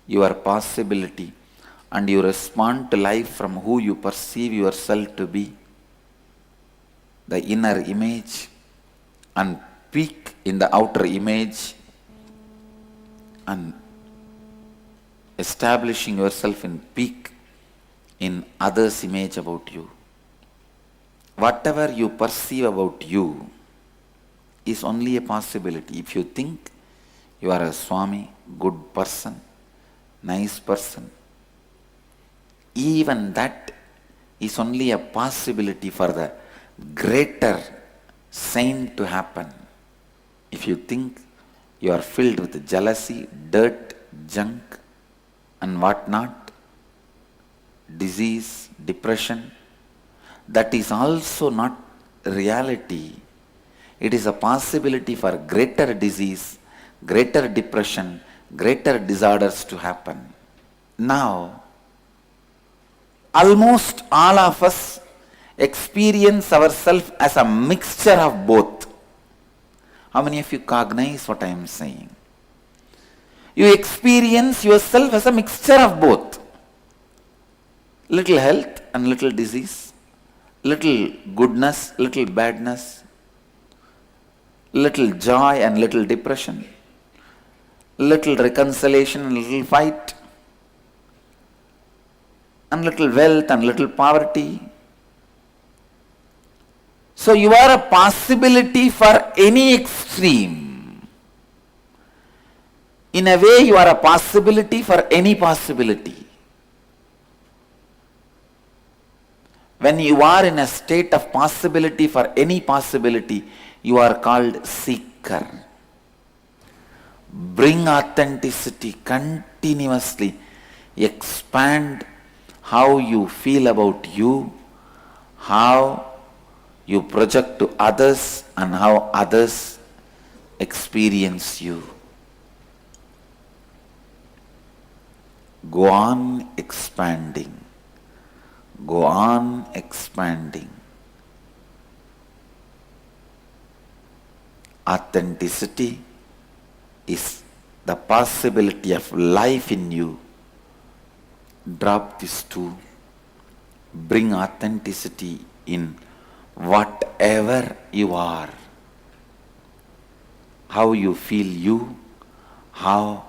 your possibility, and you respond to life from who you perceive yourself to be, the inner image, and peak in the outer image, and establishing yourself in peak in others' image about you. Whatever you perceive about you is only a possibility. If you think you are a Swami, good person, nice person, even that is only a possibility for the greater saint to happen. If you think you are filled with jealousy, dirt, junk, and whatnot, disease, depression, that is also not reality. It is a possibility for greater disease, greater depression, greater disorders to happen. Now, almost all of us experience ourselves as a mixture of both. How many of you cognize what I am saying? You experience yourself as a mixture of both. Little health and little disease, little goodness, little badness, little joy and little depression, little reconciliation and little fight, and little wealth and little poverty. So you are a possibility for any extreme. In a way, you are a possibility for any possibility. When you are in a state of possibility for any possibility, you are called seeker. Bring authenticity continuously. Expand how you feel about you, how you project to others, and how others experience you. Go on expanding. Go on expanding. Authenticity is the possibility of life in you. Drop this too. Bring authenticity in whatever you are. How you feel you, how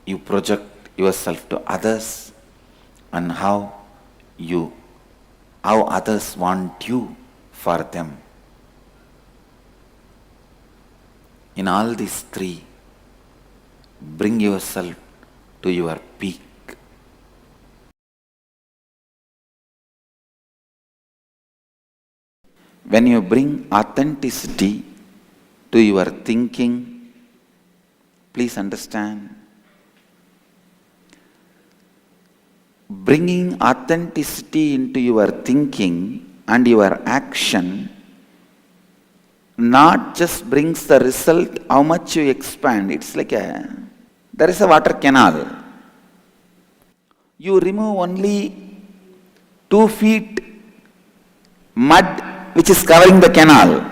you project yourself to others, and how others want you for them. In all these three, bring yourself to your peak. When you bring authenticity to your thinking, please understand, bringing authenticity into your thinking and your action not just brings the result how much you expand. It's like there is a water canal. You remove only 2 feet mud which is covering the canal.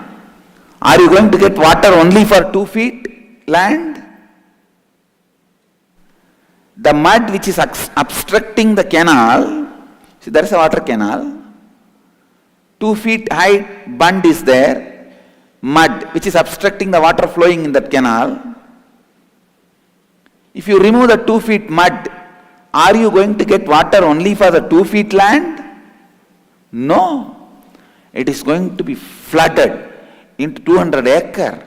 Are you going to get water only for 2 feet land? The mud which is obstructing the canal, see there is a water canal, 2 feet high bund is there, mud which is obstructing the water flowing in that canal. If you remove the 2 feet mud, are you going to get water only for the 2 feet land? No. It is going to be flooded into 200 acre.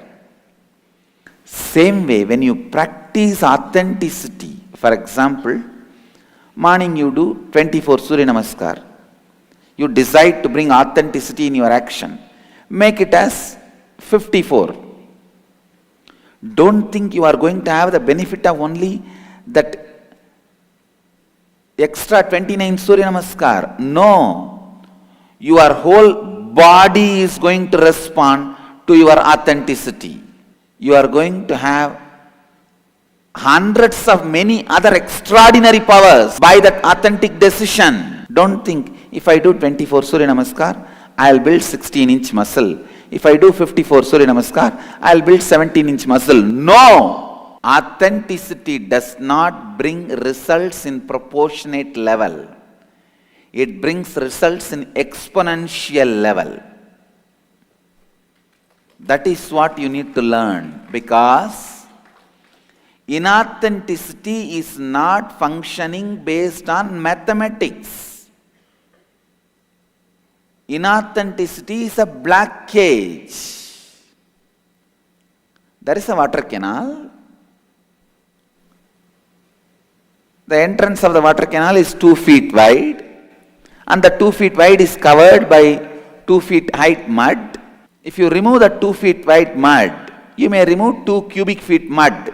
Same way, when you practice authenticity, for example, morning you do 24 Surya Namaskar. You decide to bring authenticity in your action. Make it as 54. Don't think you are going to have the benefit of only that extra 29 Surya Namaskar. No. Your whole body is going to respond to your authenticity. You are going to have hundreds of many other extraordinary powers by that authentic decision. Don't think, if I do 24 Surya Namaskar, I will build 16-inch muscle. If I do 54 Surya Namaskar, I will build 17-inch muscle. No! Authenticity does not bring results in proportionate level. It brings results in exponential level. That is what you need to learn, because inauthenticity is not functioning based on mathematics. Inauthenticity is a blockage. There is a water canal. The entrance of the water canal is 2 feet wide, and the 2 feet wide is covered by 2 feet height mud. If you remove the 2 feet wide mud, you may remove 2 cubic feet mud.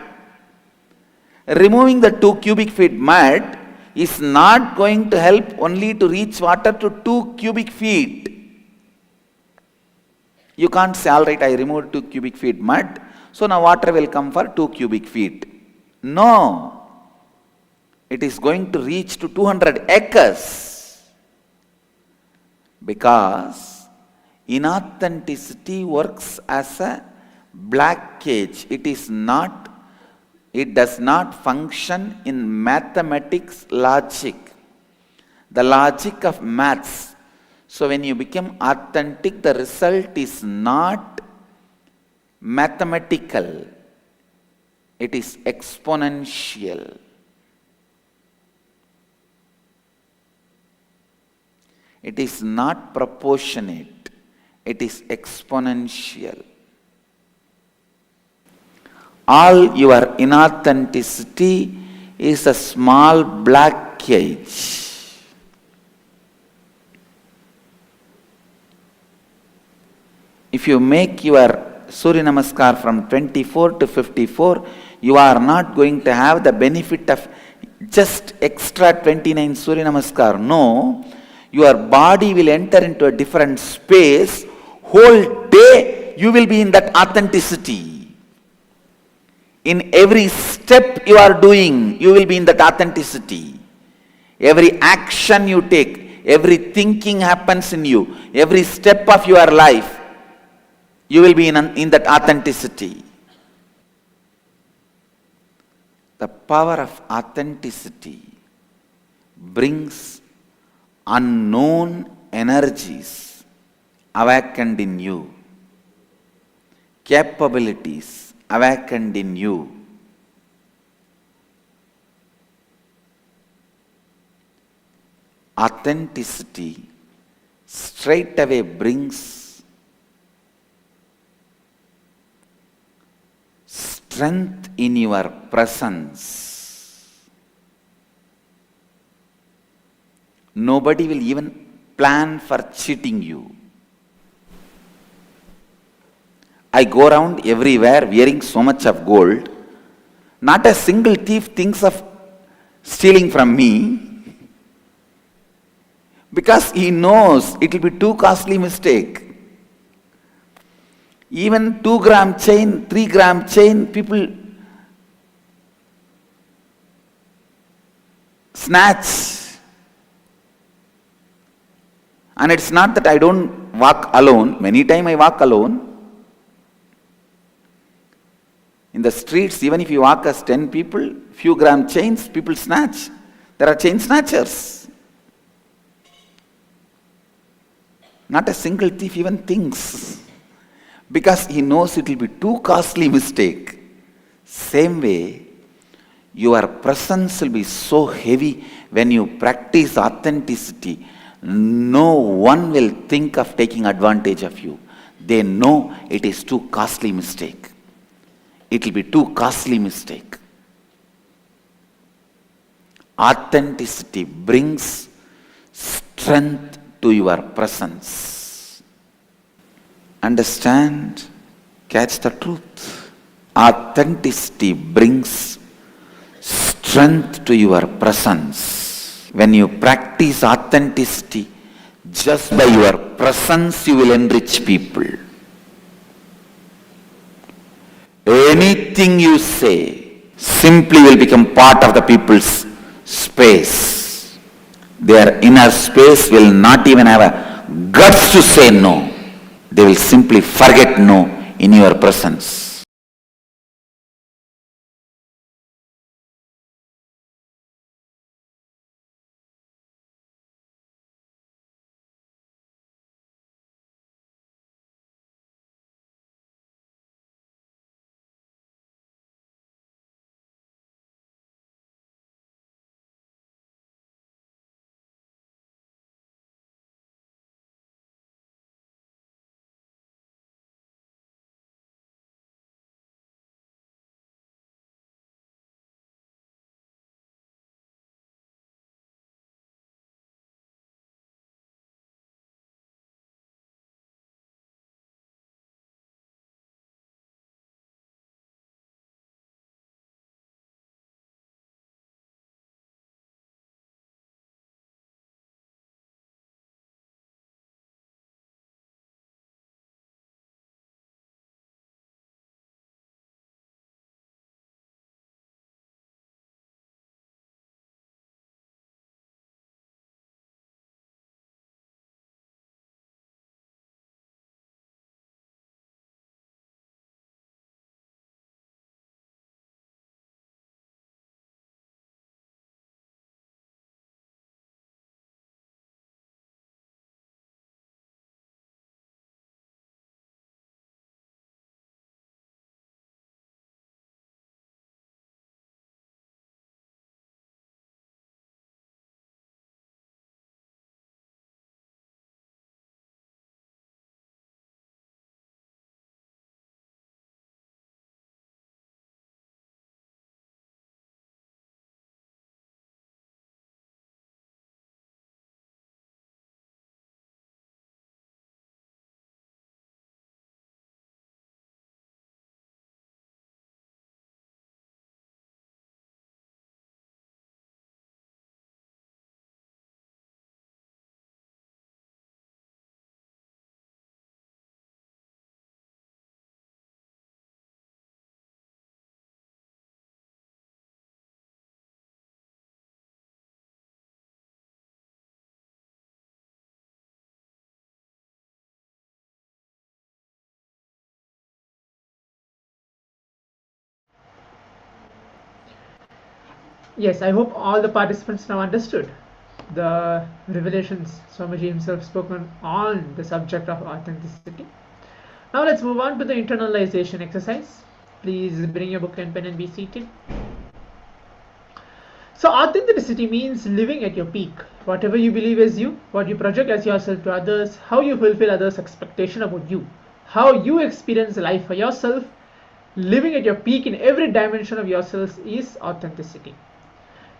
Removing the 2 cubic feet mud is not going to help only to reach water to 2 cubic feet. You can't say, all right, I removed 2 cubic feet mud, so now water will come for 2 cubic feet. No. It is going to reach to 200 acres. Because inauthenticity works as a blockage. It does not function in mathematics logic. The logic of maths. So when you become authentic, the result is not mathematical. It is exponential. It is not proportionate. It is exponential. All your inauthenticity is a small blockage. If you make your Surya Namaskar from 24 to 54, you are not going to have the benefit of just extra 29 Surya Namaskar. No, your body will enter into a different space. Whole day you will be in that authenticity. In every step you are doing, you will be in that authenticity. Every action you take, every thinking happens in you, every step of your life, you will be in that authenticity. The power of authenticity brings unknown energies awakened in you, capabilities awakened in you. Authenticity straight away brings strength in your presence. Nobody will even plan for cheating you. I go around everywhere wearing so much of gold. Not a single thief thinks of stealing from me. Because he knows it will be too costly mistake. Even 2-gram chain, 3-gram chain, people snatch. And it's not that I don't walk alone. Many times I walk alone. In the streets, even if you walk as 10 people, few gram chains, people snatch. There are chain snatchers. Not a single thief even thinks. Because he knows it will be too costly mistake. Same way, your presence will be so heavy when you practice authenticity. No one will think of taking advantage of you. They know it is too costly mistake. It will be too costly mistake. Authenticity brings strength to your presence. Understand? Catch the truth. Authenticity brings strength to your presence. When you practice authenticity, just by your presence you will enrich people. Anything you say simply will become part of the people's space. Their inner space will not even have a guts to say no. They will simply forget no in your presence. Yes, I hope all the participants now understood the revelations Swamiji himself spoken on the subject of authenticity. Now let's move on to the internalization exercise. Please bring your book and pen and be seated. So authenticity means living at your peak. Whatever you believe is you, what you project as yourself to others, how you fulfill others' expectation about you, how you experience life for yourself, living at your peak in every dimension of yourself is authenticity.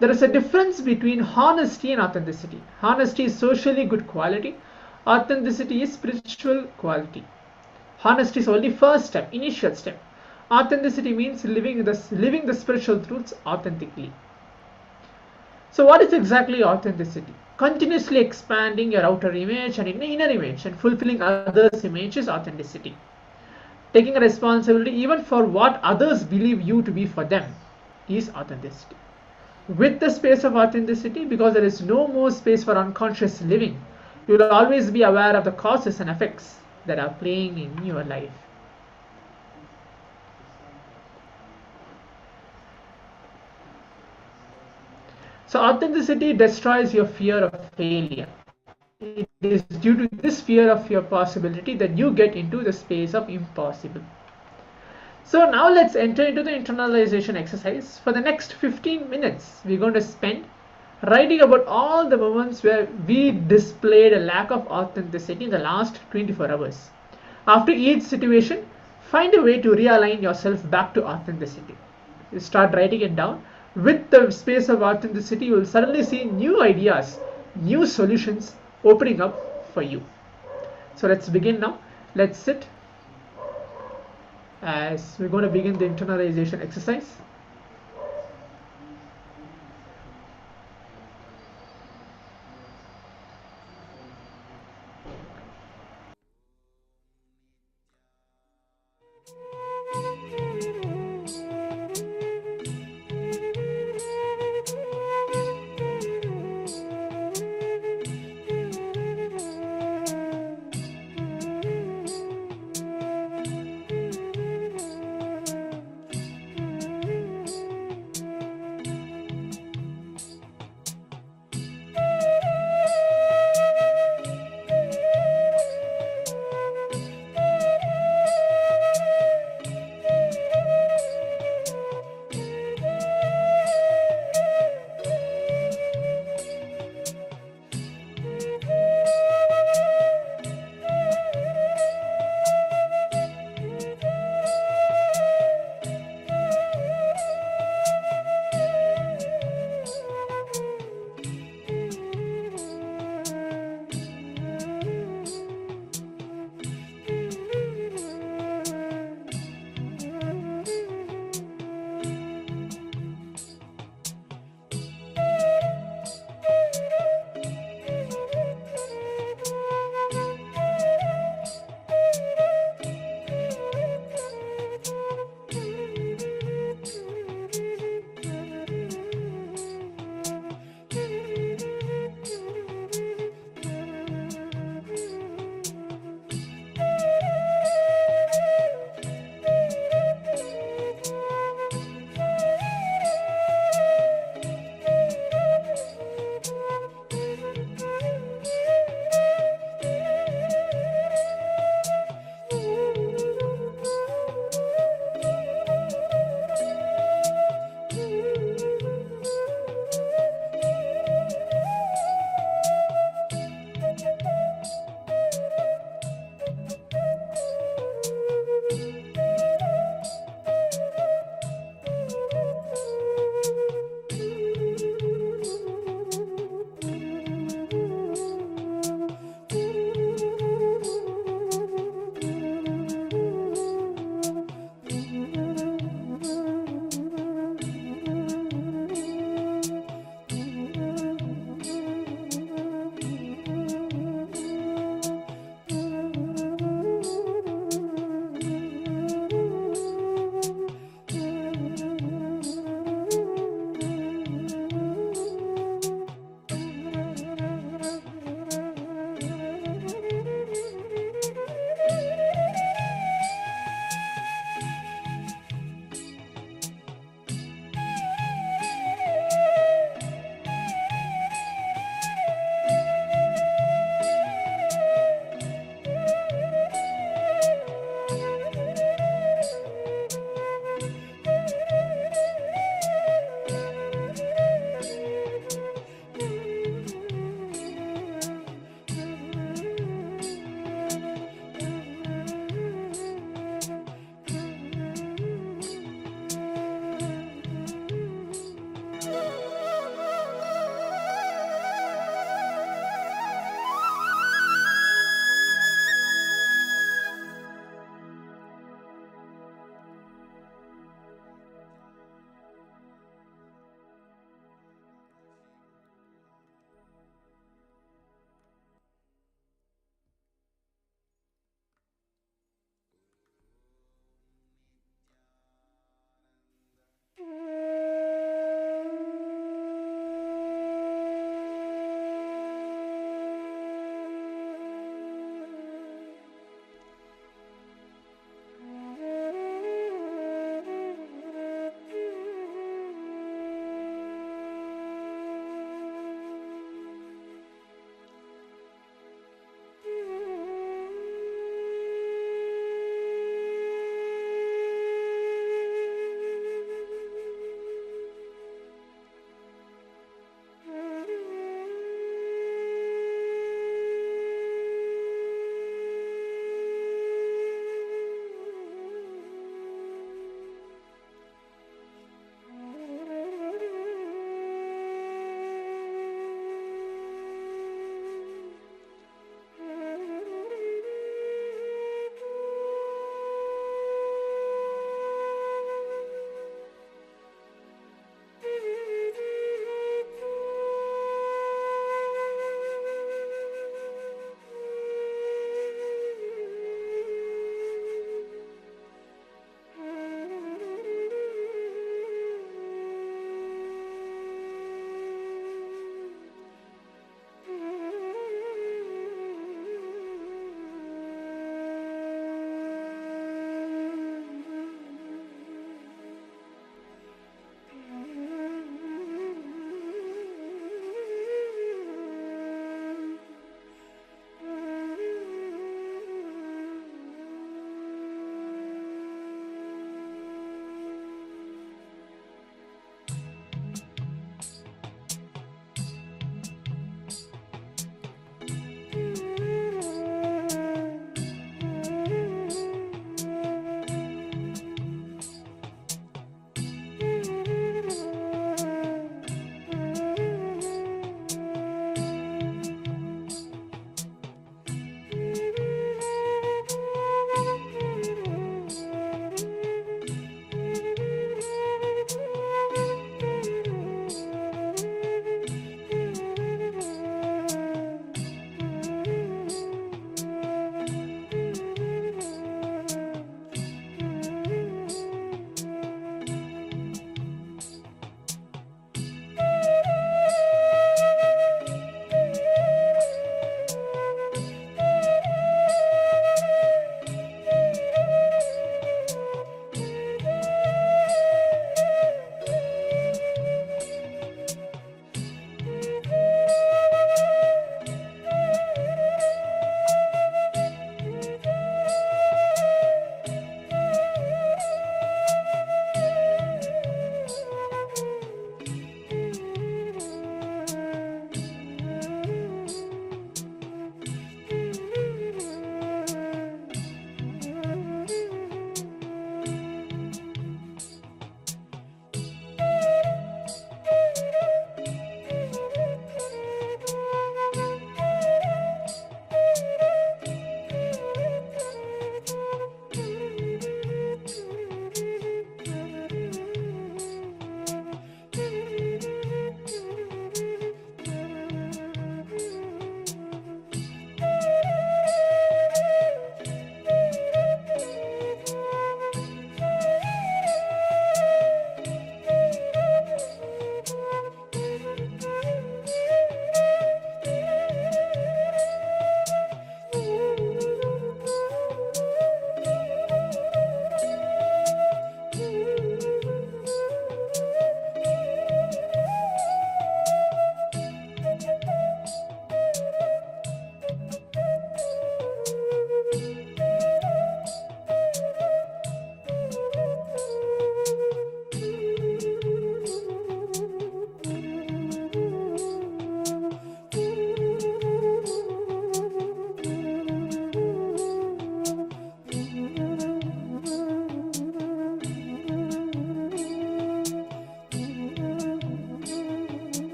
There is a difference between honesty and authenticity. Honesty is socially good quality. Authenticity is spiritual quality. Honesty is only first step, initial step. Authenticity means living the spiritual truths authentically. So what is exactly authenticity? Continuously expanding your outer image and inner image and fulfilling others' image is authenticity. Taking a responsibility even for what others believe you to be for them is authenticity. With the space of authenticity, because there is no more space for unconscious living, you will always be aware of the causes and effects that are playing in your life. So authenticity destroys your fear of failure. It is due to this fear of your possibility that you get into the space of impossible. So now let's enter into the internalization exercise. For the next 15 minutes, we're going to spend writing about all the moments where we displayed a lack of authenticity in the last 24 hours. After each situation, find a way to realign yourself back to authenticity. You start writing it down. With the space of authenticity, you will suddenly see new ideas, new solutions opening up for you. So let's begin now. Let's sit as we're going to begin the internalization exercise.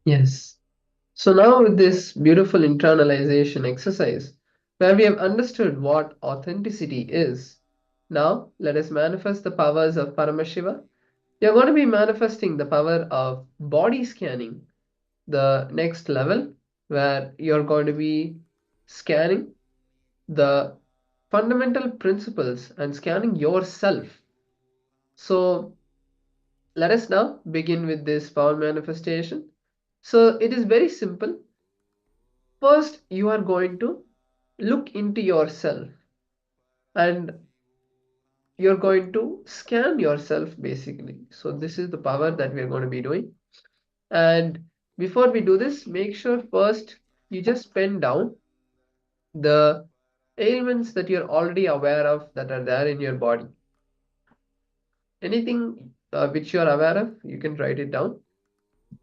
Yes. So now with this beautiful internalization exercise, where we have understood what authenticity is, now let us manifest the powers of Paramashiva. You're going to be manifesting the power of body scanning, the next level, where you're going to be scanning the fundamental principles and scanning yourself. So let us now begin with this power manifestation. So it is very simple. First, you are going to look into yourself and you're going to scan yourself basically. So this is the power that we are going to be doing. And before we do this, make sure first you just pen down the ailments that you're already aware of that are there in your body. Anything which you are aware of, you can write it down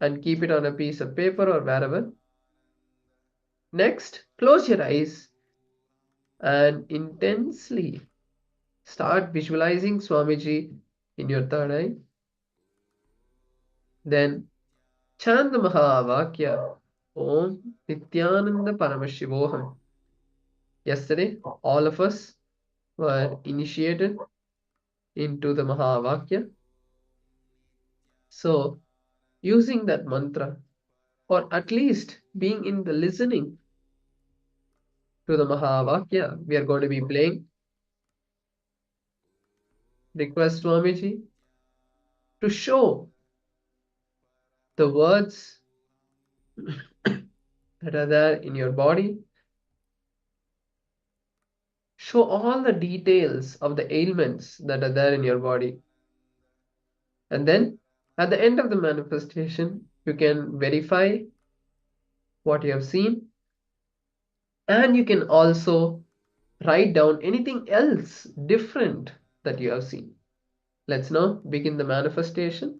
and keep it on a piece of paper or wherever. Next, close your eyes and intensely start visualizing Swamiji in your third eye. Then chant the Mahavakya, Om Nityananda Paramashivoham. Yesterday, all of us were initiated into the Mahavakya. So, using that mantra, or at least being in the listening to the Mahavakya, we are going to be playing. Request Swamiji to show the words that are there in your body. Show all the details of the ailments that are there in your body. And then at the end of the manifestation, you can verify what you have seen. And you can also write down anything else different that you have seen. Let's now begin the manifestation.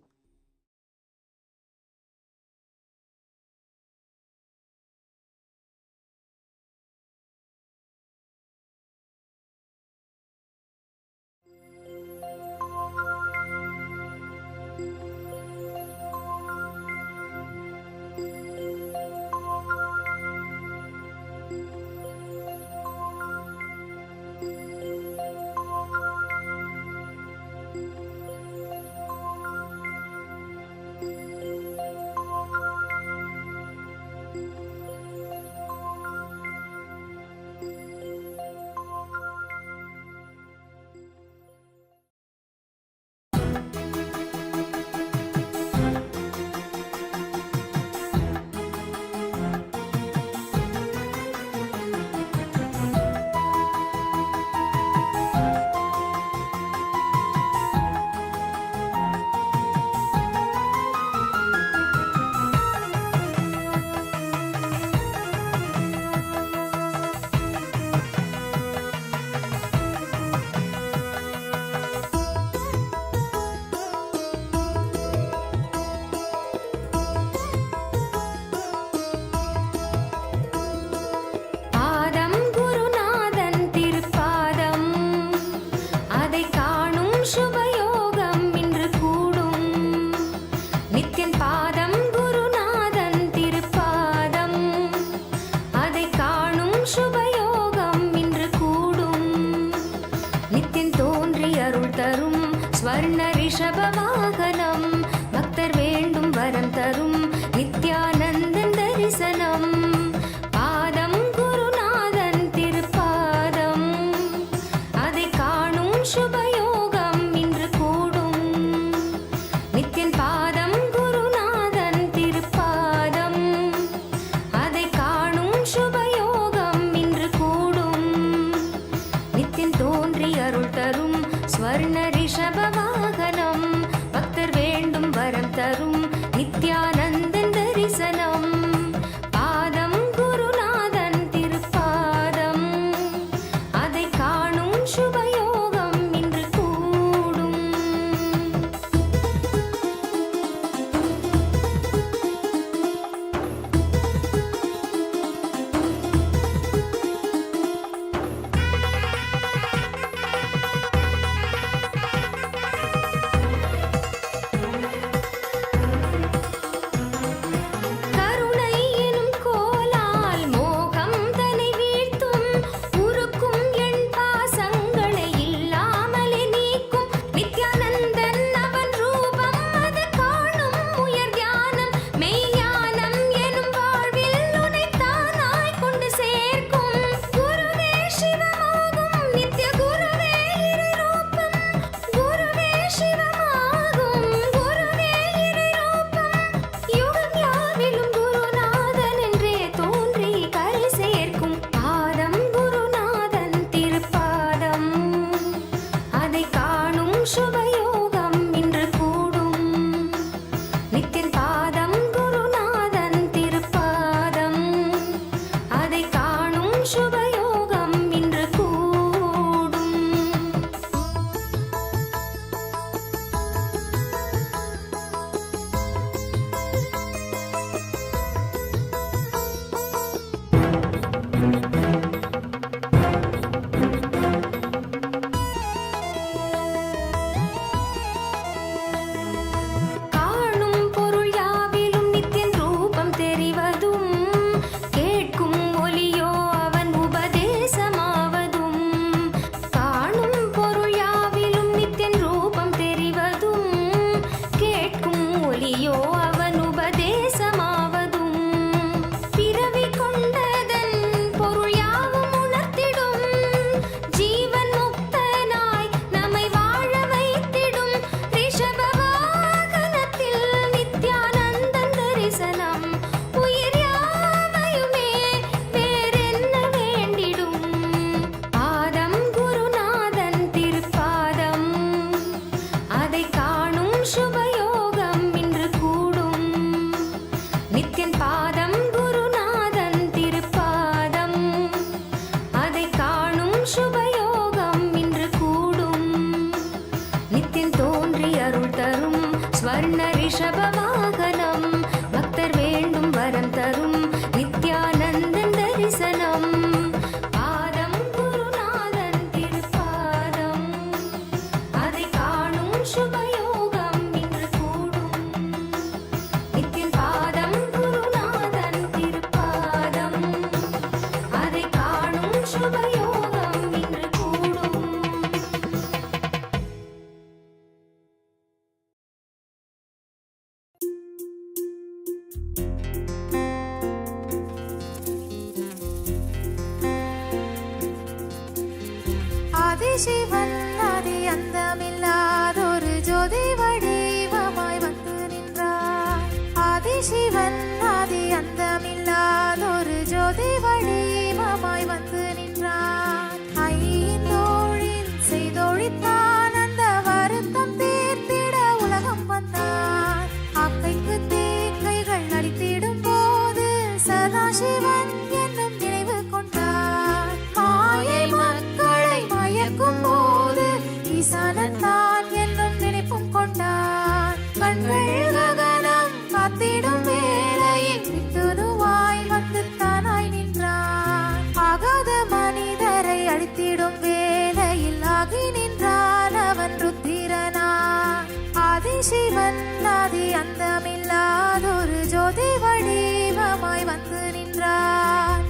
காணும் பொருள் யாவிலும் நித்தியன் ரூபம் தெரிவதும் கேட்கும் ஒலியோ அவன் உபதேசமாவதும் காணும் பொருள் யாவிலும் நித்தியன் ரூபம் தெரிவதும் கேட்கும் ஒலியோ அவன் உபதேசமாவதும் பிறவி கொண்டதன் பொருள் யாவும் உணர்த்திடும் ஜீவன் முக்தனாய் நம்மை வாழ வைத்திடும் ரிஷப வாகனத்தில் நித்யானந்தன் தரிசனம் உயிர் யாவையுமே வேறென்ன வேண்டிடும் பாதம் குருநாதன் திருப்பாதம் அதை காணும் சுபயோகம் இன்று கூடும் நித்யன் பாதம் குருநாதன் திருப்பாதம் அதை காணும் சுபயோகம் இன்று கூடும் நித்தியன் தோன்றி அருள் தரும் ஸ்வர்ண ரிஷப வாகனம் பக்தர் வேண்டும் வரம் தரும் நித்யானந்தன் தரிசனம் பாதம் குருநாதன் திருப்பாதம் அதை காணும் சுபயோகம் இன்று கூடும் நித்தியன் பாதம் குருநாதன் திருப்பாதம் அதை காணும் சுபயோகம் இன்று கூடும் ஆதிசிவன் ஆதி அந்தமில்லாதொரு ஜோதி வடிவமாய் வந்து நின்றார். ஆதிசிவன் ஆதி அந்தமில்லாதொரு ஜோதி வடிவமாய் வந்து நின்றார். ஐந்தோழின் செய்தொழித்தான் அந்த வருத்தம் தீர்த்திட உலகம் வந்தான். அக்கைக்கு தீக்கைகள் அடித்திடும் போது சதாசிவன் என்னும் நினைவு கொண்டார். மாயை மக்களை மயக்கும் போது ஈசானன் தான் என்னும் நினைப்பும் கொண்டான். கண்கள் ககனம் காத்திடும் வேளையில் வித்துணுவாய் வந்து தானாய் நின்றான். ஆகாத மனிதரை அழித்திடும் வேளையில் ஆகி நின்றான் அவன் ருத்திரனான். ஆதிசிவன் ஆதி அந்தமில்லாதொரு ஜோதி வடிவமாய் வந்து நின்றான்.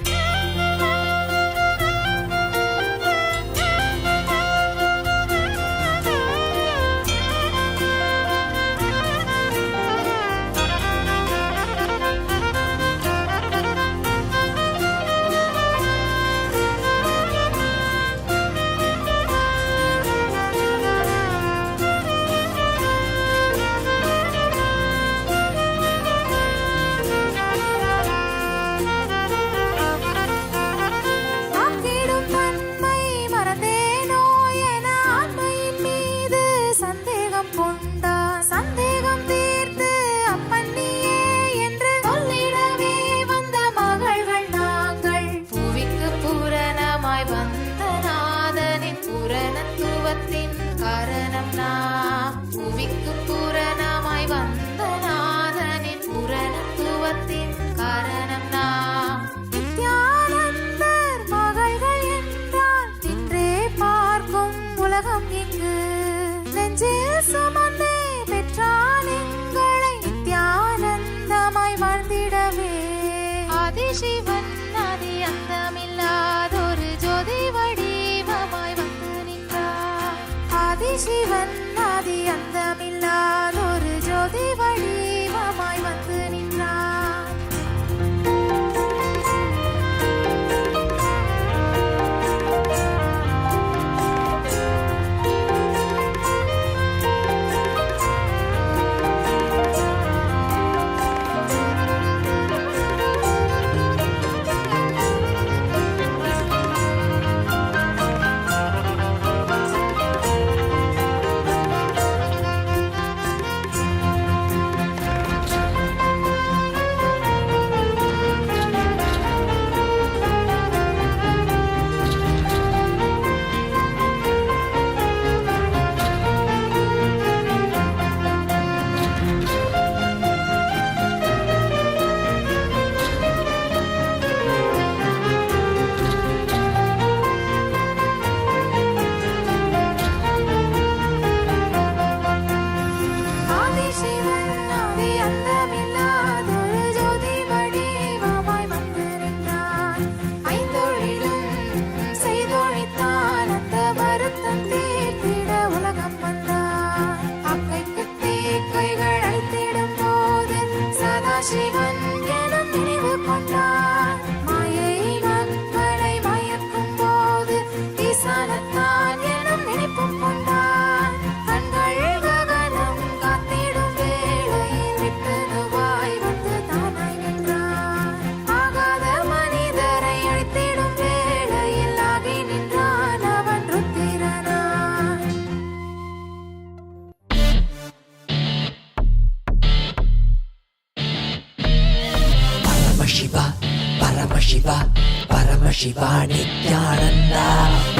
Paramashiva, Paramashiva, Nityananda.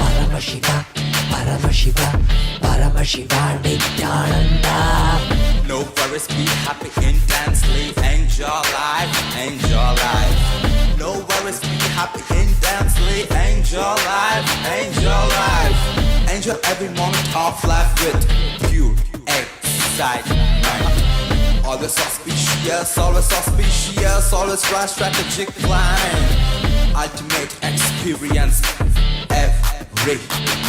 Paramashiva, Paramashiva, Paramashiva, Nityananda. No worries, be happy intensely. Enjoy life, enjoy life. No worries, be happy intensely. Enjoy life, enjoy life. Enjoy every moment of life with pure excitement. Always auspicious, always auspicious, always right strategic planning. Ultimate experience every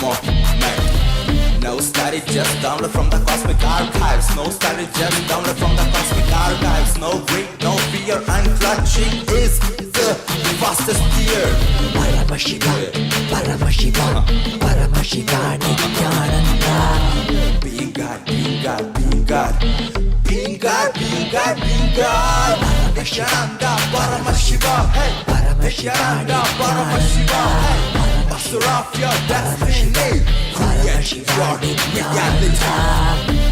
moment. No study, just download from the cosmic archives. No study, just download from the cosmic archives. No greed, no fear, and clutching is the fastest gear. Paramashiva, Paramashiva, Paramashiva, Nityananda. Being God, being God, being God. Being God, being God, being God. Paramashiva, Paramashiva, hey. Paramashiva, Paramashiva, hey. Master of your destiny. Create your reality.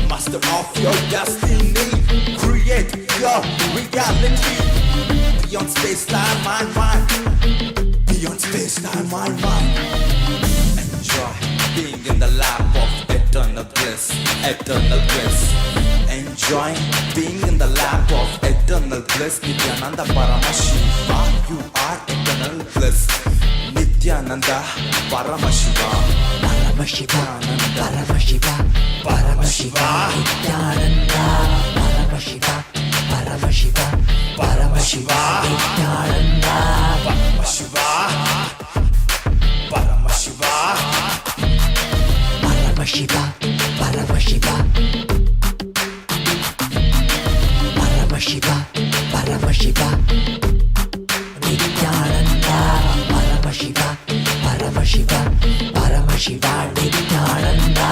Master of your destiny. Create your reality. Beyond space, time, mind, mind. Beyond space, time, mind, mind. Enjoy being in the lap of eternal bliss, eternal bliss. Enjoying being in the lap of eternal bliss. Nityananda Paramashiva, you are eternal bliss. Nityananda Paramashiva, Paramashiva, Paramashiva, Paramashiva, Nityananda Paramashiva, Paramashiva, Paramashiva, Nityananda Paramashiva, Paramashiva, Paramashiva, Paramashiva, Paramashiva, Paramashiva, Nityananda Paramashiva, Paramashiva, Paramashiva, Nityananda.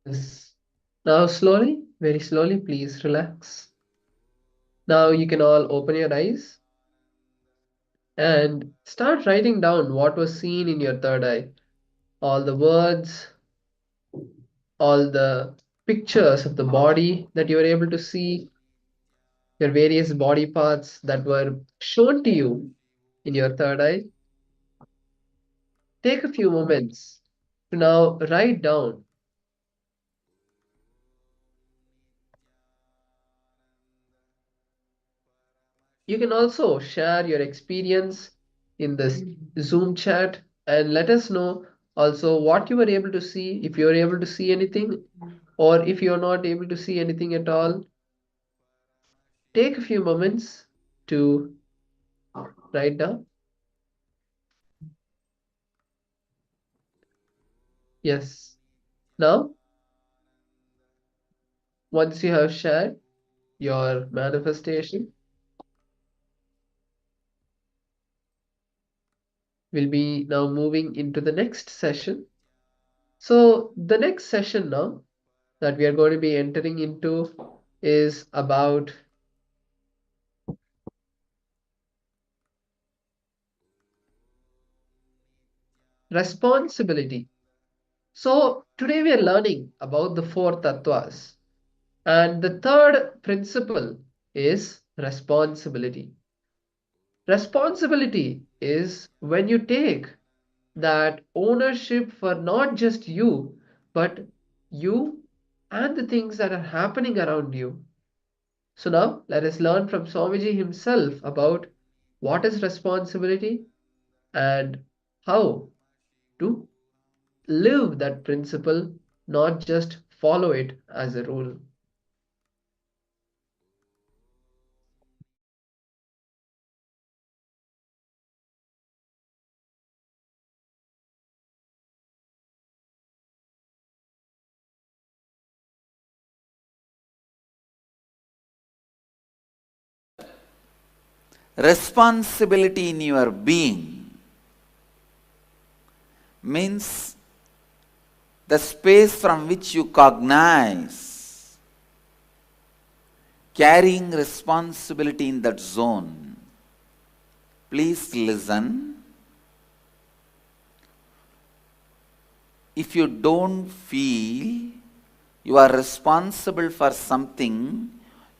Yes. Now slowly, very slowly, please relax. Now you can all open your eyes and start writing down what was seen in your third eye. All the words, all the pictures of the body that you were able to see, your various body parts that were shown to you in your third eye. Take a few moments to now write down. You can also share your experience in this Zoom chat and let us know also what you were able to see, if you were able to see anything, or if you're not able to see anything at all. Take a few moments to write down. Yes. Now, once you have shared your manifestation, we'll be now moving into the next session. So the next session now that we are going to be entering into is about responsibility. So today we are learning about the four tattvas, and the third principle is responsibility. Responsibility is when you take that ownership for not just you, but you and the things that are happening around you. So now let us learn from Swamiji himself about what is responsibility and how to live that principle, not just follow it as a rule. responsibility in your being means the space from which you cognize, carrying responsibility in that zone. Please listen. If you don't feel you are responsible for something,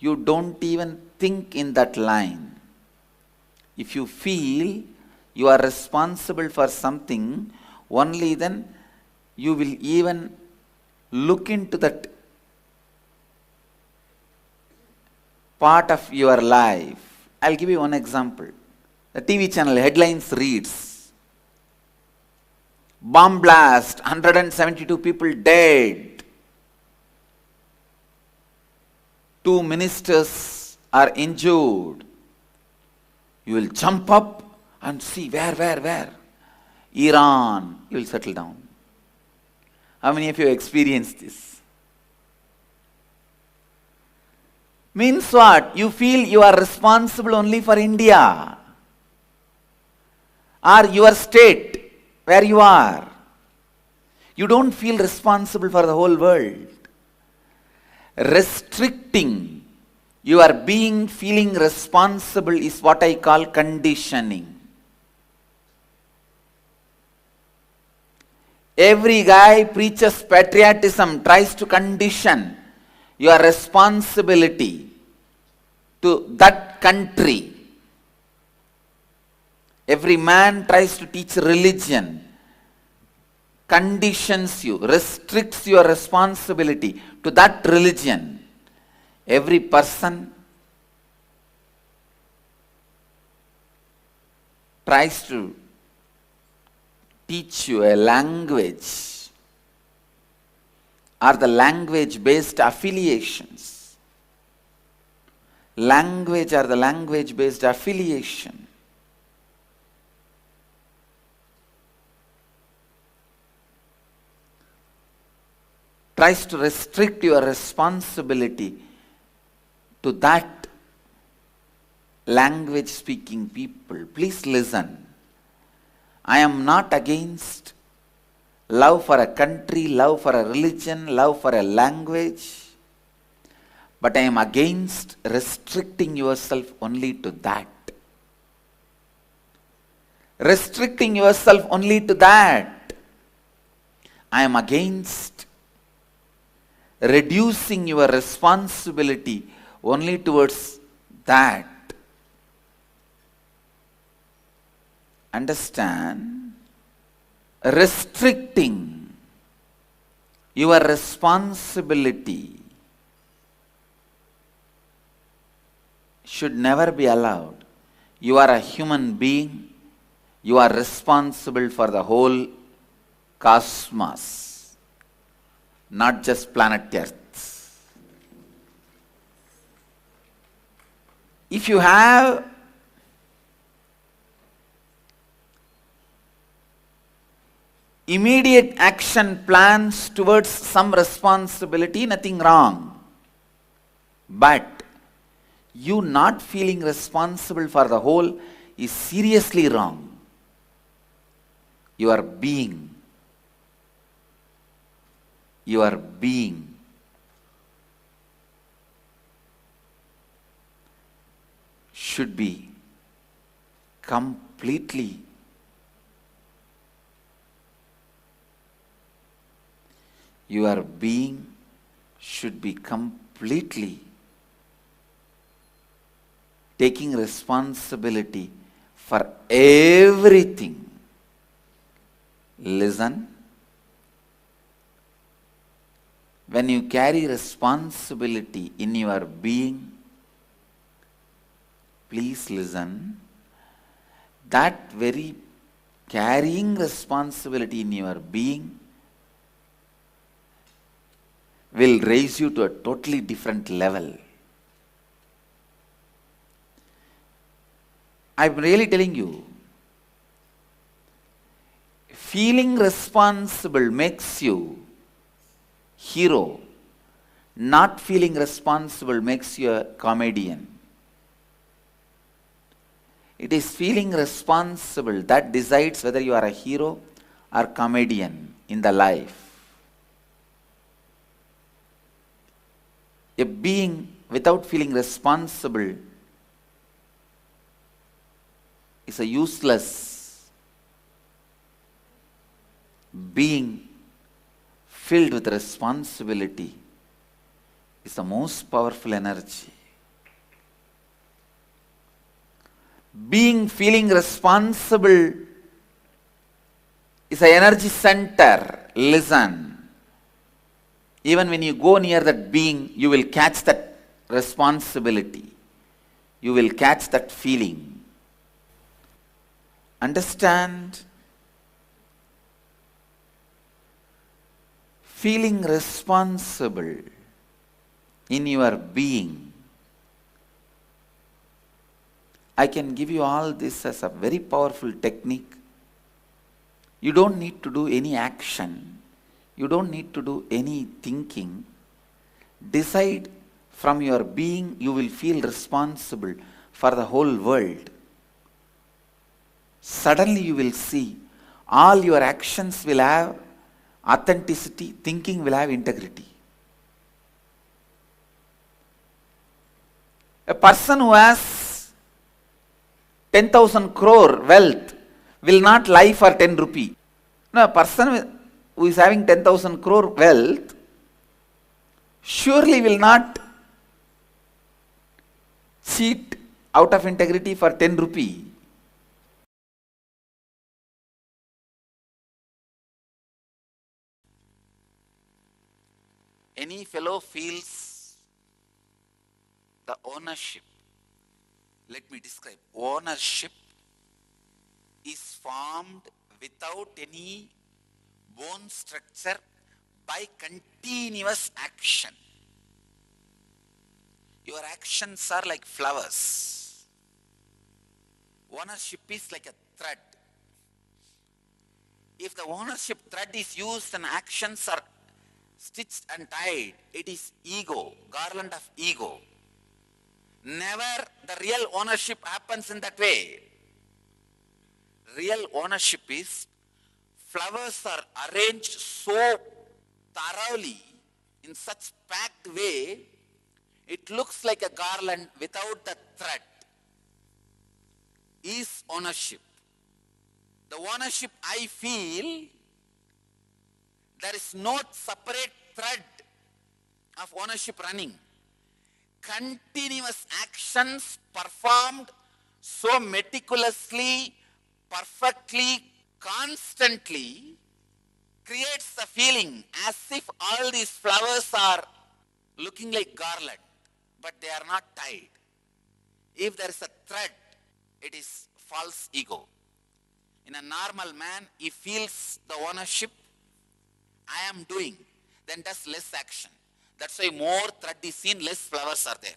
you don't even think in that line. If you feel you are responsible for something, only then you will even look into that part of your life. I'll give you one example. The TV channel headlines reads, bomb blast, 172 people dead. 2 ministers are injured. You will jump up and see where? Iran. You will settle down. How many of you experienced this? Means what? You feel you are responsible only for India or your state where you are. You don't feel responsible for the whole world. Restricting your being feeling responsible is what I call conditioning. Every guy preaches patriotism, tries to condition your responsibility to that country. Every man tries to teach religion, conditions you, restricts your responsibility to that religion. Every person tries to teach you a language or the language-based affiliations. Language or the language-based affiliation. Tries to restrict your responsibility to that language-speaking people. Please listen. I am not against love for a country, love for a religion, love for a language, but I am against restricting yourself only to that. Restricting yourself only to that. I am against reducing your responsibility only towards that. Understand? Restricting your responsibility should never be allowed. You are a human being. You are responsible for the whole cosmos, not just planet Earth. If you have immediate action plans towards some responsibility, nothing wrong. But you not feeling responsible for the whole is seriously wrong. Your being should be completely taking responsibility for everything. Listen. When you carry responsibility in your being, please listen, that very carrying responsibility in your being will raise you to a totally different level. I'm really telling you, feeling responsible makes you hero. Not feeling responsible makes you a comedian. It is feeling responsible that decides whether you are a hero or comedian in the life. A being without feeling responsible is a useless being. Filled with responsibility is the most powerful energy. Being feeling responsible is an energy center. Listen. Even when you go near that being, you will catch that responsibility. You will catch that feeling. Understand? Feeling responsible in your being. I can give you all this as a very powerful technique. You don't need to do any action. You don't need to do any thinking. Decide from your being, you will feel responsible for the whole world. Suddenly you will see all your actions will have authenticity, thinking will have integrity. A person who has 10,000 crore wealth will not lie for 10 rupee. No, a person who is having 10,000 crore wealth surely will not cheat out of integrity for 10 rupee. Any fellow feels the ownership. Let me describe. Ownership is formed without any bone structure by continuous action. Your actions are like flowers. Ownership is like a thread. If the ownership thread is used and actions are stitched and tied, it is ego, garland of ego. Never the real ownership happens in that way. Real ownership is flowers are arranged so thoroughly in such packed way, it looks like a garland without the thread. Is ownership. The ownership I feel, there is no separate thread of ownership running. Continuous actions performed so meticulously, perfectly, constantly creates the feeling as if all these flowers are looking like garland, but they are not tied. If there is a thread, it is false ego. In a normal man, he feels the ownership, I am doing, then does less action. That's why more thread is seen, less flowers are there.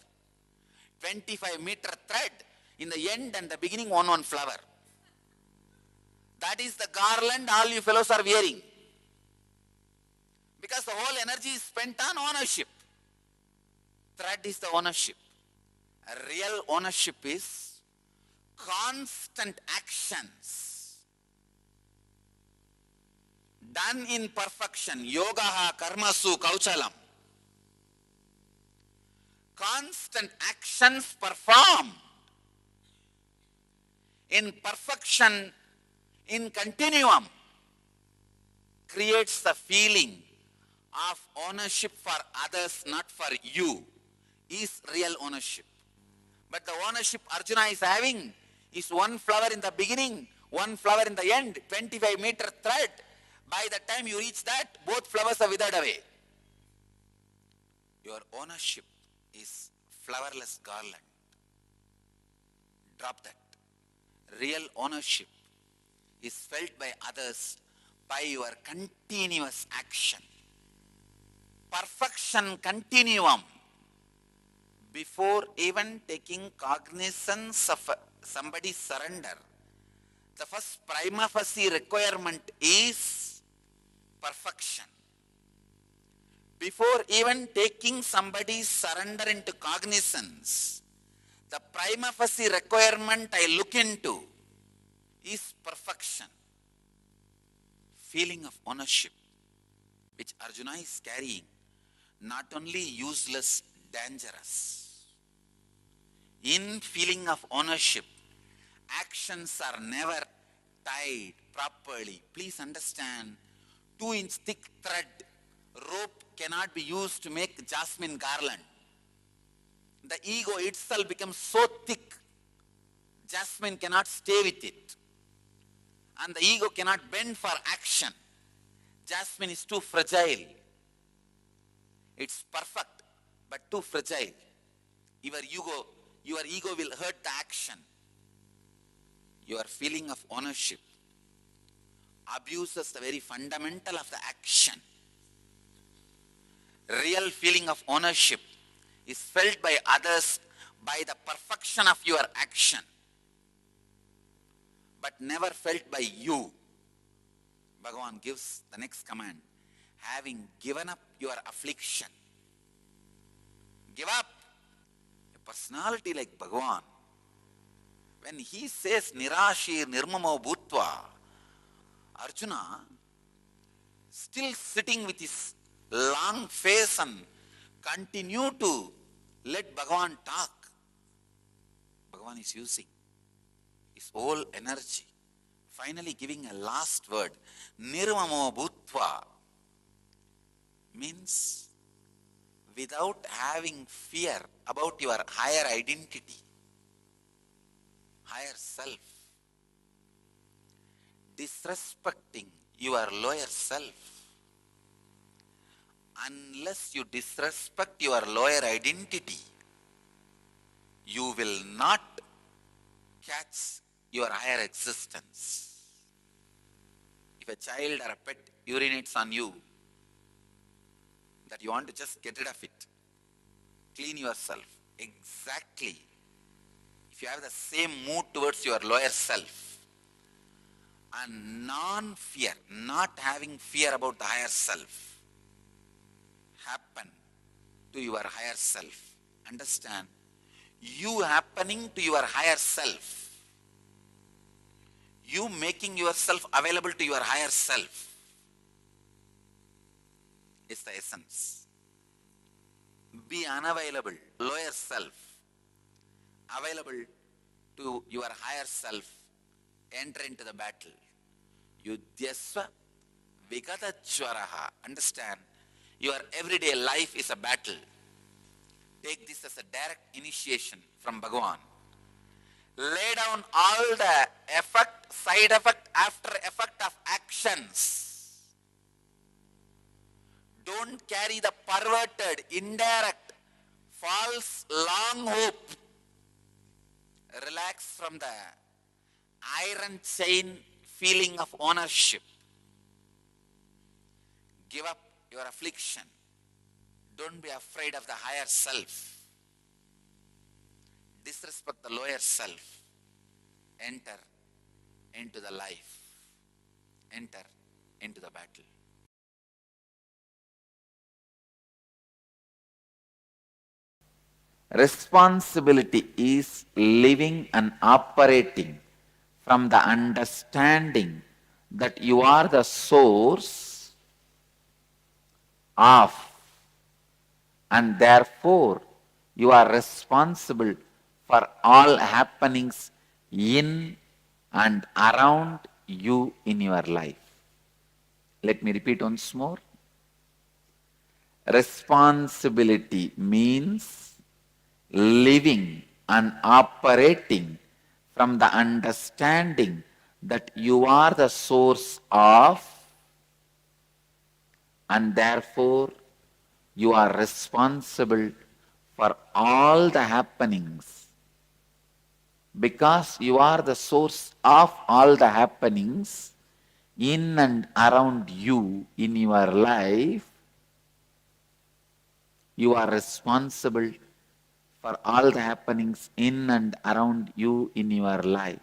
25-meter thread, in the end and the beginning, one flower. That is the garland all you fellows are wearing. Because the whole energy is spent on ownership. Thread is the ownership. A real ownership is constant actions done in perfection. Yogaha karmasu kauchalam. Constant actions performed in perfection, in continuum, creates the feeling of ownership for others, not for you, is real ownership. But the ownership Arjuna is having is one flower in the beginning, one flower in the end, 25-meter thread. By the time you reach that, both flowers are withered away. Your ownership is flowerless garland. Drop that. Real ownership is felt by others by your continuous action. Perfection continuum. Before even taking cognizance of somebody's surrender, the first prima facie requirement is perfection. Before even taking somebody's surrender into cognizance, The prima facie requirement I look into is perfection, feeling of ownership, which Arjuna is carrying, not only useless, dangerous. In feeling of ownership, actions are never tied properly. Please understand, 2-inch thick thread rope cannot be used to make jasmine garland. The ego itself becomes so thick, jasmine cannot stay with it. And the ego cannot bend for action. Jasmine is too fragile. It's perfect, but too fragile. Your ego will hurt the action. Your feeling of ownership abuses the very fundamental of the action. Real feeling of ownership is felt by others by the perfection of your action, but never felt by you. Bhagavan gives the next command, having given up your affliction. Give up. A personality like Bhagavan, when he says Nirashir Nirmamo Bhutva, Arjuna, still sitting with his long face and continue to let Bhagavan talk. Bhagavan is using his whole energy, finally giving a last word. Nirmamo Bhutva means without having fear about your higher identity, higher self, disrespecting your lower self. Unless you disrespect your lower identity, you will not catch your higher existence. If a child or a pet urinates on you, that you want to just get rid of it, clean yourself. Exactly. If you have the same mood towards your lower self, and non-fear, not having fear about the higher self, happen to your higher self. Understand? You happening to your higher self, you making yourself available to your higher self, is the essence. Be unavailable, lower self, available to your higher self, enter into the battle. Yudhyasva Vigatachwaraha. Understand, your everyday life is a battle. Take this as a direct initiation from Bhagavan. Lay down all the effect, side effect, after effect of actions. Don't carry the perverted, indirect, false, long hope. Relax from the iron chain feeling of ownership. Give up your affliction. Don't be afraid of the higher self. Disrespect the lower self. Enter into the life. Enter into the battle. Responsibility is living and operating from the understanding that you are the source of, and therefore you are responsible for all happenings in and around you in your life. Let me repeat once more. Responsibility means living and operating from the understanding that you are the source of, and therefore you are responsible for all the happenings. Because you are the source of all the happenings in and around you in your life, you are responsible for all the happenings in and around you in your life.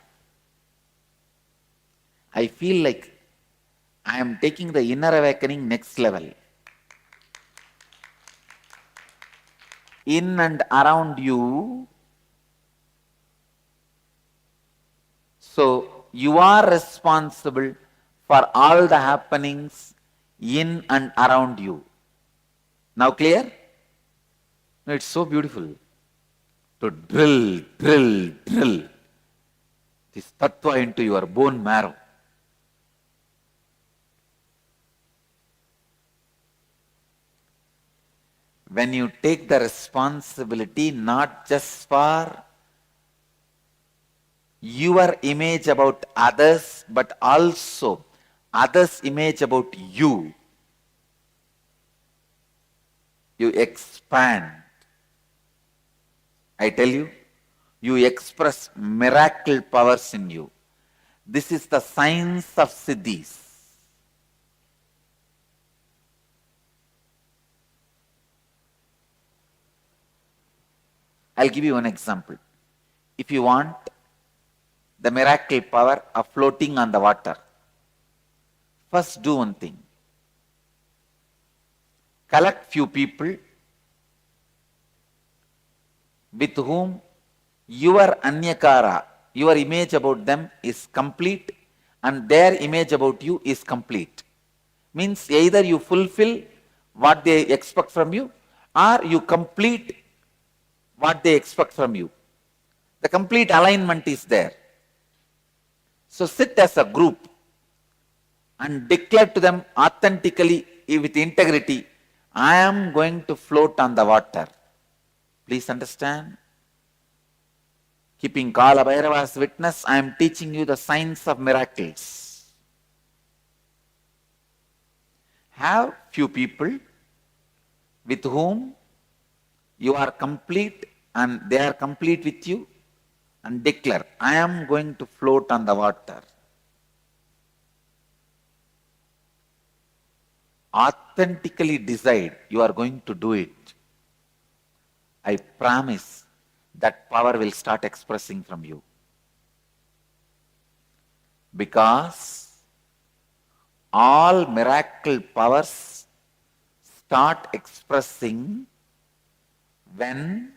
I feel like I am taking the inner awakening next level. In and around you, So you are responsible for all the happenings in and around you. Now clear? No, it's so beautiful to drill this tattva into your bone marrow. When you take the responsibility not just for your image about others, but also others' image about you, you expand. I tell you, you express miracle powers in you. This is the science of siddhis. I'll give you one example. If you want the miracle power of floating on the water, first do one thing. Collect few people with whom your anyakara, your image about them is complete and their image about you is complete. Means either you fulfill what they expect from you or you complete what they expect from you. The complete alignment is there. So sit as a group and declare to them authentically with integrity, I am going to float on the water. Please understand. Keeping Kala Bhairava as witness, I am teaching you the science of miracles. Have few people with whom you are complete and they are complete with you, and declare, I am going to float on the water. Authentically decide you are going to do it. I promise that power will start expressing from you. Because all miracle powers start expressing when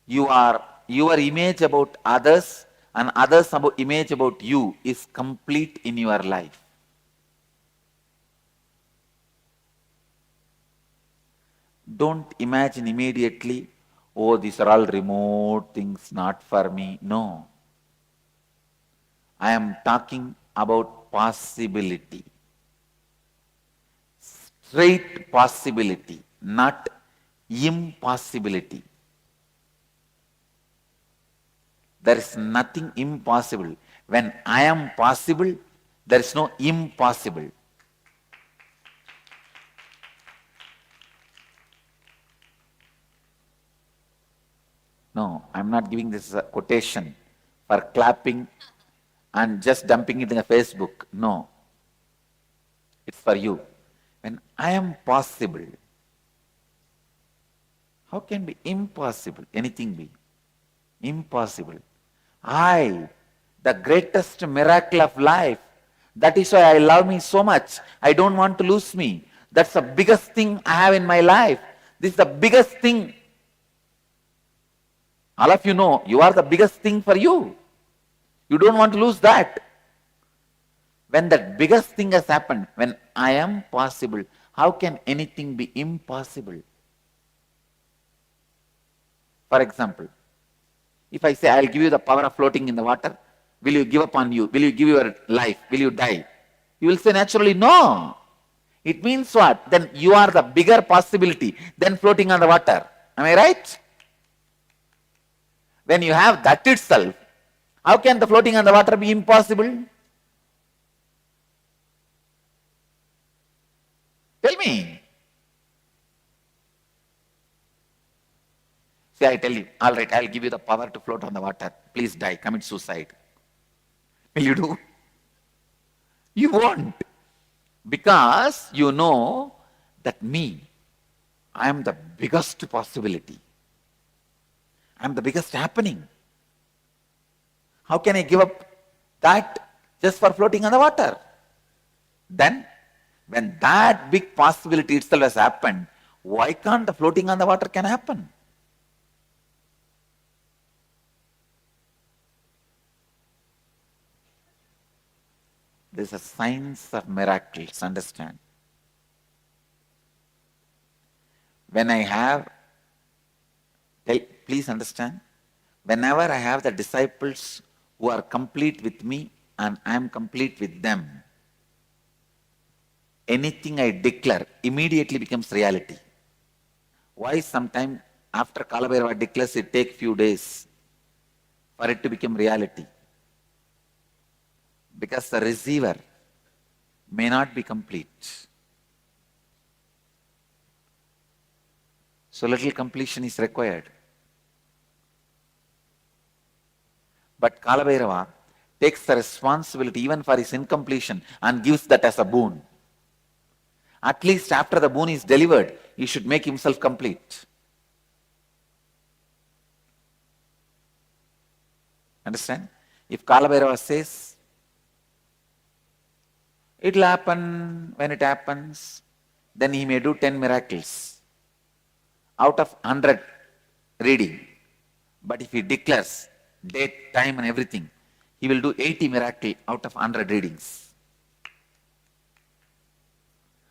your image about others and others' image about you is complete in your life. Don't imagine immediately, oh, these are all remote things, not for me. No. I am talking about possibility. Straight possibility, not impossibility. There is nothing impossible. When I am possible, there is no impossible. No, I am not giving this as a quotation for clapping and just dumping it in a Facebook. No. It's for you. When I am possible, how can be impossible? Anything be impossible. I, the greatest miracle of life. That is why I love me so much. I don't want to lose me. That's the biggest thing I have in my life. This is the biggest thing. All of you know, you are the biggest thing for you. You don't want to lose that. When that biggest thing has happened, when I am possible, how can anything be impossible? For example, if I say, I'll give you the power of floating in the water, will you give up on you? Will you give your life? Will you die? You will say naturally, no. It means what? Then you are the bigger possibility than floating on the water. Am I right? When you have that itself, how can the floating on the water be impossible? Tell me. See, I tell you, all right, I'll give you the power to float on the water. Please die, commit suicide. Will you do? You won't. Because you know that me, I am the biggest possibility. I am the biggest happening. How can I give up that just for floating on the water? Then, when that big possibility itself has happened, why can't the floating on the water can happen? There's a science of miracles, understand. When I have, please understand, whenever I have the disciples who are complete with me and I am complete with them, anything I declare immediately becomes reality. Why sometime after Kalabhairava declares it takes few days for it to become reality? Because the receiver may not be complete. So little completion is required. But Kalabhairava takes the responsibility even for his incompletion and gives that as a boon. At least after the boon is delivered, he should make himself complete. Understand? If Kalabhairava says, it will happen when it happens, then he may do 10 miracles out of 100 reading. But if he declares date, time and everything, he will do 80 miracles out of 100 readings.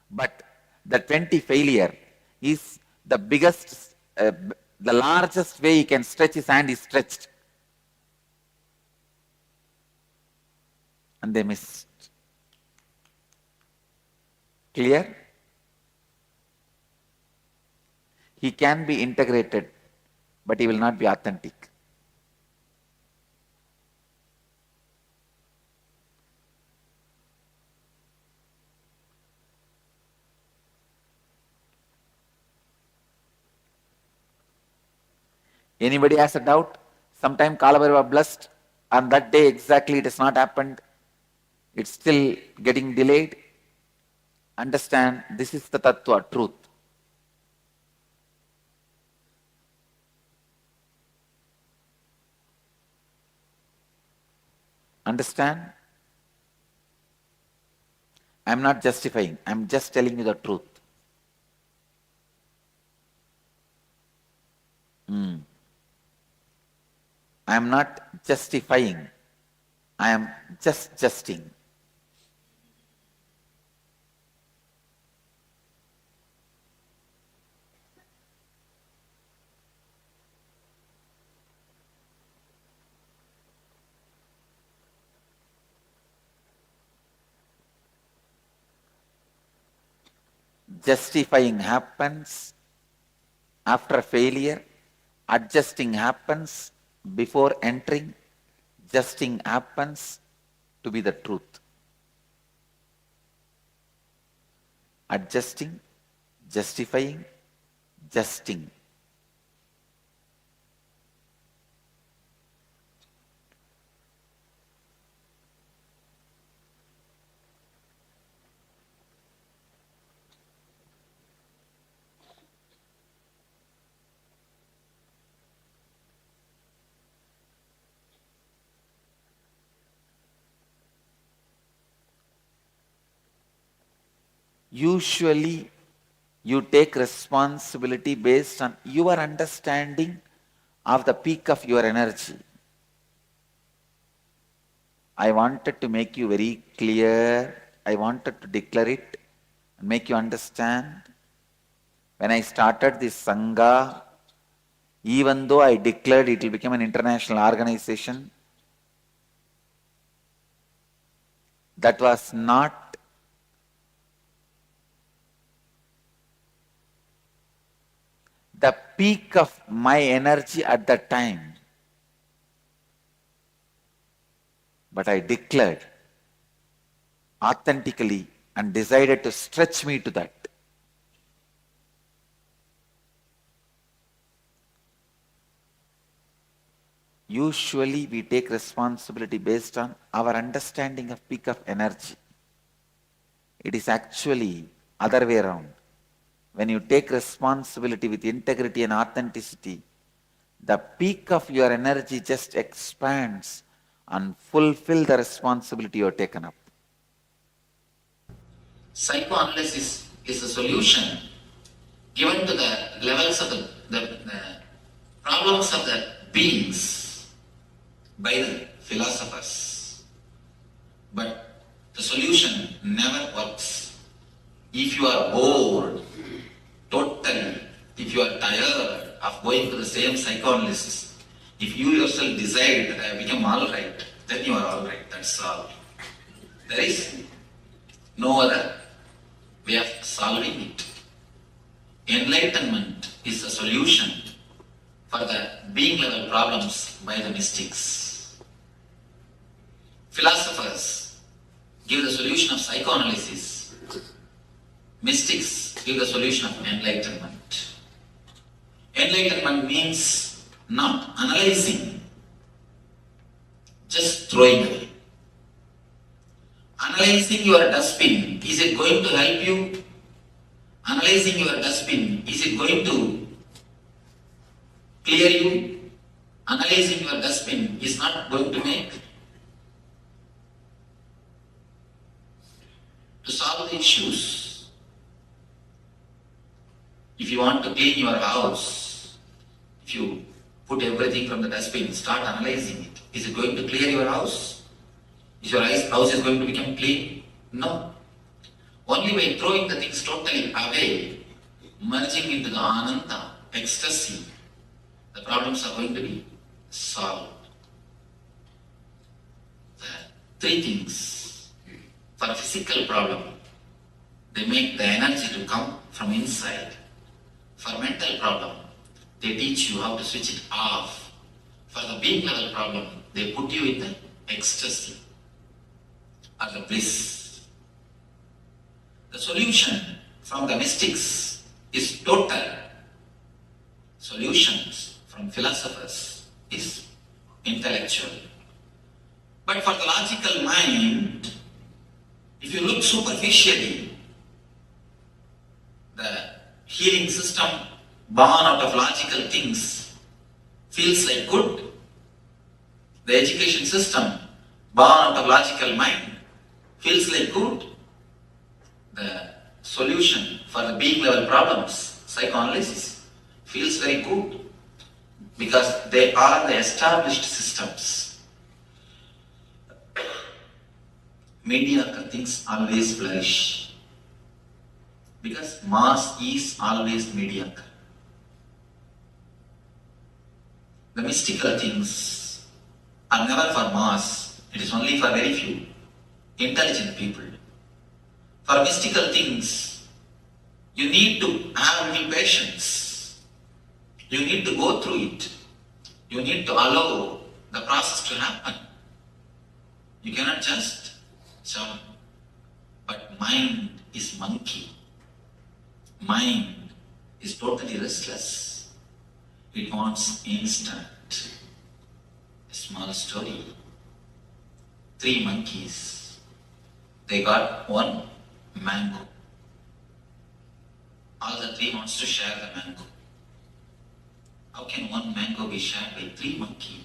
But the 20 failure is the biggest, the largest way he can stretch his hand is stretched. And they missed. Clear? He can be integrated, but he will not be authentic. Anybody has a doubt? Sometime Kalabhairava blessed, and that day exactly it has not happened. It's still getting delayed. Understand, this is the tattva, truth. Understand? I'm not justifying, I'm just telling you the truth. I am not justifying, I am just justing. Justifying happens after failure, adjusting happens before entering, justing happens to be the truth. Adjusting, justifying, justing. Usually, you take responsibility based on your understanding of the peak of your energy. I wanted to make you very clear. I wanted to declare it and make you understand. When I started this Sangha, even though I declared it will become an international organization, that was not the peak of my energy at that time. But I declared authentically and decided to stretch me to that. Usually we take responsibility based on our understanding of peak of energy. It is actually other way around. When you take responsibility with integrity and authenticity, the peak of your energy just expands and fulfill the responsibility you have taken up. Psychoanalysis is a solution given to the levels of the problems of the beings by the philosophers. But the solution If you are bored, totally, if you are tired of going to the same psychoanalysis, if you yourself decide that I have become alright, then you are alright, that's all. There is no other way of solving it. Enlightenment is the solution for the being level problems by the mystics. Philosophers give the solution of psychoanalysis. Mystics give the solution of enlightenment. Enlightenment means not analyzing, just throwing away. Analyzing your dustbin, is it going to help you? Analyzing your dustbin, is it going to clear you? Analyzing your dustbin is not going to make. To solve the issues, if you want to clean your house, if you put everything from the dustbin, start analyzing it. Is it going to clear your house? Is your house is going to become clean? No. Only by throwing the things totally away, merging into the ananda, ecstasy, the problems are going to be solved. The three things. For a physical problem, they make the energy to come from inside. For mental problem, they teach you how to switch it off. For the being level problem, they put you in the ecstasy or the bliss. The solution from the mystics is total. Solutions from philosophers is intellectual. But for the logical mind, if you look superficially, the healing system born out of logical things feels like good. The education system born out of logical mind feels like good. The solution for the being level problems, psychoanalysis, feels very good because they are the established systems. Mediocre things always flourish because mass is always mediocre. The mystical things are never for mass, it is only for very few intelligent people. For mystical things, you need to have little patience. You need to go through it. You need to allow the process to happen. You cannot just jump. But mind is monkey. Mind is totally restless. It wants instant. A small story. 3 monkeys. They got 1 mango. All the 3 wants to share the mango. How can 1 mango be shared by 3 monkeys?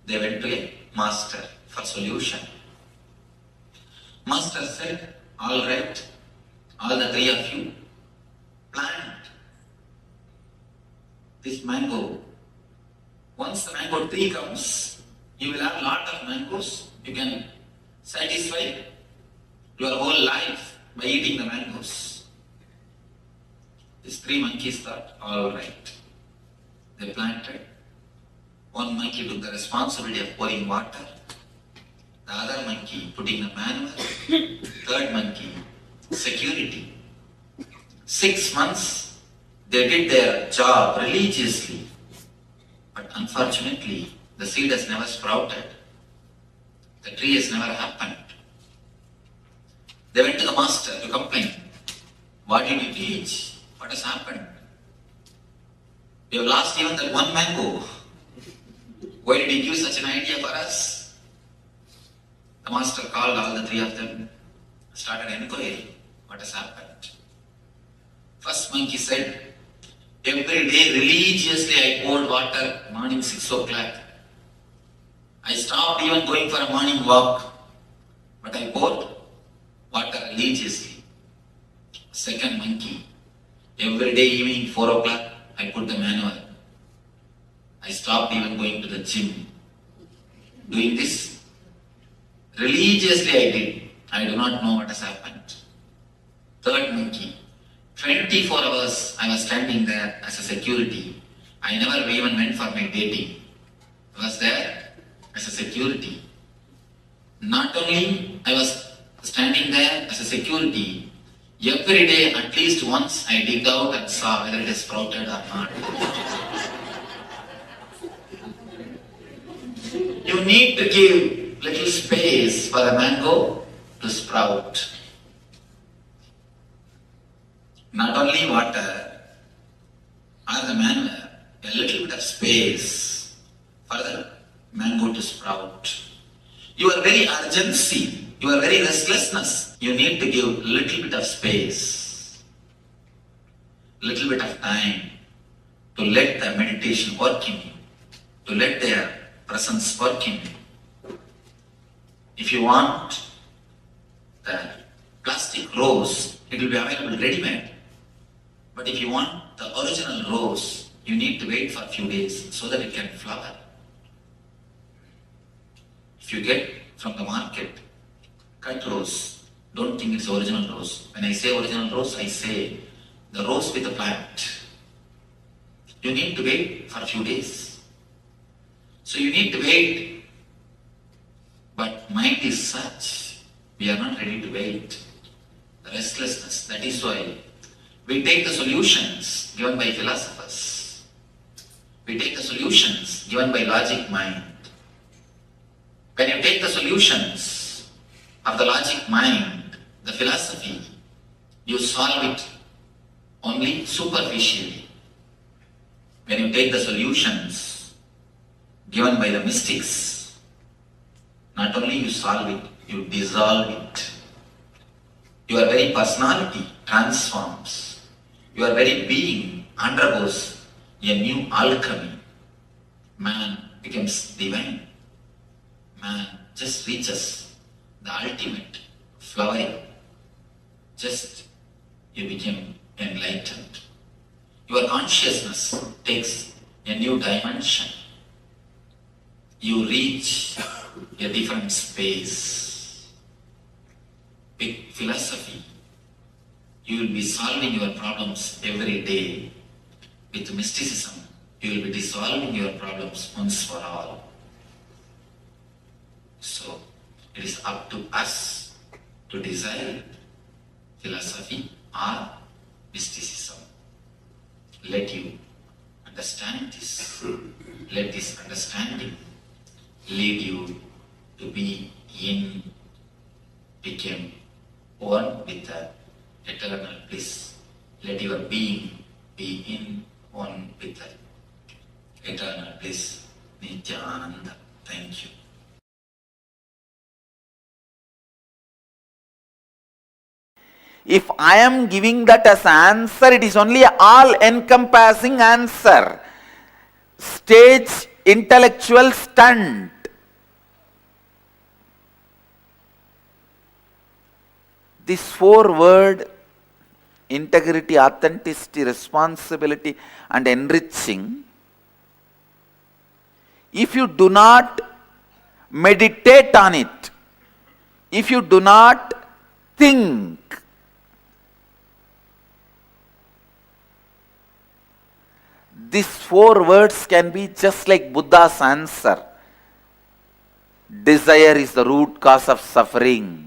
They went to a master for solution. Master said, all right, all the 3 of you, plant this mango. Once the mango tree comes, you will have a lot of mangoes. You can satisfy your whole life by eating the mangoes. These 3 monkeys thought, all right. They planted. 1 monkey took the responsibility of pouring water. The other monkey putting the manure. 3rd monkey, security. 6 months, they did their job religiously. But unfortunately, the seed has never sprouted. The tree has never happened. They went to the master to complain. What did you teach? What has happened? We have lost even that 1 mango. Why did he give such an idea for us? The master called all the 3 of them, started inquiry. What has happened? First monkey said, every day religiously I poured water morning 6 o'clock. I stopped even going for a morning walk, but I poured water religiously. Second monkey, every day evening 4 o'clock I put the manure. I stopped even going to the gym. Doing this religiously I did. I do not know what has happened. Third monkey. 24 hours I was standing there as a security. I never even went for my dating. I was there as a security. Not only I was standing there as a security, every day at least once I digged out and saw whether it is sprouted or not. You need to give little space for a mango to sprout. Not only water or the mango, a little bit of space for the mango to sprout. Your very urgency, your very restlessness, you need to give little bit of space, little bit of time to let the meditation work in you, to let their presence work in you. If you want the plastic rose, it will be available ready-made. But if you want the original rose, you need to wait for a few days so that it can flower. If you get from the market cut rose, don't think it's original rose. When I say original rose, I say the rose with the plant. You need to wait for a few days. So you need to wait. But mind is such, we are not ready to wait. The restlessness, that is why we take the solutions given by philosophers. We take the solutions given by logic mind. When you take the solutions of the logic mind, the philosophy, you solve it only superficially. When you take the solutions given by the mystics, not only you solve it, you dissolve it. Your very personality transforms. Your very being undergoes a new alchemy. Man becomes divine. Man just reaches the ultimate flowering. Just you become enlightened. Your consciousness takes a new dimension. You reach a different space. With philosophy, you will be solving your problems every day. With mysticism, you will be dissolving your problems once for all. So, it is up to us to decide philosophy or mysticism. Let you understand this. Let this understanding lead you to be in, become one with the eternal bliss. Let your being be in, one with the eternal bliss. Nityananda. Thank you. If I am giving that as answer, it is only an all-encompassing answer. Stage intellectual stunt. This 4-word, integrity, authenticity, responsibility and enriching, if you do not meditate on it, if you do not think, these 4 words can be just like Buddha's answer. Desire is the root cause of suffering.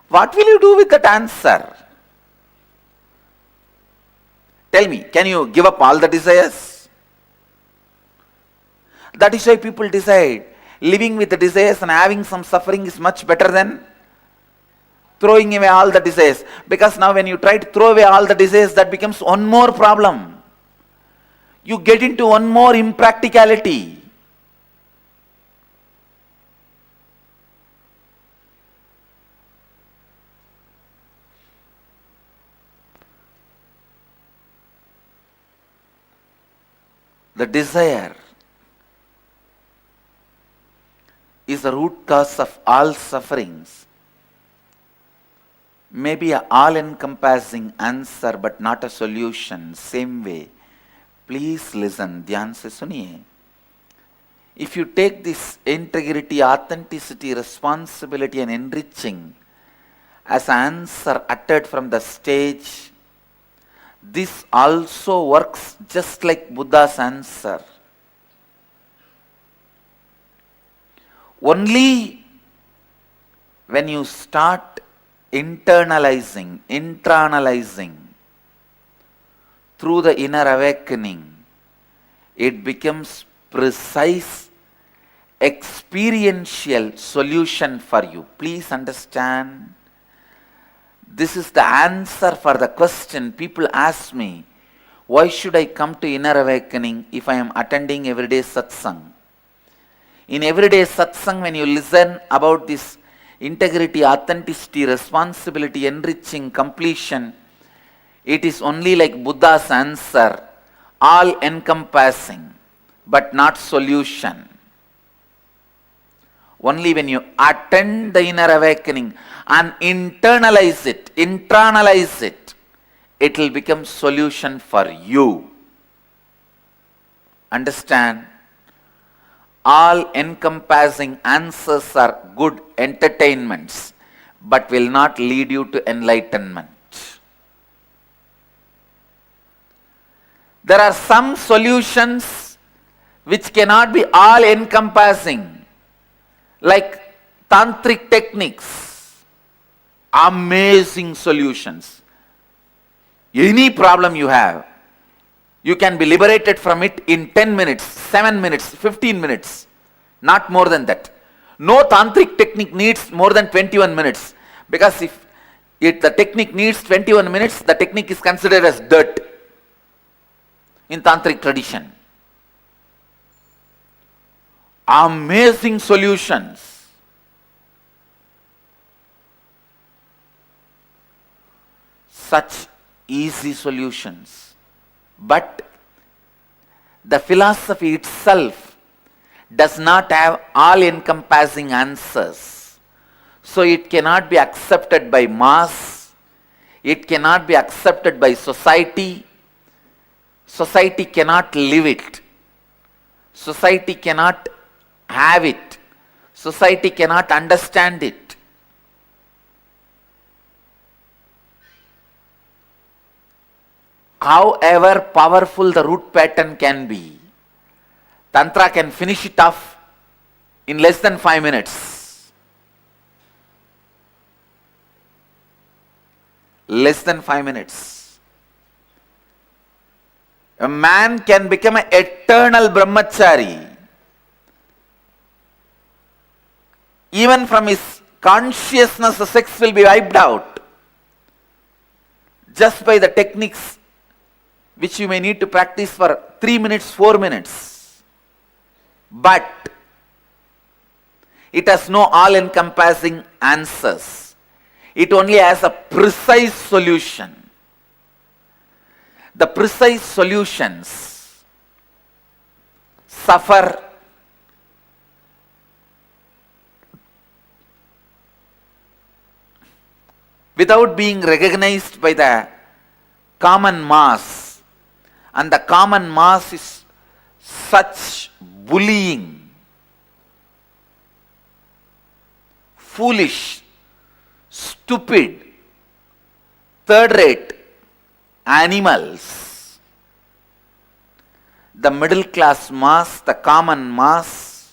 What will you do with that answer? Tell me, can you give up all the desires? That is why people decide living with the desires and having some suffering is much better than throwing away all the desires. Because now when you try to throw away all the desires, that becomes one more problem. You get into one more impracticality. The desire is the root cause of all sufferings. Maybe an all-encompassing answer but not a solution. Same way. Please listen, ध्यान से सुनिए. If you take this integrity, authenticity, responsibility and enriching as an answer uttered from the stage. This also works just like Buddha's answer. Only when you start internalizing through the inner awakening, it becomes precise, experiential solution for you. Please understand, this is the answer for the question people ask me, why should I come to inner awakening if I am attending everyday satsang? In everyday satsang, when you listen about this integrity, authenticity, responsibility, enriching, completion, it is only like Buddha's answer, all encompassing, but not solution. Only when you attend the inner awakening and internalize it, it will become solution for you. Understand? All encompassing answers are good entertainments, but will not lead you to enlightenment. There are some solutions which cannot be all encompassing, like tantric techniques, amazing solutions. Any problem you have, you can be liberated from it in 10 minutes, 7 minutes, 15 minutes, not more than that. No tantric technique needs more than 21 minutes, because if the technique needs 21 minutes, the technique is considered as dirt in tantric tradition. Amazing solutions. Such easy solutions. But the philosophy itself does not have all-encompassing answers. So it cannot be accepted by mass. It cannot be accepted by society. Society cannot live it. Society cannot have it. Society cannot understand it. However powerful the root pattern can be, Tantra can finish it off in less than 5 minutes. Less than 5 minutes. A man can become an eternal brahmachari. Even from his consciousness, the sex will be wiped out. Just by the techniques which you may need to practice for 3 minutes, 4 minutes. But it has no all-encompassing answers. It only has a precise solution. The precise solutions suffer without being recognized by the common mass, and the common mass is such bullying, foolish, stupid, third-rate animals. The middle class mass, the common mass,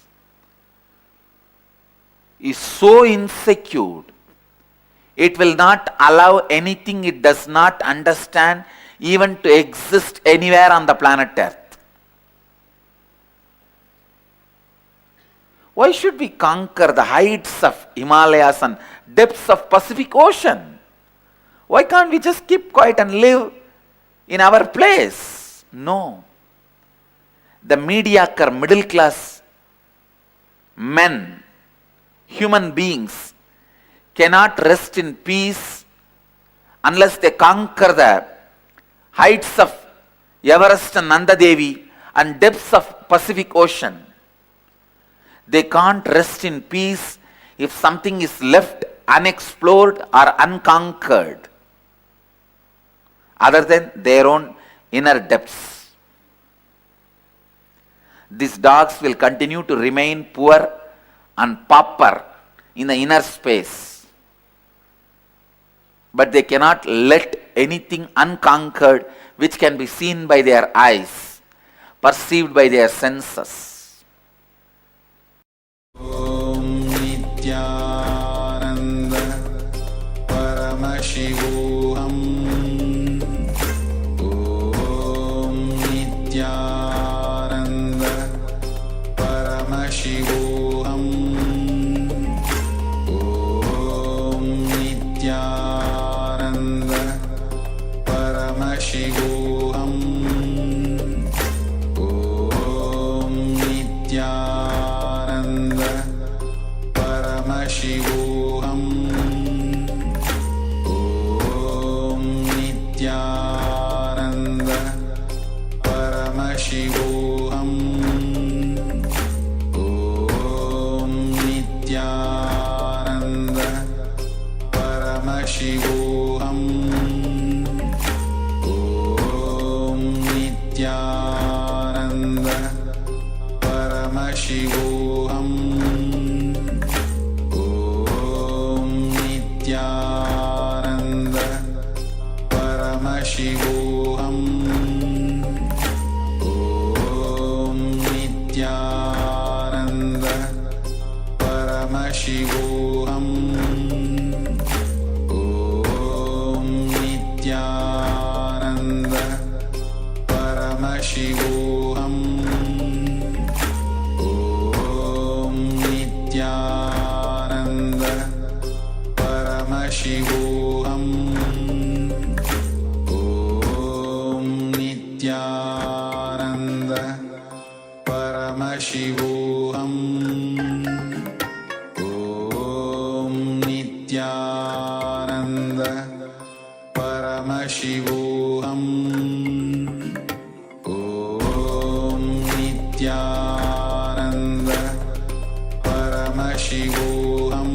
is so insecure. It will not allow anything it does not understand even to exist anywhere on the planet Earth. Why should we conquer the heights of Himalayas and depths of Pacific Ocean? Why can't we just keep quiet and live in our place? No. The mediocre middle class men, human beings, cannot rest in peace unless they conquer the heights of Everest and Nanda Devi and depths of Pacific Ocean. They can't rest in peace if something is left unexplored or unconquered, other than their own inner depths. These dogs will continue to remain poor and pauper in the inner space. but they cannot let anything unconquered which can be seen by their eyes, perceived by their senses. Om Nityananda Paramashivoham. Om Nityananda Paramashivoham. Om Nityananda Paramashivoham. Om Nityananda Paramashivoham. Om Nityananda Paramashivoham. Om Nityananda Paramashivoham. Om Nityananda Paramashivoham. Om Nityananda Paramashivoham. Om Nityananda Paramashivoham. Om Nityananda Paramashivoham. Om Nityananda Paramashivoham. Om Nityananda Paramashivoham. Om Nityananda Paramashivoham. Om Nityananda Paramashivoham.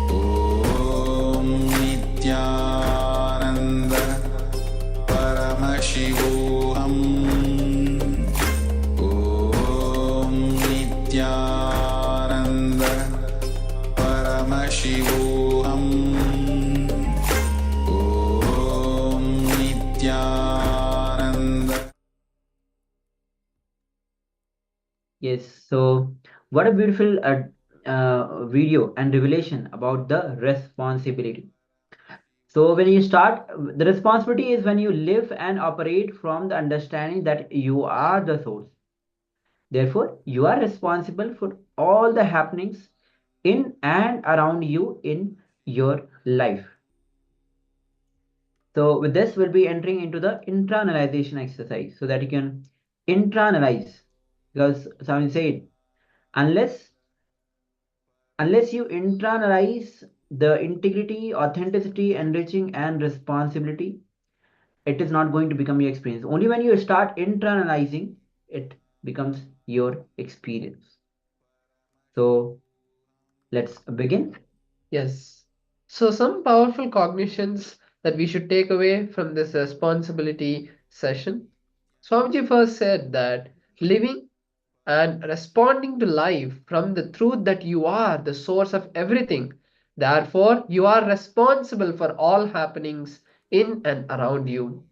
Om Nityananda Paramashivoham. Om Nityananda Paramashivoham. Om Nityananda. Yes, so what a beautiful video and revelation about the responsibility. So when you start, the responsibility is when you live and operate from the understanding that you are the source. Therefore, you are responsible for all the happenings in and around you in your life. So with this, we'll be entering into the internalization exercise so that you can internalize, because someone said, unless you internalize the integrity, authenticity, enriching, and responsibility, it is not going to become your experience. Only when you start internalizing, it becomes your experience. So let's begin. Yes. So some powerful cognitions that we should take away from this responsibility session. Swamiji first said that living and responding to life from the truth that you are the source of everything. Therefore, you are responsible for all happenings in and around you.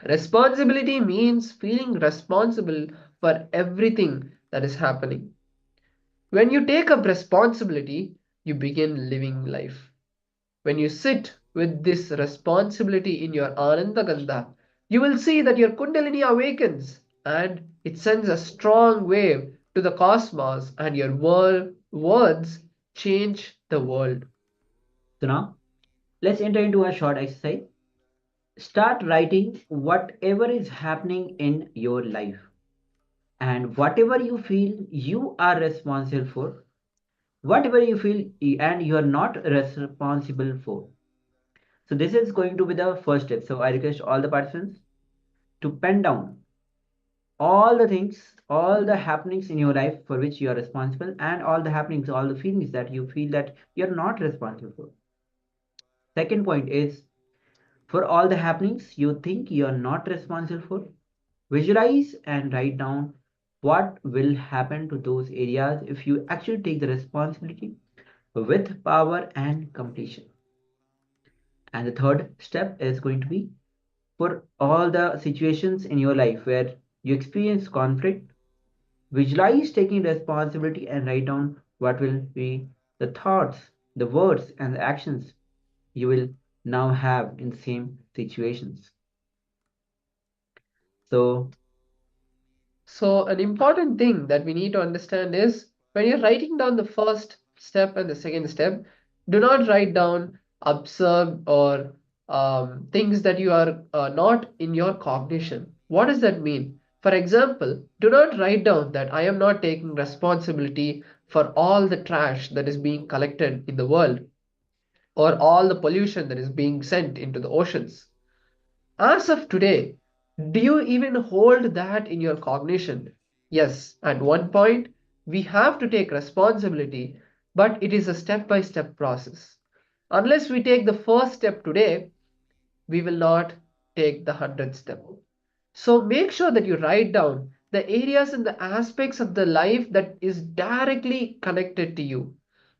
Responsibility means feeling responsible for everything that is happening. When you take up responsibility, you begin living life. When you sit with this responsibility in your Ananda Gandha, you will see that your Kundalini awakens and it sends a strong wave to the cosmos, and your words change the world. So now, let's enter into a short exercise. Start writing whatever is happening in your life and whatever you feel you are responsible for, whatever you feel and you are not responsible for. So this is going to be the first step. So I request all the participants to pen down all the things, all the happenings in your life for which you are responsible, and all the happenings, all the feelings that you feel that you're not responsible for. Second point is, for all the happenings you think you are not responsible for, visualize and write down what will happen to those areas if you actually take the responsibility with power and completion. And the third step is going to be for all the situations in your life where you experience conflict, visualize taking responsibility and write down what will be the thoughts, the words, and the actions you will now have in same situations. So, an important thing that we need to understand is when you're writing down the first step and the second step, do not write down absurd or things that you are not in your cognition. What does that mean? For example, do not write down that I am not taking responsibility for all the trash that is being collected in the world or all the pollution that is being sent into the oceans. As of today, do you even hold that in your cognition? Yes, at one point, we have to take responsibility, but it is a step by step process. Unless we take the first step today, we will not take the 100th step. So make sure that you write down the areas and the aspects of the life that is directly connected to you.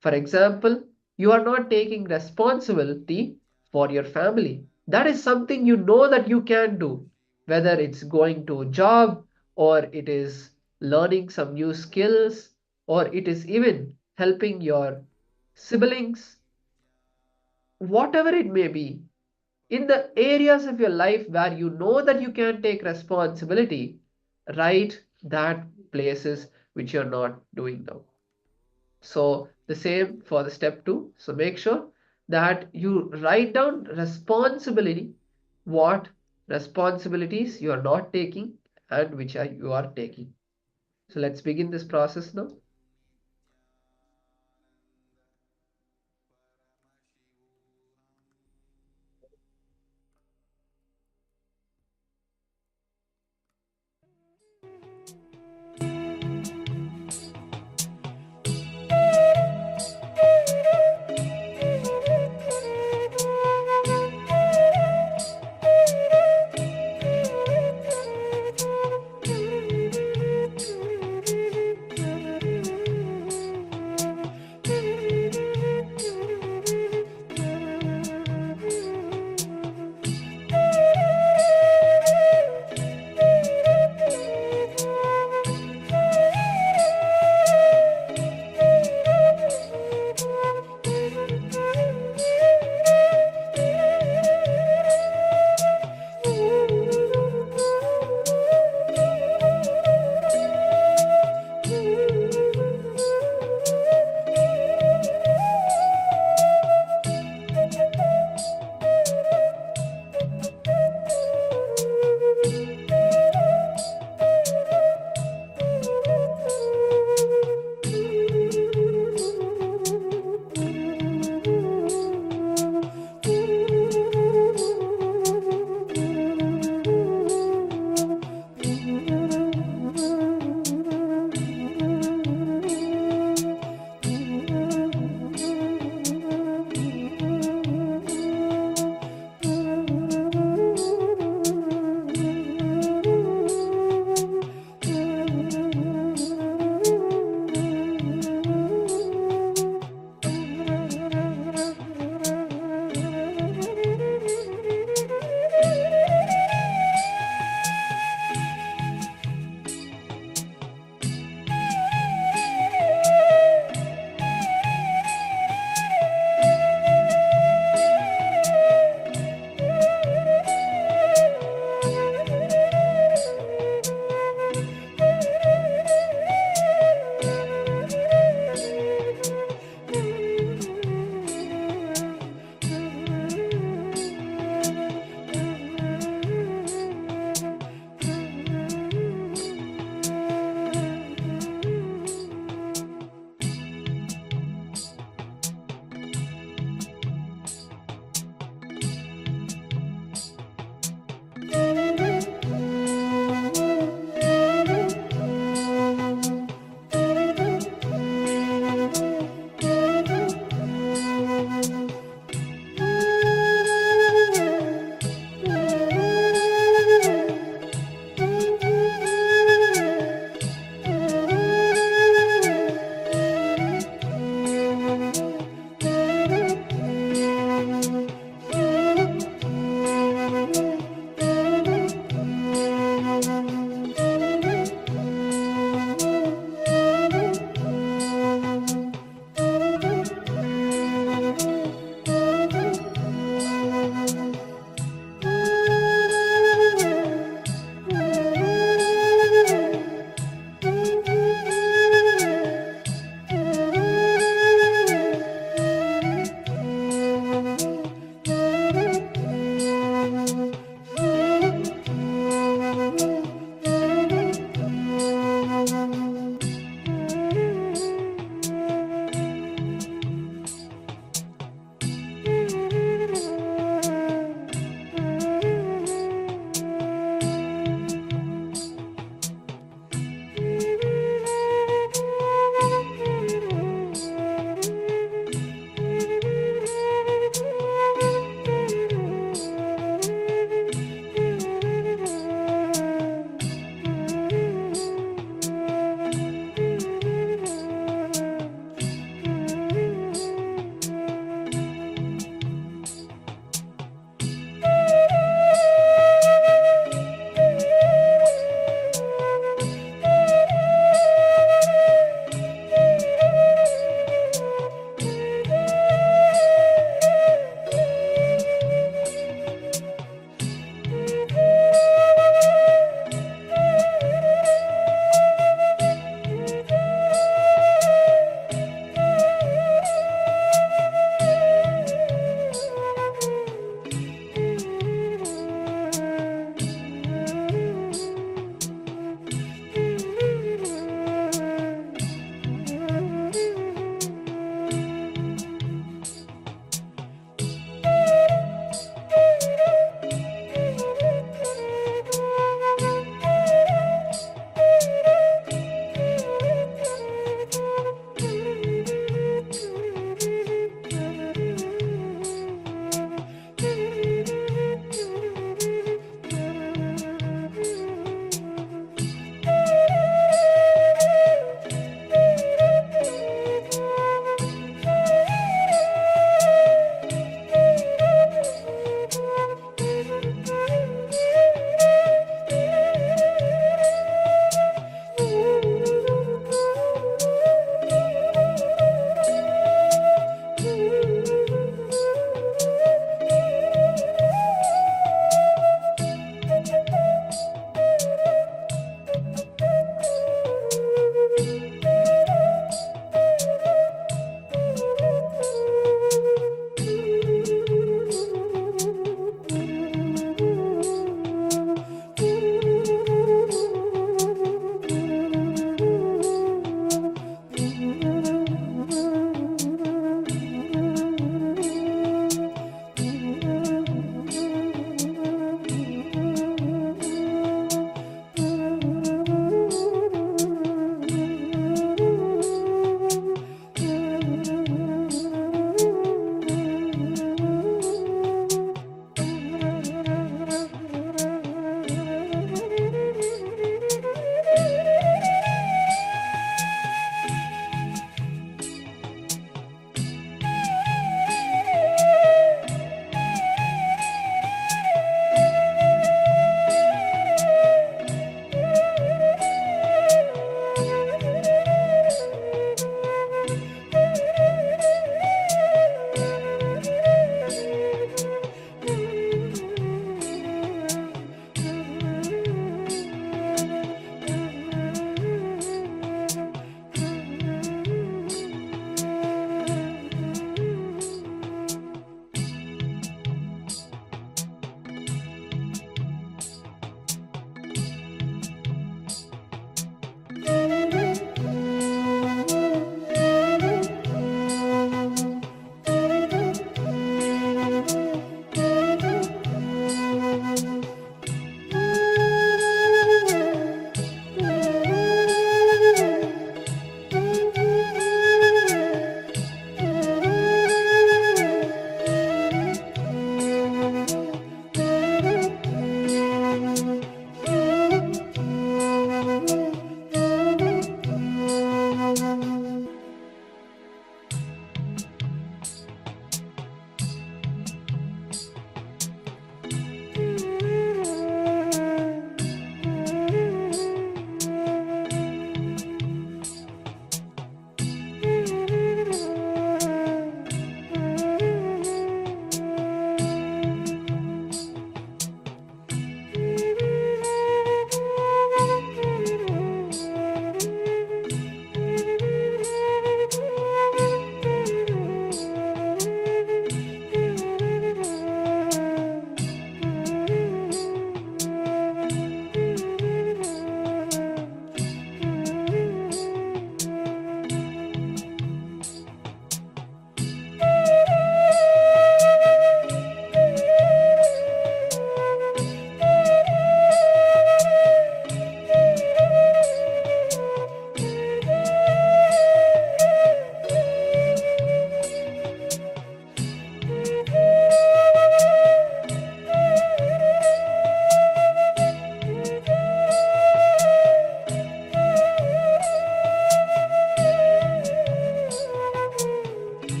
For example, you are not taking responsibility for your family. That is something you know that you can do, whether it's going to a job or it is learning some new skills or it is even helping your siblings, whatever it may be, in the areas of your life where you know that you can take responsibility, write that places which you're not doing now. So the same for the step 2. So make sure that you write down responsibility, what responsibilities you are not taking and which are you are taking. So let's begin this process now.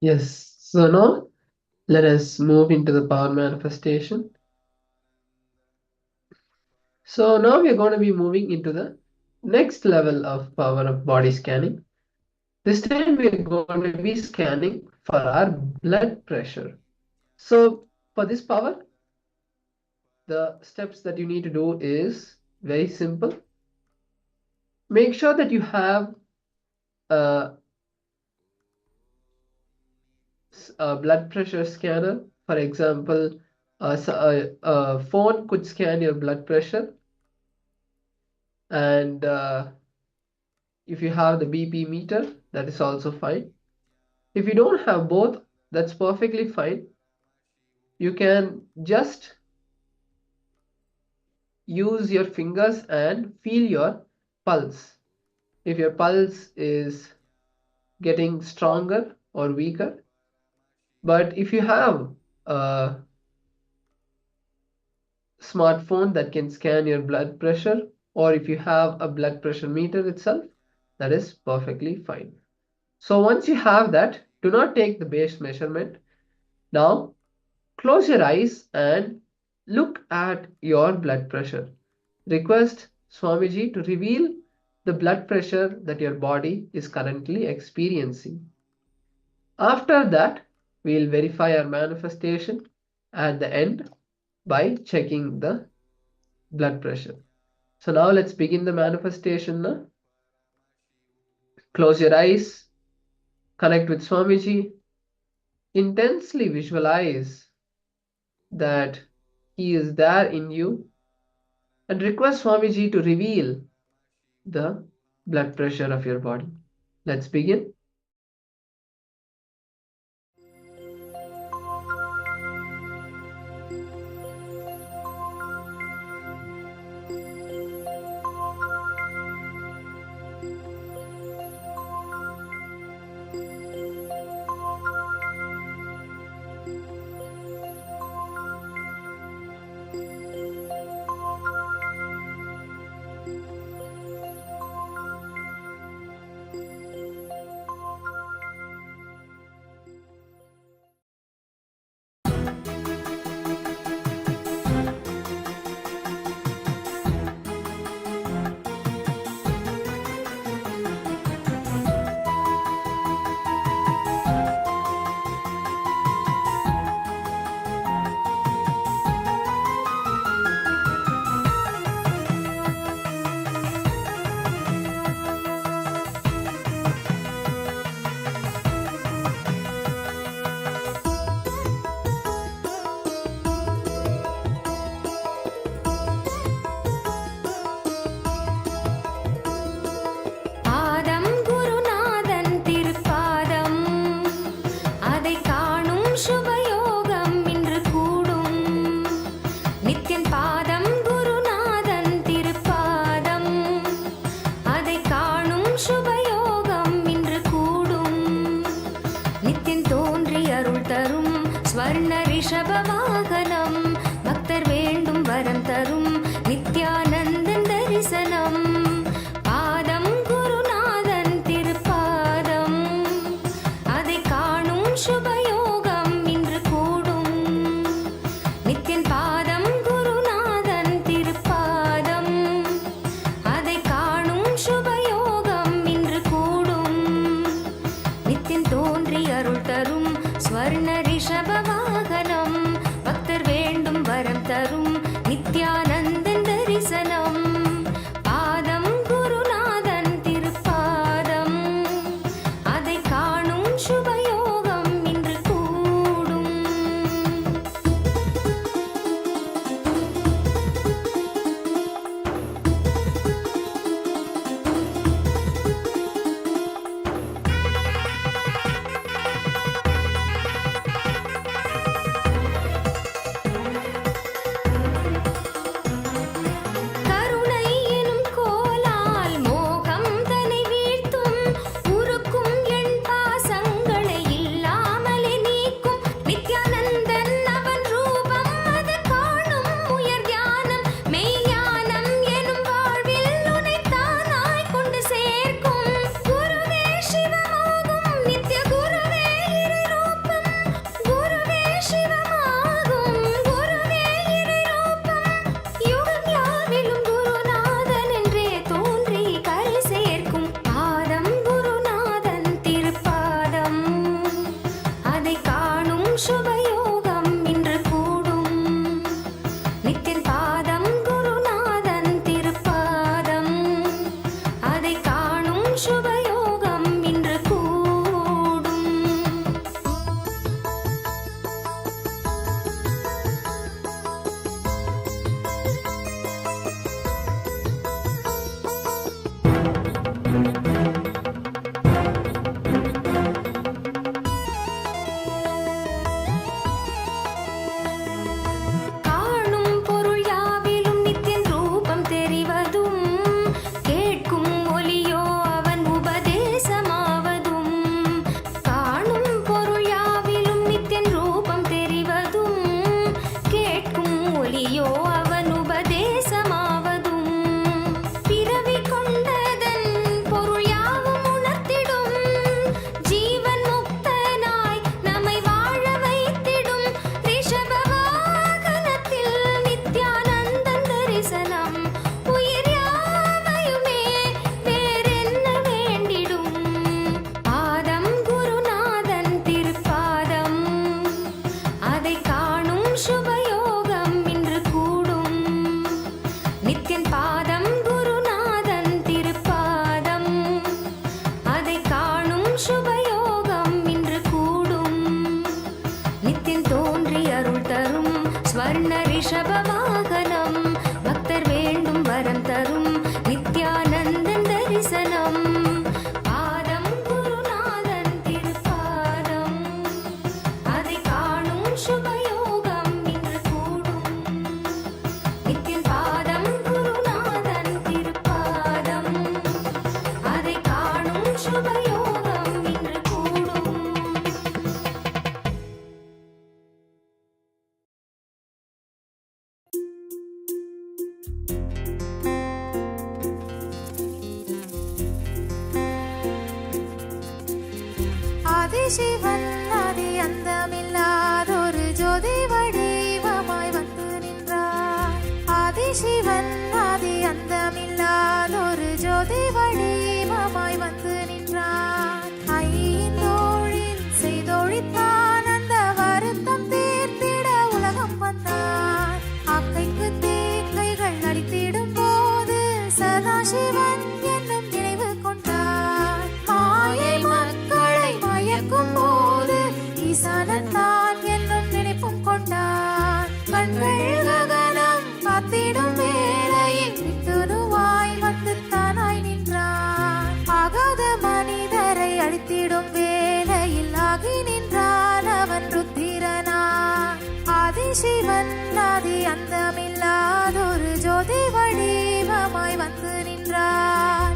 Yes. So now let us move into the power manifestation. So now we are going to be moving into the next level of power of body scanning. This time we are going to be scanning for our blood pressure. So for this power, the steps that you need to do is very simple. Make sure that you have a, a blood pressure scanner. For example, a phone could scan your blood pressure, and if you have the BP meter, that is also fine. If you don't have both, that's perfectly fine. You can just use your fingers and feel your pulse. If your pulse is getting stronger or weaker, but if you have a smartphone that can scan your blood pressure, or if you have a blood pressure meter itself, that is perfectly fine. So once you have that, do not take the base measurement. Now close your eyes and look at your blood pressure. Request Swamiji to reveal the blood pressure that your body is currently experiencing. After that, we will verify our manifestation at the end by checking the blood pressure. So now let's begin the manifestation. Now. Close your eyes, connect with Swamiji, intensely visualize that he is there in you, and request Swamiji to reveal the blood pressure of your body. Let's begin. Adhisivan ஆதி அந்தமில்லாதொரு ஜோதி வடிவமாய் வந்து நின்றார். ஆதிசிவன் ஆதி அந்தமில்லாதொரு ஜோதி வடிவமாய் வந்து நின்றார். ஐந்தோழில் செய்தொழித்தான் அந்த வருத்தம் தீர்த்திட உலகம் வந்தான். அக்கைக்கு தேக்கைகள் அடித்திடும் போது சதாசிவன் என்னும் நினைவு கொண்டார். மாயை மக்களை மயக்கும் போது ஈசானன் தான் என்னும் நினைப்பும் கொண்டார். கண்கள் ககனம் காத்திடும் வேளையில் விட்டுருவாய் வந்து தானாய் நின்றான். ஆகாத மனிதரை அழித்திடும் வேளையில் ஆகி நின்றான் அவன் ருத்திரனான். ஆதிசிவன் ஆதி அந்தமில்லாதொரு ஜோதி வடிவமாய் வந்து நின்றான்.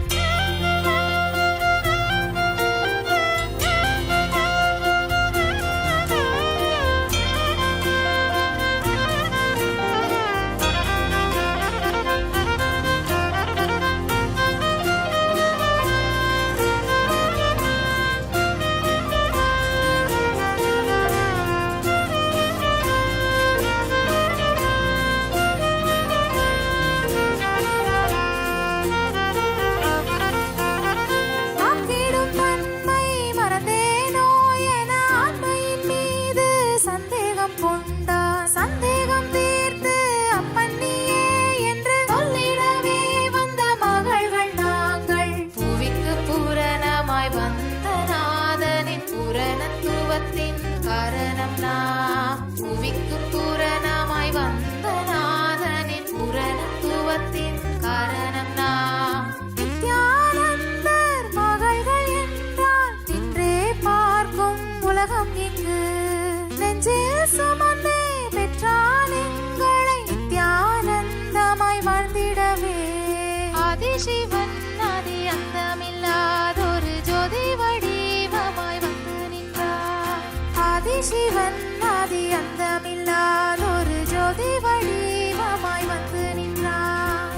ஆக்கிடும் தன்மை மறந்தேனோ என ஆண்மையின் மீது சந்தேகம் கொண்டான். சந்தேகம் தீர்த்து அப்பன் நீயே என்று சொல்லிடவே வந்த மகள்கள் நாங்கள். புவிக்கு பூரணமாய் வந்த நாதனின் பூரணத்துவத்தின் காரணம் நாம். புவிக்கு பூரணமாய் வந்த நாதனின் பூரணத்துவத்தின் காரணம் நாம். நித்யானந்தர் மகள்கள் என்றால் நின்றே பார்க்கும் உலகம் இங்கு. நெஞ்சில் சுமந்தே பெற்றால் எங்களை நித்யானந்தமாய் வாழ்ந்திடவே. ஆதிசிவன் ஆதி அந்தமில்லாதொரு ஜோதி வடிவமாய் வந்து நின்றார். ஆதிசிவன் ஆதி அந்தமில்லாதொரு ஜோதி வடிவமாய் வந்து நின்றார்.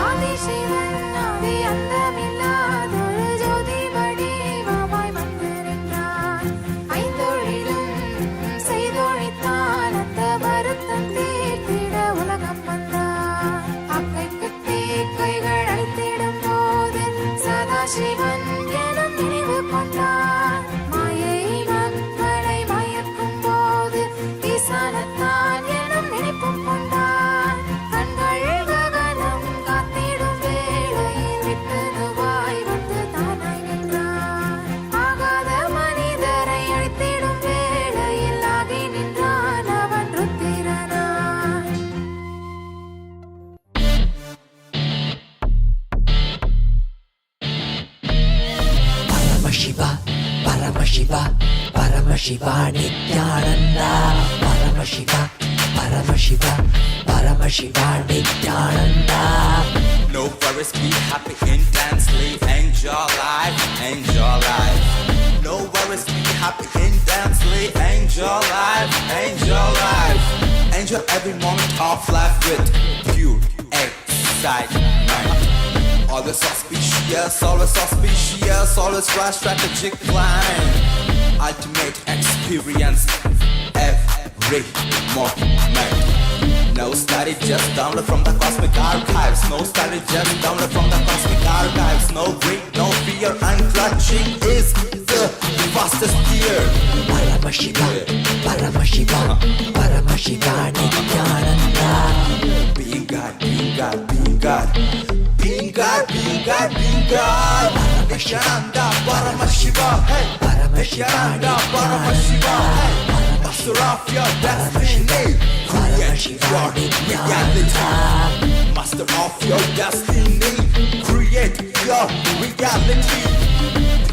ஆதிசிவன் ஆதி அந்தமில்லாதொரு ஜோதி வடிவமாய் வந்து நின்றான். ஐந்தொழிலும் செய்தொழித்தான் அந்த வருத்தம் தீர்த்திட உலகம் வந்தான். அக்கைக்கு தேக்கைகள் அழித்திடும் போது சதாசிவன் எனும் நினைவு கொண்டான். மாயை மக்களை மயக்கும் போது ஈசானத்தான் எனும் நினைப்பும் கொண்டான். கண்கள் ககனம் காத்திடும் வேளையில் விட்டுருவாய் வந்து தானாய் நின்றான். ஆகாத மனிதரை அழித்திடும் வேளையில் ஆகி நின்றான் அவன் ருத்திரனான். Paramashiva, Paramashiva, Paramashiva, Nityananda. Paramashiva, Paramashiva, Paramashiva, Nityananda. No worries, be happy intensely, enjoy life, enjoy life. No worries, be happy intensely, enjoy life, enjoy life. Enjoy every moment of life with pure excitement. Always auspicious, always auspicious, always right strategic planning. Ultimate experience every moment. No study, just download from the cosmic archives. No study, just download from the cosmic archives. No greed, no fear, and clutching is the fastest gear. Paramashiva, Paramashiva, Paramashiva. Paramashiva Nityananda. Being God, being God, being God. Being God, being God, being God. Nityananda, Paramashiva, hey. Nityananda, Paramashiva, hey. Master of your destiny. Create your reality. Master of your destiny. Create your reality.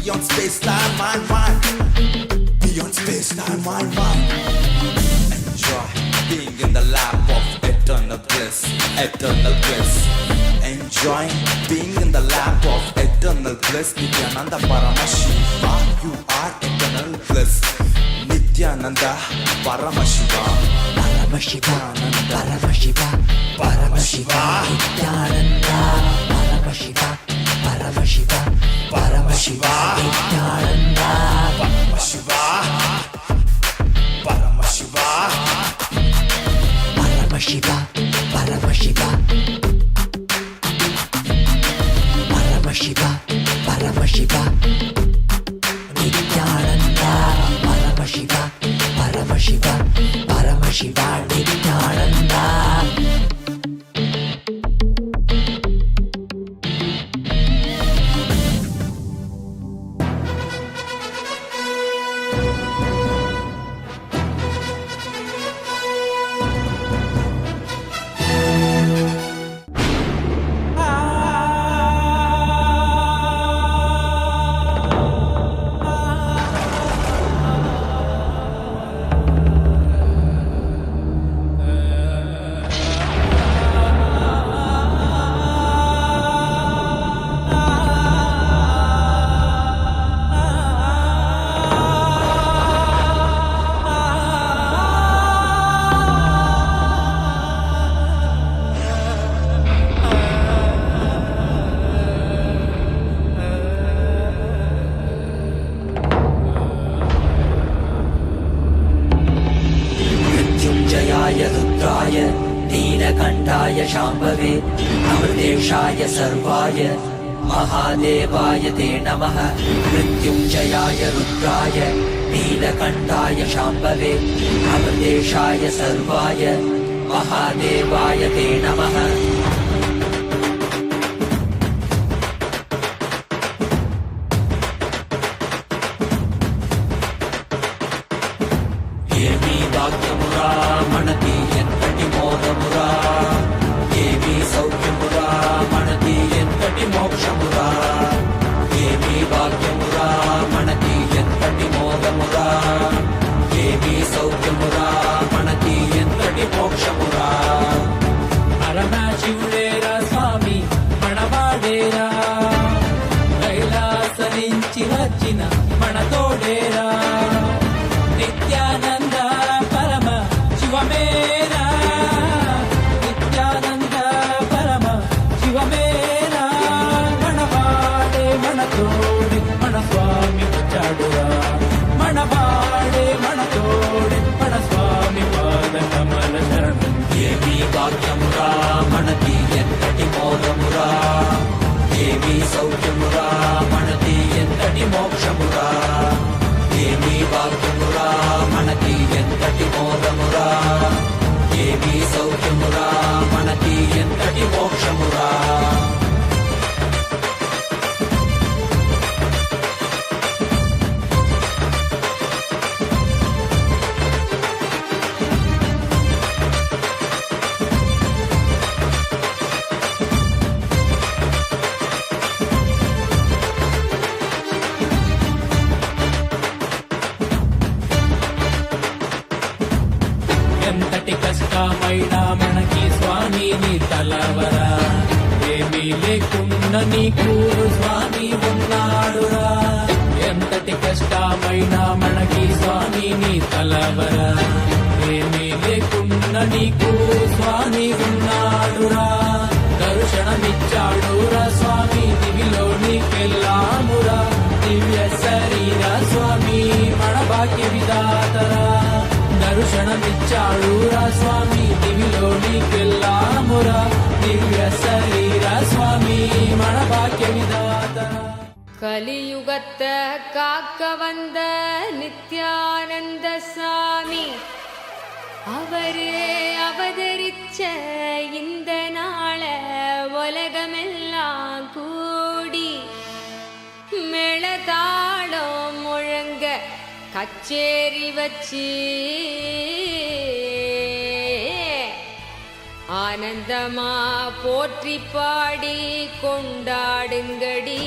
Beyond space, time, mind. Beyond space, time, mind. Enjoy being in the lap of eternal bliss, eternal bliss. Enjoy being in the lap of eternal bliss. Nityananda Paramashiva, you are eternal bliss. Nityananda Paramashiva, Paramashiva, Paramashiva, Paramashiva, Nityananda Paramashiva, Paramashiva, Paramashiva, Nityananda Paramashiva, Paramashiva, Paramashiva, Paramashiva, Paramashiva, Paramashiva, Nityananda Paramashiva, Paramashiva, Paramashiva, Nityananda. शाम्भवे अमृतेशाय सर्वाय महादेवाय ते नमः मृत्युञ्जयाय रुद्राय नीलकण्ठाय शाम्भवे अमृतेशाय सर्वाय महादेवाय ते नमः ఏమీ భాగ్యమురా మనకి ఎంతటి మోదమురా ఏమీ సౌఖ్యమురా మనకి ఎంతటి మోక్షమురా ఏమీ భాగ్యమురా మనకి ఎంతటి మోదమురా ఏమీ సౌఖ్యమురా మనకి ఎంతటి మోక్షమురా పరమశివుడేరా స్వామి మనవాడేరా కైలాస నుంచి వచ్చిన మన తోడేరా నిత్యానంద పరమ శివమేరా నిత్యానంద పరమ శివమేరా మనవాడే మన తోడే మన స్వామి వచ్చాడురా మనవాడే మన తోడే మన స్వామి పాద కమల శరణం ఏమీ భాగ్యమురా మనకి ఎంతటి మోదమురా ఏమీ సౌఖ్యమురా మనకి ఎంతటి మోక్షమురా ఏమీ భాగ్యమురా మనకి ఎంతటి మోదమురా ఏమీ సౌఖ్యమురా మనకి ఎంతటి మోక్షమురా ఎంతటి కష్టమైనా మనకి స్వామి నీ తలవరా ఏమీ లేకుండా నీకు స్వామి ఉన్నాడురా ఎంతటి కష్టమైనా మనకి స్వామి నీ తలవరా ఏమీ లేకుండా నీకు స్వామి ఉన్నాడురా దర్శనమిచ్చాడురా స్వామి దివిలో నీకెళ్ళామురా దివ్య శరీర స్వామి మన భాగ్య విధాతరా దర్శనమిచ్చాడురా స్వామి దివిలో నీకెళ్ళామురా దివ్య శరీర స్వామి మన భాగ్య విధాతరా கலியுகத்த காக்க வந்த நித்யானந்த சாமி அவரு அவதரிச்ச இந்த நாள உலகமெல்லாம் கூடி மேளதாளம் முழங்க கச்சேரி வச்சு ஆனந்தமா போற்றி பாடி கொண்டாடுங்கடி.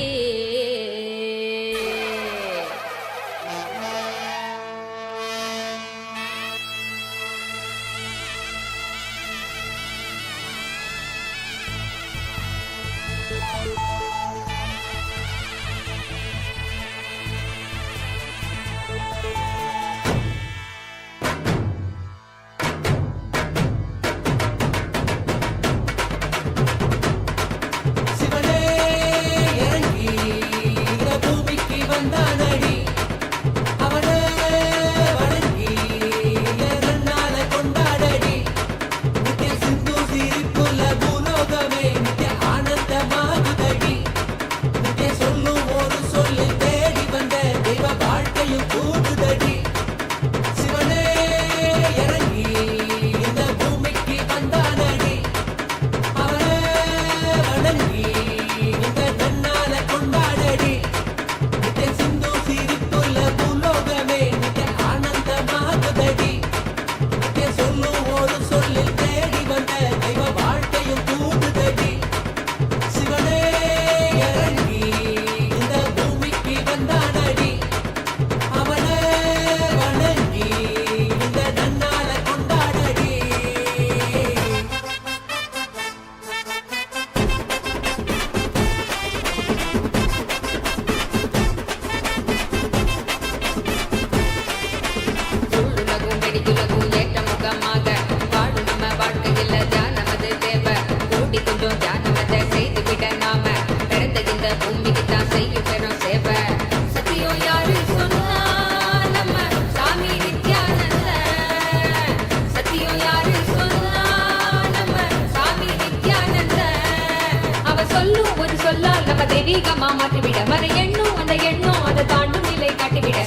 தெய்வீகமா மாற்றிவிட வர எண்ணும் அந்த எண்ணம் அதை தாண்டும் நிலை காட்டிவிட.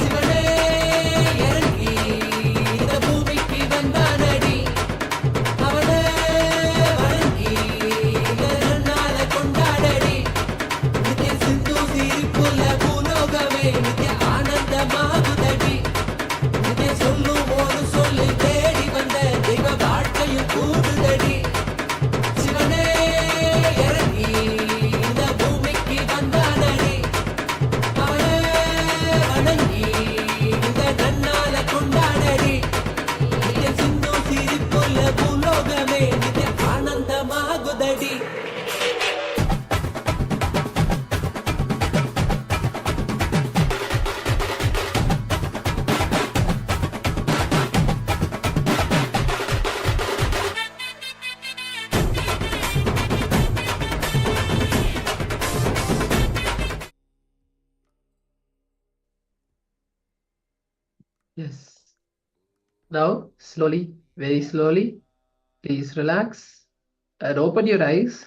Yes. Now, slowly, very slowly, please relax and open your eyes.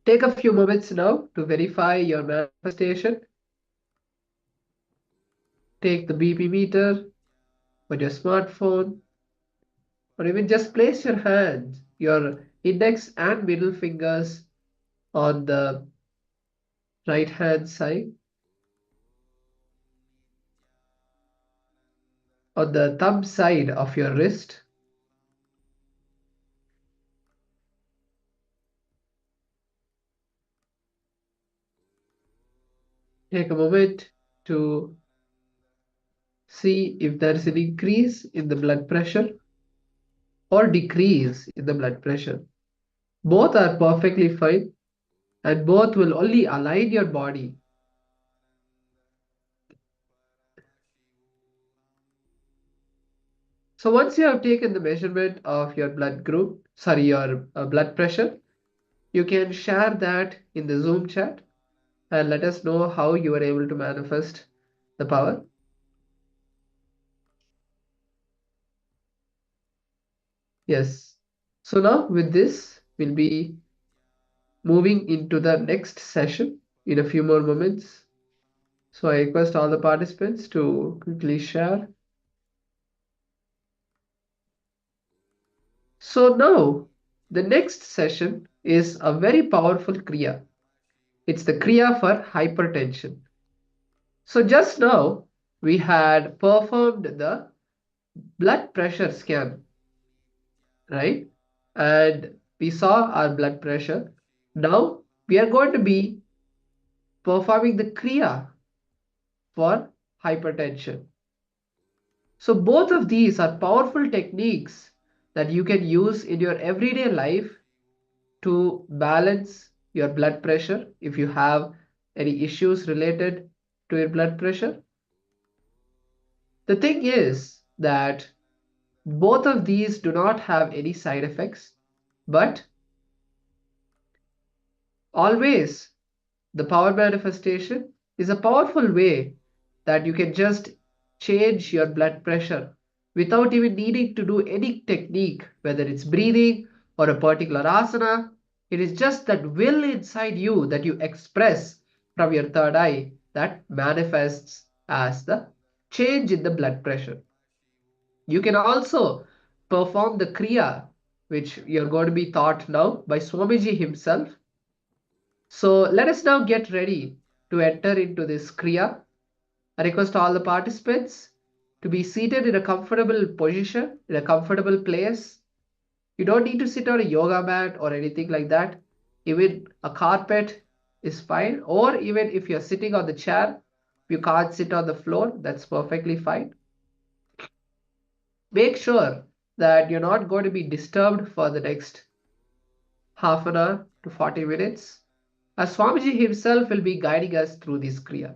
Take a few moments now to verify your manifestation. Take the BP meter on your smartphone, or even just place your hands, your index and middle fingers on the right hand side, on the thumb side of your wrist. Take a moment to see if there is an increase in the blood pressure or decrease in the blood pressure. Both are perfectly fine and both will only align your body. So once you have taken the measurement of your blood group, your blood pressure, you can share that in the Zoom chat and let us know how you are able to manifest the power. Yes. So now with this, we'll be moving into the next session in a few more moments. So I request all the participants to quickly share. So now the next session is a very powerful Kriya. It's the Kriya for hypertension. So just now we had performed the blood pressure scan, right? And we saw our blood pressure. Now we are going to be performing the Kriya for hypertension. So both of these are powerful techniques that you can use in your everyday life to balance your blood pressure if you have any issues related to your blood pressure. The thing is that both of these do not have any side effects, but always the power manifestation is a powerful way that you can just change your blood pressure without even needing to do any technique, whether it's breathing or a particular asana. It is just that will inside you that you express from your third eye that manifests as the change in the blood pressure. You can also perform the Kriya, which you're going to be taught now by Swamiji himself. So let us now get ready to enter into this Kriya. I request all the participants to be seated in a comfortable position, in a comfortable place. You don't need to sit on a yoga mat or anything like that. Even a carpet is fine. Or even if you're sitting on the chair, you can't sit on the floor, that's perfectly fine. Make sure that you're not going to be disturbed for the next half an hour to 40 minutes, as Swamiji himself will be guiding us through this Kriya.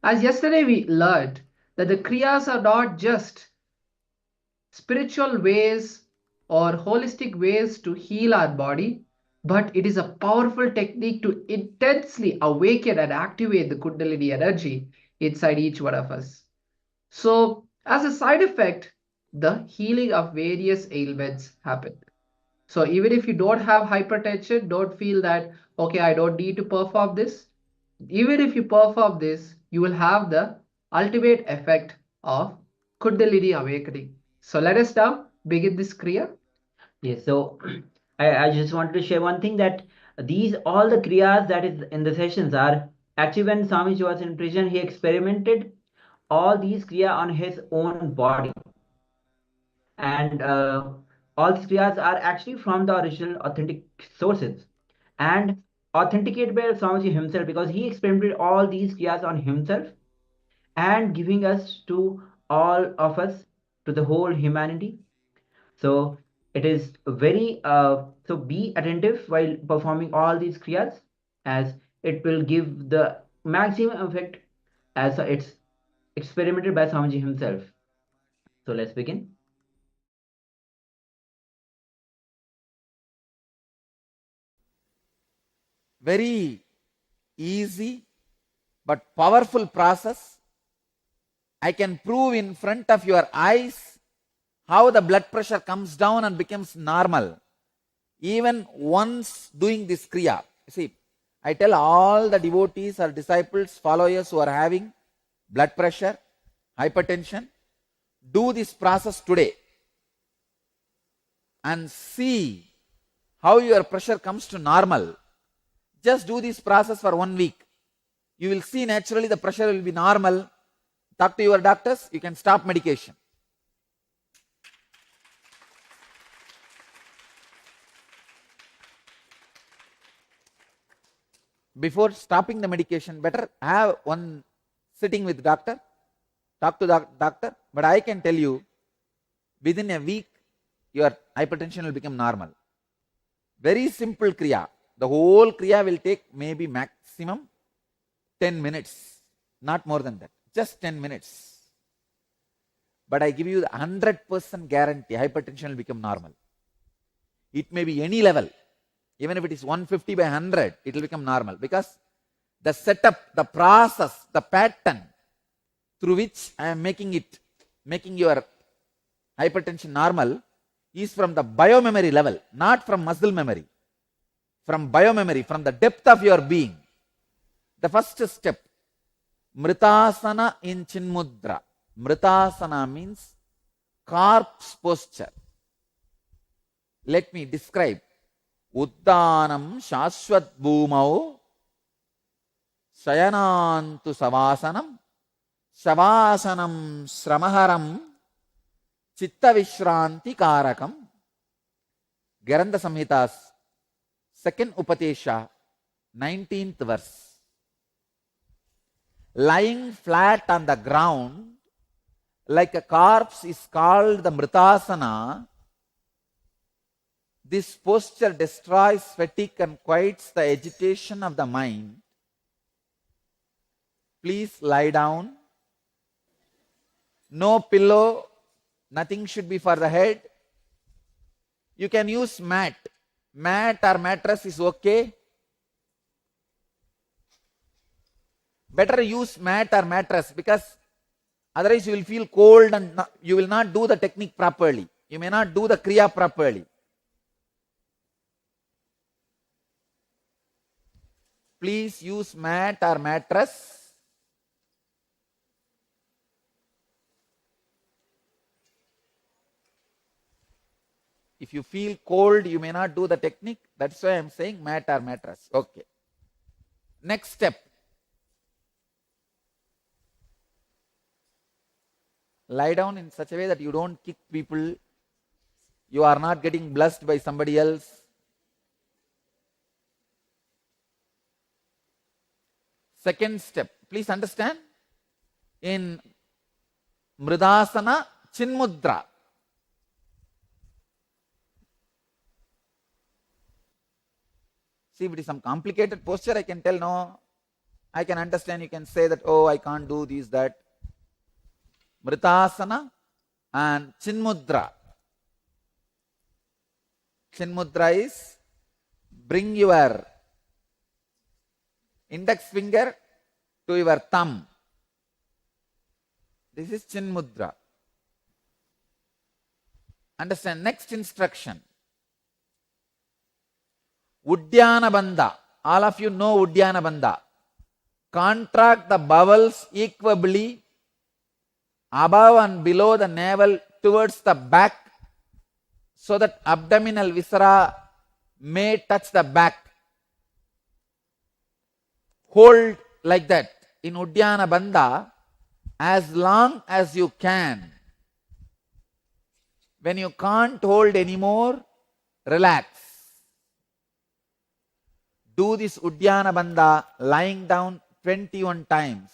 As yesterday we learned that the Kriyas are not just spiritual ways or holistic ways to heal our body, but it is a powerful technique to intensely awaken and activate the Kundalini energy inside each one of us. So, as a side effect, the healing of various ailments happen. So even if you don't have hypertension, don't feel that, okay, I don't need to perform this. Even if you perform this, you will have the ultimate effect of Kundalini awakening. So let us now begin this Kriya. Yes, so I just wanted to share one thing, that these all the kriyas that is in the sessions are actually, when Swamiji was in prison, he experimented all these kriya on his own body. And all these kriyas are actually from the original authentic sources and authenticated by Swamiji himself, because he experimented all these kriyas on himself and giving us to all of us, to the whole humanity. So it is very so be attentive while performing all these kriyas, as it will give the maximum effect as it's experimented by Swamiji himself. So let's begin. Very easy but powerful process. I can prove in front of your eyes how the blood pressure comes down and becomes normal even once doing this Kriya. See, I tell all the devotees or disciples, followers who are having blood pressure, hypertension, do this process today and see how your pressure comes to normal. Just do this process for 1 week. You will see naturally the pressure will be normal. Talk to your doctors, you can stop medication. Before stopping the medication, better have one sitting with doctor, talk to the doctor. But I can tell you, within a week, your hypertension will become normal. Very simple Kriya. The whole Kriya will take maybe maximum 10 minutes, not more than that, just 10 minutes. But I give you the 100% guarantee, hypertension will become normal. It may be any level. Even if it is 150 by 100, it will become normal, because the setup, the process, the pattern through which I am making your hypertension normal is from the biomemory level, not from muscle memory. From biomemory, from the depth of your being. The first step, Mritasana in Chinmudra. Mritasana means corpse posture. let me describe. Uddanam Shashvat Bhumau Shayanantu Savasanam Shavasanam Sramaharam Chitta Vishranti Karakam. Garanda Samhita's second Upatesha, 19th verse. Lying flat on the ground like a corpse is called the Mritasana. This posture destroys fatigue and quiets the agitation of the mind. Please lie down. No pillow, nothing should be for the head. You can use mat. Mat or mattress is okay. Better use mat or mattress, because otherwise you will feel cold and you will not do the technique properly. You may not do the Cria properly. Please use mat or mattress. If you feel cold, you may not do the technique. That's why I am saying mat or mattress. Okay. Next step. Lie down in such a way that you don't kick people. You are not getting blessed by somebody else. Second step, please understand, in Mridasana, Chinmudra. See, if it is some complicated posture, I can tell, no, I can understand, you can say that, oh, I can't do this, that. Mritasana and Chinmudra. Chinmudra is bring your index finger to your thumb. This is Chinmudra. Understand, next instruction. Uddiyana Bandha. All of you know Uddiyana Bandha. Contract the bowels equably above and below the navel towards the back, so that abdominal viscera may touch the back. Hold like that in Uddiyana Bandha as long as you can. When you can't hold anymore, relax. Do this Uddiyana Bandha lying down 21 times.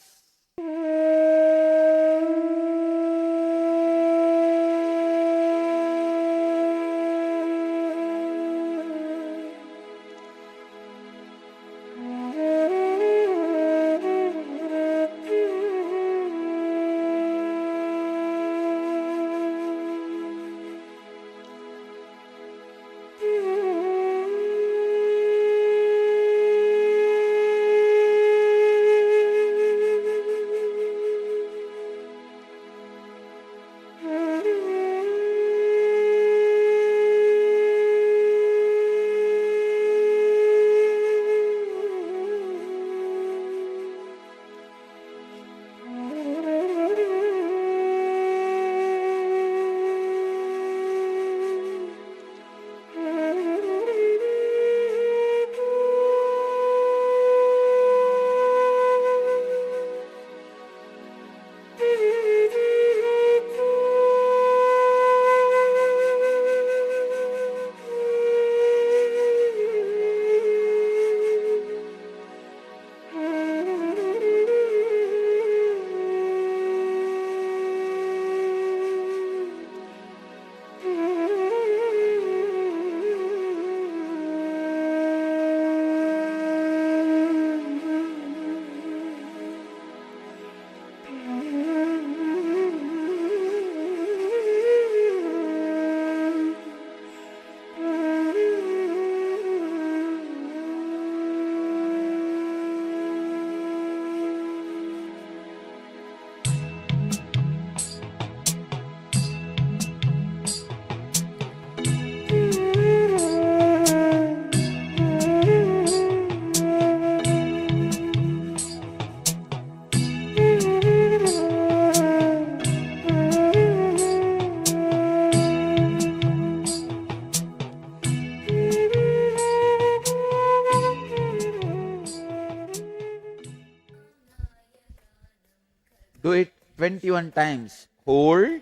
21 times. Hold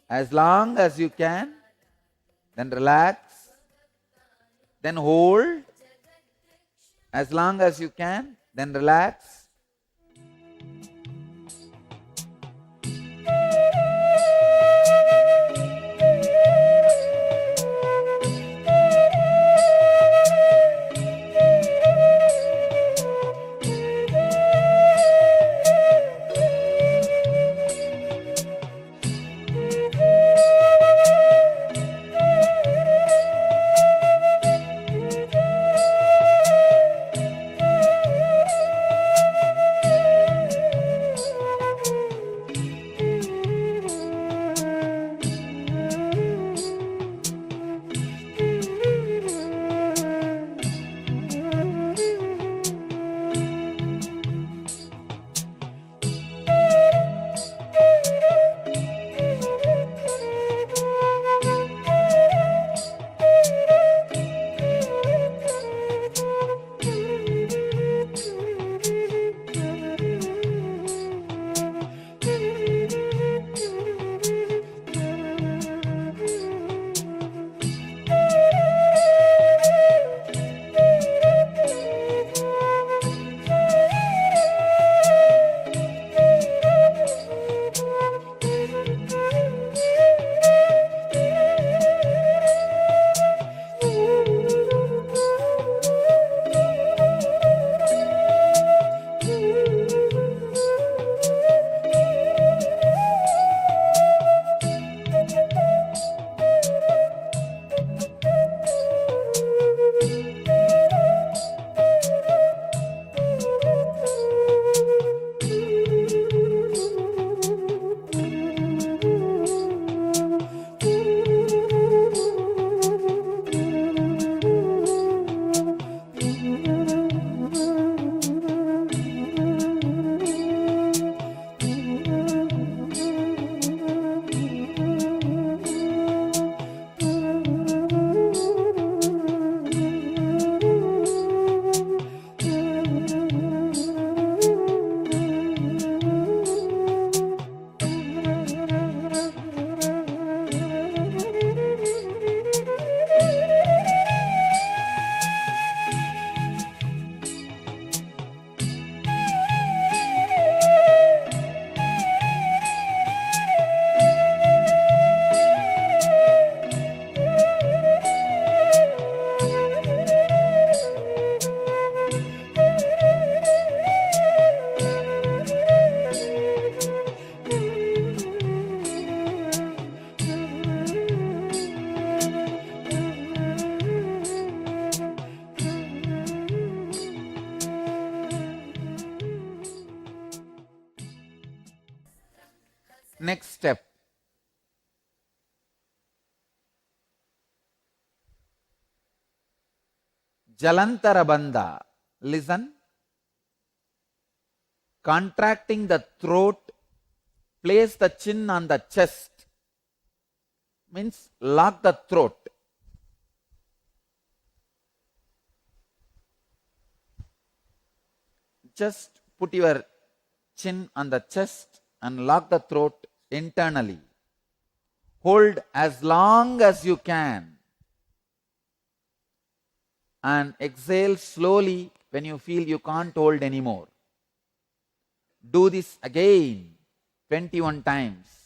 as long as you can, then relax, then hold as long as you can, then relax. Next step. Jalantara bandha. Listen. Contracting the throat, place the chin on the chest. Means lock the throat. Just put your chin on the chest and lock the throat internally. Hold as long as you can. And exhale slowly when you feel you can't hold anymore. Do this again 21 times.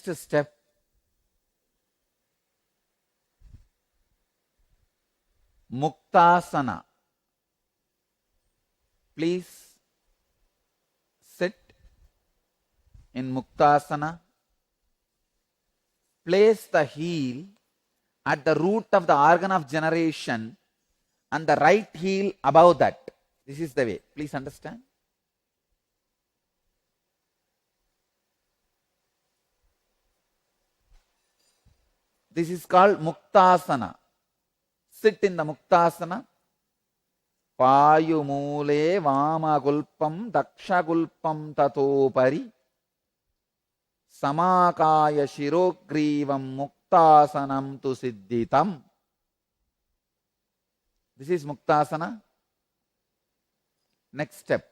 Next step, Muktasana. Please sit in Muktasana. Place the heel at the root of the organ of generation and the right heel above that. This is the way. Please understand. This is called Muktasana. Sit in the Muktasana. Payumule Vamagulpam Dakshagulpam Tatopari Samakaya Shirogrivam Muktasanam tu Siddhitam. This is Muktasana. Next step.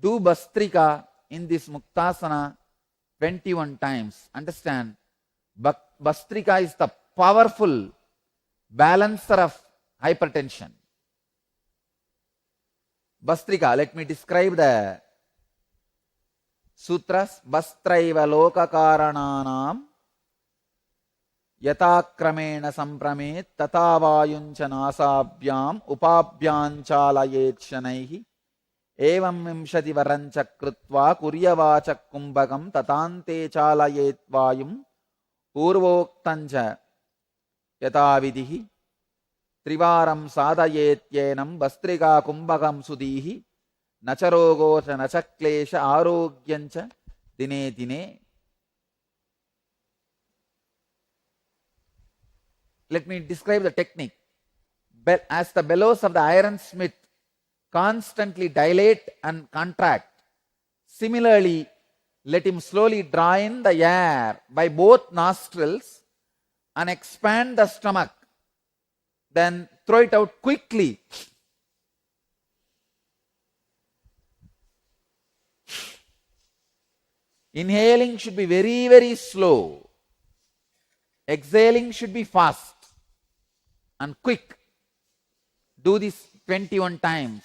Do Bastrika in this Muktasana 21 times. Understand, Bastrika is the powerful balancer of hypertension. Bastrika, let me describe the sutras. Bastraiva lokakarananam yatakramena sampramet tatavayuncha nasabhyam upabhyanchalayet shanaihi evam vimshati varancha krutva kuryavacha kumbhagam tatante chalayet vayum purvoktancha yatavidihi trivaram sadayetyenam bastrika kumbhagam sudihi nacharogocha nachaklesha arogyancha dine dine. Let me describe the technique. As the bellows of the ironsmith constantly dilate and contract, similarly, let him slowly draw in the air by both nostrils and expand the stomach. Then throw it out quickly. Inhaling should be very, very slow. Exhaling should be fast and quick. Do this 21 times.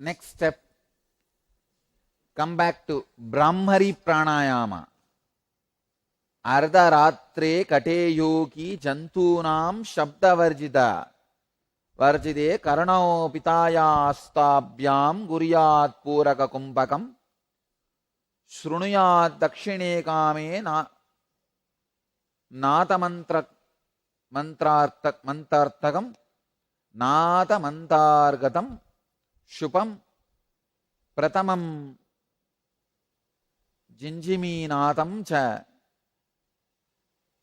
Next step, come back to Brahmari Pranayama. Ardharatre kate yogi jantunam shabdavarjida varjide karanao pitaya astabhyam guryat puraka kumbhakam shrunuyat dakshine kame nata mantartakam nata mantargatam shupam pratamam jinjiminatam cha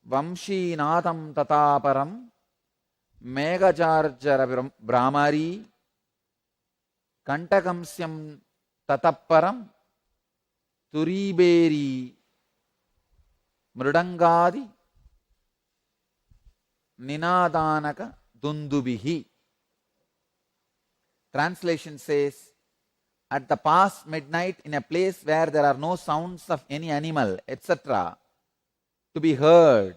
Vamshinatham tataparam Megacharjara Brahmari Kantakamsyam tataparam Turiberi Mridangadi Ninadanaka Dundubihi. Translation says, at the past midnight in a place where there are no sounds of any animal, etc., to be heard,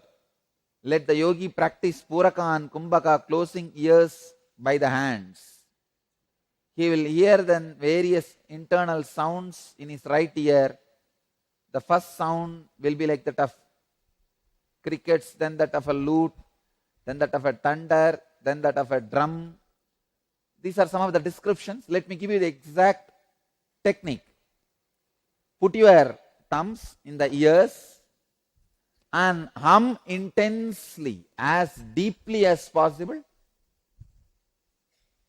let the yogi practice Puraka and Kumbhaka, closing ears by the hands. He will hear then various internal sounds in his right ear. The first sound will be like that of crickets, then that of a lute, then that of a thunder, then that of a drum. These are some of the descriptions. Let me give you the exact technique. Put your thumbs in the ears and hum intensely, as deeply as possible,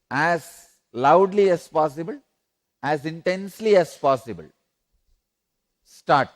as loudly as possible, as intensely as possible. Start.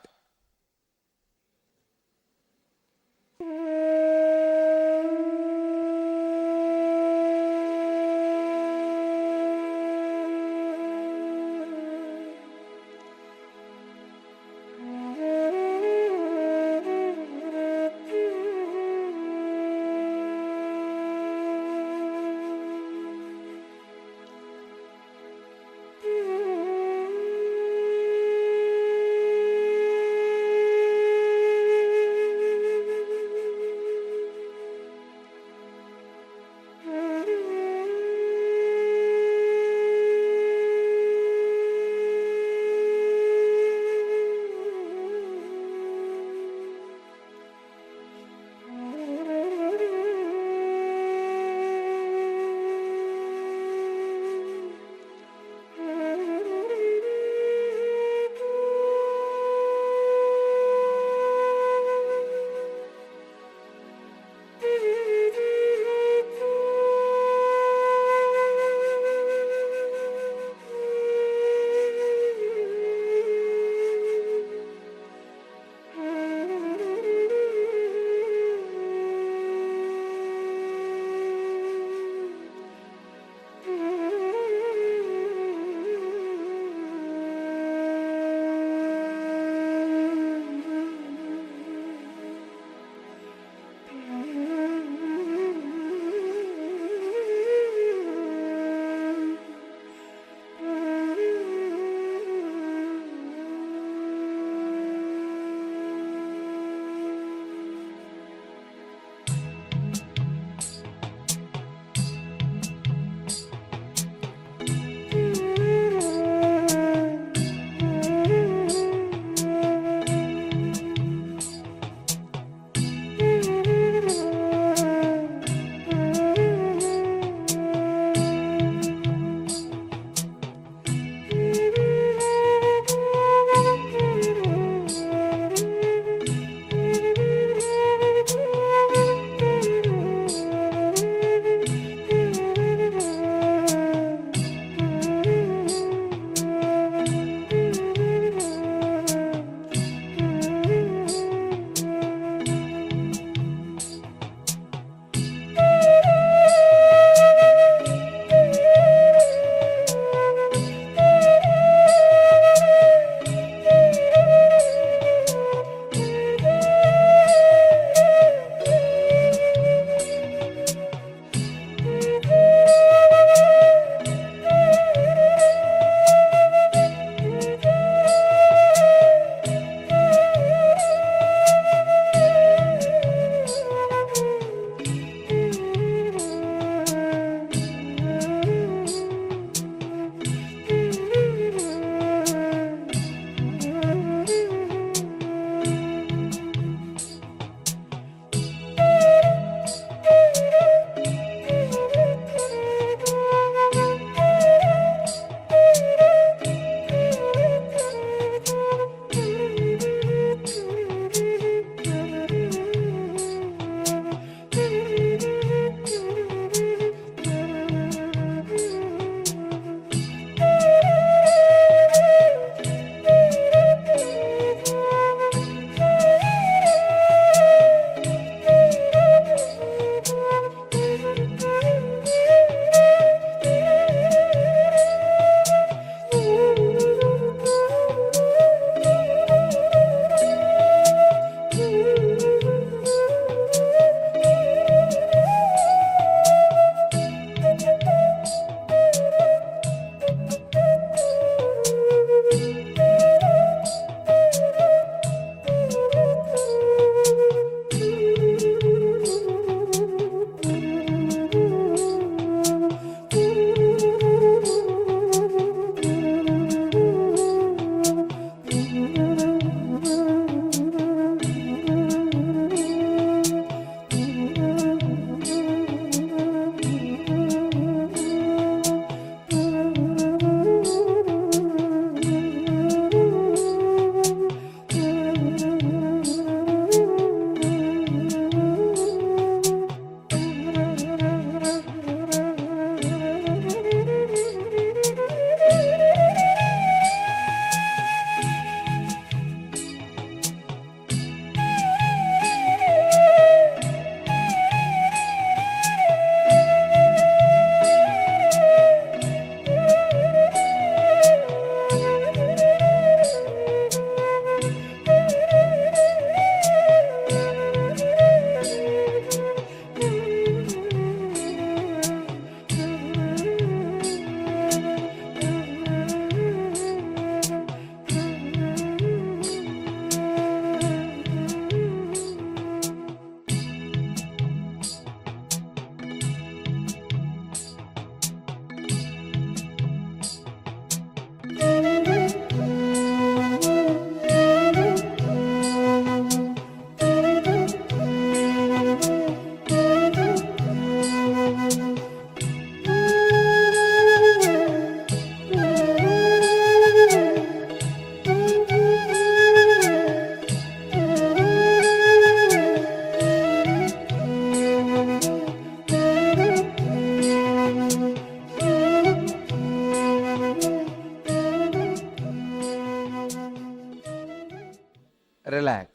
relax.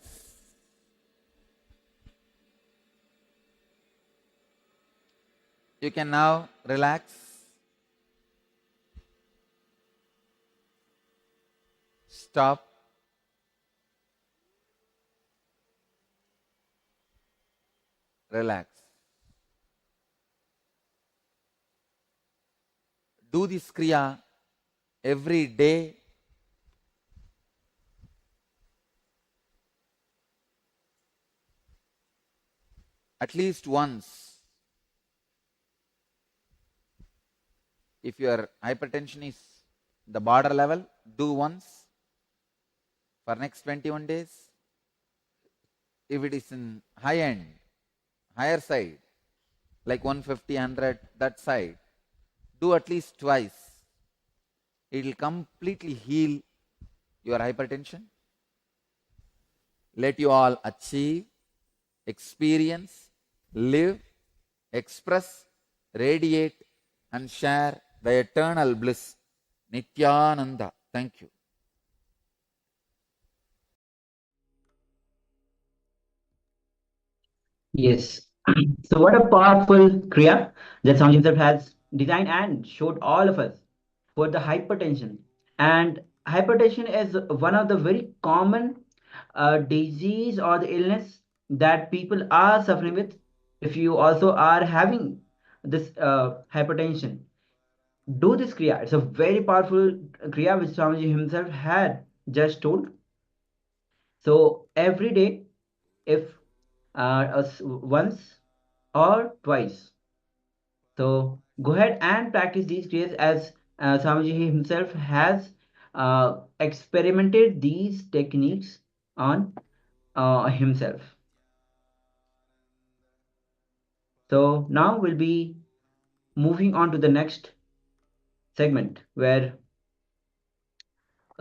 You can now relax. Stop. Relax. Do this Cria every day. At least once. If your hypertension is the border level, do once for next 21 days. If it is in high end, higher side, like 150, 100, that side, do at least twice. It will completely heal your hypertension. Let you all achieve, experience, live, express, radiate, and share the eternal bliss. Nityananda. Thank you. Yes. So what a powerful Kriya that Swami himself has designed and showed all of us for the hypertension. And hypertension is one of the very common disease or the illness that people are suffering with. If you also are having this hypertension, do this Kriya. It's a very powerful Kriya which Swamiji himself had just told. So every day, if once or twice. So go ahead and practice these kriyas as Swamiji himself has experimented these techniques on himself. So now we'll be moving on to the next segment where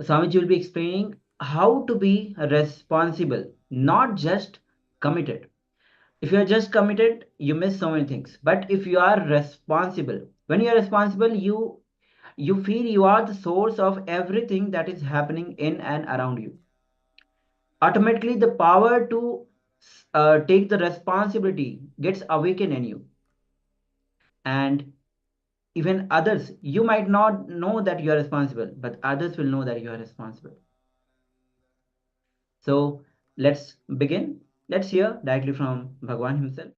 Swamiji will be explaining how to be responsible, not just committed. If you are just committed, you miss so many things. But if you are responsible, when you are responsible, you feel you are the source of everything that is happening in and around you. Automatically, the power to take the responsibility gets awakened in you, and even others. You might not know that you are responsible, but others will know that you are responsible. So let's begin. Let's hear directly from Bhagwan himself.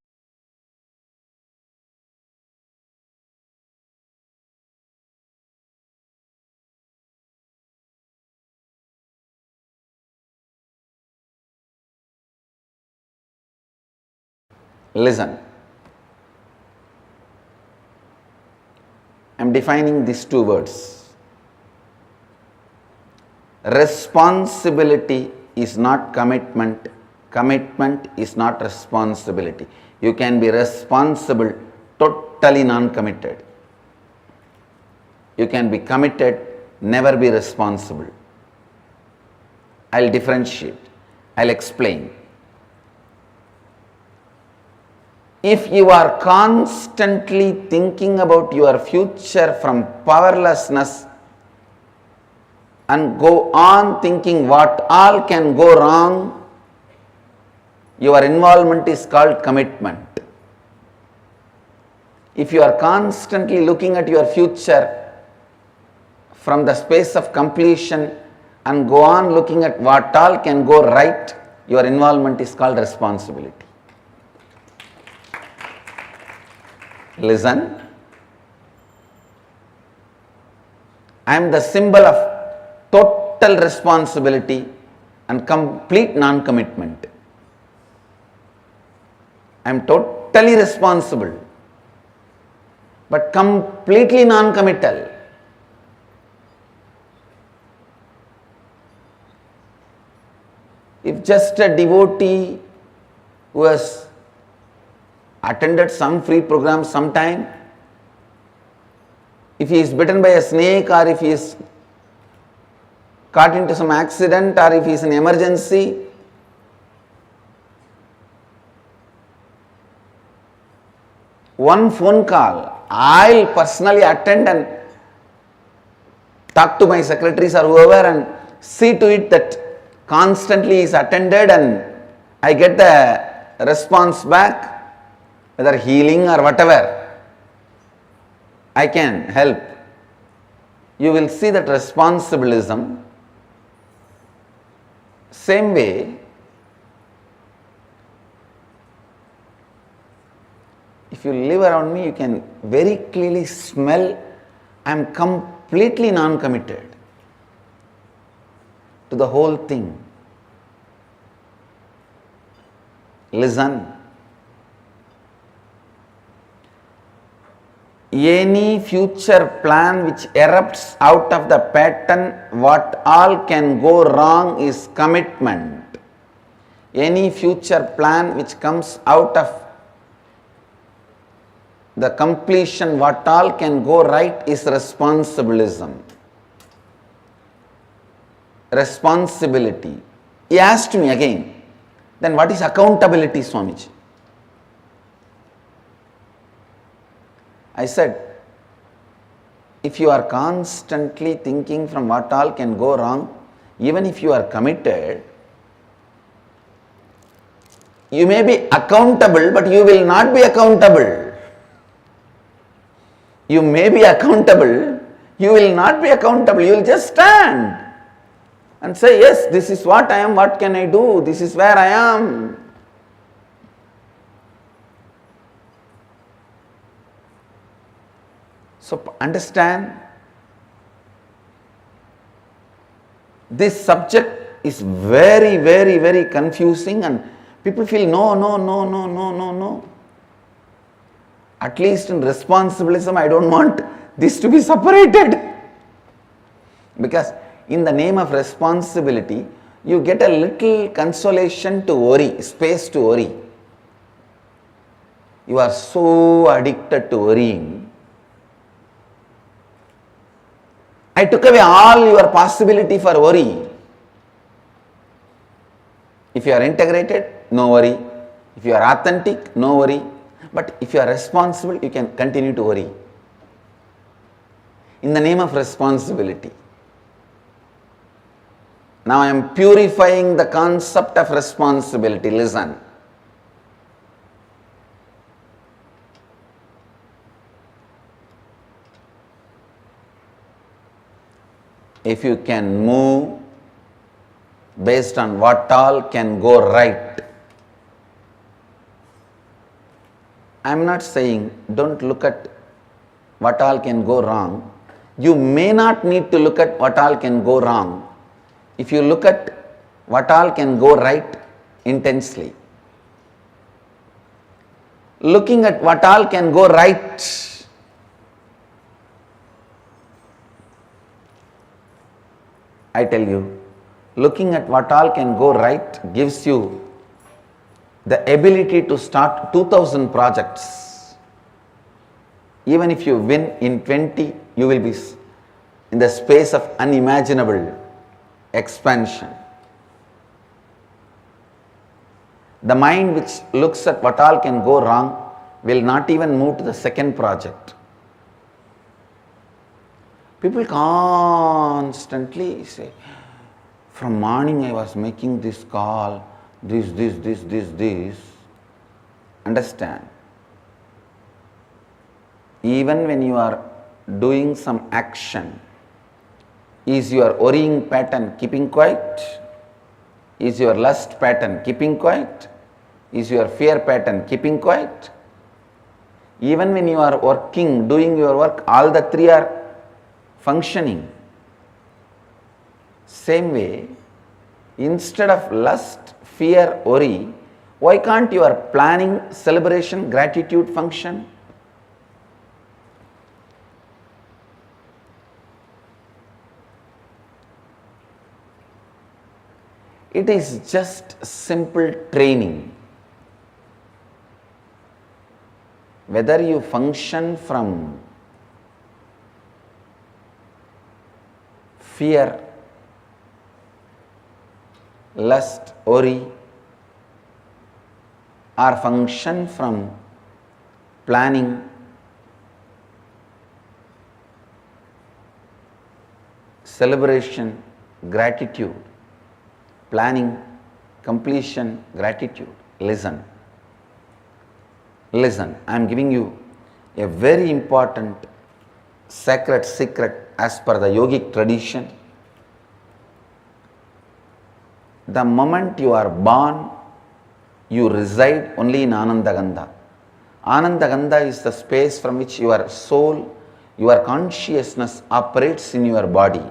Listen. I am defining these two words. Responsibility is not commitment. Commitment is not responsibility. You can be responsible, totally non-committed. You can be committed, never be responsible. I'll differentiate. I'll explain. If you are constantly thinking about your future from powerlessness and go on thinking what all can go wrong, your involvement is called commitment. If you are constantly looking at your future from the space of completion and go on looking at what all can go right, your involvement is called responsibility. Listen, I am the symbol of total responsibility and complete non-commitment. I am totally responsible, but completely non-committal. If just a devotee who has attended some free program sometime, if he is bitten by a snake or if he is caught into some accident or if he is in emergency, one phone call, I'll personally attend and talk to my secretaries or whoever and see to it that constantly is attended and I get the response back, whether healing or whatever, I can help. You will see that responsibilism. Same way, if you live around me, you can very clearly smell I am completely non-committed to the whole thing. Listen. Any future plan which erupts out of the pattern, what all can go wrong is commitment. Any future plan which comes out of the completion, what all can go right is responsibilism. Responsibility. He asked me again, then what is accountability, Swamiji? I said, if you are constantly thinking from what all can go wrong, even if you are committed, you may be accountable, but you will not be accountable. You may be accountable, you will not be accountable. You will just stand and say, yes, this is what I am, what can I do? This is where I am. So understand, this subject is very, very, very confusing and people feel no. At least in responsibilism, I don't want this to be separated. Because in the name of responsibility, you get a little consolation to worry, space to worry. You are so addicted to worrying. I took away all your possibility for worry. If you are integrated, no worry. If you are authentic, no worry. But if you are responsible, you can continue to worry. In the name of responsibility. Now I am purifying the concept of responsibility. Listen. If you can move based on what all can go right. I am not saying don't look at what all can go wrong. You may not need to look at what all can go wrong if you look at what all can go right intensely. Looking at what all can go right, I tell you, looking at what all can go right gives you the ability to start 2000 projects. Even if you win in 20, you will be in the space of unimaginable expansion. The mind which looks at what all can go wrong will not even move to the second project. People constantly say, from morning I was making this call, this. Understand. Even when you are doing some action, is your worrying pattern keeping quiet? Is your lust pattern keeping quiet? Is your fear pattern keeping quiet? Even when you are working, doing your work, all the three are functioning. Same way, instead of lust, fear, worry, why can't your planning, celebration, gratitude function? It is just simple training. Whether you function from fear, lust, worry, or function from planning, celebration, gratitude, planning, completion, gratitude. Listen. Listen, I am giving you a very important sacred secret as per the yogic tradition. The moment you are born, you reside only in Anandagandha. Anandagandha is the space from which your soul, your consciousness operates in your body.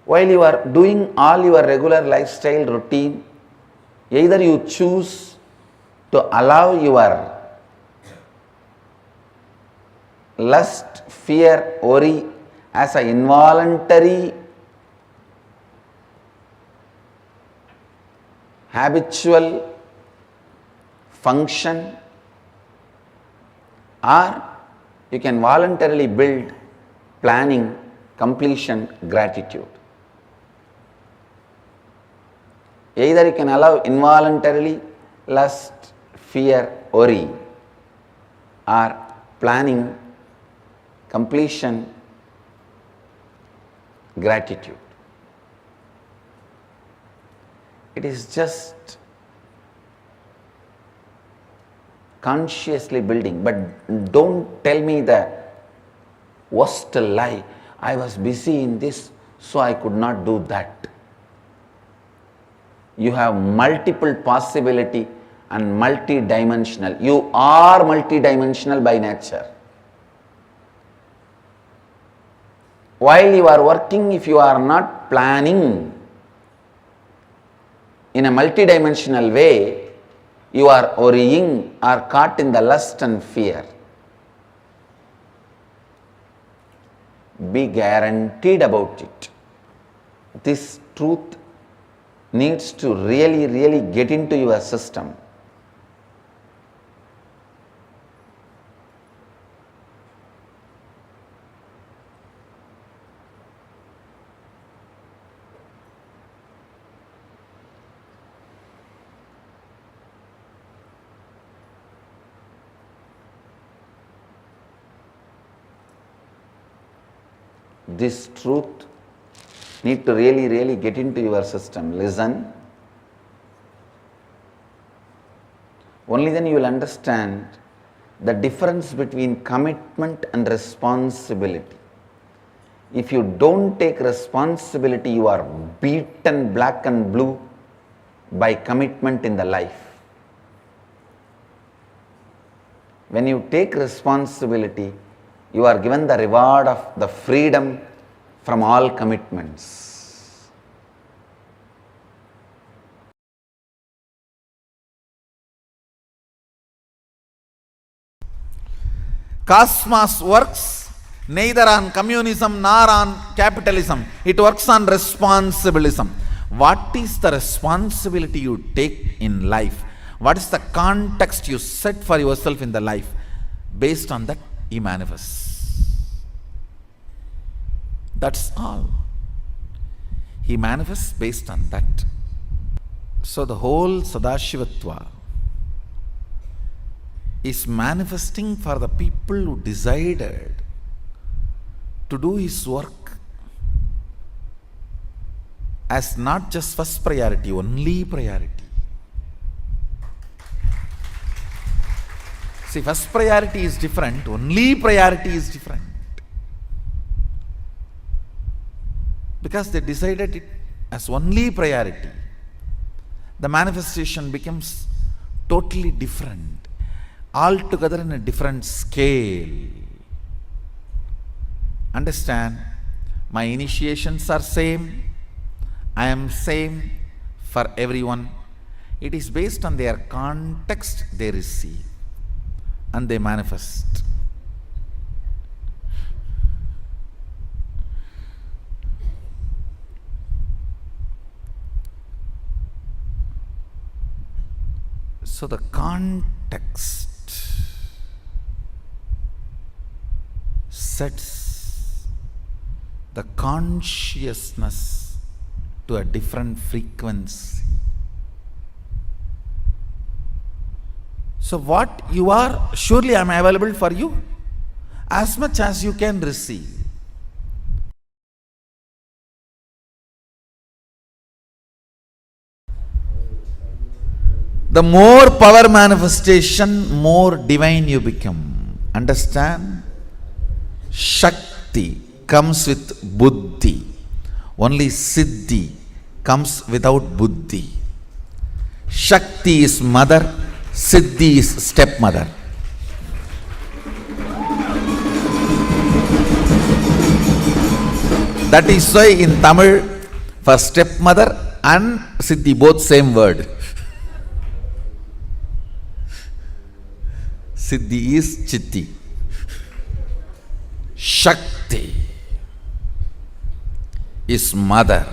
While you are doing all your regular lifestyle routine, either you choose to allow your lust, fear, worry as an involuntary, habitual function, or you can voluntarily build planning, completion, gratitude. Either you can allow involuntarily lust, fear, worry, or planning, completion, gratitude. It is just consciously building, but don't tell me the worst lie. I was busy in this, so I could not do that. You have multiple possibility and multi-dimensional. You are multi-dimensional by nature. While you are working, if you are not planning in a multi-dimensional way, you are worrying or caught in the lust and fear. Be guaranteed about it. This truth needs to really get into your system. This truth need to really get into your system. Listen. Only then you will understand the difference between commitment and responsibility. If you don't take responsibility, you are beaten black and blue by commitment in the life. When you take responsibility, you are given the reward of the freedom from all commitments. Cosmos works neither on communism nor on capitalism. It works on responsibilism. What is the responsibility you take in life? What is the context you set for yourself in the life? Based on that, he manifests. That's all. He manifests based on that. So the whole Sadashivatva is manifesting for the people who decided to do his work as not just first priority, only priority. See, first priority is different, only priority is different. Because they decided it as only priority, the manifestation becomes totally different, altogether in a different scale. Understand, my initiations are same, I am same for everyone. It is based on their context they receive and they manifest. So the context sets the consciousness to a different frequency. So what you are, surely I am available for you as much as you can receive. The more power manifestation, more divine you become. Understand? Shakti comes with buddhi. Only siddhi comes without buddhi. Shakti is mother, siddhi is stepmother. That is why in Tamil, for stepmother and siddhi, both same word. Siddhi is chitti. Shakti is mother.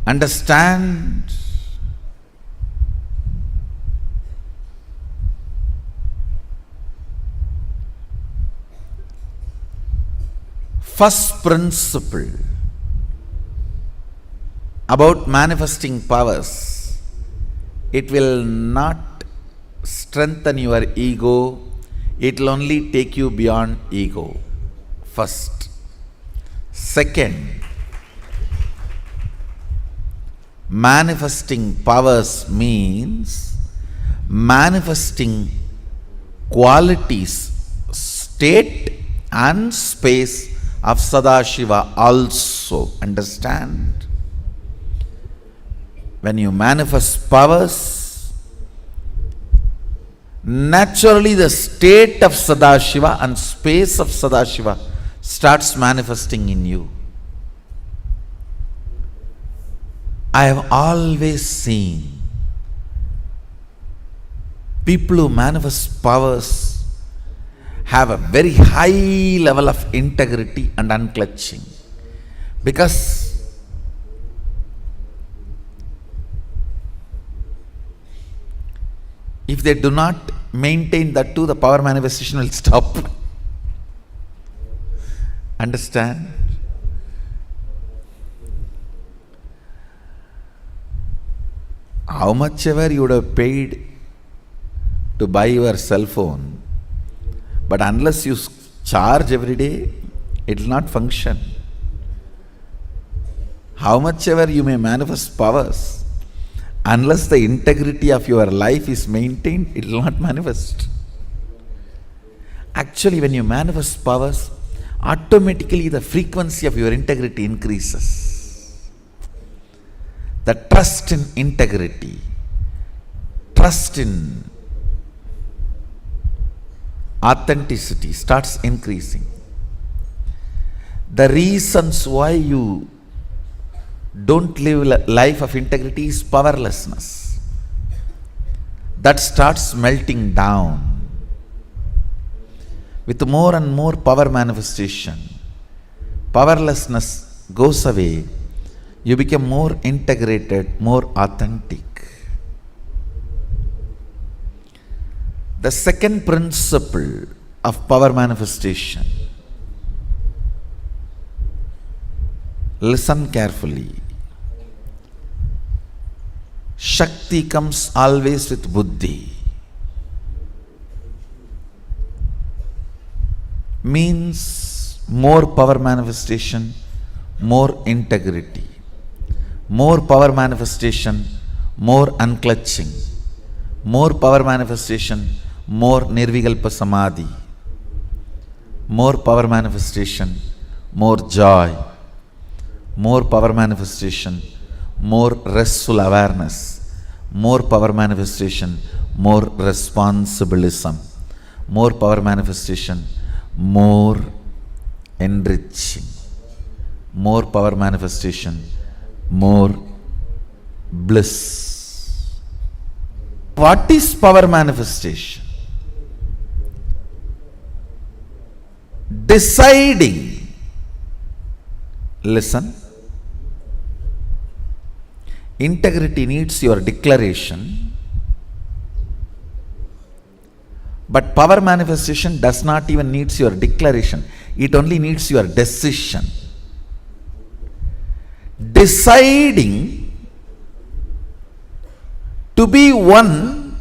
Understand? First principle about manifesting powers, it will not strengthen your ego, it will only take you beyond ego. First. Second, manifesting powers means manifesting qualities, state and space of Sadashiva also. Understand? When you manifest powers, naturally the state of Sadashiva and space of Sadashiva starts manifesting in you. I have always seen people who manifest powers have a very high level of integrity and unclutching, because if they do not maintain that too, the power manifestation will stop. Understand? How much ever you would have paid to buy your cell phone, but unless you charge every day, it will not function. How much ever you may manifest powers, unless the integrity of your life is maintained, it will not manifest. Actually, when you manifest powers, automatically the frequency of your integrity increases. The trust in integrity, trust in authenticity starts increasing. The reasons why you don't live a life of integrity is powerlessness. That starts melting down. With more and more power manifestation, powerlessness goes away. You become more integrated, more authentic. The second principle of power manifestation, listen carefully. Shakti comes always with buddhi. Means more power manifestation, more integrity. More power manifestation, more unclutching. More power manifestation, more nirvikalpa samadhi. More power manifestation, more joy. More power manifestation, more restful awareness. More power manifestation, more responsibilism. More power manifestation, more enriching. More power manifestation, more bliss. What is power manifestation? Deciding. Listen. Integrity needs your declaration, but power manifestation does not even need your declaration. It only needs your decision. Deciding to be one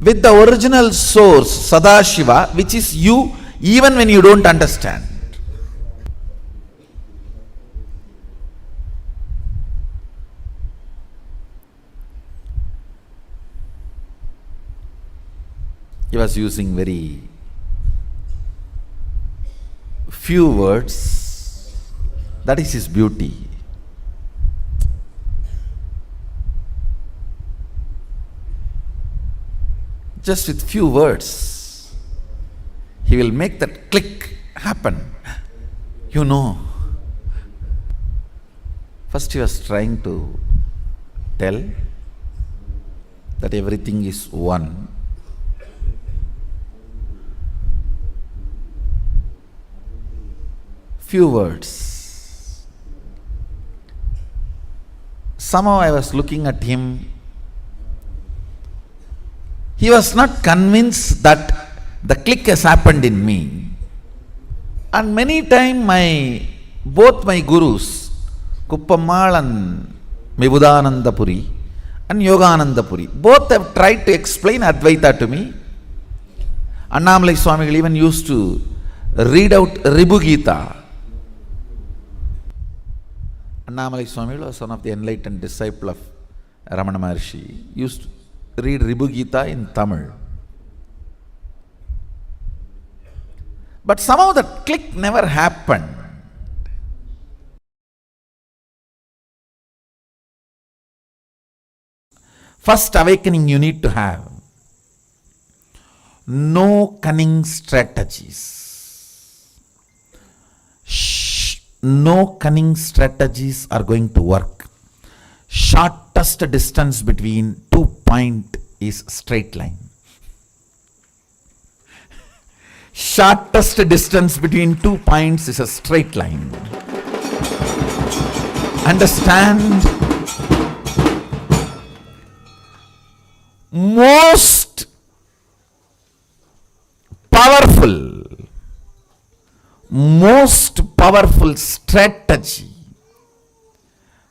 with the original source, Sadashiva, which is you, even when you don't understand. He was using very few words. That is his beauty. Just with few words, he will make that click happen. You know. First he was trying to tell that everything is one. Few words. Somehow I was looking at him. He was not convinced that the click has happened in me. And many times both my gurus, Kuppammal and Mibudanandapuri and Yoganandapuri, both have tried to explain Advaita to me. Annamalai Swamigal even used to read out Ribu Gita. Annamalai Swamigal was one of the enlightened disciple of Ramana Maharshi. Used to read Ribu Gita in Tamil. But somehow that click never happened. First awakening you need to have. No cunning strategies. No cunning strategies are going to work. Shortest distance between 2 points is straight line. Shortest distance between 2 points is a straight line. Understand? Most powerful strategy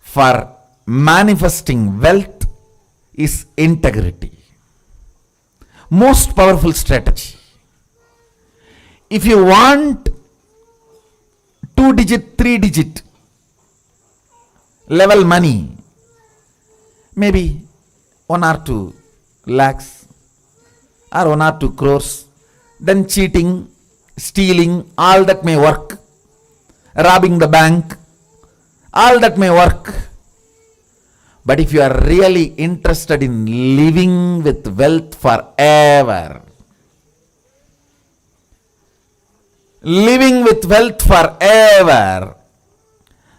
for manifesting wealth is integrity. Most powerful strategy. If you want 2-digit, 3-digit level money, maybe 1 or 2 lakhs or 1 or 2 crores, then cheating, stealing, all that may work. Robbing the bank, all that may work. But if you are really interested in living with wealth forever, living with wealth forever,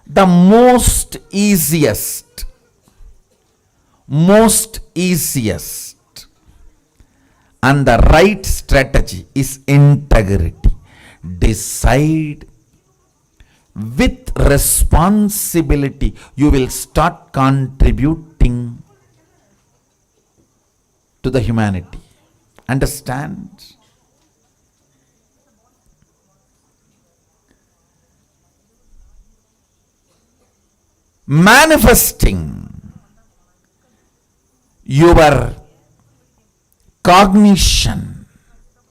the most easiest and the right strategy is integrity. Decide with responsibility. You will start contributing to the humanity. Understand? Manifesting your cognition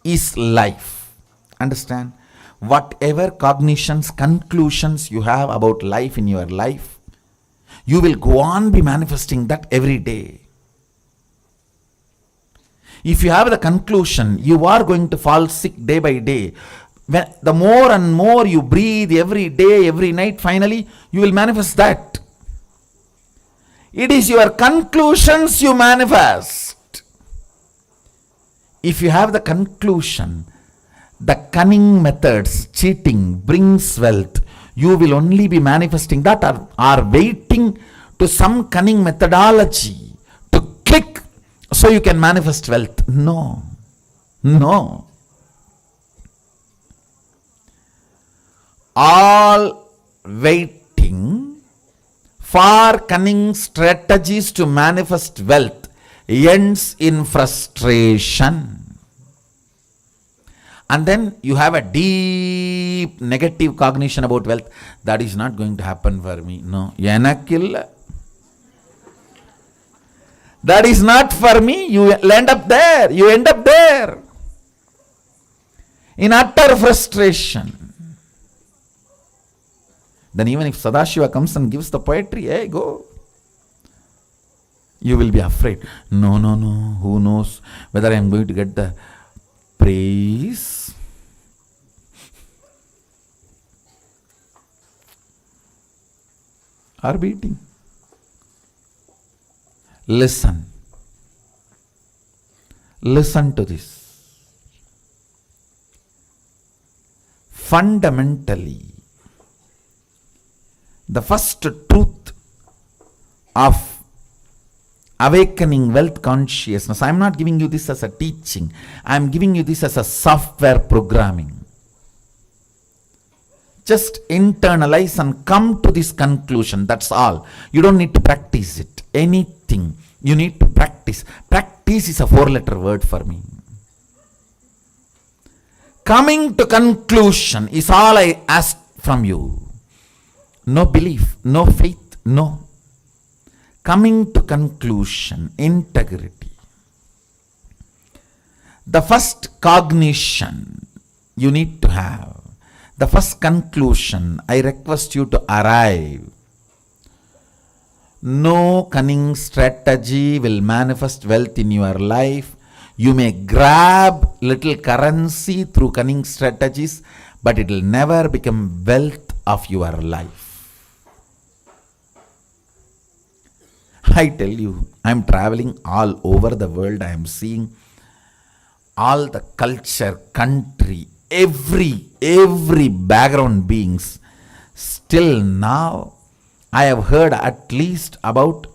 is life. Understand? Whatever cognitions, conclusions you have about life in your life, you will go on be manifesting that every day. If you have the conclusion, you are going to fall sick day by day. The more and more you breathe every day, every night, finally you will manifest that. It is your conclusions you manifest. If you have the conclusion, the cunning methods, cheating brings wealth, you will only be manifesting that, are waiting to some cunning methodology to click so you can manifest wealth. No. All waiting for cunning strategies to manifest wealth ends in frustration. And then you have a deep negative cognition about wealth. That is not going to happen for me. No. Yanakilla. That is not for me. You end up there. In utter frustration. Then even if Sadashiva comes and gives the poetry, hey, go. You will be afraid. No. Who knows whether I am going to get the breeze. Are beating. Listen. Listen to this. Fundamentally, the first truth of awakening wealth consciousness, I am not giving you this as a teaching, I am giving you this as a software programming. Just internalize and come to this conclusion, that's all. You don't need to practice it. Anything you need to practice. Practice is a 4-letter word for me. Coming to conclusion is all I ask from you. No belief, no faith, no. Coming to conclusion, integrity. The first cognition you need to have, the first conclusion I request you to arrive. No cunning strategy will manifest wealth in your life. You may grab little currency through cunning strategies, but it will never become wealth of your life. I tell you, I am traveling all over the world. I am seeing all the culture, country, every background beings. Still now, I have heard at least about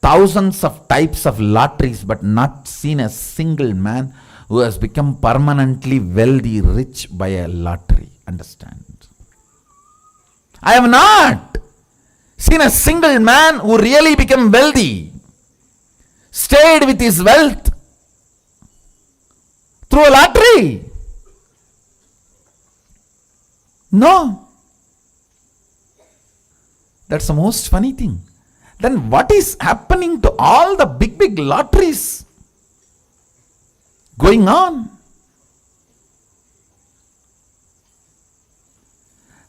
thousands of types of lotteries, but not seen a single man who has become permanently wealthy, rich by a lottery. Understand? I have not seen a single man who really became wealthy, stayed with his wealth through a lottery. No. That's the most funny thing. Then what is happening to all the big lotteries going on?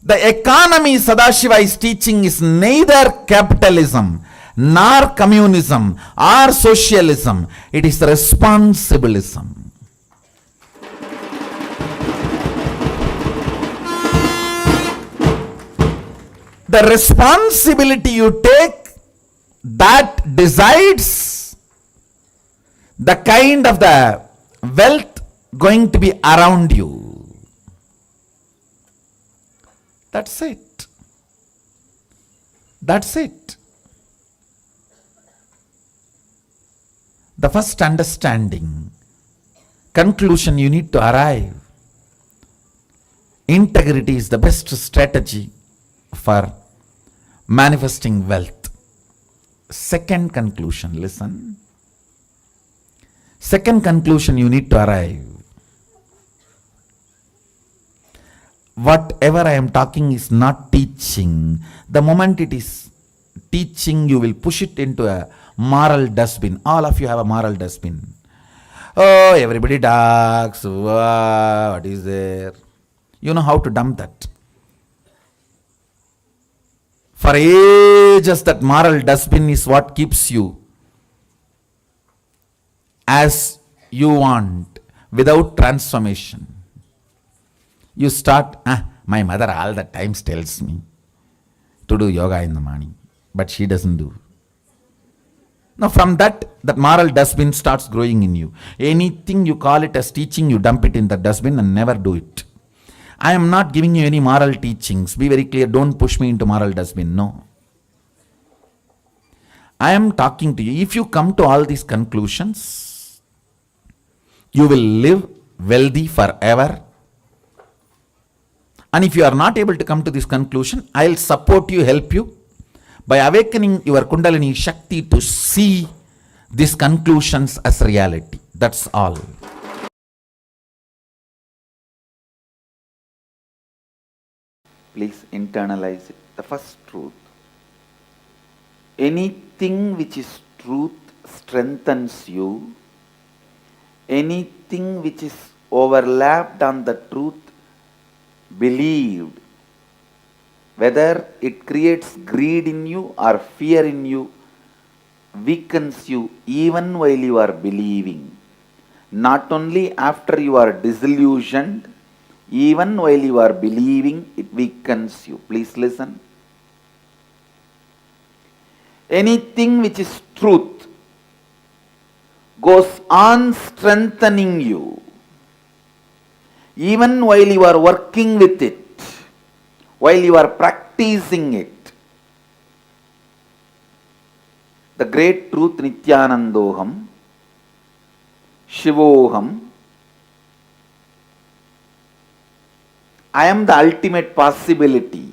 The economy Sadashiva is teaching is neither capitalism, nor communism, or socialism. It is responsibilism. The responsibility you take, that decides the kind of the wealth going to be around you. That's it. That's it. The first understanding, conclusion you need to arrive. Integrity is the best strategy for manifesting wealth. Second conclusion, listen. Second conclusion you need to arrive. Whatever I am talking is not teaching. The moment it is teaching, you will push it into a moral dustbin. All of you have a moral dustbin. Oh, everybody talks. What is there? You know how to dump that. For ages, that moral dustbin is what keeps you as you want, without transformation. You start, my mother all the times tells me to do yoga in the morning, but she doesn't do. Now from that moral dustbin starts growing in you. Anything you call it as teaching, you dump it in the dustbin and never do it. I am not giving you any moral teachings. Be very clear, don't push me into moral dustbin. No. I am talking to you. If you come to all these conclusions, you will live wealthy forever. And if you are not able to come to this conclusion, I will support you, help you by awakening your Kundalini Shakti to see these conclusions as reality. That's all. Please internalize it. The first truth. Anything which is truth strengthens you. Anything which is overlapped on the truth, believed, whether it creates greed in you or fear in you, weakens you even while you are believing. Not only after you are disillusioned, even while you are believing, it weakens you. Please listen. Anything which is truth goes on strengthening you. Even while you are working with it, while you are practicing it. The great truth Nityanandoham, Shivoham, I am the ultimate possibility.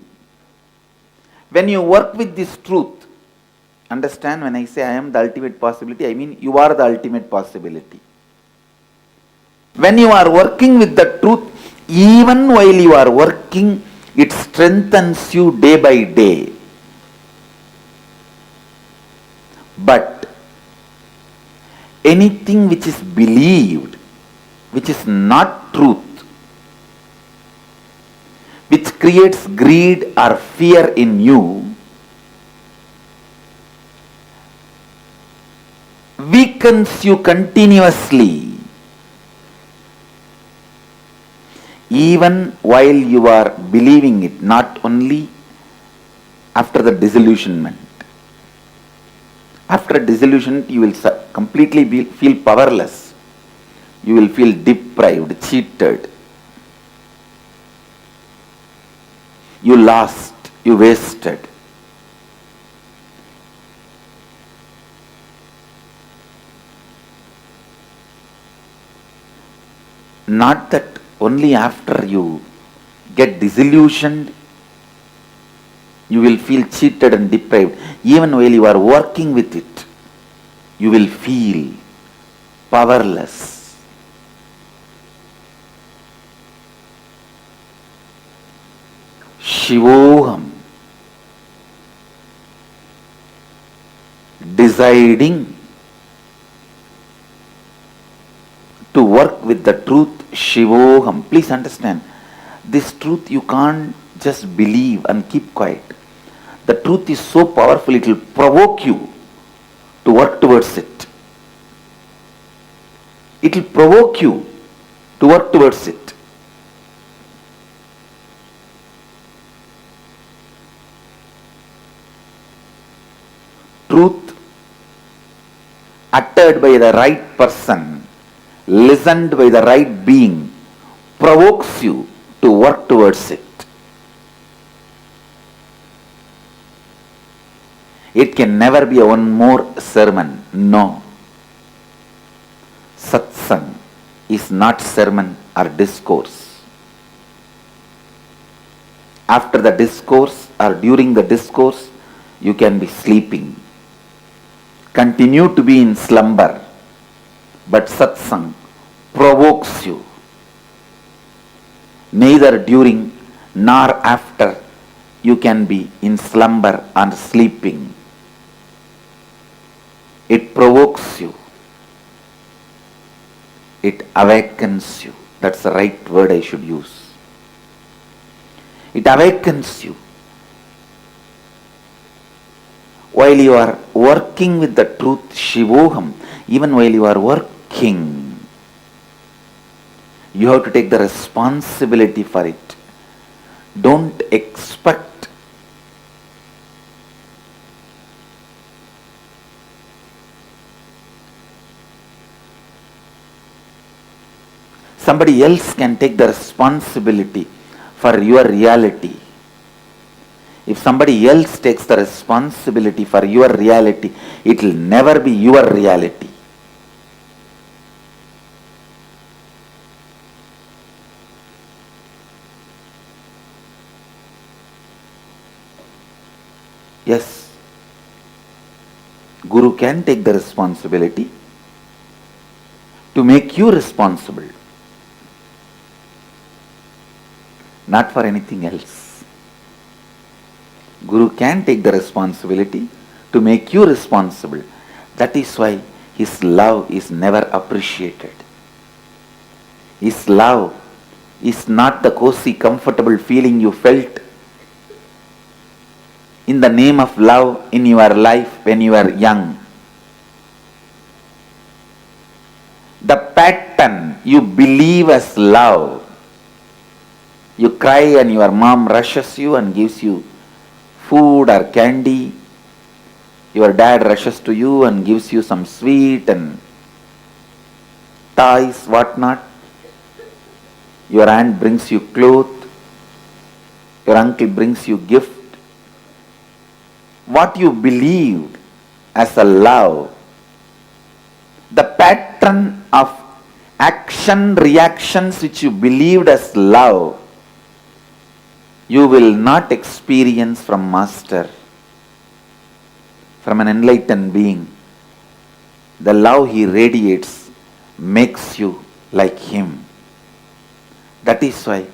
When you work with this truth, understand, when I say I am the ultimate possibility, I mean you are the ultimate possibility. When you are working with the truth, even while you are working, it strengthens you day by day. But anything which is believed, which is not truth, which creates greed or fear in you, weakens you continuously. Even while you are believing it, not only after the disillusionment. After disillusionment, you will completely feel powerless. You will feel deprived, cheated. You lost, you wasted. Not that only after you get disillusioned, you will feel cheated and deprived. Even while you are working with it, you will feel powerless. Shivoham, deciding to work with the truth, Shivoham. Please understand, this truth you can't just believe and keep quiet. The truth is so powerful, it will provoke you to work towards it. It will provoke you to work towards it. Truth uttered by the right person, listened by the right being, provokes you to work towards it. It can never be a one more sermon. No. Satsang is not sermon or discourse. After the discourse or during the discourse, you can be sleeping. Continue to be in slumber. But satsang provokes you. Neither during nor after you can be in slumber or sleeping. It provokes you. It awakens you. That's the right word I should use. It awakens you. While you are working with the truth, Shivoham, even while you are working, you have to take the responsibility for it. Don't expect somebody else can take the responsibility for your reality. If somebody else takes the responsibility for your reality, it will never be your reality. Yes, Guru can take the responsibility to make you responsible, not for anything else. Guru can take the responsibility to make you responsible. That is why his love is never appreciated. His love is not the cozy, comfortable feeling you felt in the name of love in your life when you were young. The pattern you believe as love. You cry and your mom rushes you and gives you food or candy. Your dad rushes to you and gives you some sweet and toys, whatnot. Your aunt brings you clothes. Your uncle brings you gift. What you believed as a love, the pattern of action reactions which you believed as love, you will not experience from Master, from an enlightened being. The love he radiates makes you like him. That is why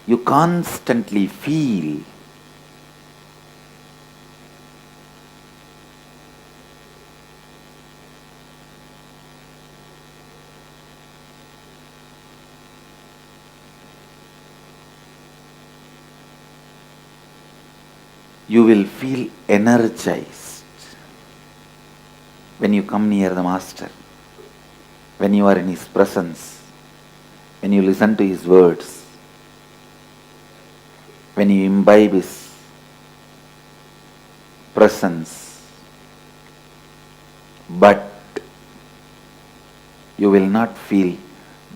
you constantly feel you will feel energized when you come near the Master, when you are in his presence, when you listen to his words, when you imbibe his presence. But you will not feel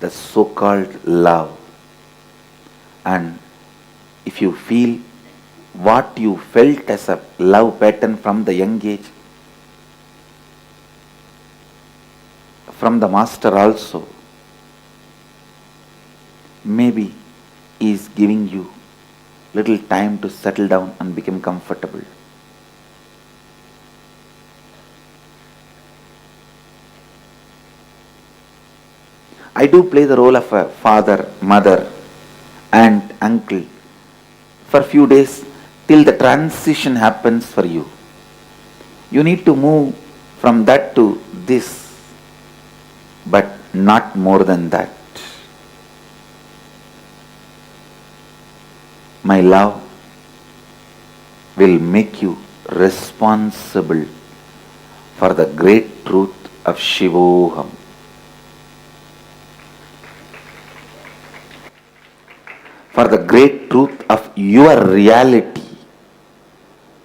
the so-called love. And if you feel what you felt as a love pattern from the young age, from the Master also, maybe he is giving you little time to settle down and become comfortable. I do play the role of a father, mother, aunt, uncle for few days till the transition happens for you. You need to move from that to this, but not more than that. My love will make you responsible for the great truth of Shivoham. For the great truth of your reality.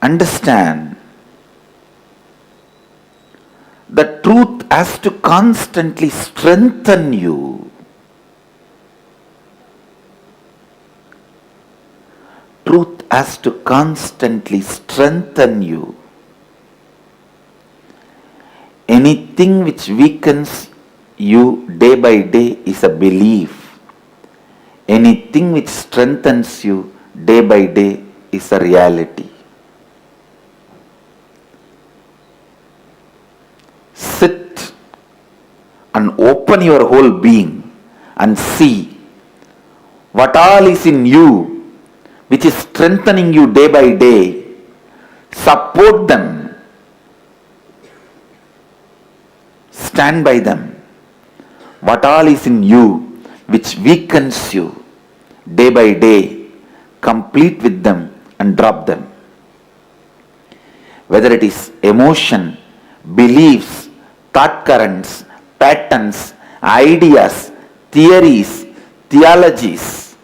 Understand, the truth has to constantly strengthen you. Truth has to constantly strengthen you. Anything which weakens you day by day is a belief. Anything which strengthens you day by day is a reality. Sit and open your whole being and see what all is in you which is strengthening you day by day. Support them. Stand by them. What all is in you which weakens you day by day, complete with them and drop them. Whether it is emotion, beliefs, thought currents, patterns, ideas, theories, theologies,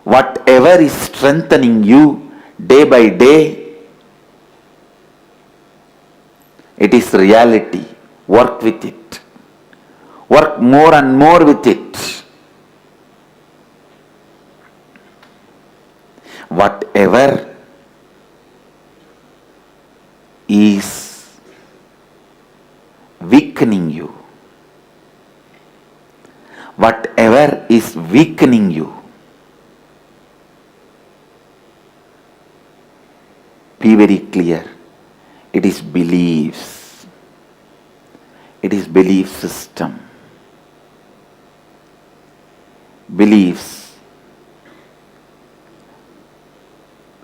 whatever is strengthening you day by day, it is reality. Work with it. Work more and more with it. Whatever is weakening you, whatever is weakening you, be very clear. It is beliefs. It is belief system. Beliefs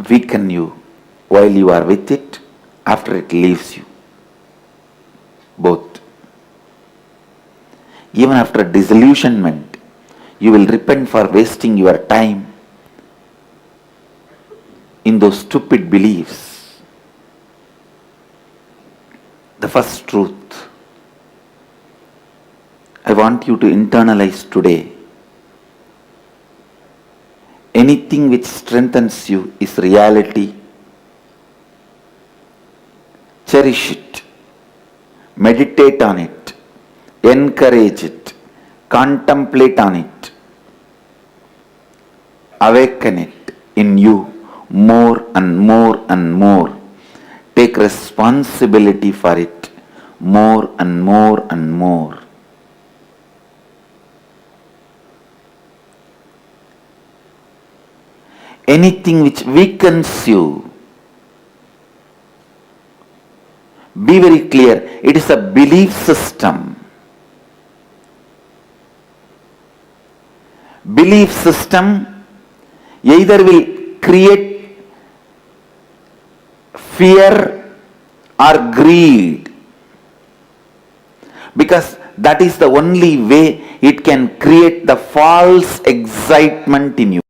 weaken you while you are with it, after it leaves you. Both. Even after disillusionment, you will repent for wasting your time in those stupid beliefs. The first truth. I want you to internalize today. Anything which strengthens you is reality. Cherish it. Meditate on it. Encourage it. Contemplate on it. Awaken it in you more and more and more. Take responsibility for it more and more and more. Anything which weakens you, be very clear, it is a belief system. Belief system either will create fear or greed, because that is the only way it can create the false excitement in you.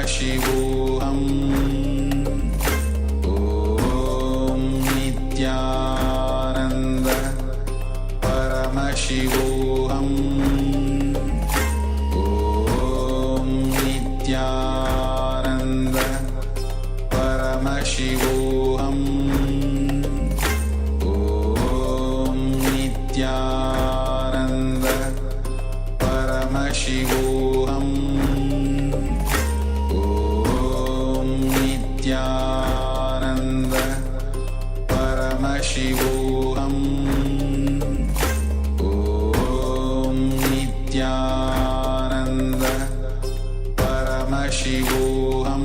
Paramashivoham Om Nityananda Paramashivoham Om Nityananda Paramashivoham Om Nityananda Paramashivoham Om Nityananda Paramashivoham Om Nityananda Paramashivoham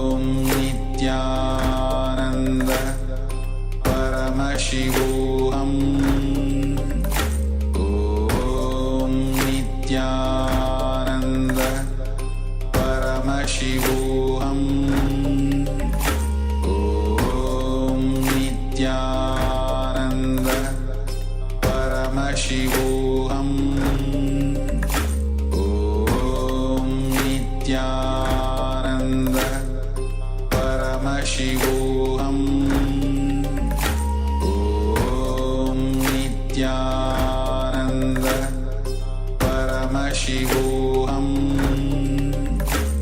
Om Nityananda Paramashivoham Om Nityananda Paramashivoham Om Nityananda Paramashivoham Om Nityananda Paramashivoham Om Nityananda Paramashivoham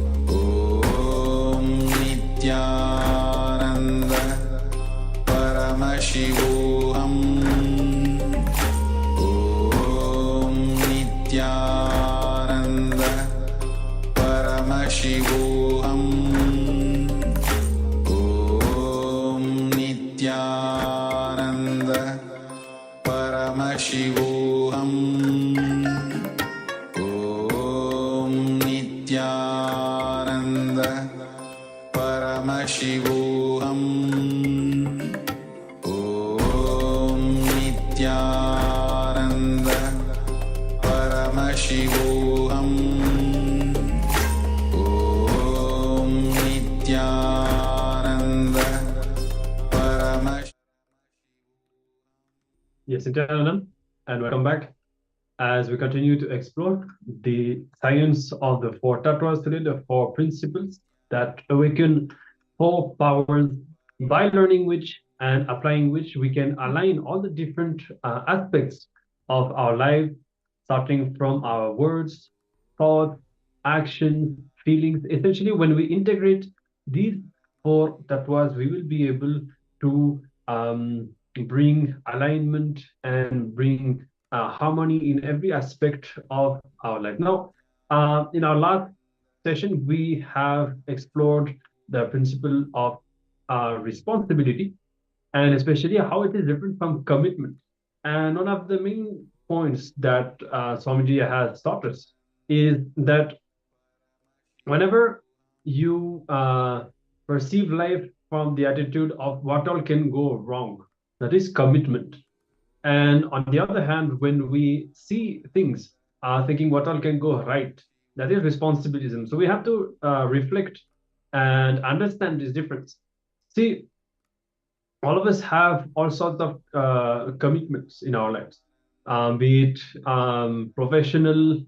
Om Nityananda Paramashivoham Om Nityananda Paramashivoham Om Nityananda Paramashivoham Om Nityananda Paramashivoham Om Nityananda Paramashivoham Om Nityananda Paramashivoham. Yes, Internalizing, and welcome back as we continue to explore the science of the four tattvas today, the four principles that awaken four powers, by learning which and applying which we can align all the different aspects of our life, starting from our words, thoughts, actions, feelings. Essentially, when we integrate these four tattvas, we will be able to bring alignment and bring harmony in every aspect of our life. Now, in our last session, we have explored the principle of responsibility, and especially how it is different from commitment. And one of the main points that Swamiji has taught us is that whenever you perceive life from the attitude of what all can go wrong, that is commitment. And on the other hand, when we see things thinking what all can go right, that is responsibilism. So we have to reflect and understand this difference. See, all of us have all sorts of commitments in our lives, be it professional,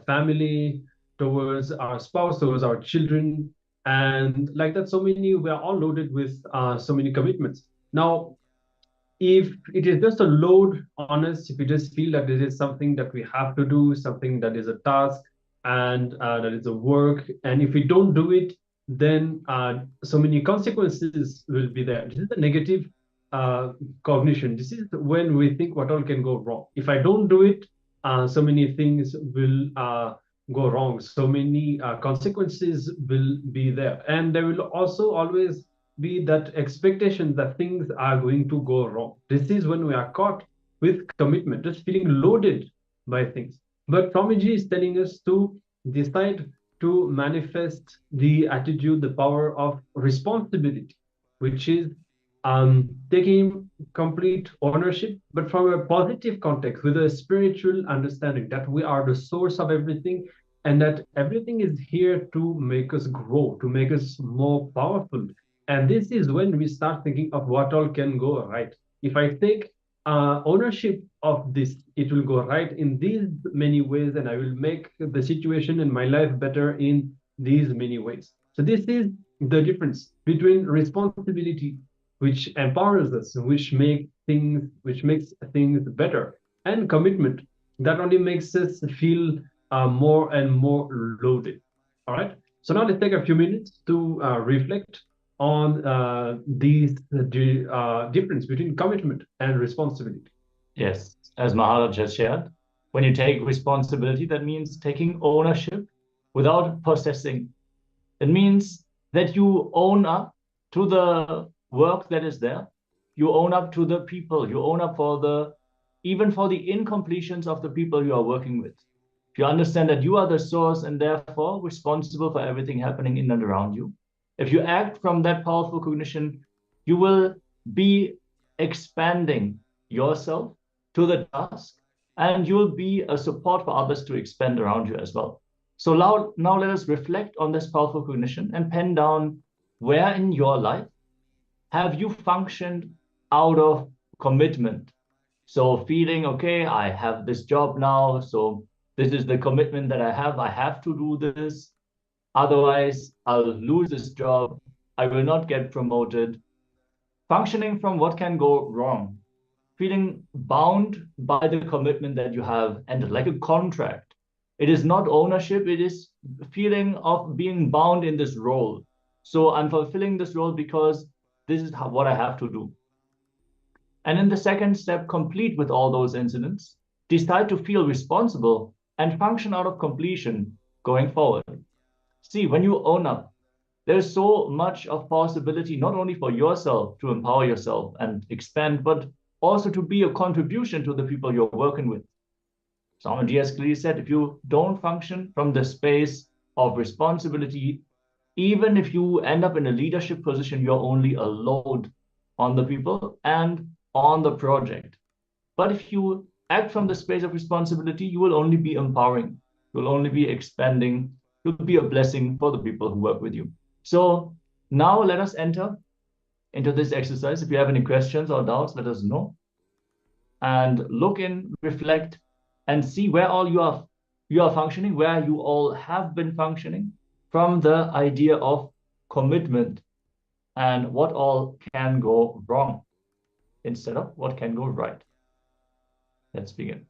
family, towards our spouse, towards our children, and like that, so many, we are all loaded with so many commitments. Now, if it is just a load on us, if we just feel that this is something that we have to do, something that is a task, and that is a work, and if we don't do it, then so many consequences will be there. This is the negative cognition. This is when we think what all can go wrong. If I don't do it, so many things will go wrong. So many consequences will be there. And there will also always be that expectation that things are going to go wrong. This is when we are caught with commitment, just feeling loaded by things. But Swamiji is telling us to decide to manifest the attitude, the power of responsibility, which is taking complete ownership, but from a positive context, with a spiritual understanding that we are the source of everything, and that everything is here to make us grow, to make us more powerful. And this is when we start thinking of what all can go right. If I take ownership of this. It will go right in these many ways, and I will make the situation in my life better in these many ways. So this is the difference between responsibility, which empowers us, which makes things better, and commitment that only makes us feel more and more loaded. All right. So now let's take a few minutes to reflect on these difference between commitment and responsibility. Yes, as Maharaj just shared, when you take responsibility, that means taking ownership without possessing. It means that you own up to the work that is there. You own up to the people. You own up even for the incompletions of the people you are working with. If you understand that you are the source and therefore responsible for everything happening in and around you, if you act from that powerful cognition, you will be expanding yourself to the task, and you will be a support for others to expand around you as well. So now let us reflect on this powerful cognition and pen down where in your life have you functioned out of commitment. So feeling, okay, I have this job now, so this is the commitment that I have to do this. Otherwise, I'll lose this job. I will not get promoted. Functioning from what can go wrong. Feeling bound by the commitment that you have entered, like a contract. It is not ownership, it is feeling of being bound in this role. So I'm fulfilling this role because this is what I have to do. And in the second step, complete with all those incidents, decide to feel responsible and function out of completion going forward. See, when you own up, there's so much of possibility, not only for yourself to empower yourself and expand, but also to be a contribution to the people you're working with. Swamiji has clearly said, if you don't function from the space of responsibility, even if you end up in a leadership position, you're only a load on the people and on the project. But if you act from the space of responsibility, you will only be empowering, you'll only be expanding, you'll be a blessing for the people who work with you. So now let us enter into this exercise. If you have any questions or doubts, let us know. And look in, reflect, and see where all you are functioning, where you all have been functioning from the idea of commitment and what all can go wrong instead of what can go right. Let's begin.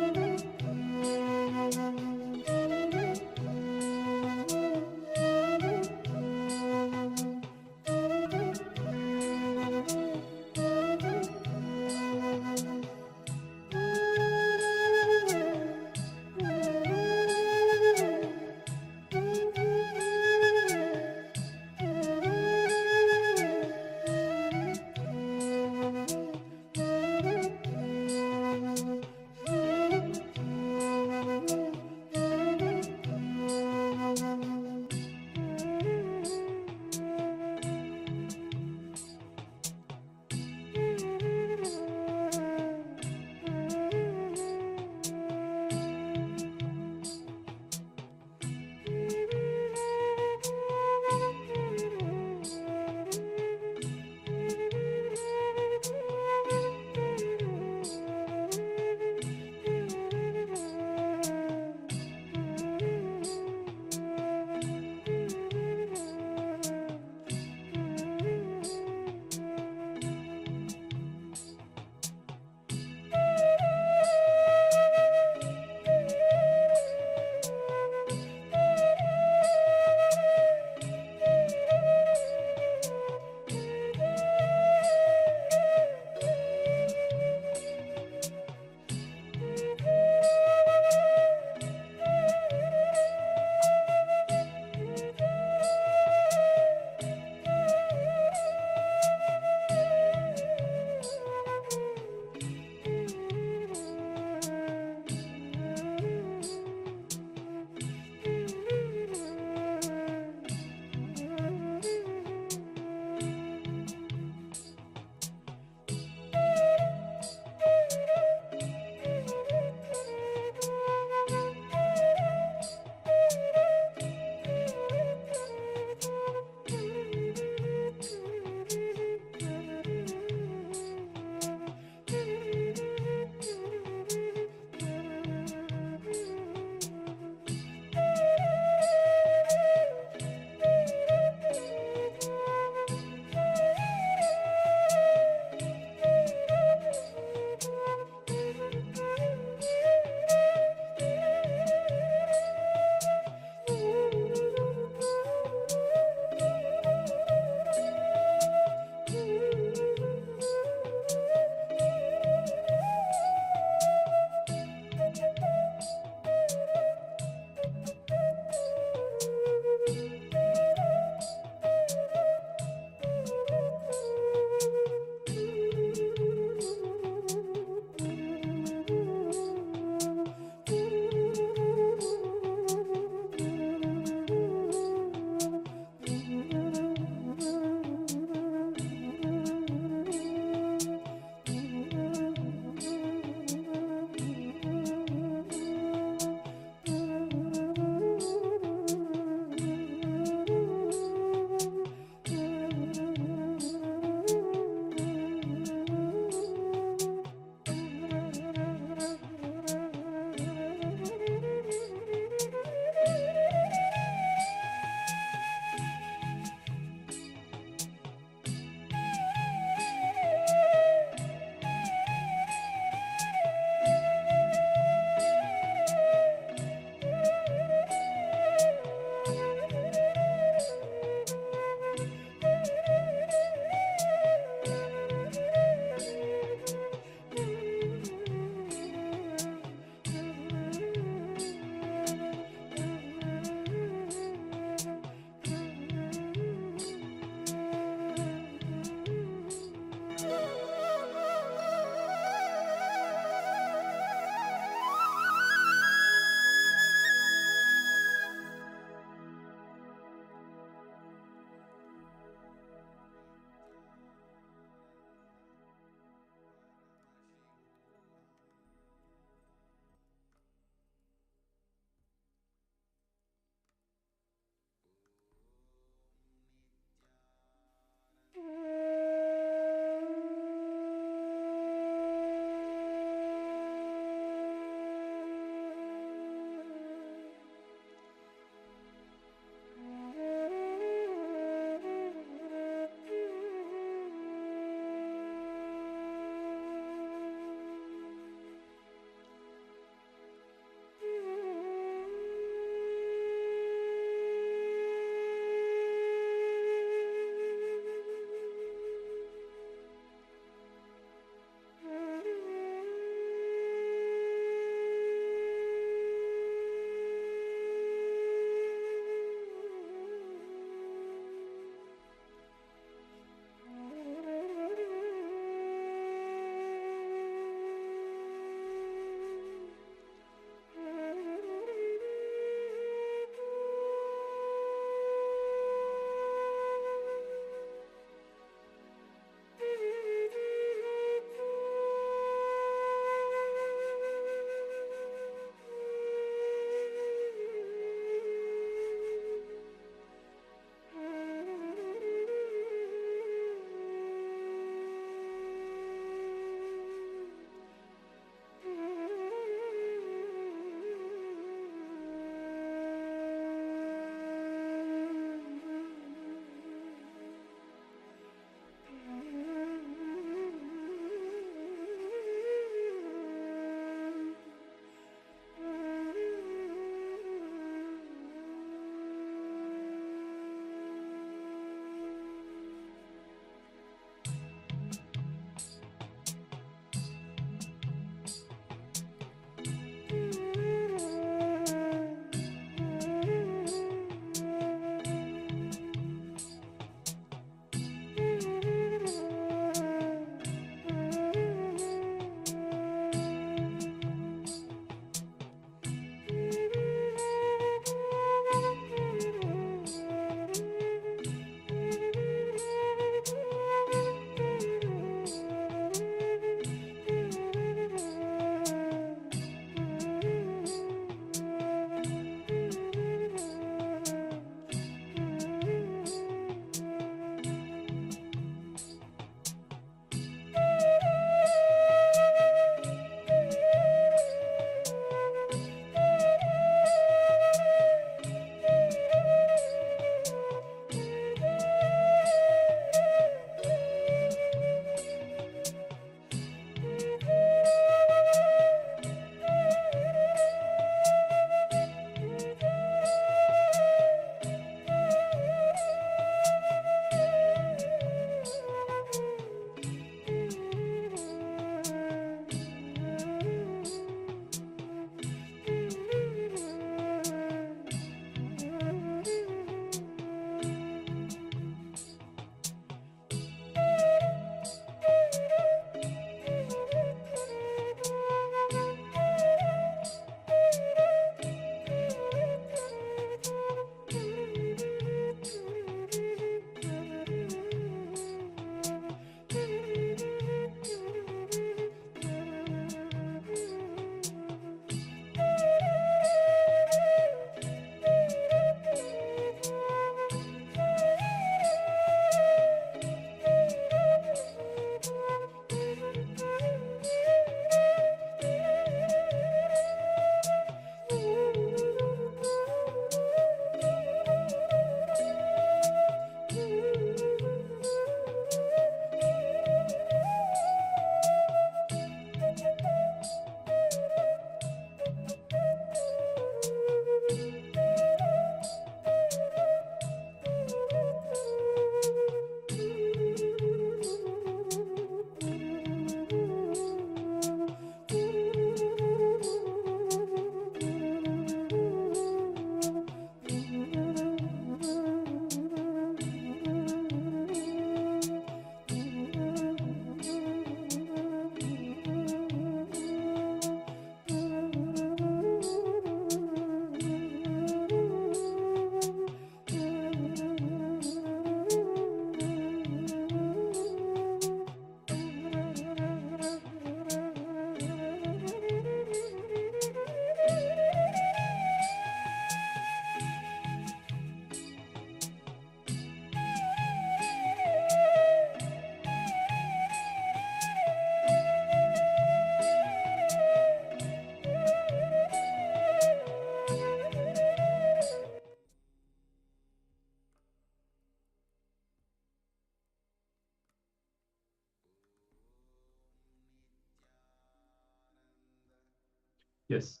Yes.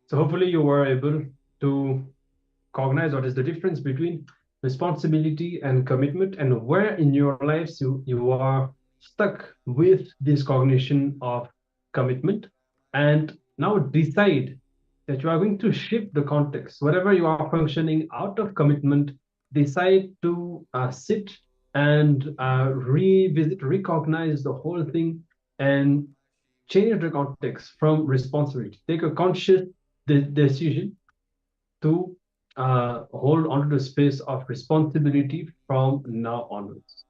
So hopefully you were able to cognize what is the difference between responsibility and commitment, and where in your lives you are stuck with this cognition of commitment, and now decide that you are going to shift the context. Whatever you are functioning out of commitment, decide to sit and revisit, recognize the whole thing, and change the context from responsibility. Take a conscious decision to hold onto the space of responsibility from now onwards.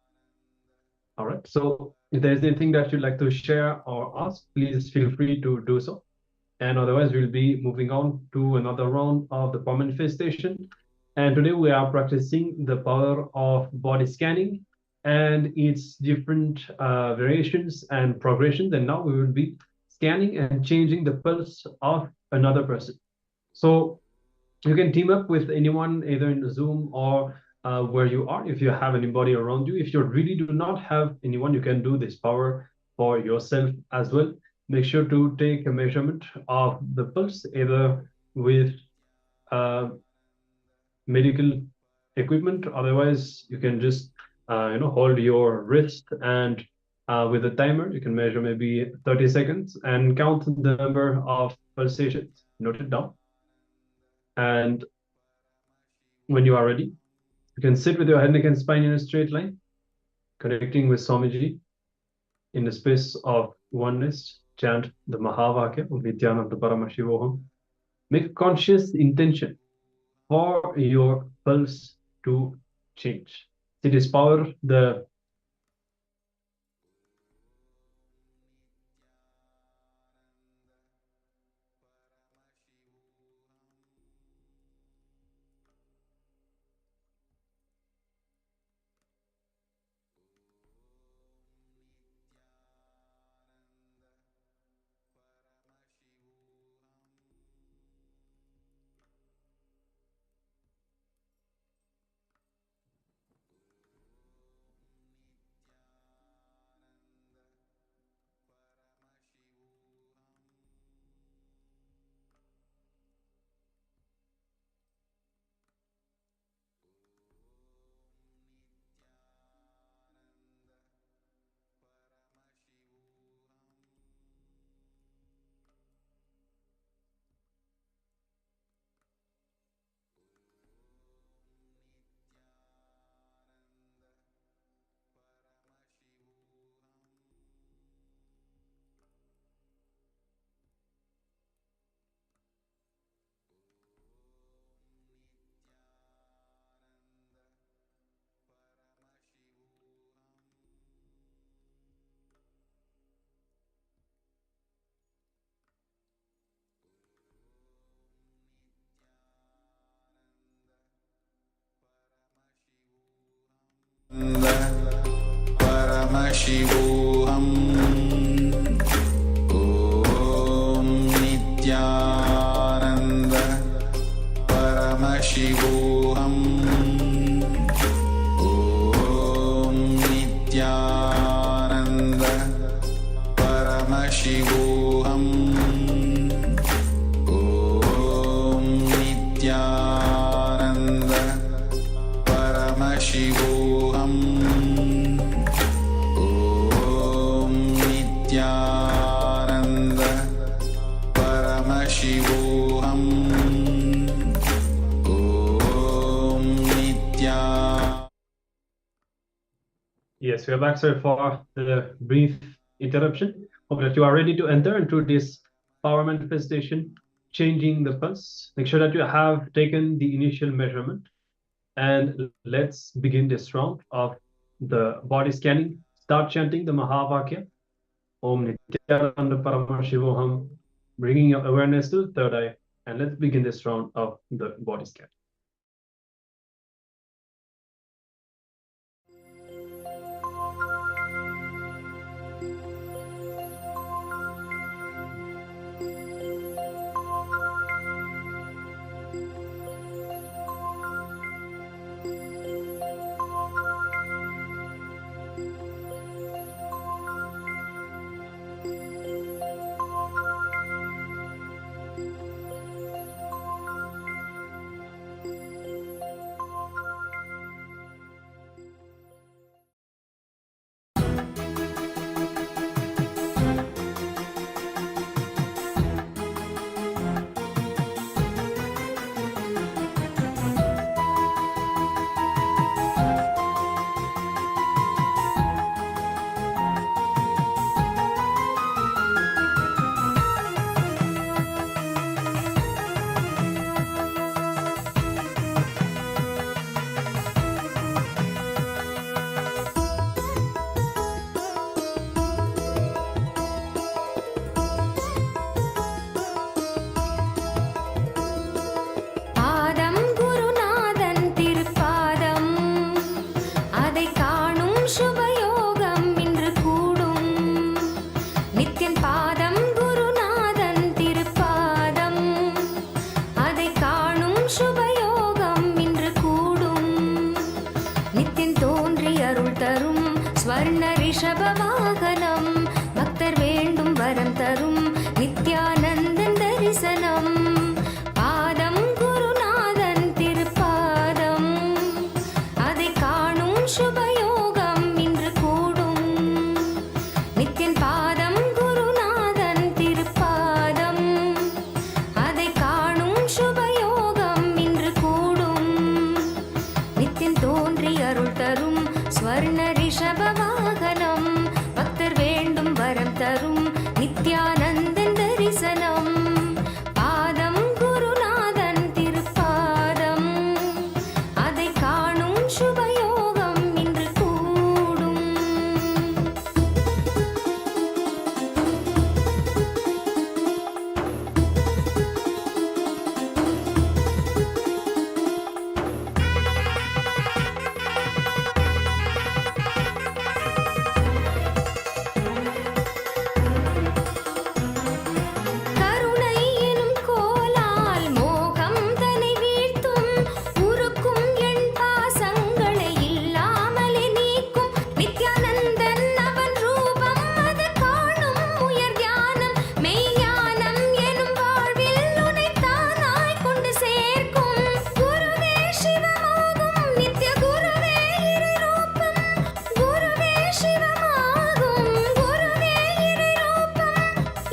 All right. So if there's anything that you'd like to share or ask, please feel free to do so. And otherwise, we'll be moving on to another round of the power manifestation. And today we are practicing the power of body scanning and its different variations and progressions. And now we will be scanning and changing the pulse of another person. So you can team up with anyone either in the Zoom or where you are, if you have anybody around you. If you really do not have anyone, you can do this power for yourself as well. Make sure to take a measurement of the pulse, either with medical equipment. Otherwise, you can just hold your wrist, and with a timer, you can measure maybe 30 seconds and count the number of pulsations. Note it down. And when you are ready, you can sit with your head, neck, and spine in a straight line, connecting with Swamiji in the space of oneness. Chant the Mahavakya of Vidyananda Paramashivoham. Make a conscious intention for your pulse to change. It is power, the Paramashivoham. Om Nityananda Paramashivoham. Om Nityananda Paramashivoham. Om Nityananda Paramashivoham. Om Nityananda Paramashivoham. Om Nityananda. Yes, we are back. Sorry for the brief interruption. Hope that you are ready to enter into this power manifestation, changing the pulse. Make sure that you have taken the initial measurement. And let's begin this round of the body scanning. Start chanting the Mahavakya. Om Nityananda Paramashivoham. Bringing your awareness to the third eye. And let's begin this round of the body scan. தரிசனம் பாதம் குருநாதன் திருப்பாதம் அதை காணும் சுபயோகம் இன்று கூடும் நித்தியன் பாதம் குருநாதன் திருப்பாதம் அதை காணும் சுபயோகம் இன்று கூடும் நித்தியன் தோன்றி அருள் தரும் ஸ்வர்ண ரிஷப வாகனம் பக்தர் வேண்டும் வரம் தரும் நித்யானந்தன் தரிசனம் பாதம் குருநாதன் திருப்பாதம் அதை காணும் சுபயோகம் இன்று கூடும் கருணை எனும் கோலால் மோகம் தனை வீழ்த்தும் உருக்கும் என் பாசங்களை இல்லாமலே நீக்கும் நித்யானந்தன் அவன் ரூபம் அது காணும் உயர் தியானம் மெய்ஞானம் எனும் வாழ்வில் உன்னை தானாய் கொண்டு சேர்க்கும் குருவே சிவமாகும் நித்ய குருவே இறை ரூபம் குருவே சிவமாகும் குருவே இறை ரூபம்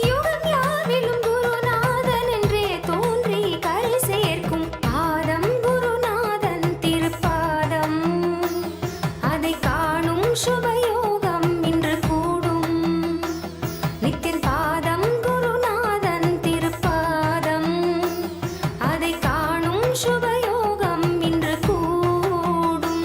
யுகம் யாவிலும் குருநாதன் என்றே தோன்றி கரை சேர்க்கும் பாதம் குருநாதன் திருப்பாதம் அதை காணும் சுபயோகம் இன்று கூடும் நித்தியன் பாதம் குருநாதன் திருப்பாதம் அதை காணும் சுபயோகம் இன்று கூடும்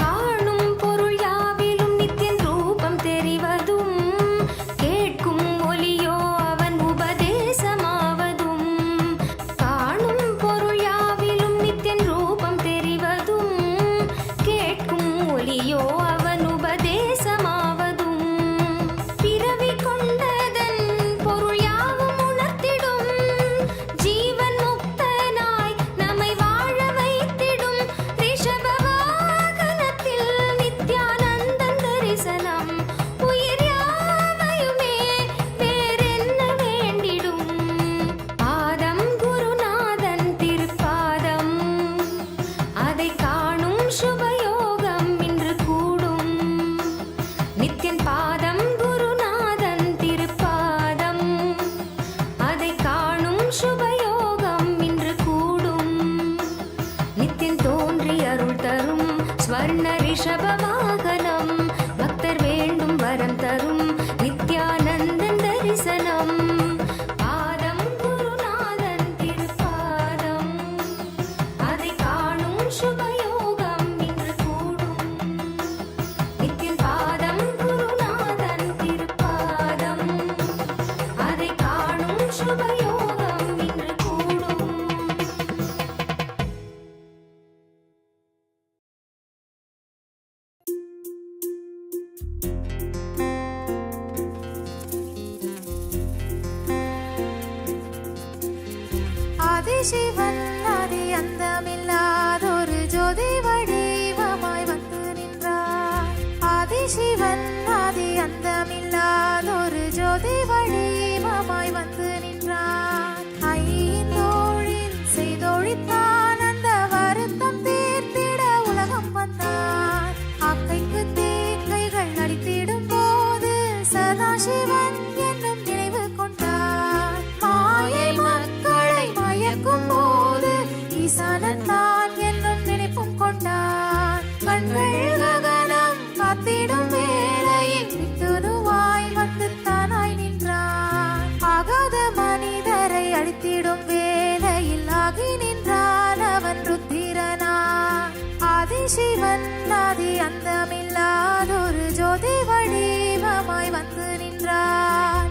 காணும் பொருள் யாவிலும் நித்தியன் ரூபம் தெரிவதும் கேட்கும் ஒலியோ அவன் உபதேசமாவதும் காணும் பொருள் யாவிலும் நித்தியன் ரூபம் தெரிவதும் கேட்கும் ஒலியோ அவன் உபதேசமாவதும் பிறவி கொண்டதன் பொருள் யாவும் உணர்த்திடும் ஜீவன் முக்தனாய் நம்மை வாழ வைத்திடும் ரிஷப வாகனத்தில் நித்யானந்தன் தரிசனம் உயிர் யாவையுமே வேறென்ன வேண்டிடும் பாதம் குருநாதன் திருப்பாதம் அதை காணும் சுபயோகம் இன்று கூடும் நித்தியன் பாதம் குருநாதன் திருப்பாதம் அதை காணும் சுபயோகம் இன்று கூடும் நித்தியன் தோன்றி அருள் தரும் ஸ்வர்ண ரிஷப வாகனம் பக்தர் வேண்டும் வரம் தரும் நித்யானந்தன் தரிசனம் பாதம் குருநாதன் திருப்பாதம் அதை காணும் சுபயோகம் இன்று கூடும் நித்தியன் பாதம் குருநாதன் திருப்பாதம் அதை காணும் சுபயோகம் இன்று கூடும் ஆதிசிவன் ஆதி அந்தமில்லாதொரு ஜோதி வடிவமாய் வந்து நின்றார் ஆதிசிவன் ஆதி அந்தமில்லாதொரு ஜோதி வடிவமாய் வந்து நின்றார் ஐந்தோழில் செய்தொழித்தான் அந்த வருத்தம் தீர்த்திட உலகம் வந்தார் ஆக்கைக்கு தீக்கைகள் அடித்திடும் போது சதாசிவன் என்னும் நினைவு கொண்டார் மாயை மக்களை மயக்கும் போது ஈசானன் தான் என்னும் நினைப்பும் கொண்டார் கண்கள் ககனம் காத்திடும் வேளையில் விட்டுருவாய் வந்து தானாய் நின்றான் ஆகாத மனிதரை அழித்திடும் வேளையில் ஆகி நின்றான் அவன் ருத்திரனான் ஆதிசிவன் ஆதி அந்தமில்லாதொரு ஜோதி வடிவமாய் வந்து நின்றான்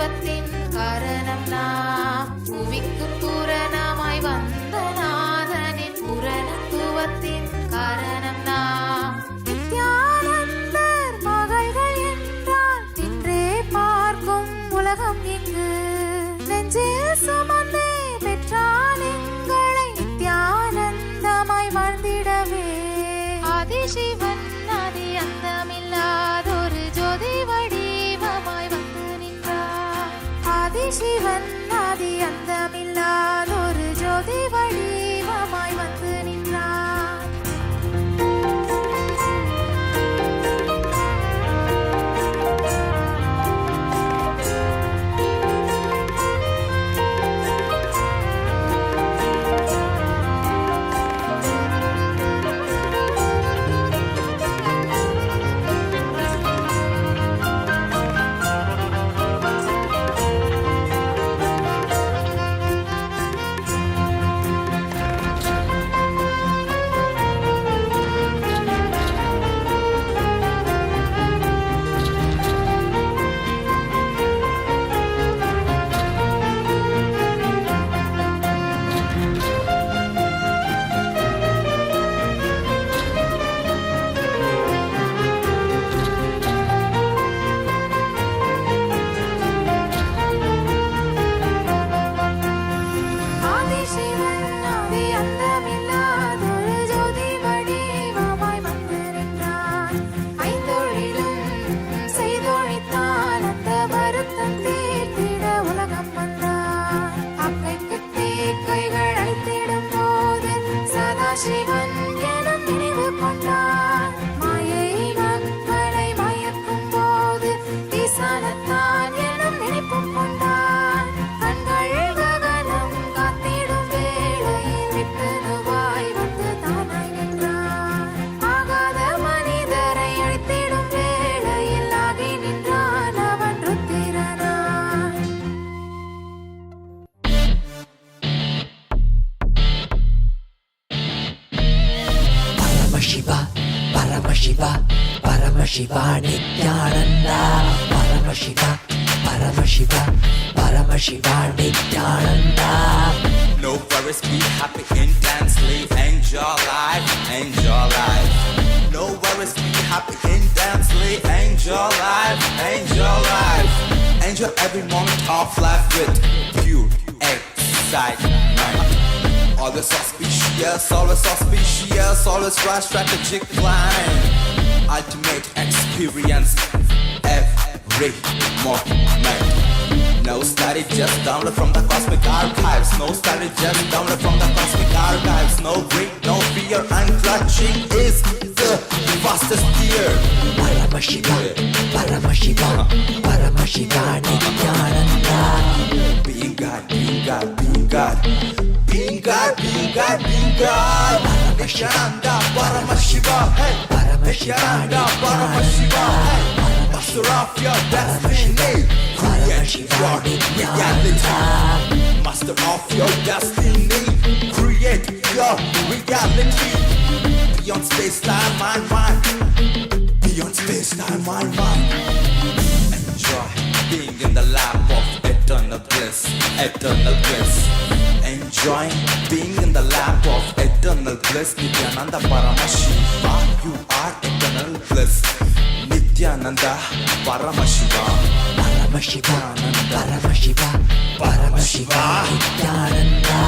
பூரணத்துவத்தின் காரணம் நாம் புவிக்கு பூரணமாய் வந்த நாதனின் பூரணத்துவத்தின் காரணம் நாம் நித்யானந்தர் மகள்கள் என்றால் இன்றே பார்க்கும் உலகம் இங்கு நெஞ்சில் சுமந்தே பெற்றால் எங்களை நித்யானந்தமாய் வாழ்ந்திடவே ஆதிசிவன் ஆதி அந்தமில்லாதொரு ஜோதி வடிவமாய் வந்து நின்றார் ஆதிசிவன் ஆதி அந்தமில்லாதொரு ஜோதி வடிவமாய் வந்து நின்றார் சிவன் எனும் நினைவு கொண்டான் மாயை மக்களை மயக்கும் போது ஈசானத்தான் எனும் நினைப்பும் கொண்டான் கண்கள் ககனம் காத்திடும் வேளையில் விட்டுனுவாய் வந்து தானாய் நின்றான் ஆகாத மனிதரை அழித்திடும் வேளையில் ஆகி நின்றான் அவன் ருத்திரனான் Paramashiva, Paramashiva, Nityananda. Paramashiva, Nityananda. No worries, be happy intensely. Enjoy life, enjoy life. No worries, be happy intensely. Enjoy life, enjoy life. Enjoy every moment of life with pure excitement. Always auspicious, always right strategic plan. Ultimate experience every moment. No study, just download from the cosmic archives. No study, just download from the cosmic archives. No greed, no fear, and clutching is the fastest gear. Paramashiva, Nityananda. Being God, being God, being God. Being God, being God, being God. Nityananda, Paramashiva, hey. Nityananda, Paramashiva, hey. Master of your destiny. Create your reality. Master of your destiny. Create your reality. Beyond space, time, mind. Beyond space, time, mind. Enjoy being in the lap of eternal bliss, eternal bliss. Enjoying being in the lap of eternal bliss. Nityananda Paramashiva, you are eternal bliss. Nityananda Paramashiva, Paramashiva, Nityananda. Paramashiva, Nityananda.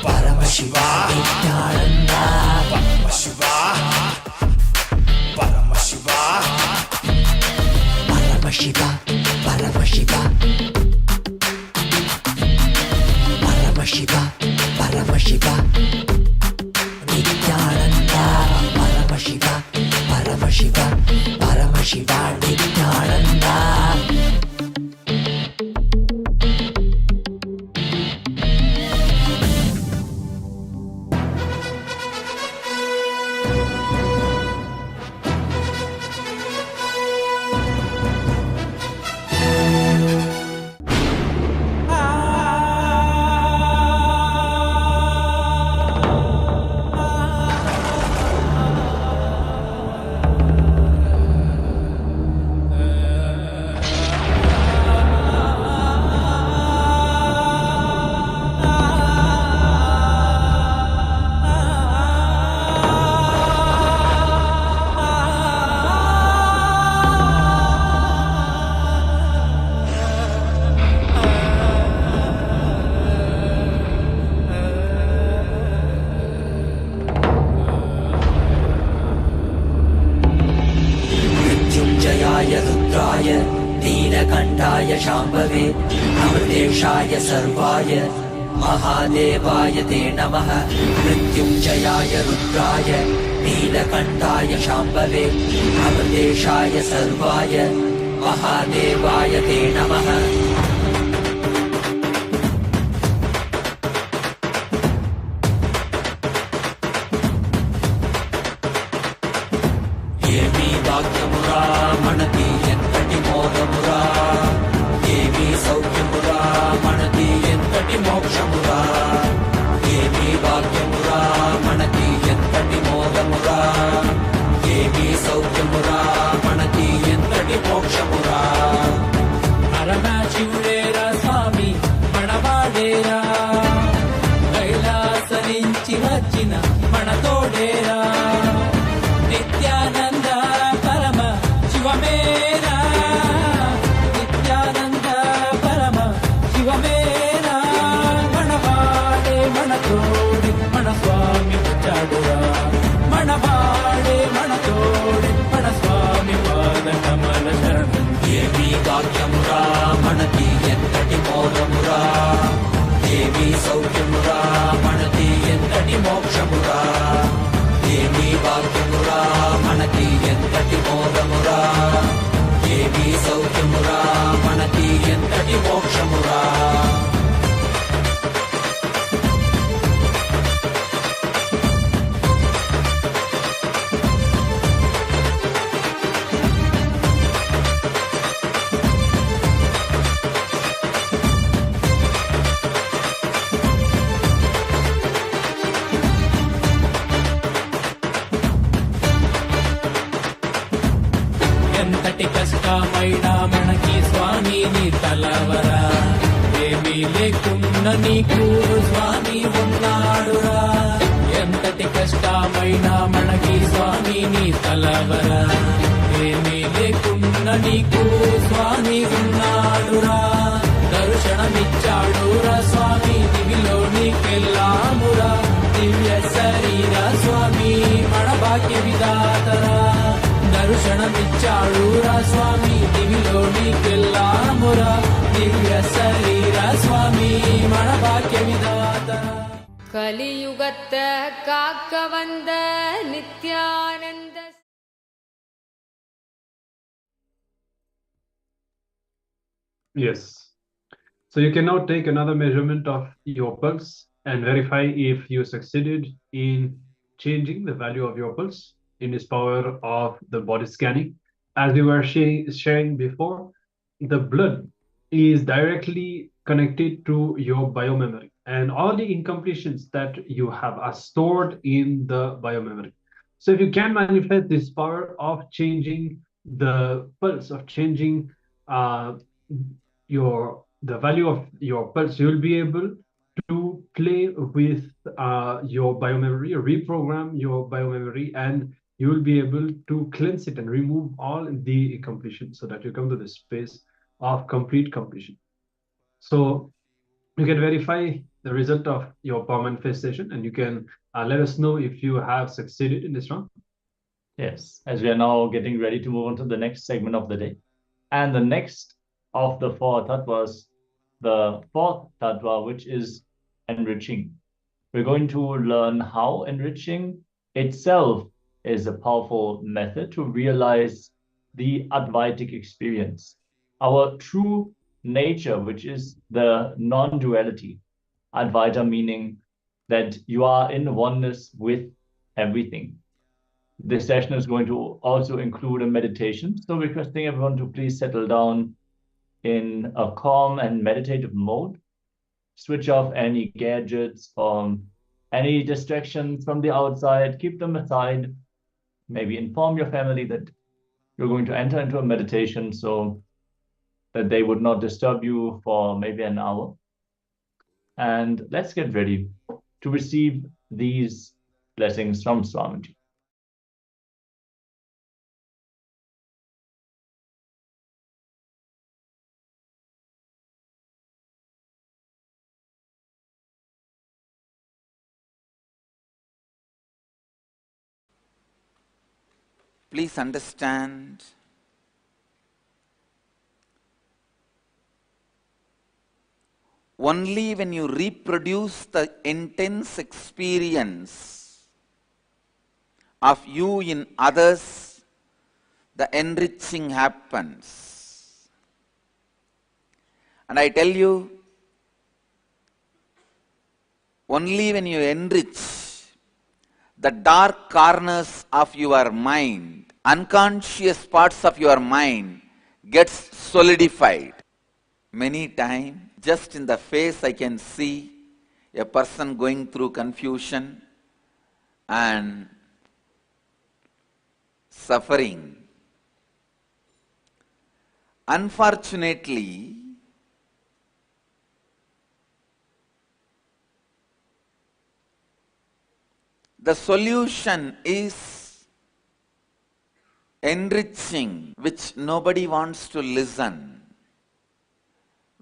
Paramashiva, Nityananda. Paramashiva, Paramashiva. Paramashiva, Paramashiva. Nityananda. Paramashiva, Nityananda. नीलकण्ठाय शाम्भवे अमृतेशाय सर्वाय महादेवाय ते नमः मृत्युञ्जयाय रुद्राय नीलकण्ठाय शाम्भवे अमृतेशाय सर्वाय महादेवाय ते नमः ఏమీ భాగ్యమురా మనది ఎంతటి మోదమురా ఏమీ సౌఖ్యమురా మనది ఎంతటి మోక్షమురా ఏమీ భాగ్యమురా మనది ఎంతటి మోదమురా ఏమీ సౌఖ్యమురా మనది ఎంతటి మోక్షమురా పరమశివుడేరా స్వామి మనవాడేరా కైలాస నుంచి వచ్చిన మన తోడేరా నిత్యానంద పరమ శివమేరా నిత్యానంద పరమ శివమేరా మనవాడే మన తోడే మన స్వామి వచ్చాడురా మనవాడే మన తోడే మన స్వామి పాద కమల శరణం ఏమీ భాగ్యమురా మనది ఎంతటి మోదమురా ఏమీ సౌఖ్యమురా మనది ఎంతటి మోక్షమురా ఏమీ భాగ్యమురా మనది ఎంతటి మోదమురా ఏమీ సౌఖ్యమురా మనది ఎంతటి మోక్షమురా ఎంతటి కష్టమైనా మనకి స్వామి నీ తలవరా ఏమీ లేకున్నా నీకు స్వామి ఉన్నాడురా ఎంతటి కష్టమైనా మనకి స్వామి నీ తలవరా ఏమీ లేకున్నా నీకు స్వామి ఉన్నాడురా దర్శనమిచ్చాడురా స్వామి దివిలో నీకెళ్ళామురా దివ్య శరీర స్వామి మన భాగ్య విధాతరా దర్శనమిచ్చాడురా స్వామి దివిలో నీకెళ్ళామురా దివ్య శరీర స్వామి మన భాగ్య విధాతరా கலியுகத்த காக்க வந்த Nityananda Yes. So you can now take another measurement of your pulse and verify if you succeeded in changing the value of your pulse in this power of the body scanning. As we were sharing before, the blood is directly connected to your biomemory, and all the incompletions that you have are stored in the biomemory. So if you can manifest this power of changing the pulse, of changing the value of your pulse, you will be able to play with your biomemory, reprogram your biomemory, and you will be able to cleanse it and remove all the incompletion so that you come to the space of complete completion. So you can verify the result of your power manifestation, and you can let us know if you have succeeded in this round. Yes, as we are now getting ready to move on to the next segment of the day. And the next of the four tattvas, the fourth tattva, which is enriching. We're going to learn how enriching itself is a powerful method to realize the Advaitic experience, our true nature, which is the non-duality. Advaita meaning that you are in oneness with everything. This session is going to also include a meditation, so requesting everyone to please settle down in a calm and meditative mode. Switch off any gadgets or any distractions from the outside, keep them aside. Maybe inform your family that you're going to enter into a meditation so that they would not disturb you for maybe an hour. And let's get ready to receive these blessings from Swamiji. Please understand only when you reproduce the intense experience of you in others, the enriching happens. And I tell you, only when you enrich the dark corners of your mind, unconscious parts of your mind gets solidified. Many times, just in the face I can see a person going through confusion and suffering. Unfortunately, the solution is enriching, which nobody wants to listen.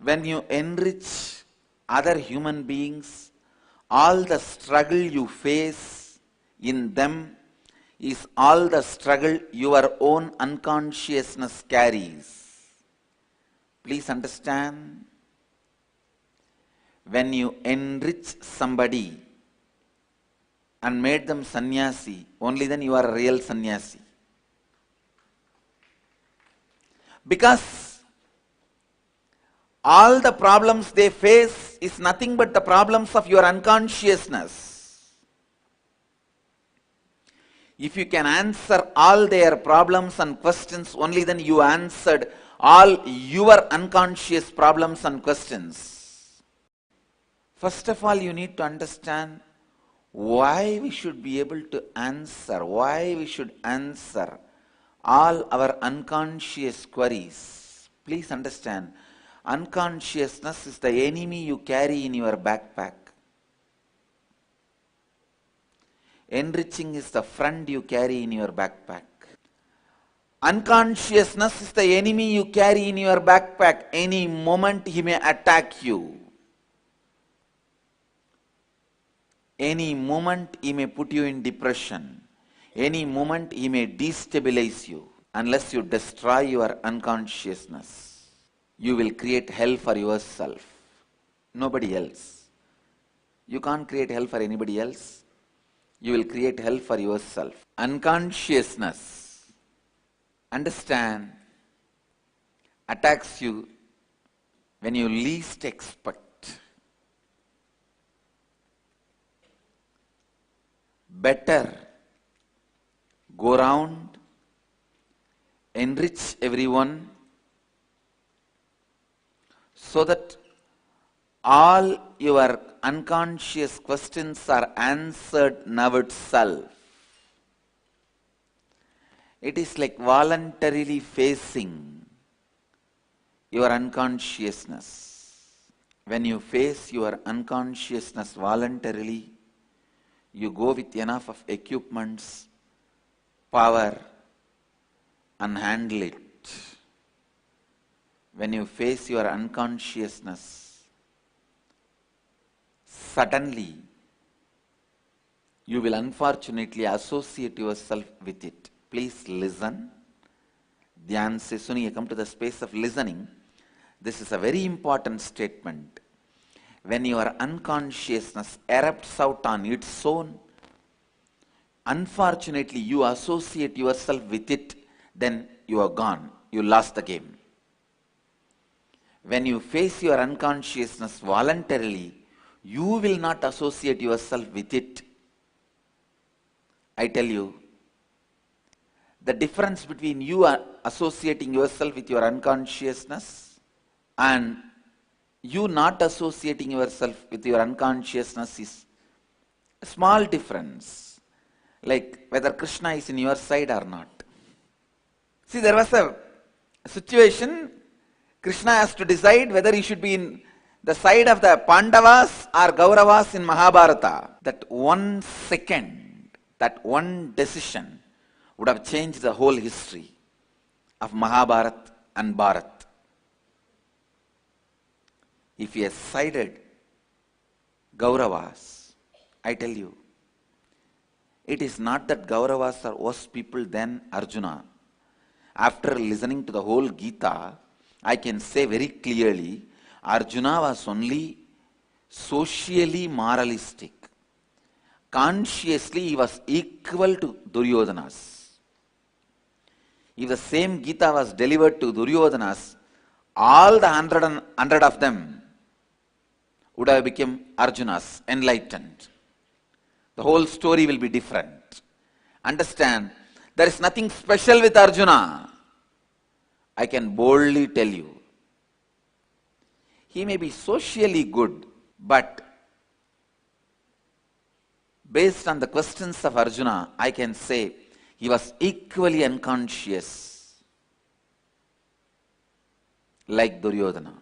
When you enrich other human beings, all the struggle you face in them is all the struggle your own unconsciousness carries. Please understand, when you enrich somebody and made them sannyasi, only then you are a real sannyasi. Because all the problems they face is nothing but the problems of your unconsciousness. If you can answer all their problems and questions, only then you answered all your unconscious problems and questions. First of all, you need to understand why we should be able to answer, why we should answer all our unconscious queries. Please understand, unconsciousness is the enemy you carry in your backpack. Enriching is the friend you carry in your backpack. Unconsciousness is the enemy you carry in your backpack. Any moment he may attack you. Any moment he may put you in depression. Any moment he may destabilize you. Unless you destroy your unconsciousness, you will create hell for yourself. Nobody else. You can't create hell for anybody else. You will create hell for yourself. Unconsciousness, understand, attacks you when you least expect. Better go round, enrich everyone, so that all your unconscious questions are answered now itself. It is like voluntarily facing your unconsciousness. When you face your unconsciousness voluntarily, you go with enough of equipments, power, and handle it. When you face your unconsciousness, suddenly you will unfortunately associate yourself with it. Please listen. Dhyan se suniye. Come to the space of listening. This is a very important statement. When your unconsciousness erupts out on its own, unfortunately you associate yourself with it, then you are gone. You lost the game. When you face your unconsciousness voluntarily, you will not associate yourself with it. I tell you, the difference between you associating yourself with your unconsciousness and you not associating yourself with your unconsciousness is a small difference. Like whether Krishna is in your side or not. See, there was a situation, Krishna has to decide whether he should be in the side of the Pandavas or Kauravas in Mahabharata. That 1 second, that one decision would have changed the whole history of Mahabharata and Bharat. If he has sided Kauravas, I tell you, it is not that Kauravas are worse people than Arjuna. After listening to the whole Gita, I can say very clearly, Arjuna was only socially moralistic. Consciously he was equal to Duryodhana's. If the same Gita was delivered to Duryodhana's, all the hundred of them would have become Arjuna's, enlightened. The whole story will be different. Understand, there is nothing special with Arjuna. I can boldly tell you. He may be socially good, but based on the questions of Arjuna, I can say he was equally unconscious like Duryodhana.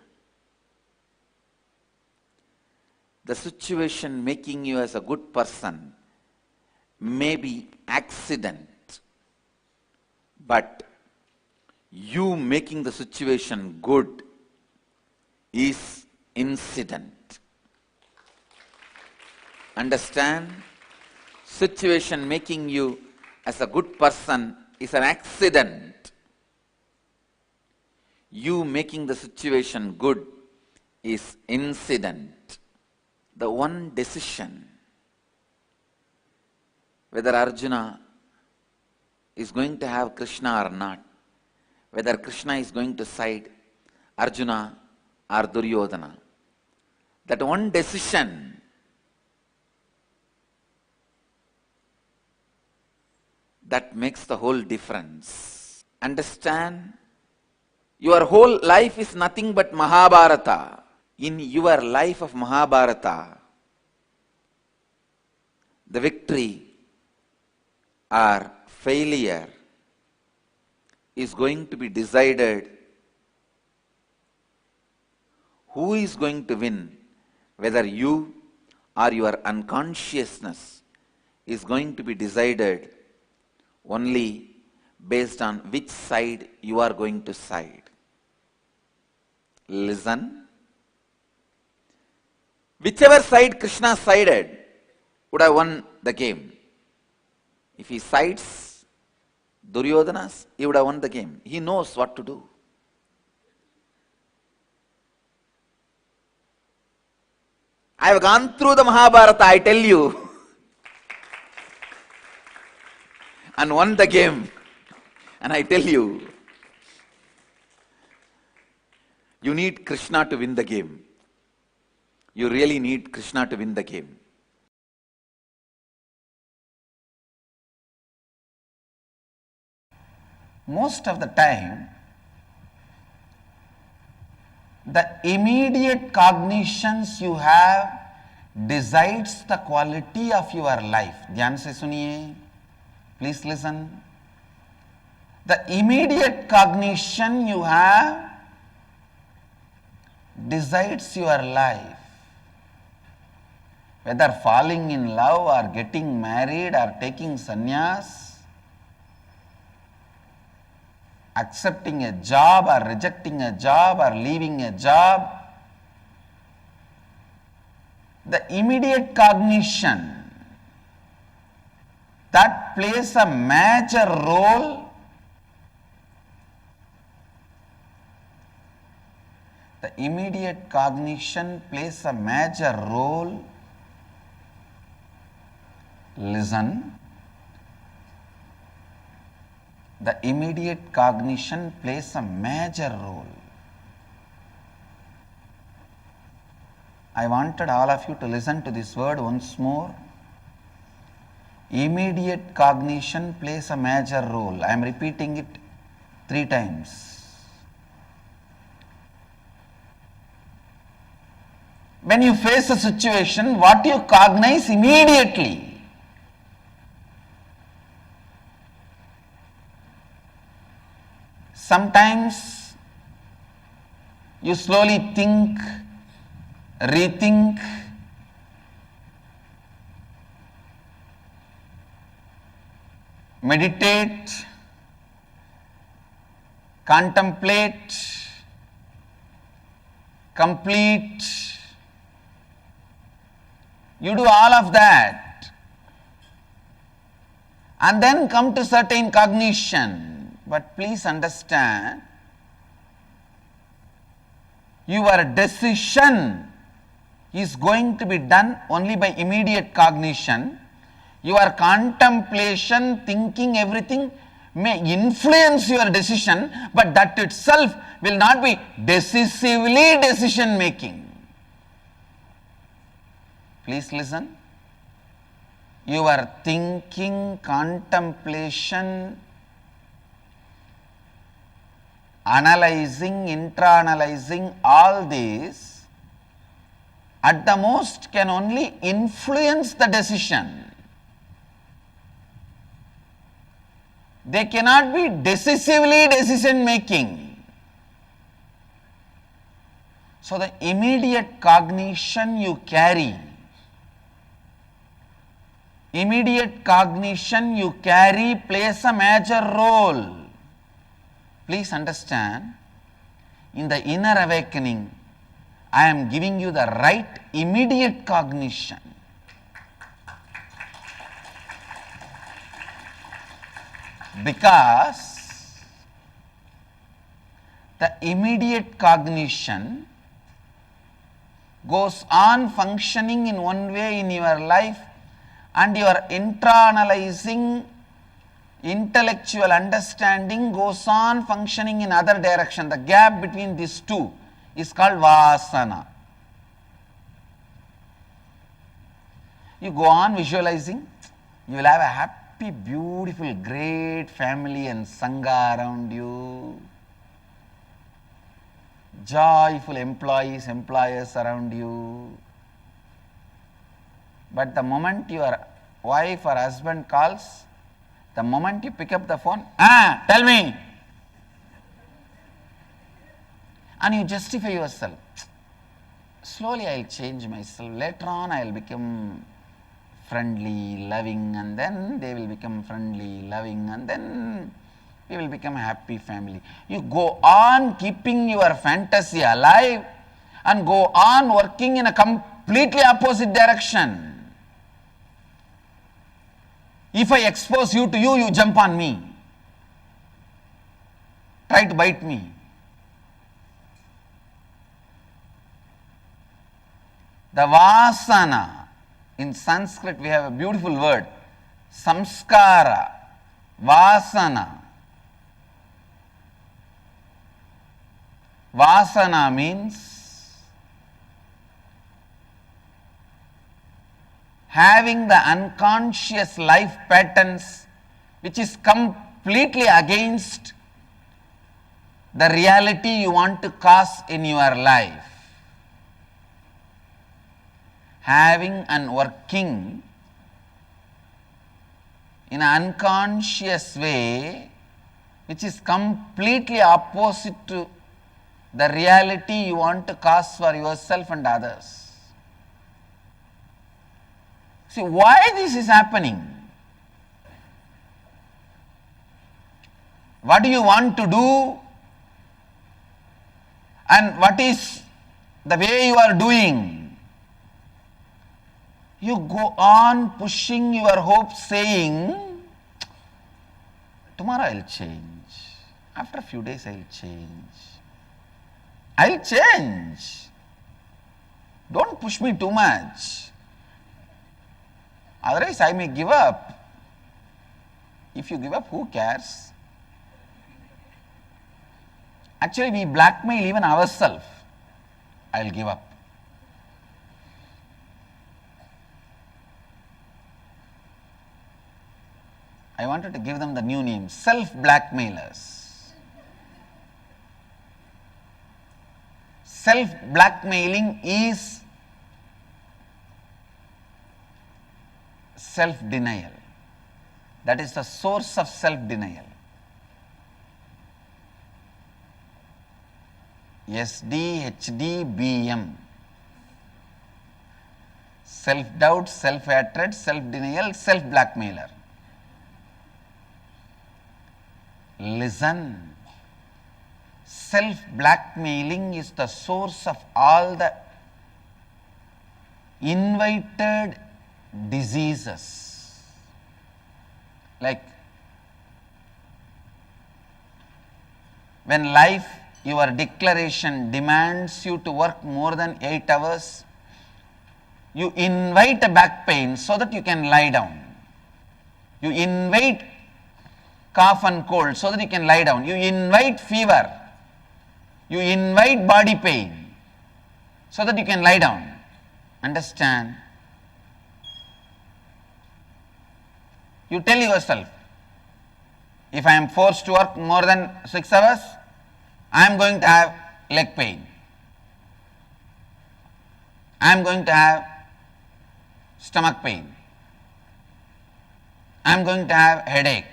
The situation making you as a good person may be accident, but you making the situation good is incident. Understand? Situation making you as a good person is an accident. You making the situation good is incident. The one decision whether Arjuna is going to have Krishna or not, whether Krishna is going to side Arjuna or Duryodhana, that one decision that makes the whole difference. Understand? Your whole life is nothing but Mahabharata. In your life of Mahabharata, the victory or failure is going to be decided. Who is going to win? Whether you or your unconsciousness is going to be decided only based on which side you are going to side. Listen. Whichever side Krishna sided would have won the game. If he sides Duryodhana's, he would have won the game. He knows what to do. I have gone through the Mahabharata, I tell you, and won the game. And I tell you, you need Krishna to win the game. You really need Krishna to win the game. Most of the time, the immediate cognitions you have decides the quality of your life. ध्यान से सुनिए. Please listen. The immediate cognition you have decides your life. Whether falling in love or getting married or taking sannyas, accepting a job or rejecting a job or leaving a job, the immediate cognition that plays a major role, the immediate cognition plays a major role. Listen. The immediate cognition plays a major role. I wanted all of you to listen to this word once more. Immediate cognition plays a major role. I am repeating it 3 times. When you face a situation, what you cognize immediately? Sometimes you slowly think, rethink, meditate, contemplate, complete. You do all of that and then come to certain cognition. But please understand, your decision is going to be done only by immediate cognition. Your contemplation, thinking, everything may influence your decision, but that itself will not be decisively decision making. Please listen. Your thinking, contemplation, analyzing, internalizing, all these at the most can only influence the decision. They cannot be decisively decision making. So the immediate cognition you carry, plays a major role. Please understand, in the inner awakening, I am giving you the right immediate cognition. Because the immediate cognition goes on functioning in one way in your life, and your internalizing intellectual understanding goes on functioning in other direction. The gap between these two is called vasana. You go on visualizing, you will have a happy, beautiful, great family and sangha around you, joyful employers around you. But the moment your wife or husband calls, the moment you pick up the phone, tell me, and you justify yourself. Slowly I will change myself. Later on I will become friendly, loving, and then they will become friendly, loving, and then we will become a happy family. You go on keeping your fantasy alive and go on working in a completely opposite direction. If I expose you to you, you jump on me, try to bite me. The vasana, in Sanskrit we have a beautiful word, samskara, vasana. Vasana means having the unconscious life patterns which is completely against the reality you want to cause in your life. Having and working in an unconscious way which is completely opposite to the reality you want to cause for yourself and others. See, why this is happening? What do you want to do? And what is the way you are doing? You go on pushing your hopes, saying, tomorrow I will change. After a few days I will change. I will change. Don't push me too much. Otherwise I may give up. If you give up, who cares? Actually, we blackmail even ourselves. I will give up. I wanted to give them the new name, self-blackmailers. Self-blackmailing is self-denial. That is the source of self-denial. SD, HD, BM. Self-doubt, self-hatred, self-denial, self-blackmailer. Listen. Self-blackmailing is the source of all the invited diseases. Like when life, your declaration demands you to work more than 8 hours, You invite a back pain so that you can lie down. You invite cough and cold so that you can lie down. You invite fever. You invite body pain so that you can lie down. Understand? You tell yourself, if I am forced to work more than 6 hours, I am going to have leg pain. I am going to have stomach pain. I am going to have headache.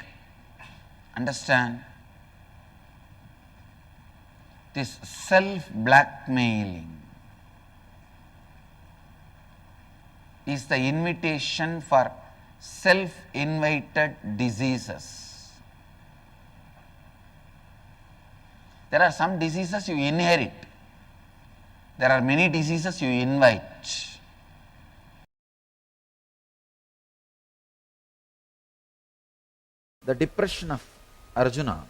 Understand? This self-blackmailing is the invitation for self-invited diseases. There are some diseases you inherit. There are many diseases you invite. The depression of Arjuna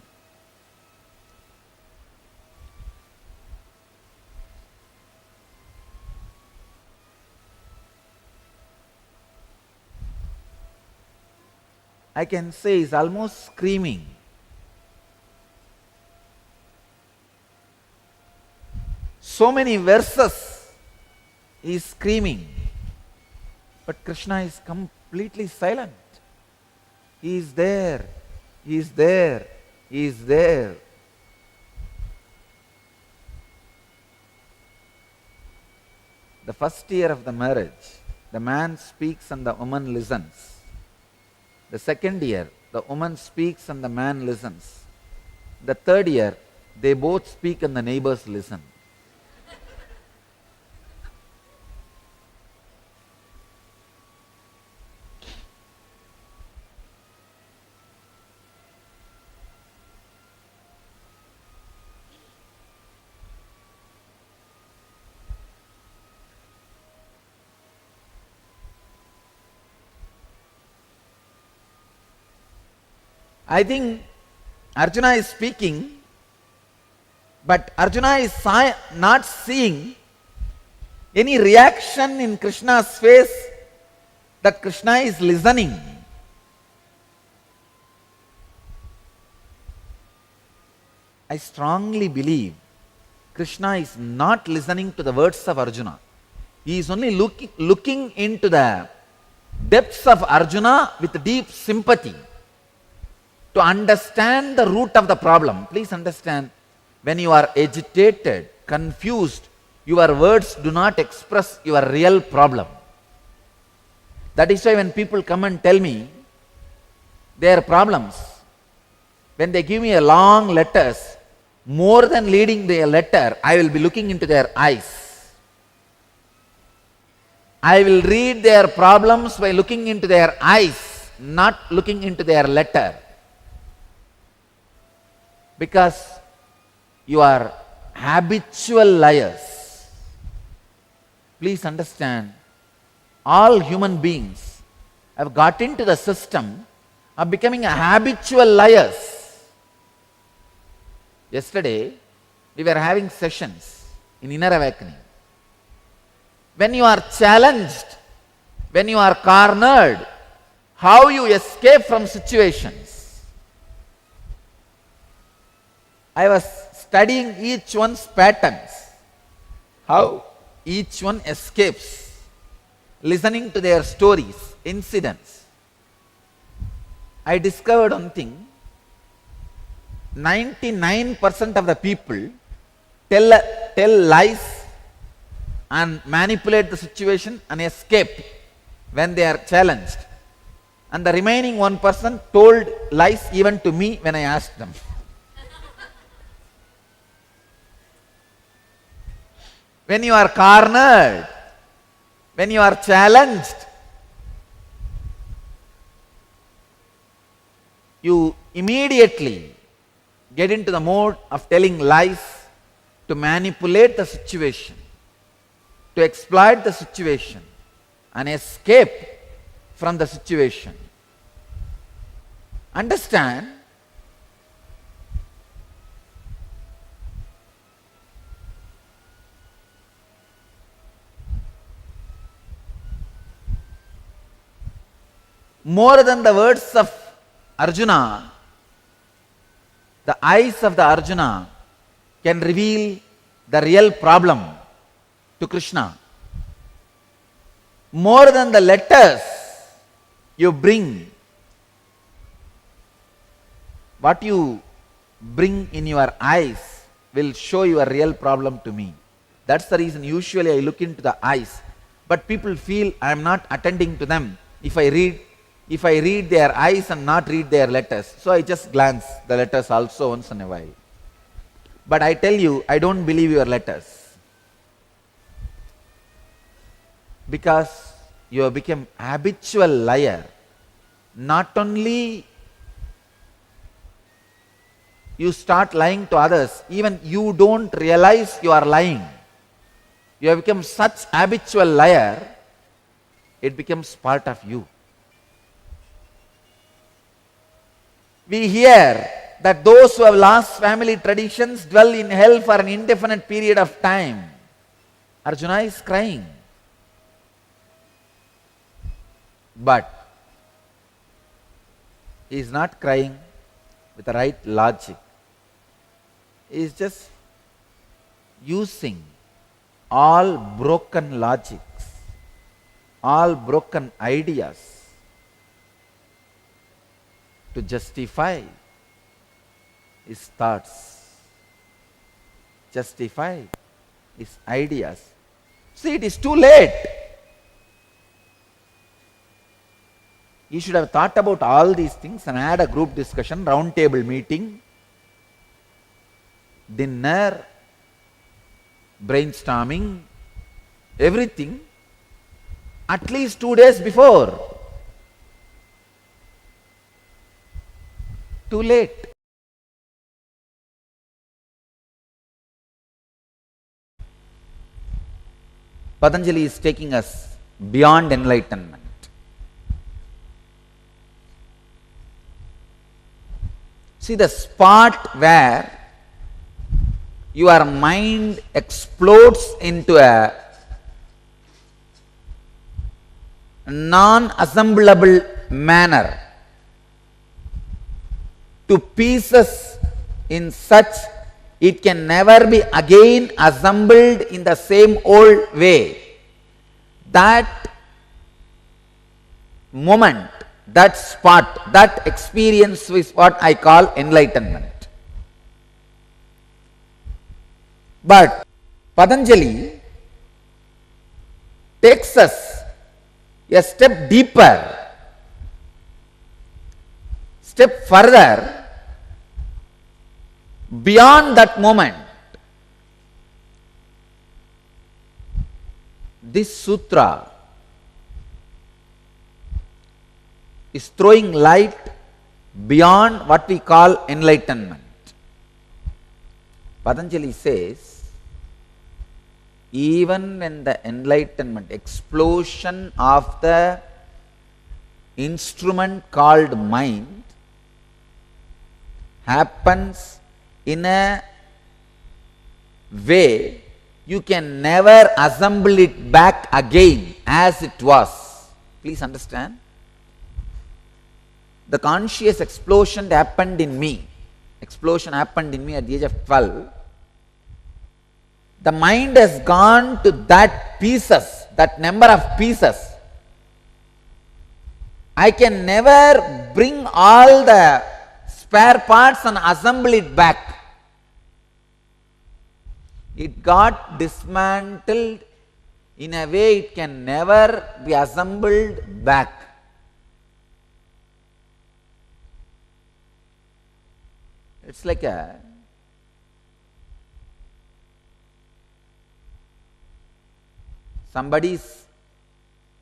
I can say is almost screaming. So many verses he is screaming, but Krishna is completely silent. He is there, he is there, he is there. The first year of the marriage, the man speaks and the woman listens. The second year, the woman speaks and the man listens. The third year, they both speak and the neighbors listen. I think Arjuna is speaking, but Arjuna is not seeing any reaction in Krishna's face that Krishna is listening. I strongly believe Krishna is not listening to the words of Arjuna. He is only looking into the depths of Arjuna with deep sympathy, to understand the root of the problem. Please understand, when you are agitated, confused, your words do not express your real problem. That is why when people come and tell me their problems, when they give me a long letters, more than reading their letter, I will be looking into their eyes. I will read their problems by looking into their eyes, not looking into their letter. Because you are habitual liars. Please understand, all human beings have got into the system of becoming a habitual liars. Yesterday, we were having sessions in Inner Awakening. When you are challenged, when you are cornered, how you escape from situations. I was studying each one's patterns, how each one escapes, listening to their stories, incidents. I discovered one thing, 99% of the people tell lies and manipulate the situation and escape when they are challenged. And the remaining 1% told lies even to me when I asked them. When you are cornered, when you are challenged, you immediately get into the mode of telling lies to manipulate the situation, to exploit the situation and escape from the situation. Understand, more than the words of Arjuna, the eyes of the Arjuna can reveal the real problem to Krishna. More than the letters you bring, what you bring in your eyes will show your real problem to me. That's the reason usually I look into the eyes. But people feel I am not attending to them if I read their eyes and not read their letters. So I just glance the letters also once in a while. But I tell you, I don't believe your letters. Because you have become habitual liar. Not only you start lying to others, even you don't realize you are lying. You have become such habitual liar, it becomes part of you. We hear that those who have lost family traditions dwell in hell for an indefinite period of time. Arjuna is crying. But he is not crying with the right logic. He is just using all broken logics, all broken ideas to justify his thoughts, justify his ideas. See, it is too late. You should have thought about all these things and had a group discussion, round table meeting, dinner, brainstorming, everything at least 2 days before. Too late. Patanjali is taking us beyond enlightenment. See, the spot where your mind explodes into a non-assemblable manner to pieces in such it can never be again assembled in the same old way. That moment, that spot, that experience is what I call enlightenment. But Patanjali takes us a step deeper, step further, beyond that moment. This sutra is throwing light beyond what we call enlightenment. Patanjali says, even when the enlightenment, explosion of the instrument called mind happens in a way you can never assemble it back again as it was. Please understand. The conscious explosion happened in me. Explosion happened in me at the age of 12. The mind has gone to that pieces, that number of pieces. I can never bring all the spare parts and assemble it back. It got dismantled in a way it can never be assembled back. It's like a somebody's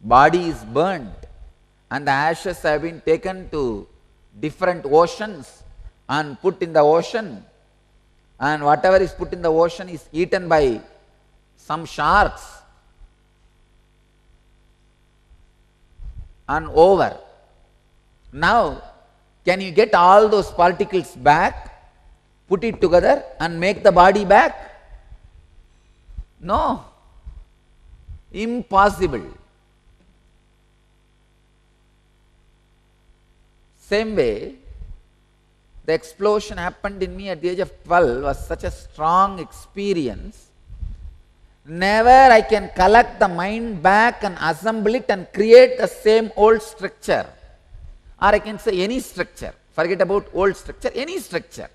body is burnt and the ashes have been taken to different oceans and put in the ocean, and whatever is put in the ocean is eaten by some sharks and over. Now, can you get all those particles back, put it together and make the body back? No. Impossible. Same way, the explosion happened in me at the age of 12 was such a strong experience. Never I can collect the mind back and assemble it and create the same old structure. Or I can say any structure. Forget about old structure, any structure.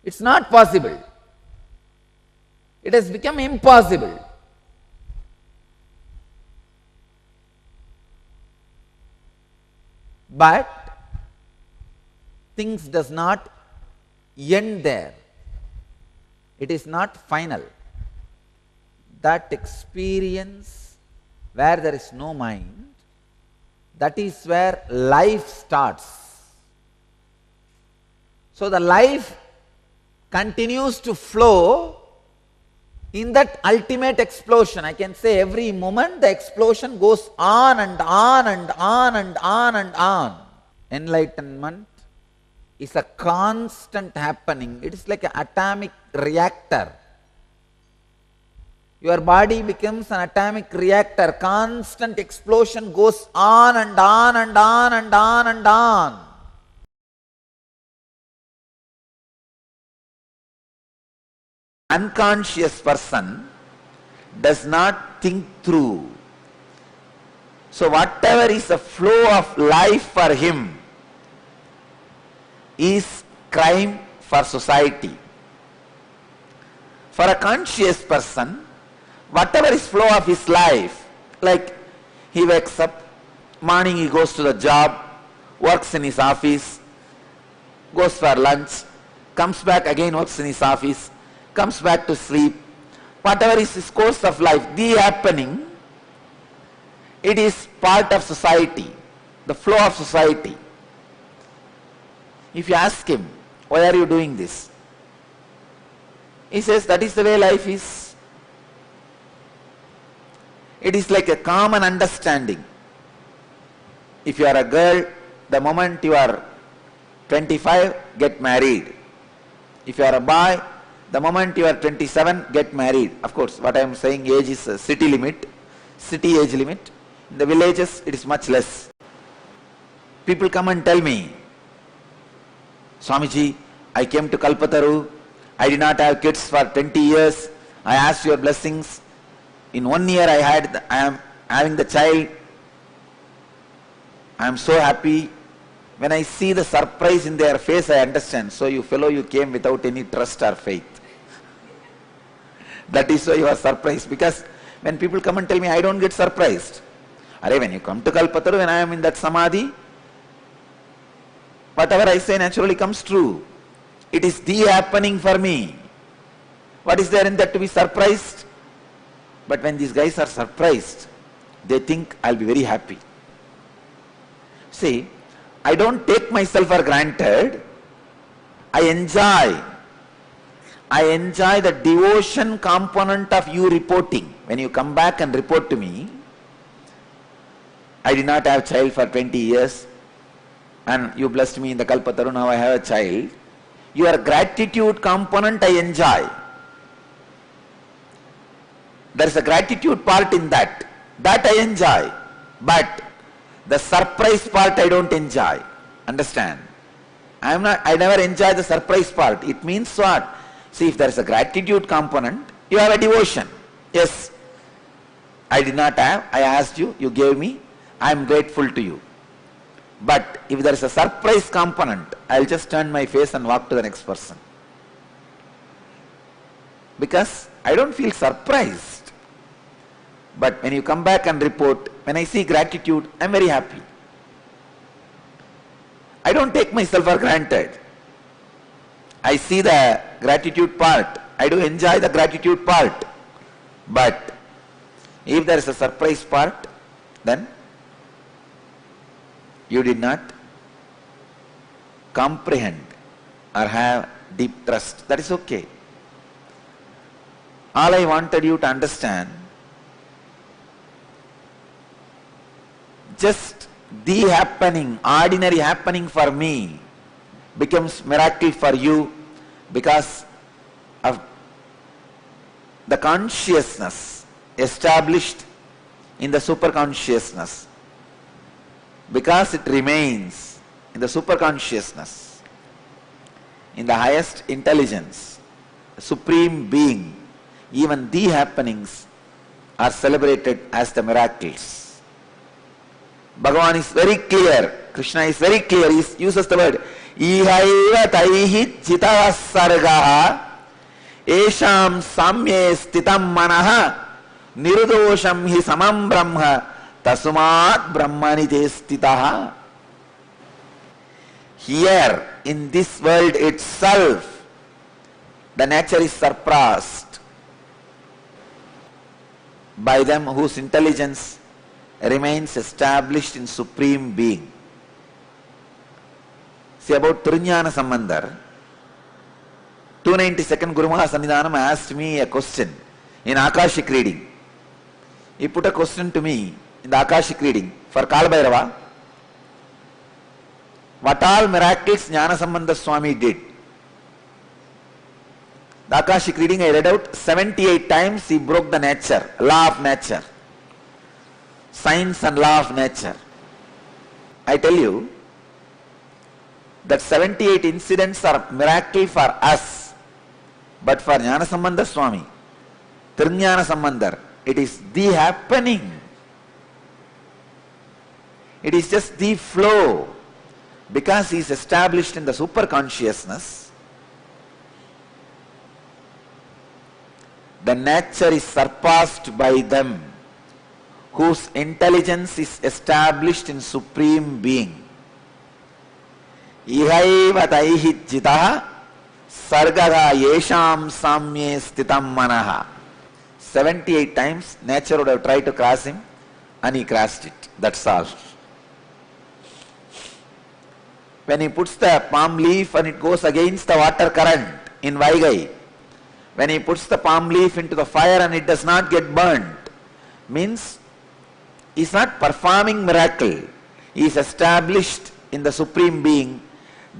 It's not possible. It has become impossible. But things does not end there. It is not final. That experience where there is no mind, that is where life starts. So the life continues to flow in that ultimate explosion. I can say every moment the explosion goes on and on and on and on and on. Enlightenment is a constant happening. It is like an atomic reactor. Your body becomes an atomic reactor. Constant explosion goes on and on and on and on and on. Unconscious person does not think through. So whatever is the flow of life for him is crime for society. For a conscious person, whatever is flow of his life, like he wakes up, morning he goes to the job, works in his office, goes for lunch, comes back again, works in his office, comes back to sleep. Whatever is his course of life, the happening, it is part of society, the flow of society. If you ask him, why are you doing this? He says, that is the way life is. It is like a common understanding. If you are a girl, the moment you are 25, get married. If you are a boy, the moment you are 27, get married. Of course, what I am saying, age is a city limit, city age limit. In the villages, it is much less. People come and tell me, Swamiji, I came to Kalpataru, I did not have kids for 20 years, I asked your blessings. In 1 year I am having the child. I am so happy. When I see the surprise in their face, I understand. So you fellow, you came without any trust or faith. That is why you are surprised. Because when people come and tell me, I don't get surprised. When you come to Kalpataru, when I am in that samadhi, whatever I say naturally comes true. It is the happening for me. What is there in that to be surprised? But when these guys are surprised, they think I'll be very happy. See, I don't take myself for granted. I enjoy the devotion component of you reporting. When you come back and report to me, I did not have a child for 20 years and you blessed me in the Kalpataru, now I have a child. Your gratitude component I enjoy. There is a gratitude part in that. That I enjoy. But the surprise part I don't enjoy. Understand? I never enjoy the surprise part. It means what? See, if there is a gratitude component, you have a devotion. Yes, I did not have, I asked you, you gave me, I am grateful to you. But if there is a surprise component, I will just turn my face and walk to the next person. Because I don't feel surprised. But when you come back and report, when I see gratitude, I am very happy. I don't take myself for granted. I see the gratitude part. I do enjoy the gratitude part. But if there is a surprise part, then you did not comprehend or have deep trust. That is okay. All I wanted you to understand, just the happening, ordinary happening for me becomes miracle for you because of the consciousness established in the superconsciousness. Because it remains in the superconsciousness, in the highest intelligence, the supreme being, even the happenings are celebrated as the miracles. Bhagavan is very clear, Krishna is very clear, he uses the word ihaiva taihi chitah sargaha esham samye stitam manaha nirudosham hi samam brahma tasumat brahmani te stitaha. Here in this world itself the nature is surpassed by them whose intelligence remains established in Supreme Being. See about Trinyana Sambandhar, 292nd Guru Maha Sannidhanam asked me a question in Akashic reading. He put a question to me in the Akashic reading for Kalbhairava. What all miracles Jnana Sambandha Swami did? The Akashic reading I read out, 78 times he broke the nature, law of nature, science and law of nature. I tell you that 78 incidents are miracle for us, but for Jnana Sambandha Swami, Trinyana Sambandhar, it is the happening. It is just the flow. Because he is established in the superconsciousness, the nature is surpassed by them whose intelligence is established in Supreme Being. Ihaiva taihi jitaha sargaha yesham samye stitam manaha. 78 times nature would have tried to cross him and he crossed it. That's all. When he puts the palm leaf and it goes against the water current in Vaigai, when he puts the palm leaf into the fire and it does not get burnt, means he is not performing miracle. He is established in the Supreme Being.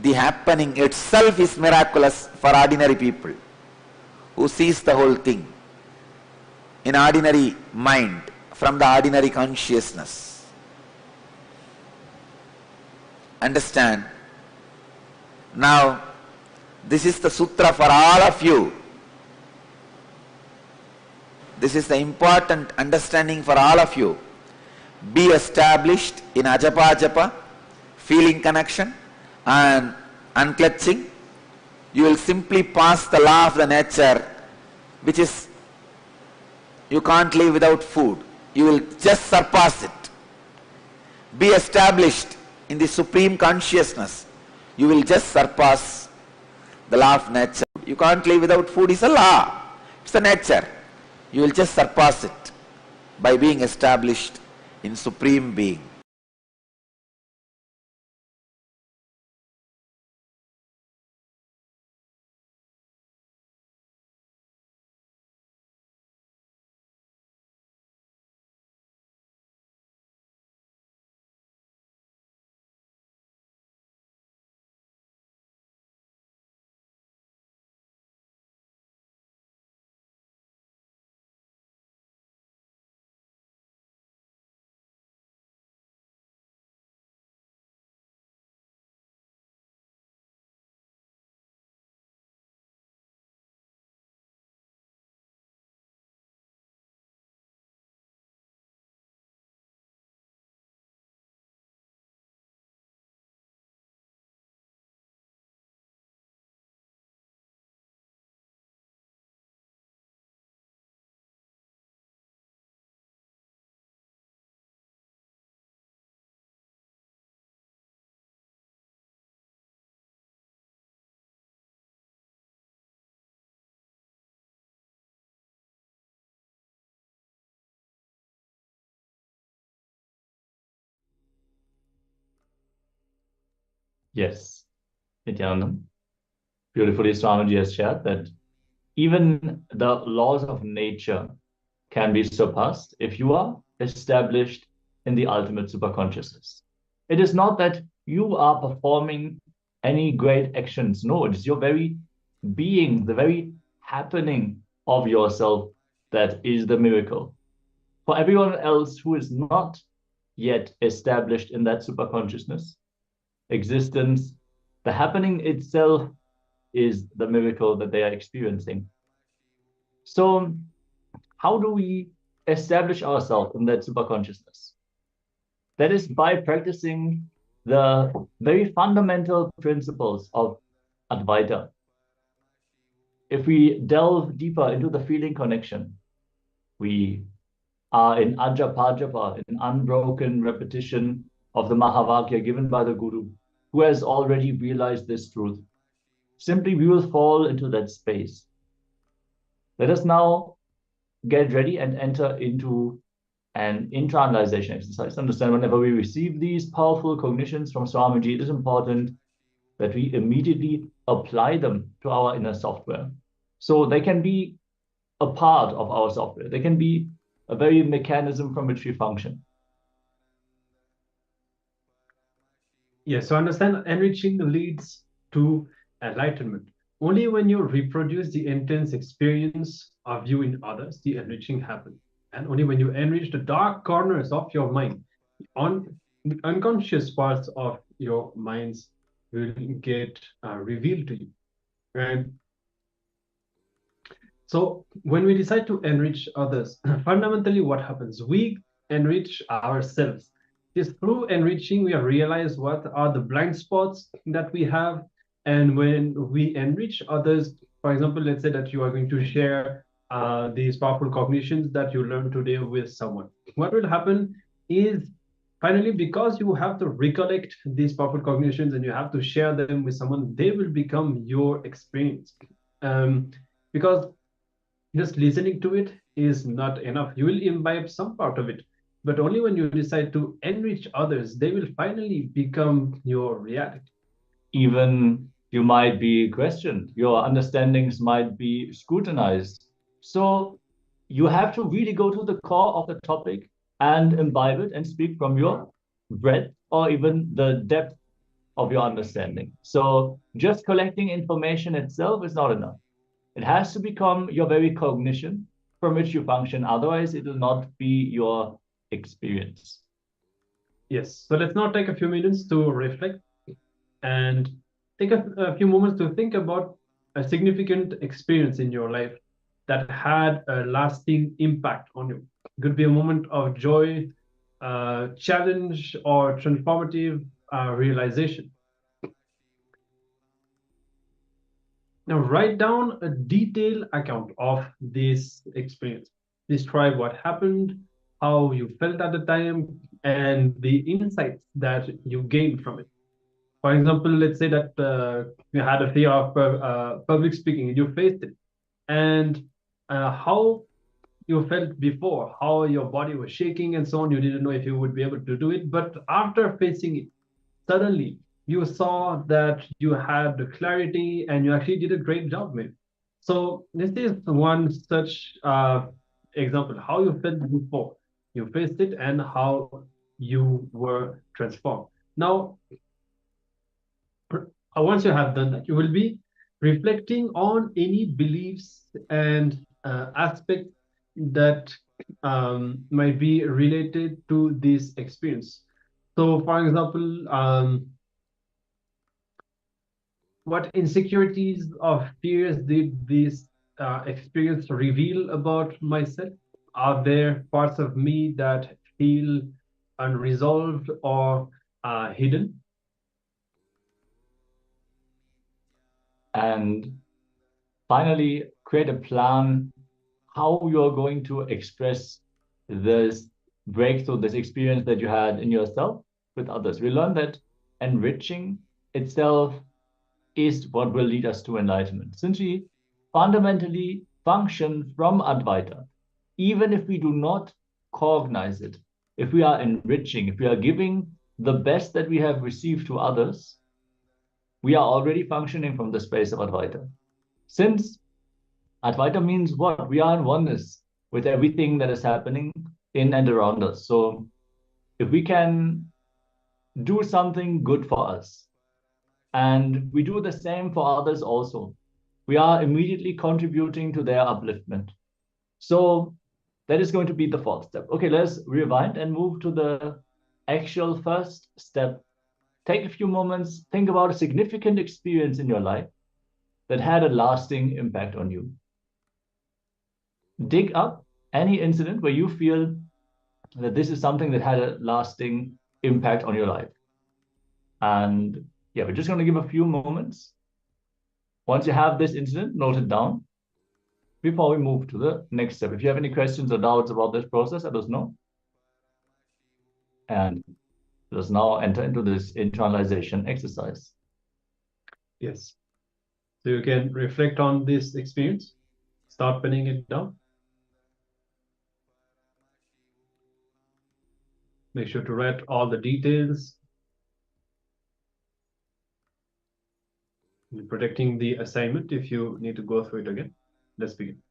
The happening itself is miraculous for ordinary people who sees the whole thing in ordinary mind, from the ordinary consciousness. Understand? Now, this is the sutra for all of you. This is the important understanding for all of you. Be established in ajapa japa, feeling connection and unclutching. You will simply pass the law of the nature, which is you can't live without food. You will just surpass it. Be established in the supreme consciousness. You will just surpass the law of nature. You can't live without food, is a law. It's a nature. You will just surpass it by being established in Supreme Being. Yes, Nityananda. Beautifully, Swamiji has shared that even the laws of nature can be surpassed if you are established in the ultimate superconsciousness. It is not that you are performing any great actions. No, it is your very being, the very happening of yourself that is the miracle. For everyone else who is not yet established in that superconsciousness, existence. The happening itself is the miracle that they are experiencing. So how do we establish ourselves in that superconsciousness? That is by practicing the very fundamental principles of Advaita. If we delve deeper into the feeling connection, we are in ajapajapa, in unbroken repetition of the Mahavakya given by the Guru, who has already realized this truth. Simply, we will fall into that space. Let us now get ready and enter into an internalization exercise. Understand, whenever we receive these powerful cognitions from Swamiji, it is important that we immediately apply them to our inner software. So they can be a part of our software. They can be a very mechanism from which we function. Yes, so understand, enriching leads to enlightenment. Only when you reproduce the intense experience of you in others, the enriching happens. And only when you enrich the dark corners of your mind, the unconscious parts of your minds will get revealed to you. And so when we decide to enrich others, fundamentally what happens? We enrich ourselves. It's through enriching we realize what are the blind spots that we have. And when we enrich others, for example, let's say that you are going to share these powerful cognitions that you learned today with someone. What will happen is finally, because you have to recollect these powerful cognitions and you have to share them with someone, they will become your experience. Because just listening to it is not enough. You will imbibe some part of it, but only when you decide to enrich others, they will finally become your reality. Even you might be questioned, your understandings might be scrutinized. So you have to really go to the core of the topic and imbibe it and speak from your breadth or even the depth of your understanding. So just collecting information itself is not enough. It has to become your very cognition from which you function. Otherwise, it will not be your experience. Yes. So let's now take a few minutes to reflect and take a few moments to think about a significant experience in your life that had a lasting impact on you. It could be a moment of joy, challenge, or transformative realization. Now, write down a detailed account of this experience. Describe what happened, how you felt at the time, and the insights that you gained from it. For example, let's say that you had a fear of public speaking and you faced it, and how you felt before, how your body was shaking and so on. You didn't know if you would be able to do it, but after facing it, suddenly you saw that you had the clarity and you actually did a great job, maybe. So this is one such example, how you felt before you faced it and how you were transformed. Now, once you have done that, you will be reflecting on any beliefs and aspects that might be related to this experience. So, for example, what insecurities or fears did this experience reveal about myself? Are there parts of me that feel unresolved or hidden? And finally, create a plan how you're going to express this breakthrough, this experience that you had in yourself with others. We learned that enriching itself is what will lead us to enlightenment. Since we fundamentally function from Advaita, even if we do not cognize it, if we are enriching, if we are giving the best that we have received to others, we are already functioning from the space of Advaita. Since Advaita means what? We are in oneness with everything that is happening in and around us. So if we can do something good for us, and we do the same for others also, we are immediately contributing to their upliftment. So that is going to be the fourth step. Okay, let's rewind and move to the actual first step take a few moments, think about a significant experience in your life that had a lasting impact on you. Dig up any incident where you feel that this is something that had a lasting impact on your life. And yeah, we're just going to give a few moments. Once you have this incident, note it down before we move to the next step. If you have any questions or doubts about this process, let us know. And let us now enter into this internalization exercise. Yes. So you can reflect on this experience, start penning it down. Make sure to write all the details. You're protecting the assignment if you need to go through it again. Let's begin.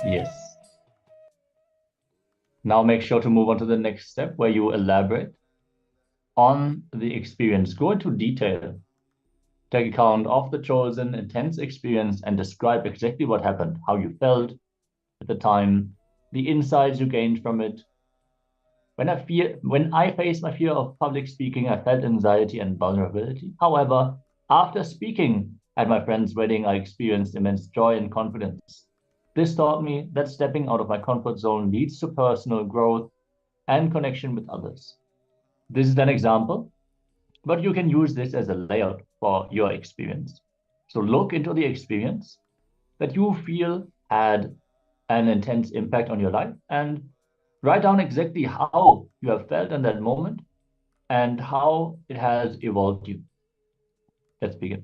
Yes. Now make sure to move on to the next step where you elaborate on the experience. Go into detail. Take account of the chosen intense experience and describe exactly what happened, how you felt at the time, the insights you gained from it. When I faced my fear of public speaking, I felt anxiety and vulnerability. However, after speaking at my friend's wedding, I experienced immense joy and confidence. This taught me that stepping out of my comfort zone leads to personal growth and connection with others. This is an example, but you can use this as a layout for your experience. So look into the experience that you feel had an intense impact on your life and write down exactly how you have felt in that moment and how it has evolved you. Let's begin.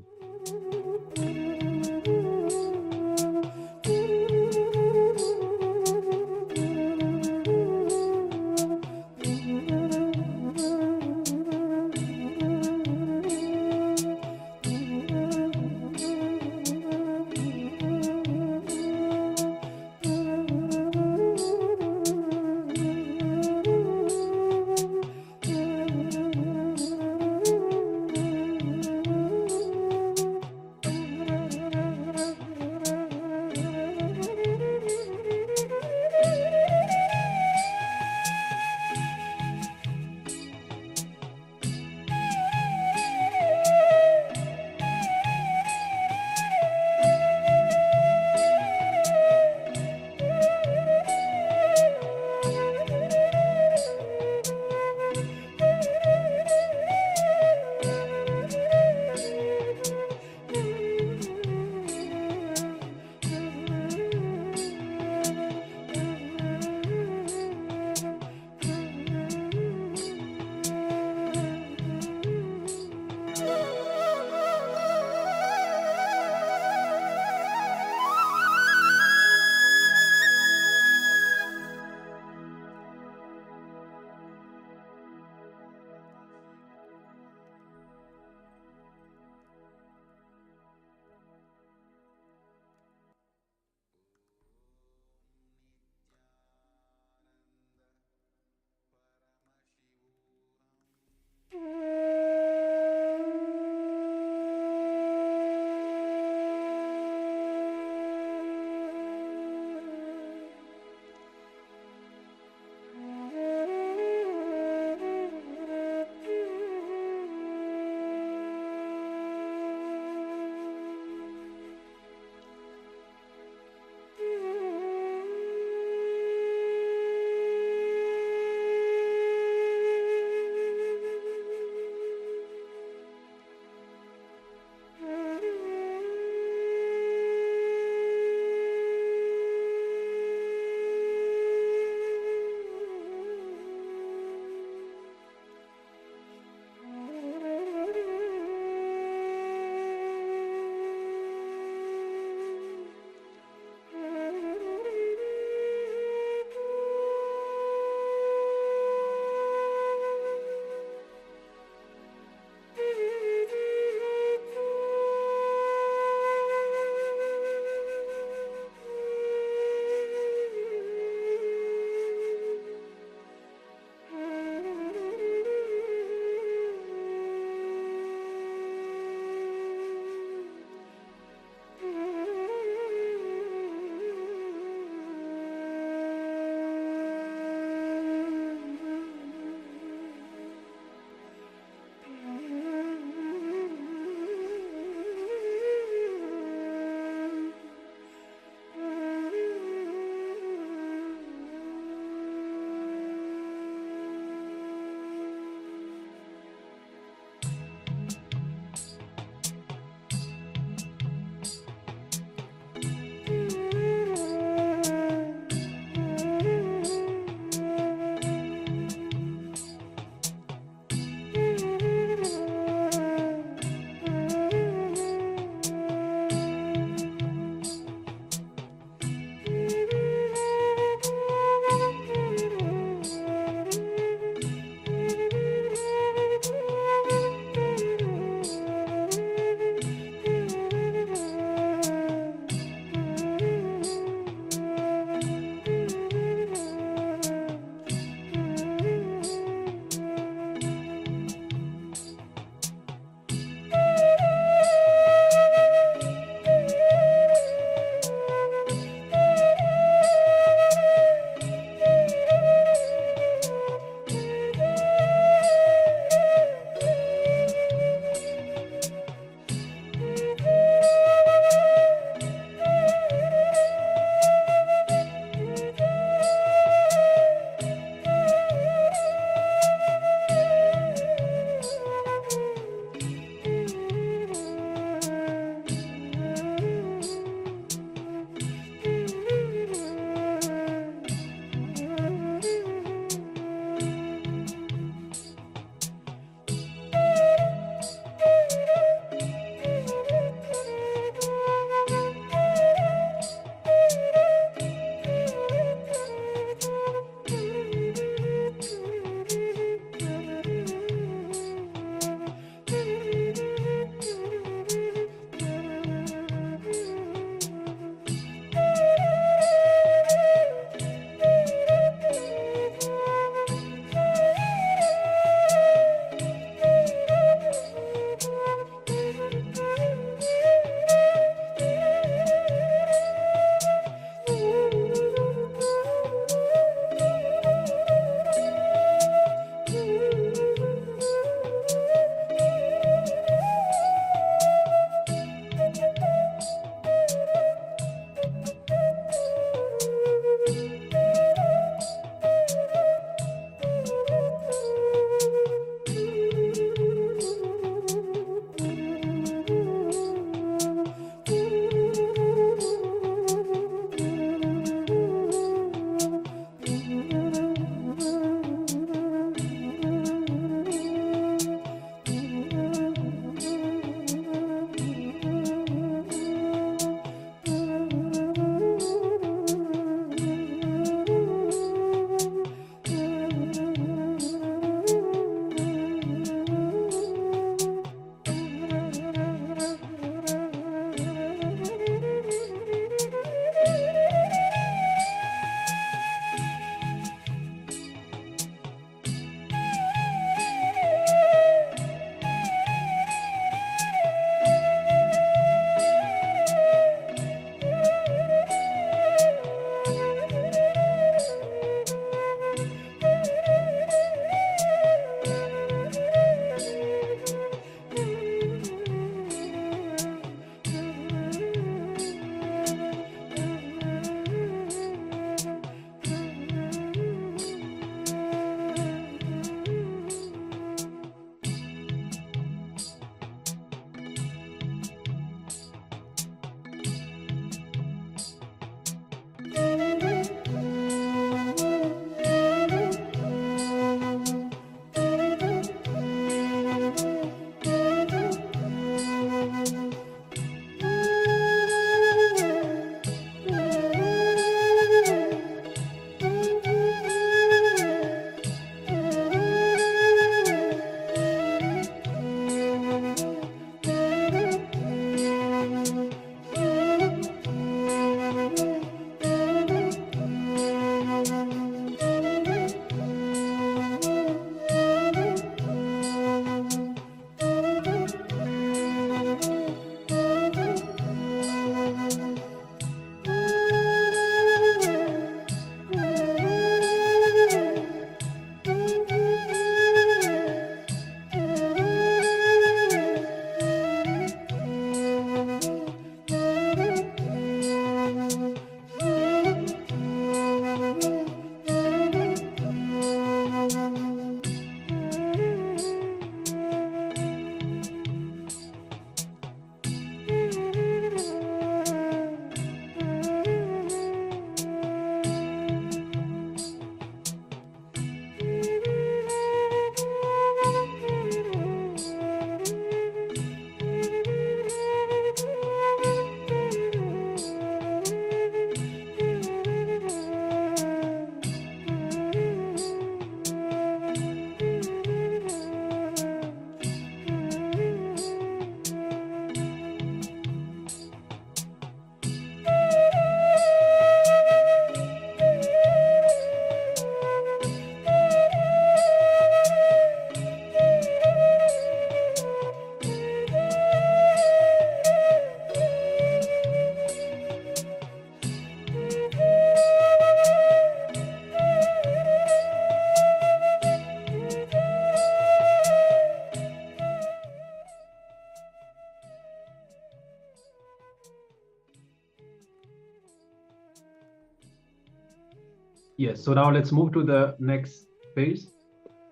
Yes, so now let's move to the next phase,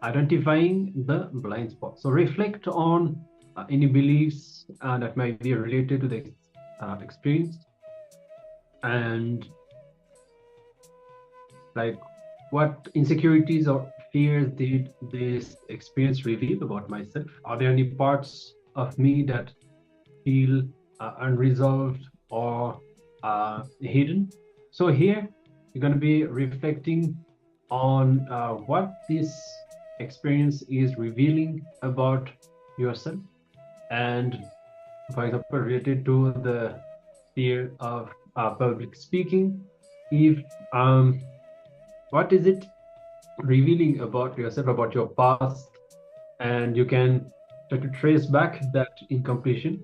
identifying the blind spot. So reflect on any beliefs that might be related to the experience, and like what insecurities or fears did this experience reveal about myself? Are there any parts of me that feel unresolved or hidden? So here you're going to be reflecting on what this experience is revealing about yourself, and for example related to the fear of public speaking, if what is it revealing about yourself, about your past, and you can try to trace back that incompletion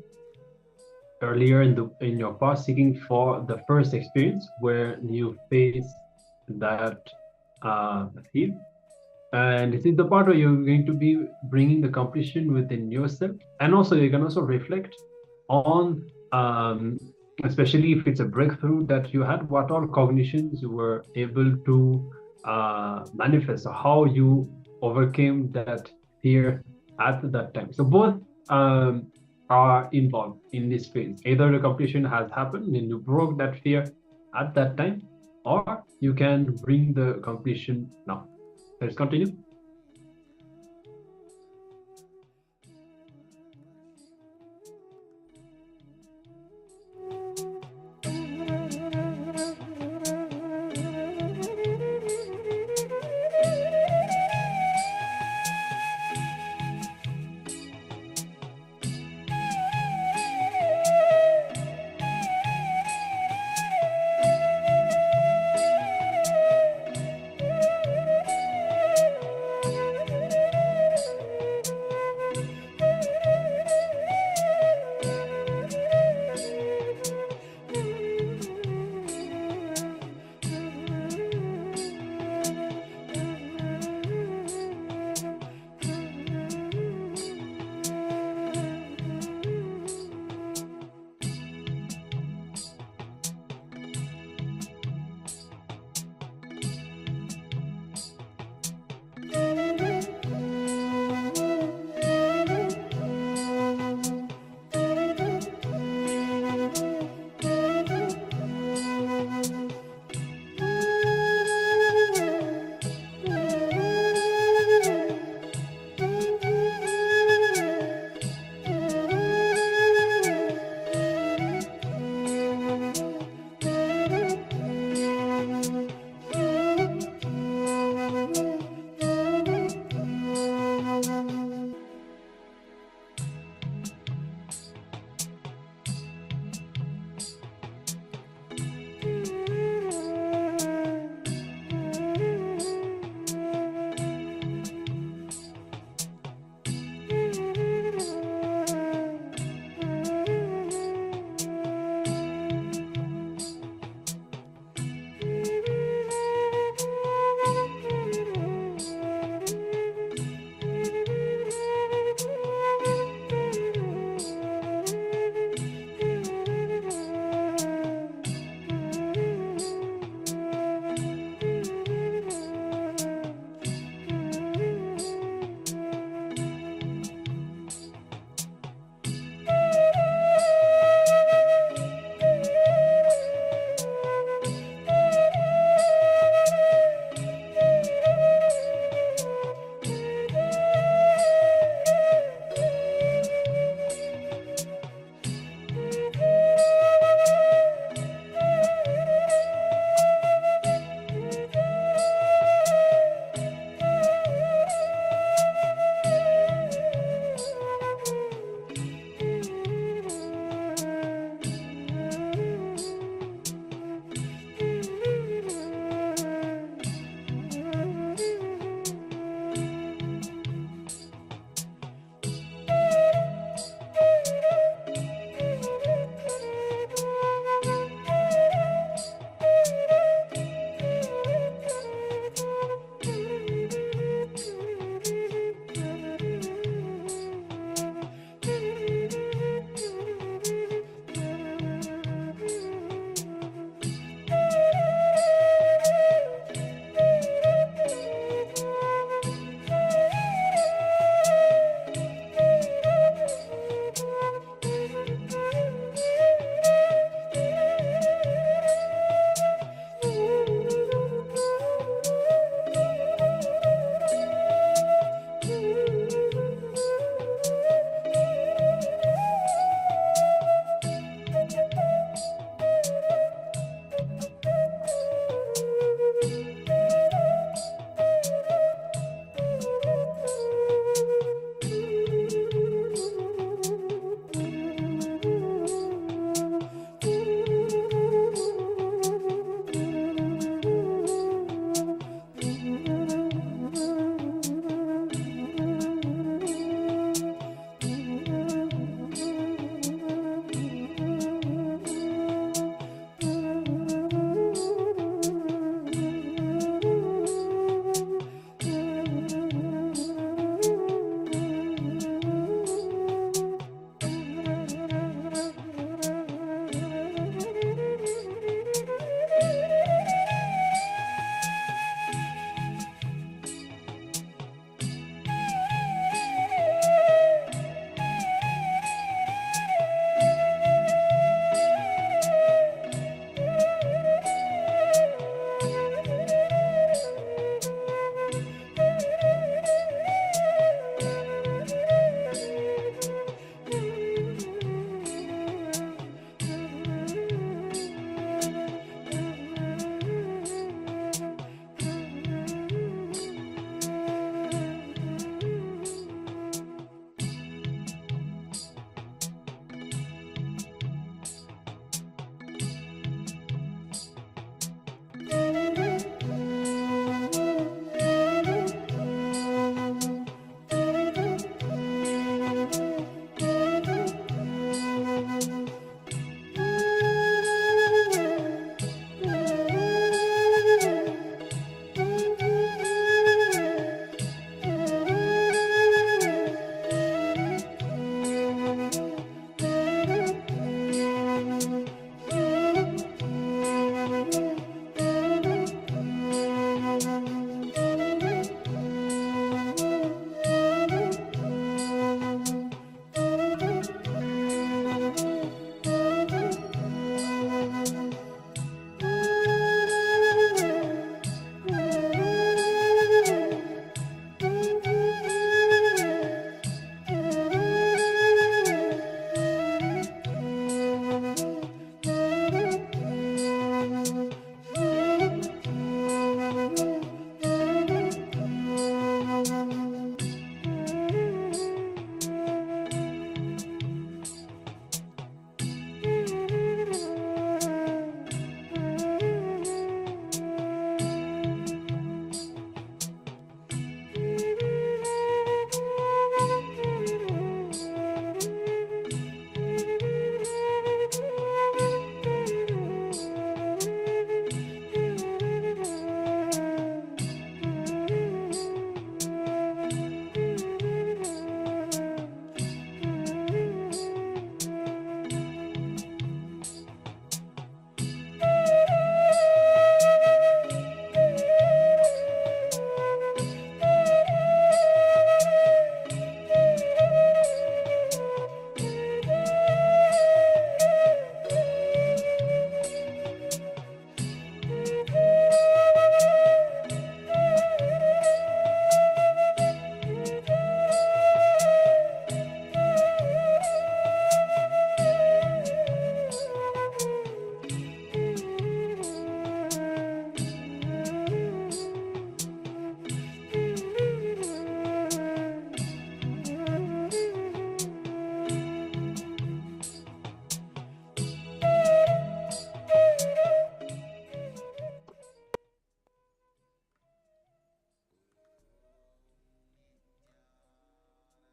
earlier in your past, seeking for the first experience where you face that fear. And this is the part where you're going to be bringing the completion within yourself, and also you can also reflect on especially if it's a breakthrough that you had, what all cognitions you were able to manifest, or how you overcame that fear at that time. So both are involved in this phase. Either the completion has happened and you broke that fear at that time, or you can bring the completion now. Let's continue.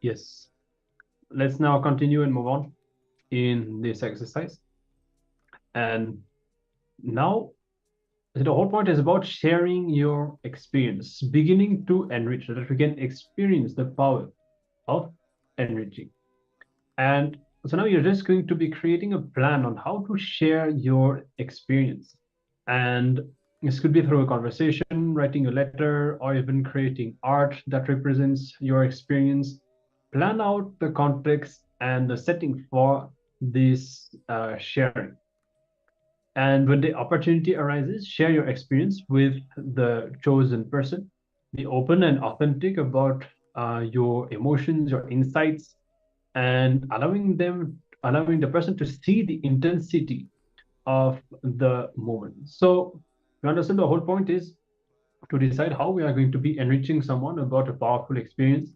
Yes. Let's now continue and move on in this exercise. And now the whole point is about sharing your experience, beginning to enrich, so that we can experience the power of enriching. And so now you're just going to be creating a plan on how to share your experience. And this could be through a conversation, writing a letter, or even creating art that represents your experience. Plan out the context and the setting for this sharing. And when the opportunity arises, share your experience with the chosen person. Be open and authentic about your emotions, your insights, and allowing the person to see the intensity of the moment. So you understand the whole point is to decide how we are going to be enriching someone about a powerful experience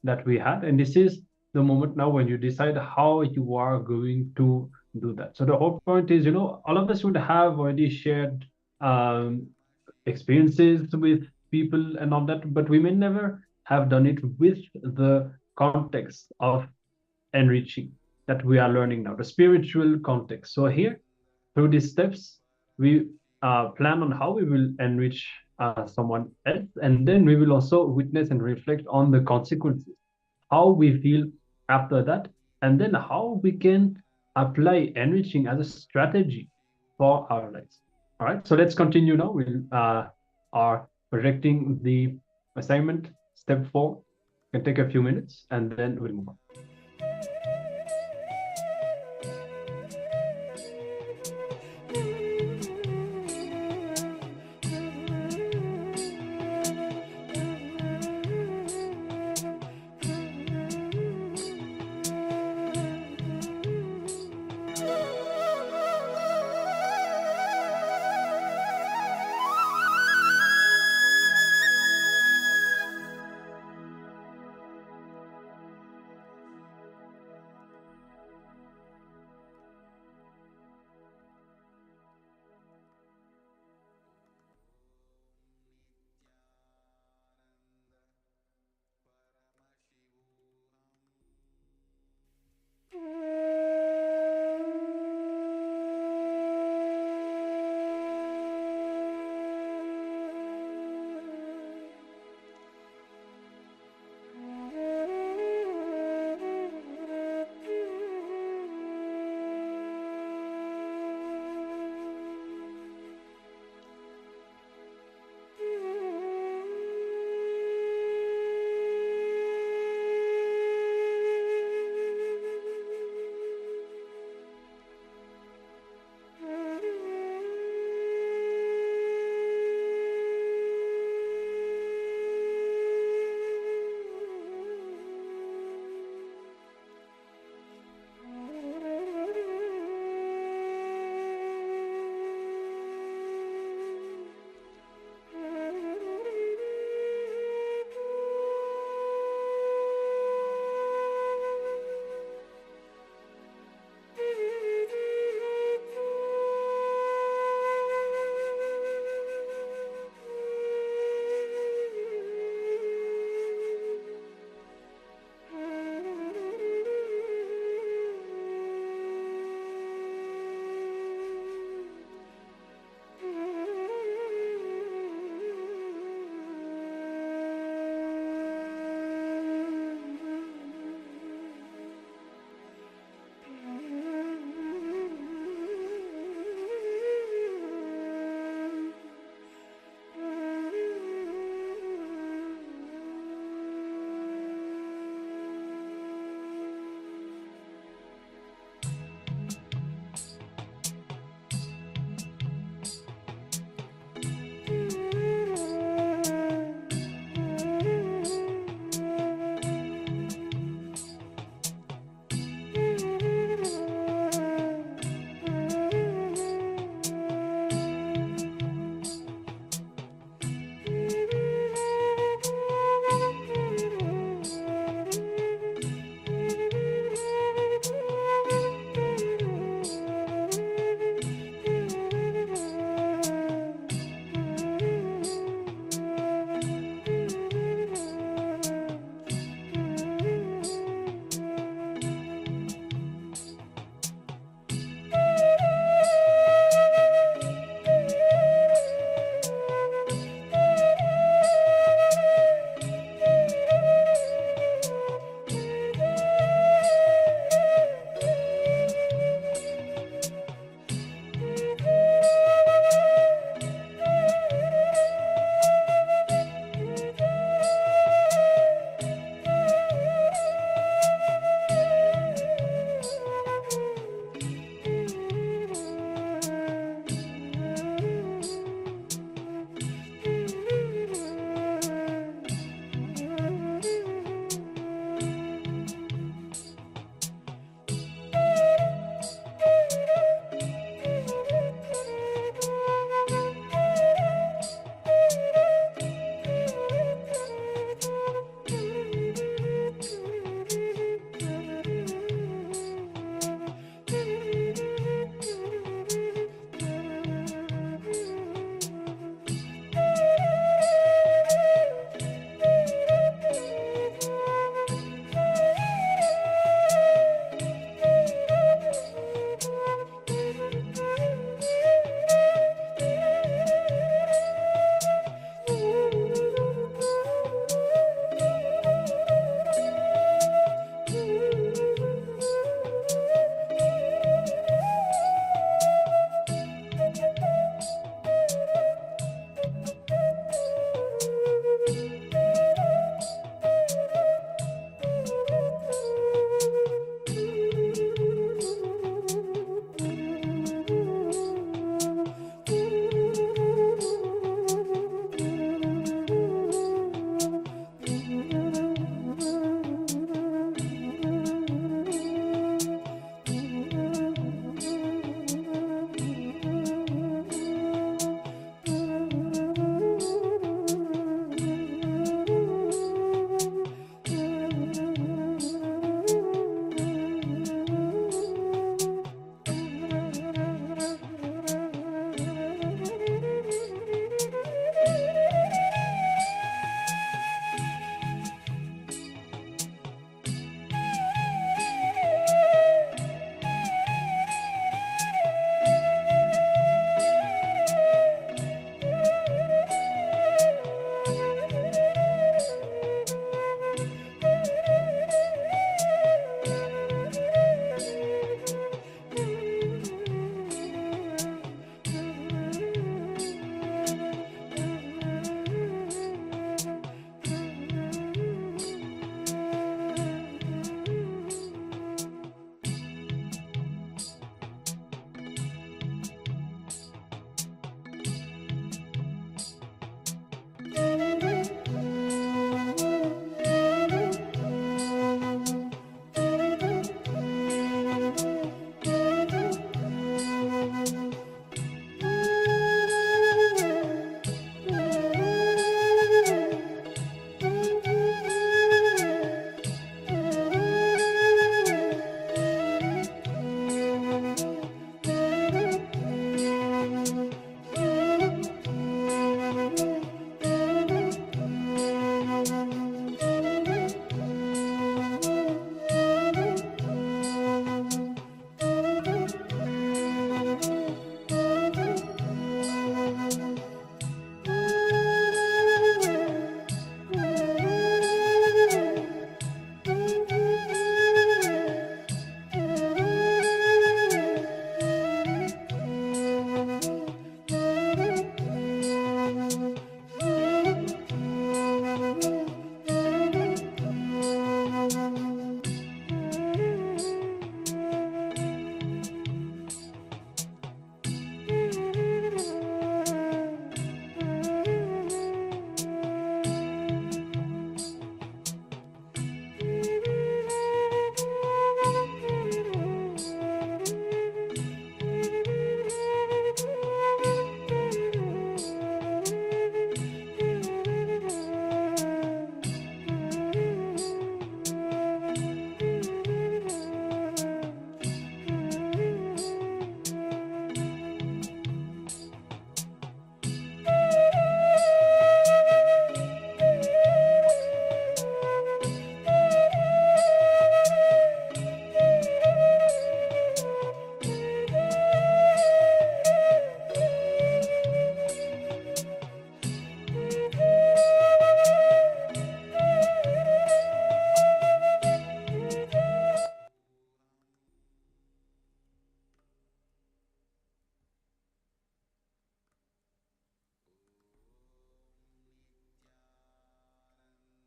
that we had. And this is the moment now when you decide how you are going to do that. So the whole point is, all of us would have already shared experiences with people and all that, but we may never have done it with the context of enriching that we are learning now, the spiritual context. So here, through these steps, we plan on how we will enrich someone else, and then we will also witness and reflect on the consequences, how we feel after that, and then how we can apply enriching as a strategy for our lives. All right, so let's continue now. We are projecting the assignment, step 4. It can take a few minutes, and then we'll move on.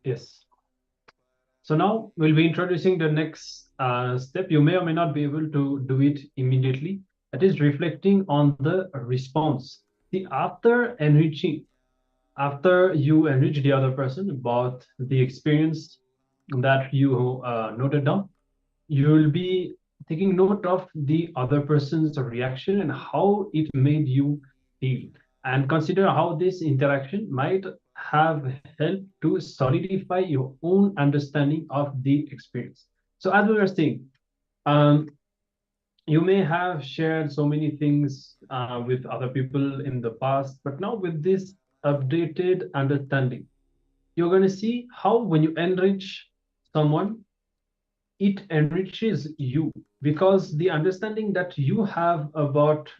Yes. So now we'll be introducing the next step. You may or may not be able to do it immediately. That is reflecting on the response. See, after enriching, after you enrich the other person about the experience that you noted down, you will be taking note of the other person's reaction and how it made you feel, and consider how this interaction might have helped to solidify your own understanding of the experience. So as we were saying, um, you may have shared so many things with other people in the past, but now with this updated understanding, you're going to see how when you enrich someone, it enriches you, because the understanding that you have about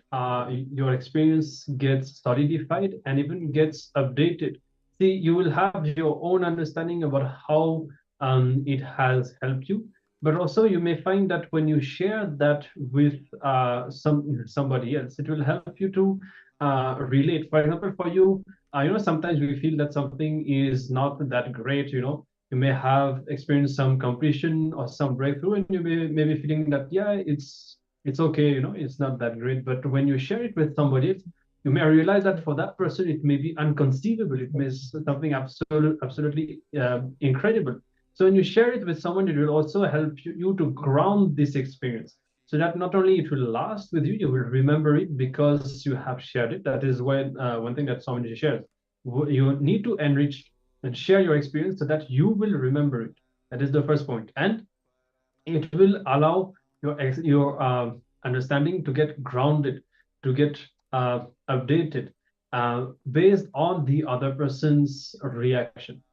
your experience gets solidified and even gets updated. See, you will have your own understanding about how it has helped you, but also you may find that when you share that with somebody else, it will help you to relate. For example, for you, sometimes we feel that something is not that great, you may have experienced some completion or some breakthrough, and you may be feeling that, yeah, it's okay, it's not that great. But when you share it with somebody else, you may realize that for that person it may be unconceivable, it may be something absolutely incredible. So when you share it with someone, it will also help you to ground this experience, so that not only it will last with you, you will remember it because you have shared it. That is when one thing that Swamiji shares, you need to enrich and share your experience so that you will remember it. That is the first point. And it will allow your understanding to get grounded, to get updated based on the other person's reaction.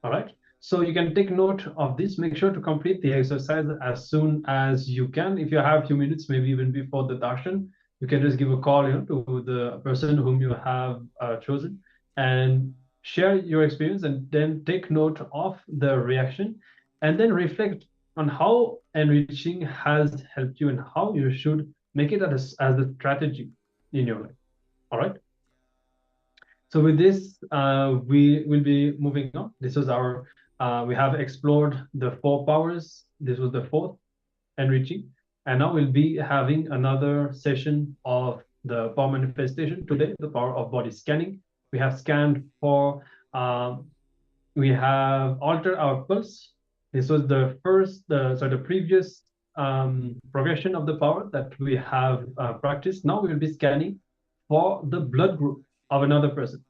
All right. So you can take note of this. Make sure to complete the exercise as soon as you can. If you have a few minutes, maybe even before the darshan, you can just give a call, to the person whom you have chosen, and share your experience, and then take note of the reaction, and then reflect on how enriching has helped you and how you should make it as a strategy in your life. All right. So with this, we will be moving on. This was our, we have explored the 4 powers. This was the 4th, enriching. And now we'll be having another session of the power manifestation today, the power of body scanning. We have scanned for, we have altered our pulse. This was the first, the previous progression of the power that we have practiced. Now we will be scanning for the blood group of another person.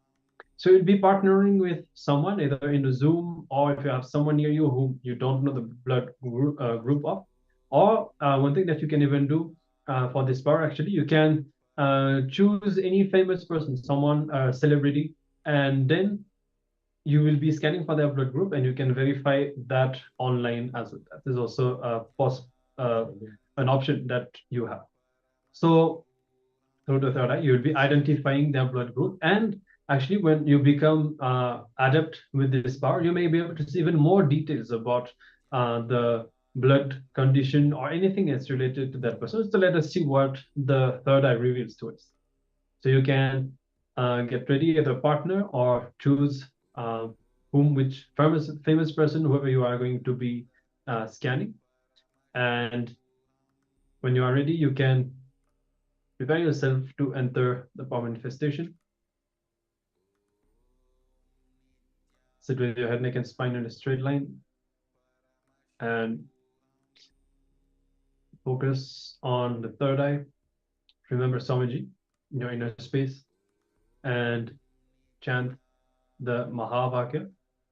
So you'll be partnering with someone either in the Zoom, or if you have someone near you who you don't know the blood group of. Or one thing that you can even do for this power, actually, you can choose any famous person, someone, celebrity, and then you will be scanning for their blood group, and you can verify that online as well. That is also an option that you have. So through the third eye, you will be identifying their blood group. And actually, when you become adept with this power, you may be able to see even more details about the blood condition or anything that's related to that person. So let us see what the third eye reveals to us. So you can get ready as a partner, or choose which famous person, whoever you are going to be scanning. And when you are ready, you can prepare yourself to enter the power manifestation. Sit with your head, neck, and spine in a straight line, and focus on the third eye. Remember Swamiji in your inner space, and chant the Mahavakya,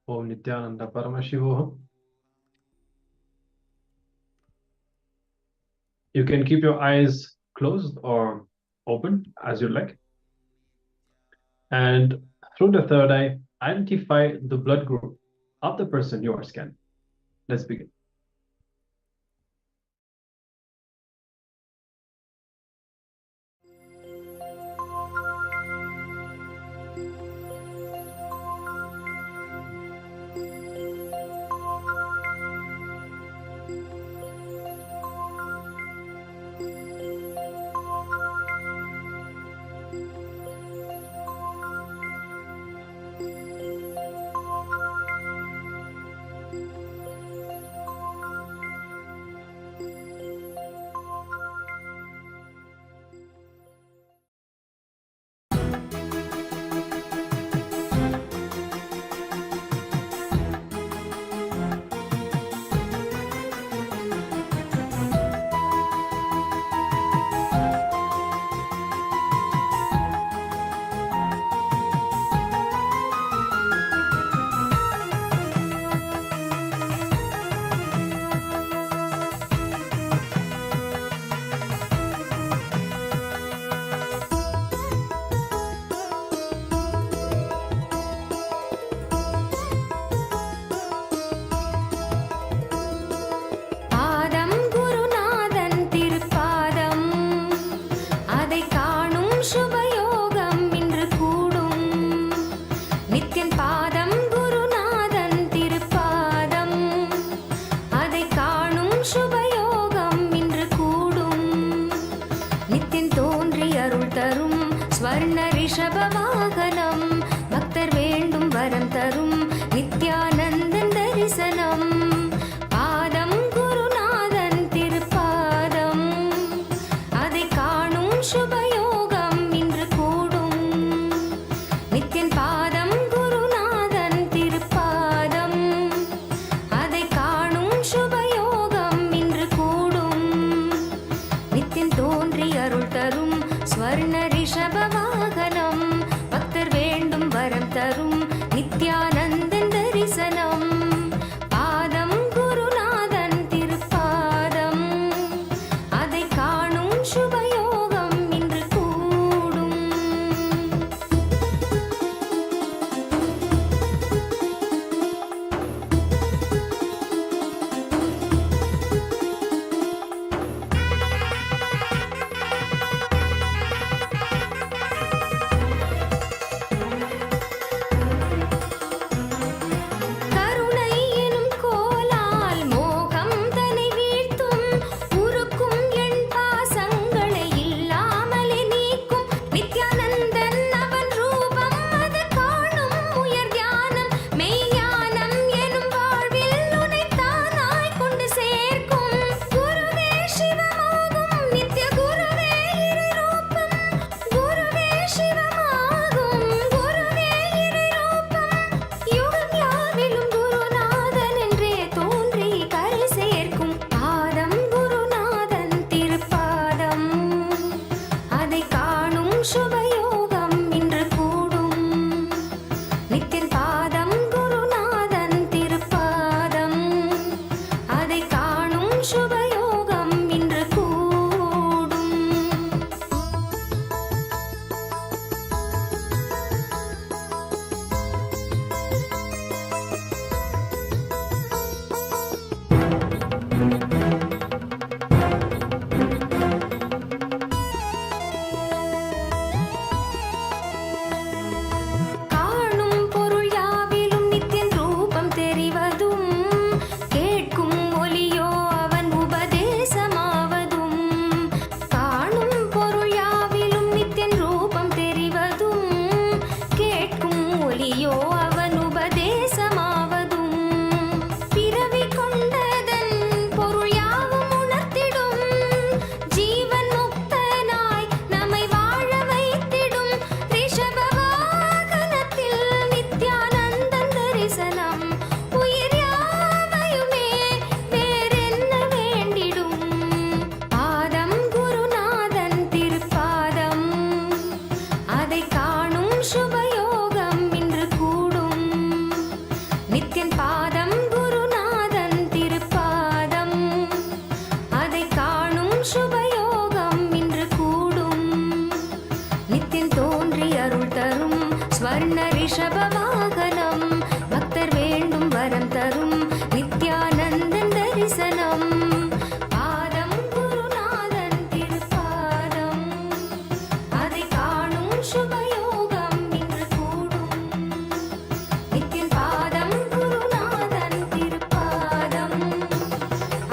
Om Nityananda Paramashivoham. You can keep your eyes closed or open as you like. And through the third eye, identify the blood group of the person you are scanning. Let's begin. அருள் தரும் ஸ்வர்ண ரிஷப வாகனம் பக்தர் வேண்டும் வரம் தரும் நித்யானந்தன் தரிசனம் பாதம் குருநாதன் திருப்பாதம் அதை காணும் சுபயோகம் இன்று கூடும் நித்யன் பாதம் குருநாதன் திருப்பாதம் அதை காணும் சுபயோகம் இன்று கூடும் நித்யன் தோன்றி அருள் தரும் ஸ்வர்ண ரிஷப வாகனம் பக்தர் வேண்டும் வரம் தரும் நித்யானந்தன் தரிசனம் பாதம் குருநாதன் திருப்பாதம் அதை காணும் சுபயோகம் இன்று கூடும் கருணை எனும் கோலால் மோகம் தனை வீழ்த்தும் உருக்கும் என் பாசங்களை இல்லாமலே நீக்கும் நித்யானந்தன் அவன் ரூபம் அது காணும் உயர் தியானம் மெய் ஞானம் எனும் வாழ்வில் உனை தானாய் கொண்டு சேர்க்கும் குருவே சிவமாகும் நித்ய குருவே இறை ரூபம் குருவே சிவமாகும் குருவே இறை ரூபம் யுகம் யாவிலும் குருநாதன் என்றே தோன்றி கரை சேர்க்கும் பாதம் குருநாதன் திருப்பாதம் அதை காணும் சுபயோகம் இன்று கூடும் நித்தியன் பாதம் குருநாதன் திருப்பாதம் அதை காணும் சுபயோகம் இன்று கூடும் காணும் பொருள் யாவிலும் நித்தியன் ரூபம் தெரிவதும் கேட்கும் ஒலியோ அவன் உபதேசமாவதும் காணும் பொருள் யாவிலும் நித்தியன் ரூபம் தெரிவதும் கேட்கும் ஒலியோ அவன் உபதேசமாவதும் பிறவி கொண்டதன் பொருள் யாவும் உணர்த்திடும் ஜீவன் முக்தனாய் நம்மை வாழ வைத்திடும் ரிஷப வாகனத்தில் நித்யானந்தன் தரிசனம் உயிர் யாவையுமே வேறென்ன வேண்டிடும் பாதம் குருநாதன் திருப்பாதம் அதை காணும் சுபயோகம் இன்று கூடும் நித்யன் பாதம் குருநாதன் திருப்பாதம் அதை காணும் சுபயோகம் இன்று கூடும் நித்யன் தோன்றி அருள் தரும் ஸ்வர்ண ரிஷப வாகனம் பக்தர் வேண்டும் வரம் தரும் நித்யானந்தன் தரிசனம் பாதம் குருநாதன் திருப்பாதம் அதை காணும் சுபயோகம் இன்று கூடும் நித்யன் பாதம் குருநாதன் திருப்பாதம்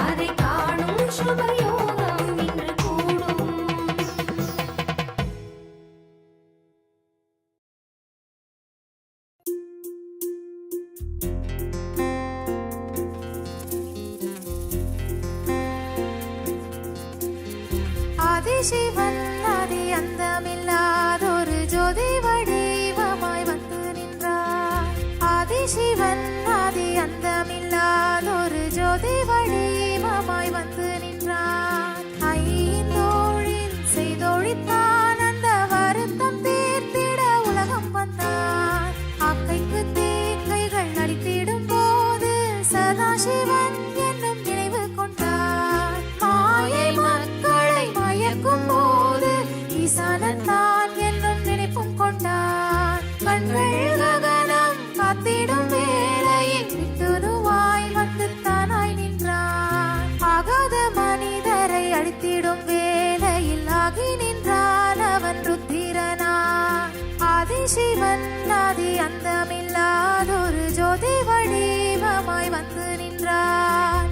அதை காணும் சுபயோகம் இன்று கூடும் ஆதிசிவன் ஆதி அந்தமில்லாதொரு ஜோதி வடிவமாய் வந்து நின்றார் ஆதிசிவன் ஆதி அந்தமில்லாதொரு ஜோதி வடிவமாய் வந்து நின்றார் ஐந்தோழில் செய்தொழித்தான் அந்த வருத்தம் தீர்த்திட உலகம் வந்தான் அக்கைக்கு தேக்கைகள் அடித்திடும் போது சதாசிவன் என்னும் நினைவு கொண்டார் மாயை மக்களை மயக்கும் போது ஈசானத்தான் என்னும் நினைப்பும் கொண்டார் கண்கள் ககனம் காத்திடும் வேளையில் விட்டுருவாய் வந்து தானாய் நின்றான் ஆகாத மனிதரை அழித்திடும் வேளையில் ஆகி நின்றான் அவன் ருத்திரனான் ஆதிசிவன் ஆதி அந்தமில்லாதொரு ஜோதி வடிவமாய் வந்து நின்றான்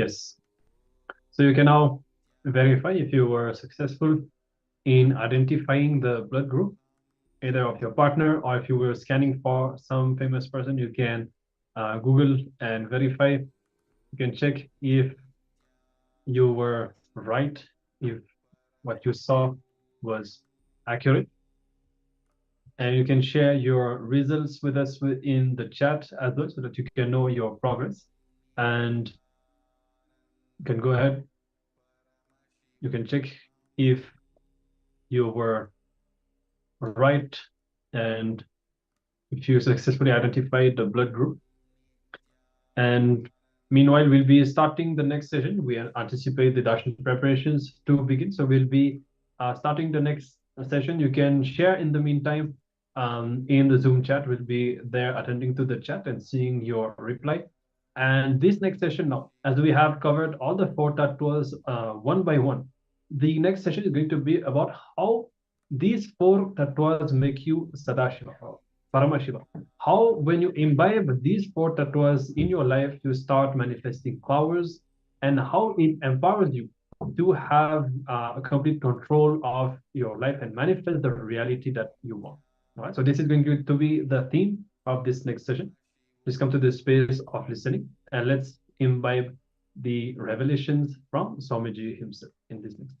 Yes. So you can now verify if you were successful in identifying the blood group, either of your partner, or if you were scanning for some famous person, you can Google and verify. You can check if you were right, if what you saw was accurate. And you can share your results with us in the chat as well, so that you can know your progress. And you can go ahead. You can check if you were right and if you successfully identified the blood group. And meanwhile, we'll be starting the next session. We anticipate the darshan preparations to begin. So we'll be starting the next session. You can share in the meantime in the Zoom chat. We'll be there attending to the chat and seeing your reply. And this next session now, as we have covered all the 4 tattvas one by one, the next session is going to be about how these 4 tattvas make you Sadashiva, Paramashiva. How, when you imbibe these 4 tattvas in your life, you start manifesting powers, and how it empowers you to have a complete control of your life and manifest the reality that you want. All right. So this is going to be the theme of this next session. Please come to this space of listening and let's imbibe the revelations from Swamiji himself in this next.